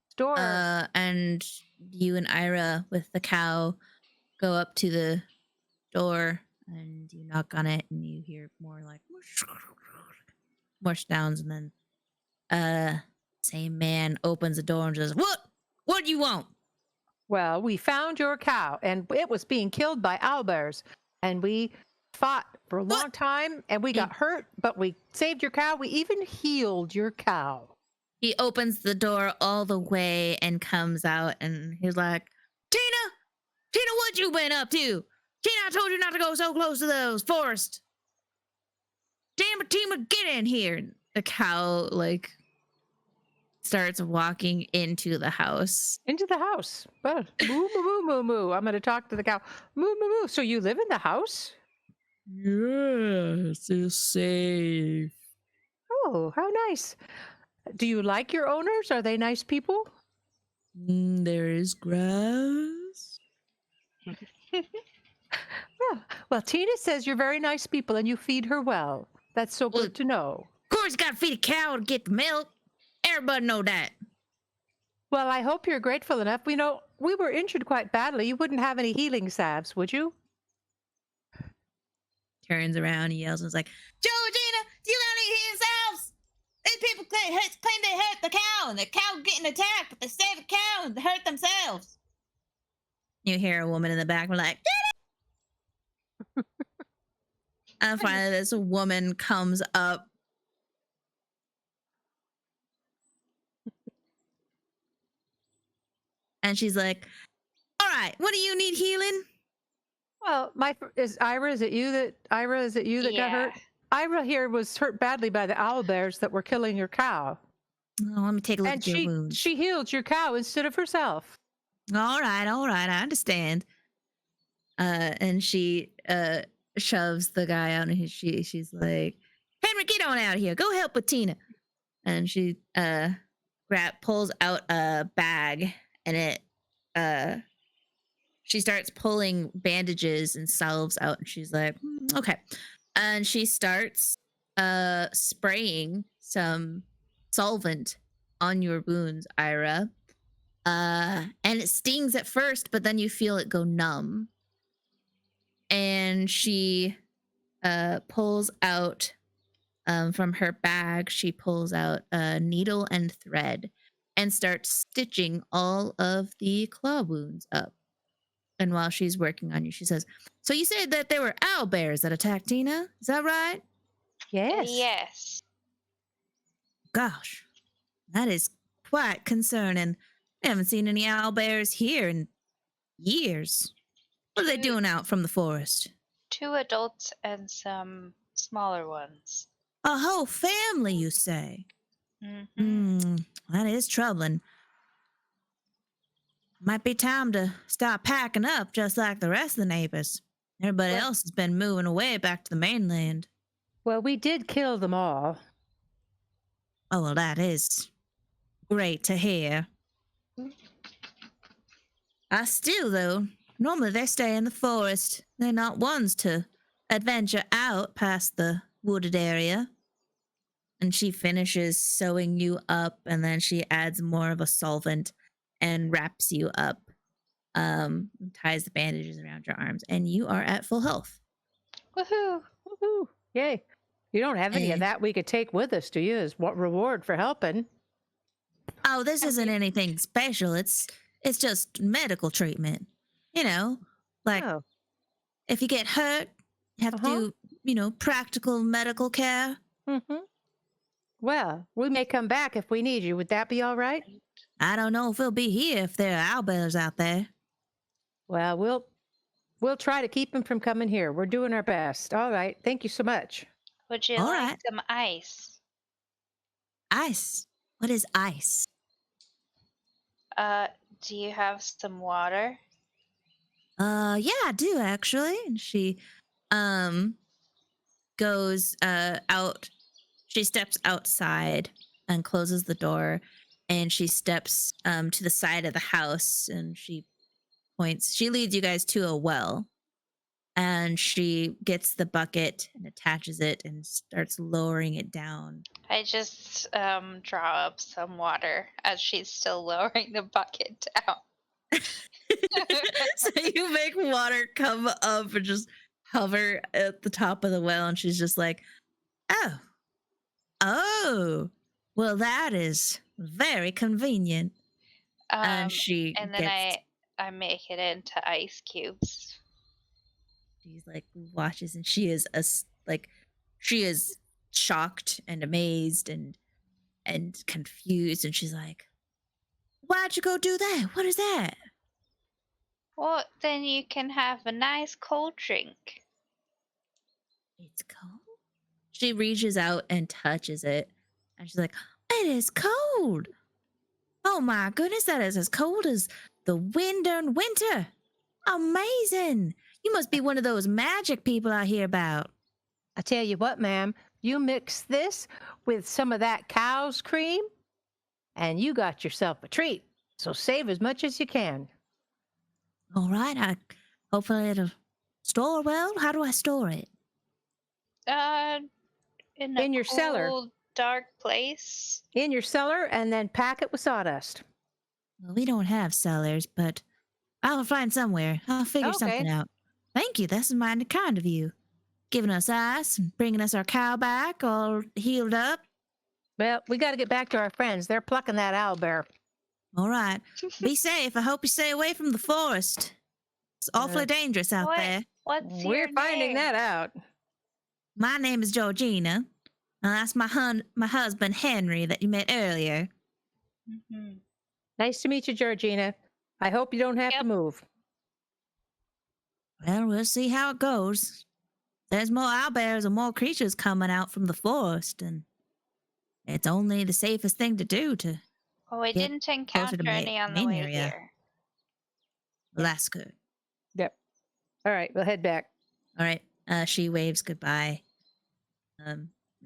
[SPEAKER 2] store.
[SPEAKER 6] And you and Ayre with the cow go up to the door, and you knock on it, and you hear more like more sounds, and then same man opens the door and says, What do you want?
[SPEAKER 2] Well, we found your cow, and it was being killed by owlbears, and we fought for a long time, and we got hurt, but we saved your cow. We even healed your cow.
[SPEAKER 6] He opens the door all the way and comes out, and he's like, Tina, what you been up to? Tina, I told you not to go so close to those forests. Damn it, Tina, get in here. The cow, like, starts walking into the house.
[SPEAKER 2] Into the house. Well, moo, moo, moo, moo, moo. I'm going to talk to the cow. Moo, moo, moo. So you live in the house?
[SPEAKER 6] Yes, it's safe.
[SPEAKER 2] Oh, how nice. Do you like your owners? Are they nice people?
[SPEAKER 6] There is grass.
[SPEAKER 2] Well, Tina says you're very nice people and you feed her well. That's so good to know.
[SPEAKER 6] Of course, you gotta feed a cow to get the milk. Everybody know that.
[SPEAKER 2] Well, I hope you're grateful enough. We know we were injured quite badly. You wouldn't have any healing salves, would you?
[SPEAKER 6] Turns around and yells and is like, Georgina, do you got any healing salves? These people claim they hurt the cow, and the cow getting attacked, but they save the cow and they hurt themselves. You hear a woman in the back like, get it! And finally this woman comes up. And she's like, all right, what do you need healing?
[SPEAKER 2] Well, Ayre, is it you that got hurt? Ayre here was hurt badly by the owl bears that were killing your cow.
[SPEAKER 6] Oh, let me take a look at your wounds.
[SPEAKER 2] She healed your cow instead of herself.
[SPEAKER 6] All right, I understand. And she shoves the guy out, and she's like, Henry, get on out here. Go help with Tina. And she pulls out a bag, and it she starts pulling bandages and salves out, and she's like, okay. And she starts spraying some solvent on your wounds, Ayre. And it stings at first, but then you feel it go numb. And she pulls out from her bag, she pulls out a needle and thread and starts stitching all of the claw wounds up. And while she's working on you, she says, so you said that there were owl bears that attacked Tina? Is that right?
[SPEAKER 2] Yes.
[SPEAKER 5] Yes.
[SPEAKER 6] Gosh, that is quite concerning. I haven't seen any owl bears here in years. What are they doing out from the forest?
[SPEAKER 5] 2 adults and some smaller ones.
[SPEAKER 6] A whole family, you say? That is troubling. Might be time to start packing up just like the rest of the neighbors. Everybody else has been moving away back to the mainland.
[SPEAKER 2] Well, we did kill them all.
[SPEAKER 6] Oh, well, that is great to hear. I still, though, normally they stay in the forest. They're not ones to adventure out past the wooded area. And she finishes sewing you up, and then she adds more of a solvent and wraps you up, ties the bandages around your arms, and you are at full health.
[SPEAKER 5] Woohoo!
[SPEAKER 2] Woohoo! Yay! You don't have any of that we could take with us, do you? As what reward for helping?
[SPEAKER 6] Oh, this isn't anything special. It's just medical treatment. You know, like if you get hurt, you have to do, practical medical care.
[SPEAKER 2] Mm-hmm. Well, we may come back if we need you. Would that be all right?
[SPEAKER 6] I don't know if we'll be here if there are owlbears out there.
[SPEAKER 2] Well, we'll try to keep them from coming here. We're doing our best. All right. Thank you so much.
[SPEAKER 5] Would you like some ice?
[SPEAKER 6] Ice? What is ice?
[SPEAKER 5] Do you have some water?
[SPEAKER 6] Yeah, I do actually. And she goes out. She steps outside and closes the door, and she steps to the side of the house, and she leads you guys to a well, and she gets the bucket and attaches it and starts lowering it down.
[SPEAKER 5] I just draw up some water as she's still lowering the bucket down.
[SPEAKER 6] So you make water come up and just hover at the top of the well, and she's just like, oh, well, that is very convenient. And
[SPEAKER 5] then I make it into ice cubes.
[SPEAKER 3] She's like watches, and she is she is shocked and amazed and confused, and she's like, "Why'd you go do that? What is that?"
[SPEAKER 5] Well, then you can have a nice cold drink.
[SPEAKER 3] It's cold. She reaches out and touches it, and she's like, "It is cold. Oh my goodness, that is as cold as the wind in winter. Amazing. You must be one of those magic people I hear about."
[SPEAKER 2] I tell you what, ma'am, you mix this with some of that cow's cream, and you got yourself a treat. So save as much as you can.
[SPEAKER 3] All right, hopefully it'll store well. How do I store it?
[SPEAKER 5] In a
[SPEAKER 2] In your cellar.
[SPEAKER 5] cool, dark place.
[SPEAKER 2] In your cellar, and then pack it with sawdust.
[SPEAKER 3] Well, we don't have cellars, but I'll find somewhere. I'll figure something out. Thank you. That's mighty kind of you. Giving us ice and bringing us our cow back all healed up.
[SPEAKER 2] Well, we got to get back to our friends. They're plucking that owlbear.
[SPEAKER 3] All right. Be safe. I hope you stay away from the forest. It's awfully dangerous out there.
[SPEAKER 5] What's
[SPEAKER 2] We're
[SPEAKER 5] your
[SPEAKER 2] finding
[SPEAKER 5] name?
[SPEAKER 2] that out.
[SPEAKER 3] My name is Georgina. And that's my husband, Henry, that you met earlier.
[SPEAKER 5] Mhm.
[SPEAKER 2] Nice to meet you, Georgina. I hope you don't have to
[SPEAKER 5] Yep.
[SPEAKER 2] move.
[SPEAKER 3] Well, we'll see how it goes. There's more owlbears and more creatures coming out from the forest, and it's only the safest thing to do to...
[SPEAKER 5] Well, we
[SPEAKER 3] Get
[SPEAKER 5] didn't
[SPEAKER 3] closer
[SPEAKER 5] encounter
[SPEAKER 3] to
[SPEAKER 5] any on the
[SPEAKER 3] main
[SPEAKER 5] way
[SPEAKER 3] area.
[SPEAKER 5] here.
[SPEAKER 3] Well, that's good.
[SPEAKER 2] Yep. All right, we'll head back.
[SPEAKER 3] All right. She waves goodbye.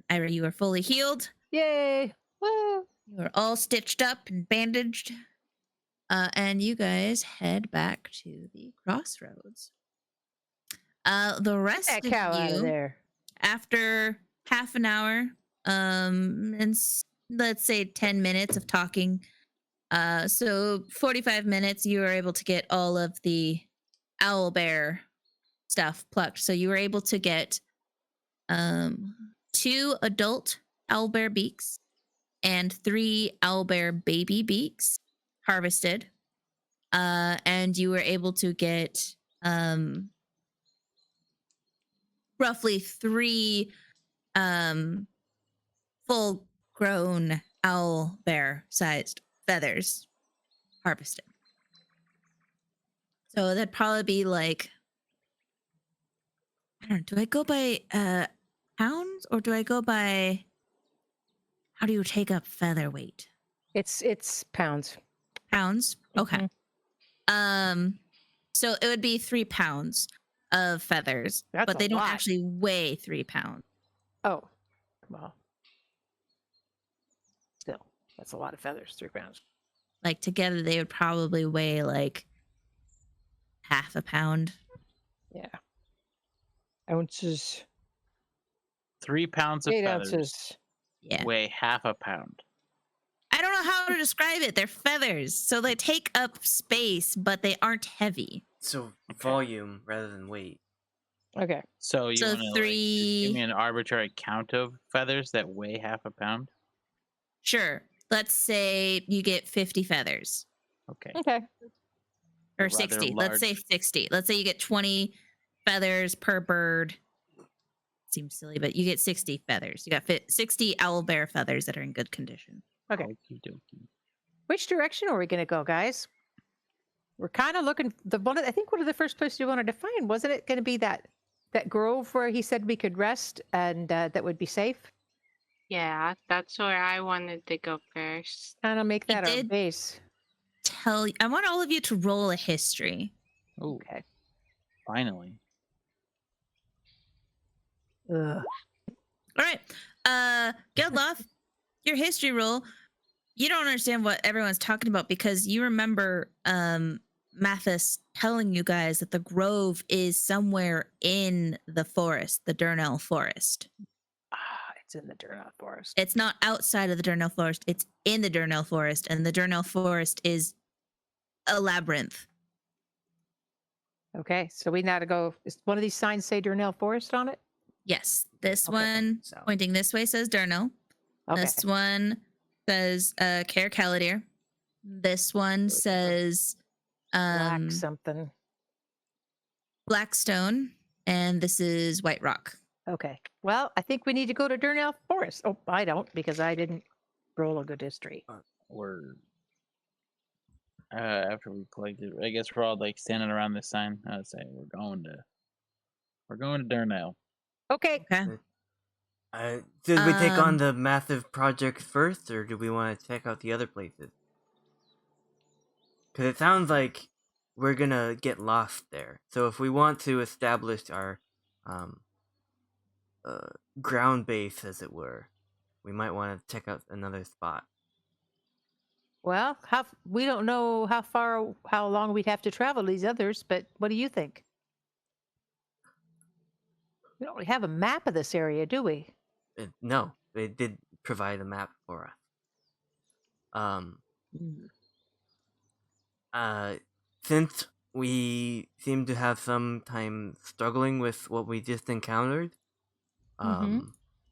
[SPEAKER 3] Ayre, you are fully healed.
[SPEAKER 2] Yay! Woo!
[SPEAKER 3] You are all stitched up and bandaged. And you guys head back to the crossroads. The rest
[SPEAKER 2] Get that
[SPEAKER 3] of
[SPEAKER 2] cow out of
[SPEAKER 3] you,
[SPEAKER 2] there.
[SPEAKER 3] after half an hour, and let's say 10 minutes of talking, so 45 minutes, you were able to get all of the owlbear stuff plucked. So you were able to get 2 adult owlbear beaks and 3 owlbear baby beaks harvested. And you were able to get roughly 3 full grown owlbear sized feathers harvested. So that'd probably be like, I don't know, do I go by pounds or do I go by, how do you take up feather weight?
[SPEAKER 2] It's pounds.
[SPEAKER 3] Pounds? Okay. So it would be 3 pounds of feathers,
[SPEAKER 2] That's
[SPEAKER 3] but
[SPEAKER 2] a
[SPEAKER 3] they don't
[SPEAKER 2] lot.
[SPEAKER 3] actually weigh 3 pounds.
[SPEAKER 2] Oh, well. Still, that's a lot of feathers. 3 pounds.
[SPEAKER 3] Like together, they would probably weigh like half a pound.
[SPEAKER 2] Yeah. Ounces.
[SPEAKER 1] 3 pounds of
[SPEAKER 2] 8
[SPEAKER 1] feathers
[SPEAKER 2] ounces.
[SPEAKER 3] Yeah.
[SPEAKER 1] weigh half a pound.
[SPEAKER 3] I don't know how to describe it. They're feathers. So they take up space, but they aren't heavy.
[SPEAKER 4] So volume rather than weight.
[SPEAKER 2] Okay.
[SPEAKER 1] So you
[SPEAKER 3] So
[SPEAKER 1] want to give me an arbitrary count of feathers that weigh half a pound?
[SPEAKER 3] Sure. Let's say you get 50 feathers.
[SPEAKER 1] Okay.
[SPEAKER 2] Okay.
[SPEAKER 3] Or
[SPEAKER 1] Rather
[SPEAKER 3] 60. Let's say
[SPEAKER 1] large.
[SPEAKER 3] 60. Let's say you get 20 feathers per bird. Seems silly, but you get 60 feathers. You got 60 owlbear feathers that are in good condition.
[SPEAKER 2] Okay.
[SPEAKER 1] Okie dokie.
[SPEAKER 2] Which direction are we going to go, guys? We're kind of looking. I think one of the first places you wanted to find, wasn't it going to be that grove where he said we could rest and that would be safe?
[SPEAKER 8] Yeah, that's where I wanted to go first.
[SPEAKER 2] Kind of make
[SPEAKER 3] He
[SPEAKER 2] that our
[SPEAKER 3] did.
[SPEAKER 2] base.
[SPEAKER 3] I want all of you to roll a history.
[SPEAKER 1] Oh,
[SPEAKER 2] Okay.
[SPEAKER 1] finally.
[SPEAKER 2] Ugh.
[SPEAKER 3] All right. Geldloth, your history roll. You don't understand what everyone's talking about because you remember Mathis telling you guys that the grove is somewhere in the forest, the Durnell forest.
[SPEAKER 2] It's in the Durnell forest.
[SPEAKER 3] It's not outside of the Durnell forest. It's in the Durnell forest, and the Durnell forest is a labyrinth.
[SPEAKER 2] Okay, so we now to go. Is one of these signs say Durnell Forest on it?
[SPEAKER 3] Yes, this
[SPEAKER 2] Okay.
[SPEAKER 3] one
[SPEAKER 4] So
[SPEAKER 3] pointing this way says Durnell.
[SPEAKER 2] Okay.
[SPEAKER 3] This one says Caer Caladir. This one says
[SPEAKER 2] Black something.
[SPEAKER 3] Blackstone, and this is White Rock.
[SPEAKER 2] Okay. Well, I think we need to go to Durnell Forest. Oh, I don't because I didn't roll a good history.
[SPEAKER 1] We're after we collected, I guess we're all like standing around this sign. I would say we're going to Durnell.
[SPEAKER 2] Okay.
[SPEAKER 3] Okay.
[SPEAKER 4] Did we take on
[SPEAKER 3] Um,
[SPEAKER 4] the massive project first, or do we want to check out the other places? Because it sounds like we're gonna get lost there. So if we want to establish our ground base, as it were, we might want to check out another spot.
[SPEAKER 2] Well, we don't know how long we'd have to travel these others, but what do you think? We don't really have a map of this area, do we?
[SPEAKER 4] No, they did provide a map for us. Since we seem to have some time struggling with what we just encountered,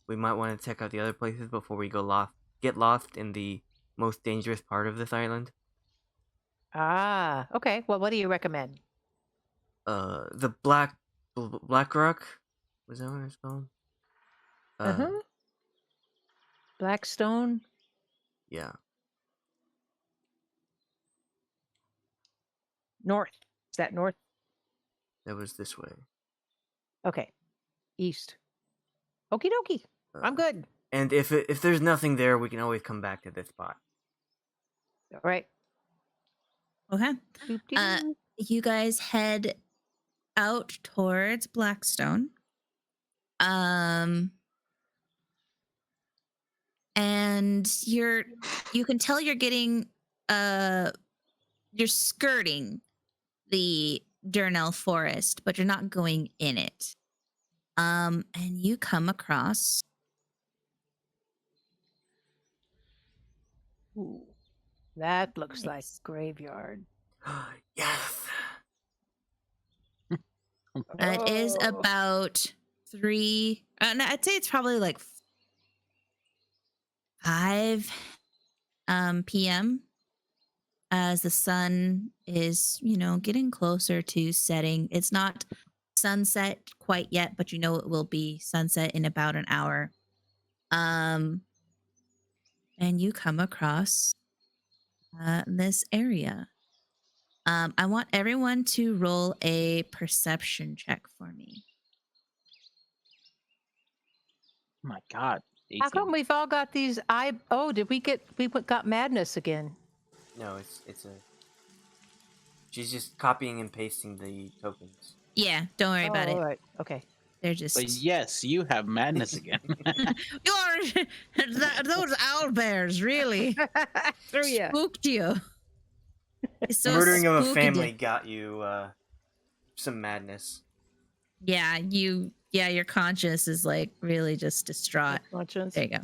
[SPEAKER 4] we might want to check out the other places before we get lost in the most dangerous part of this island.
[SPEAKER 2] Ah, okay. Well, what do you recommend?
[SPEAKER 4] The Black Rock, was that what it's called?
[SPEAKER 2] Blackstone?
[SPEAKER 4] Yeah.
[SPEAKER 2] North. Is that north?
[SPEAKER 4] That was this way.
[SPEAKER 2] Okay. East. Okie dokie. I'm good.
[SPEAKER 4] And if there's nothing there, we can always come back to this spot.
[SPEAKER 2] All right.
[SPEAKER 3] Okay.
[SPEAKER 2] Doop-dee-doo.
[SPEAKER 3] You guys head out towards Blackstone. And you can tell you're getting you're skirting the Durnell Forest, but you're not going in it. And you come across
[SPEAKER 2] Ooh, that looks like
[SPEAKER 3] Nice.
[SPEAKER 2] graveyard.
[SPEAKER 4] Yes.
[SPEAKER 3] it is
[SPEAKER 2] Oh.
[SPEAKER 3] about 3 no, I'd say it's probably like 5 p.m. as the sun is, getting closer to setting. It's not sunset quite yet, but it will be sunset in about an hour. And you come across this area. I want everyone to roll a perception check for me.
[SPEAKER 1] Oh my God.
[SPEAKER 2] How
[SPEAKER 1] 18.
[SPEAKER 2] come we've all got these did we got madness again?
[SPEAKER 4] No, it's a. She's just copying and pasting the tokens.
[SPEAKER 3] Yeah, don't worry about
[SPEAKER 2] All
[SPEAKER 3] it.
[SPEAKER 2] right. Okay.
[SPEAKER 3] They're just
[SPEAKER 1] But yes, you have madness again.
[SPEAKER 3] those owl bears really
[SPEAKER 2] Through you.
[SPEAKER 3] spooked you. It's so
[SPEAKER 4] Murdering of a
[SPEAKER 3] spooky.
[SPEAKER 4] family got you some madness.
[SPEAKER 3] Yeah, your conscience is like really just distraught.
[SPEAKER 2] Conscience.
[SPEAKER 3] There you go.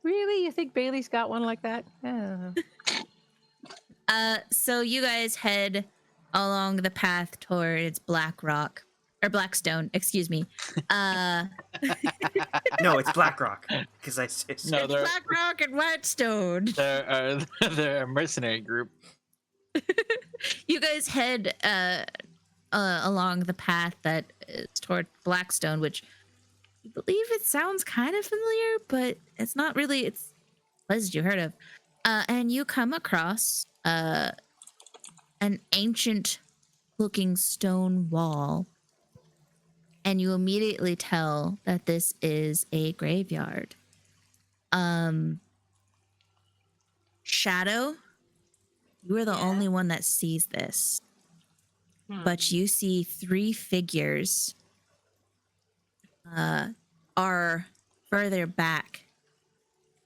[SPEAKER 2] Really? You think Bailey's got one like that?
[SPEAKER 3] So you guys head along the path towards Blackstone, excuse me.
[SPEAKER 4] No, it's Blackrock. Because it's
[SPEAKER 1] No, they're
[SPEAKER 3] Blackrock and Whitestone.
[SPEAKER 1] they're a mercenary group.
[SPEAKER 3] You guys head along the path that is toward Blackstone, which you believe it sounds kind of familiar, but it's not really. It's places you heard of. And you come across an ancient-looking stone wall, and you immediately tell that this is a graveyard. Shadow, you are the only one that sees this. But you see 3 figures are further back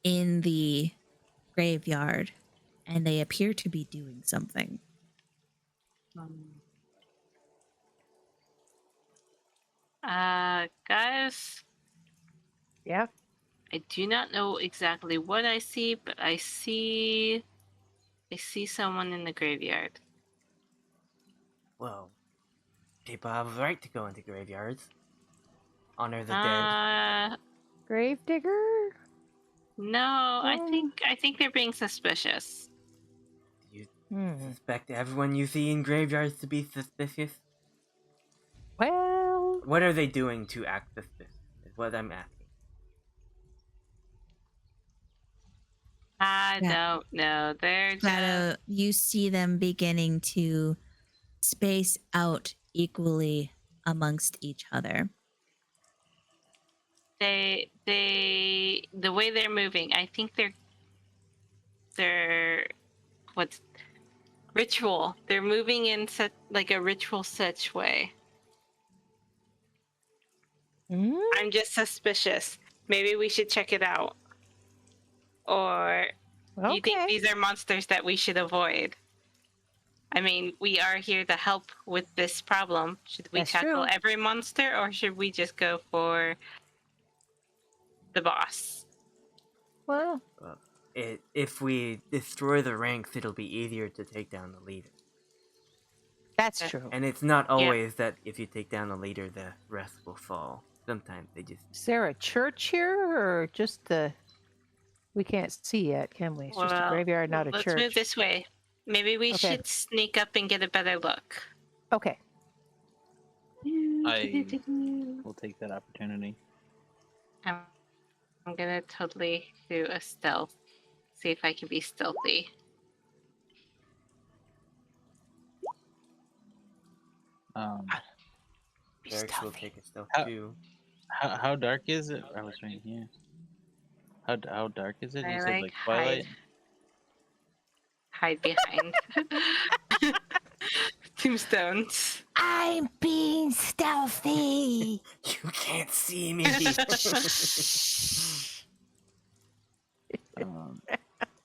[SPEAKER 3] in the graveyard, and they appear to be doing something.
[SPEAKER 8] Guys,
[SPEAKER 2] Yeah.
[SPEAKER 8] I do not know exactly what I see, but I see someone in the graveyard.
[SPEAKER 4] Well, people have a right to go into graveyards. Honor the dead.
[SPEAKER 2] Gravedigger?
[SPEAKER 8] No, I think they're being suspicious.
[SPEAKER 4] Do you suspect everyone you see in graveyards to be suspicious?
[SPEAKER 2] Well,
[SPEAKER 4] What are they doing to act this? Is what I'm asking.
[SPEAKER 8] I
[SPEAKER 3] Yeah.
[SPEAKER 8] don't know. They're just
[SPEAKER 3] Shadow, you see them beginning to space out equally amongst each other.
[SPEAKER 8] the way they're moving. I think they're what's ritual. They're moving in such like a ritual such way. I'm just suspicious. Maybe we should check it out. Or do you think
[SPEAKER 2] Okay.
[SPEAKER 8] these are monsters that we should avoid? I mean, we are here to help with this problem. Should we
[SPEAKER 2] That's
[SPEAKER 8] tackle
[SPEAKER 2] true.
[SPEAKER 8] every monster, or should we just go for the boss?
[SPEAKER 2] Well,
[SPEAKER 4] If we destroy the ranks, it'll be easier to take down the leader.
[SPEAKER 2] that's true.
[SPEAKER 4] And it's not always that if you take down the leader, the rest will fall. Sometimes they just...
[SPEAKER 2] Is there a church here, or just the? We can't see yet, can we? It's just a
[SPEAKER 8] Well,
[SPEAKER 2] graveyard, not a
[SPEAKER 8] let's
[SPEAKER 2] church.
[SPEAKER 8] move this way. Maybe we
[SPEAKER 2] Okay.
[SPEAKER 8] should sneak up and get a better look.
[SPEAKER 2] Okay.
[SPEAKER 1] I will take that opportunity.
[SPEAKER 8] I'm gonna totally do a stealth. See if I can be stealthy.
[SPEAKER 2] Be
[SPEAKER 4] Xerix will
[SPEAKER 2] stealthy.
[SPEAKER 4] take a stealth
[SPEAKER 1] How-
[SPEAKER 4] too.
[SPEAKER 1] How dark is it? I was right here. How dark is it?
[SPEAKER 8] I
[SPEAKER 1] You said
[SPEAKER 8] like
[SPEAKER 1] like Twilight.
[SPEAKER 8] Hide behind tombstones.
[SPEAKER 2] I'm being stealthy.
[SPEAKER 4] You can't see me.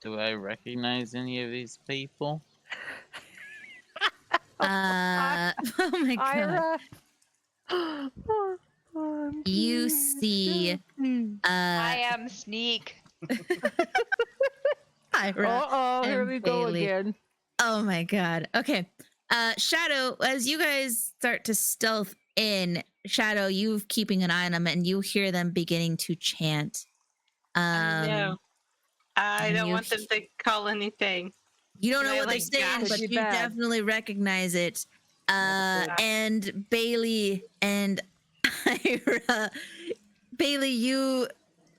[SPEAKER 1] Do I recognize any of these people?
[SPEAKER 3] Oh my god.
[SPEAKER 2] Ira.
[SPEAKER 3] You see
[SPEAKER 5] I am sneak.
[SPEAKER 3] Ira
[SPEAKER 2] Oh, here
[SPEAKER 3] and
[SPEAKER 2] we go
[SPEAKER 3] Bei-leigh.
[SPEAKER 2] again.
[SPEAKER 3] Oh my god. Okay. Shadow, as you guys start to stealth in, Shadow, you keeping an eye on them and you hear them beginning to chant.
[SPEAKER 8] No, I
[SPEAKER 3] and
[SPEAKER 8] don't
[SPEAKER 3] you
[SPEAKER 8] want them to call anything.
[SPEAKER 3] You don't know
[SPEAKER 8] They
[SPEAKER 3] what they're
[SPEAKER 8] like
[SPEAKER 3] saying,
[SPEAKER 8] dash.
[SPEAKER 3] but
[SPEAKER 2] Pretty
[SPEAKER 3] you
[SPEAKER 2] bad.
[SPEAKER 3] definitely recognize it.
[SPEAKER 2] That's good.
[SPEAKER 3] And Bei-leigh and Ayre, Bei-leigh, you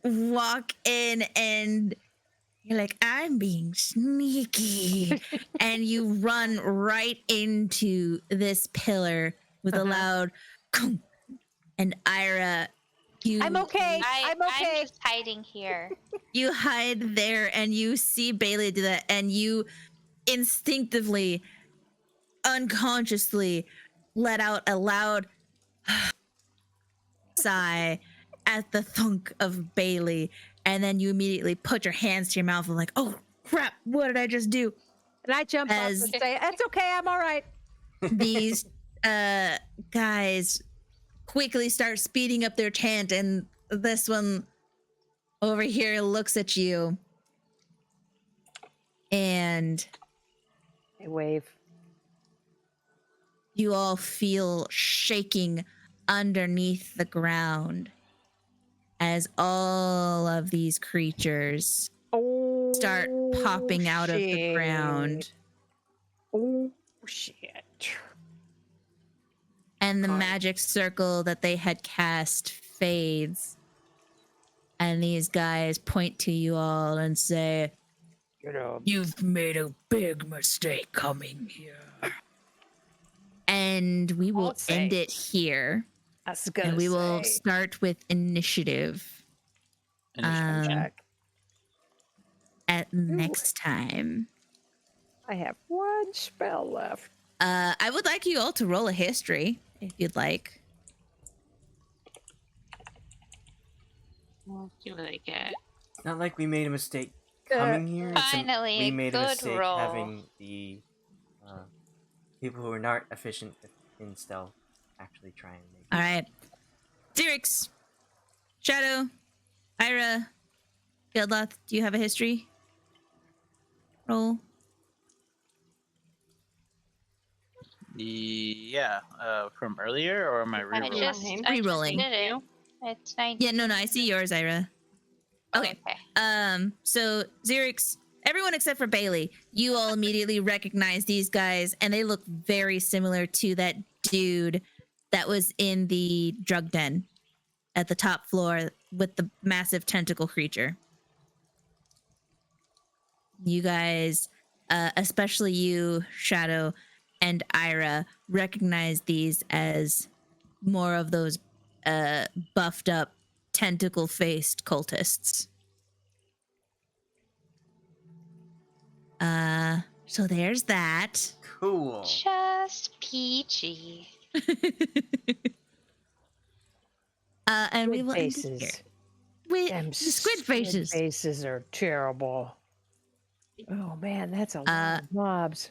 [SPEAKER 3] walk in and you're like, I'm being sneaky. And you run right into this pillar with a loud "Kung." And Ayre, you
[SPEAKER 2] I'm okay. I'm okay.
[SPEAKER 5] I'm just hiding here.
[SPEAKER 3] you hide there and you see Bei-leigh do that, and you instinctively, unconsciously let out a loud sigh at the thunk of Bei-leigh, and then you immediately put your hands to your mouth and like, oh crap, what did I just do?
[SPEAKER 2] And I jump up
[SPEAKER 3] As-
[SPEAKER 2] and say, "That's okay. I'm all right."
[SPEAKER 3] These guys quickly start speeding up their chant, and this one over here looks at you and
[SPEAKER 2] I wave.
[SPEAKER 3] you all feel shaking underneath the ground as all of these creatures
[SPEAKER 2] Oh,
[SPEAKER 3] start popping out of the
[SPEAKER 2] shit.
[SPEAKER 3] ground,
[SPEAKER 2] Oh shit!
[SPEAKER 3] and the
[SPEAKER 8] God.
[SPEAKER 3] magic circle that they had cast fades, and these guys point to you all and say, "You've made a big mistake coming here." And we will
[SPEAKER 2] I'll
[SPEAKER 3] end
[SPEAKER 2] say.
[SPEAKER 3] it here,
[SPEAKER 2] I was gonna
[SPEAKER 3] and we will
[SPEAKER 2] say.
[SPEAKER 3] start with initiative
[SPEAKER 2] Check.
[SPEAKER 3] at next time.
[SPEAKER 2] I have one spell left.
[SPEAKER 3] I would like you all to roll a history if you'd like.
[SPEAKER 8] We'll see what I get.
[SPEAKER 4] It's not like we made a mistake coming here. It's
[SPEAKER 5] Finally,
[SPEAKER 4] we
[SPEAKER 5] a
[SPEAKER 4] made a
[SPEAKER 5] good
[SPEAKER 4] mistake
[SPEAKER 5] roll.
[SPEAKER 4] having the people who are not efficient in stealth actually try and make.
[SPEAKER 3] All right. Xerix, Shadow, Ayre, Geldloth, do you have a history roll?
[SPEAKER 1] Yeah, from earlier, or am I
[SPEAKER 5] I
[SPEAKER 1] re-rolling?
[SPEAKER 5] just
[SPEAKER 3] Re-rolling.
[SPEAKER 5] did it. It's 19.
[SPEAKER 3] Yeah, no, I see yours, Ayre. Okay. So Xerix, everyone except for Bei-leigh, you all immediately recognize these guys, and they look very similar to that dude that was in the drug den at the top floor with the massive tentacle creature. You guys, especially you, Shadow, and Ayre, recognize these as more of those buffed up, tentacle-faced cultists. So there's that.
[SPEAKER 4] Cool.
[SPEAKER 5] Just peachy.
[SPEAKER 3] And we
[SPEAKER 2] Squid
[SPEAKER 3] will end it
[SPEAKER 2] faces.
[SPEAKER 3] here. With
[SPEAKER 2] Them
[SPEAKER 3] the squid faces.
[SPEAKER 2] faces are terrible. Oh man, that's a lot of mobs.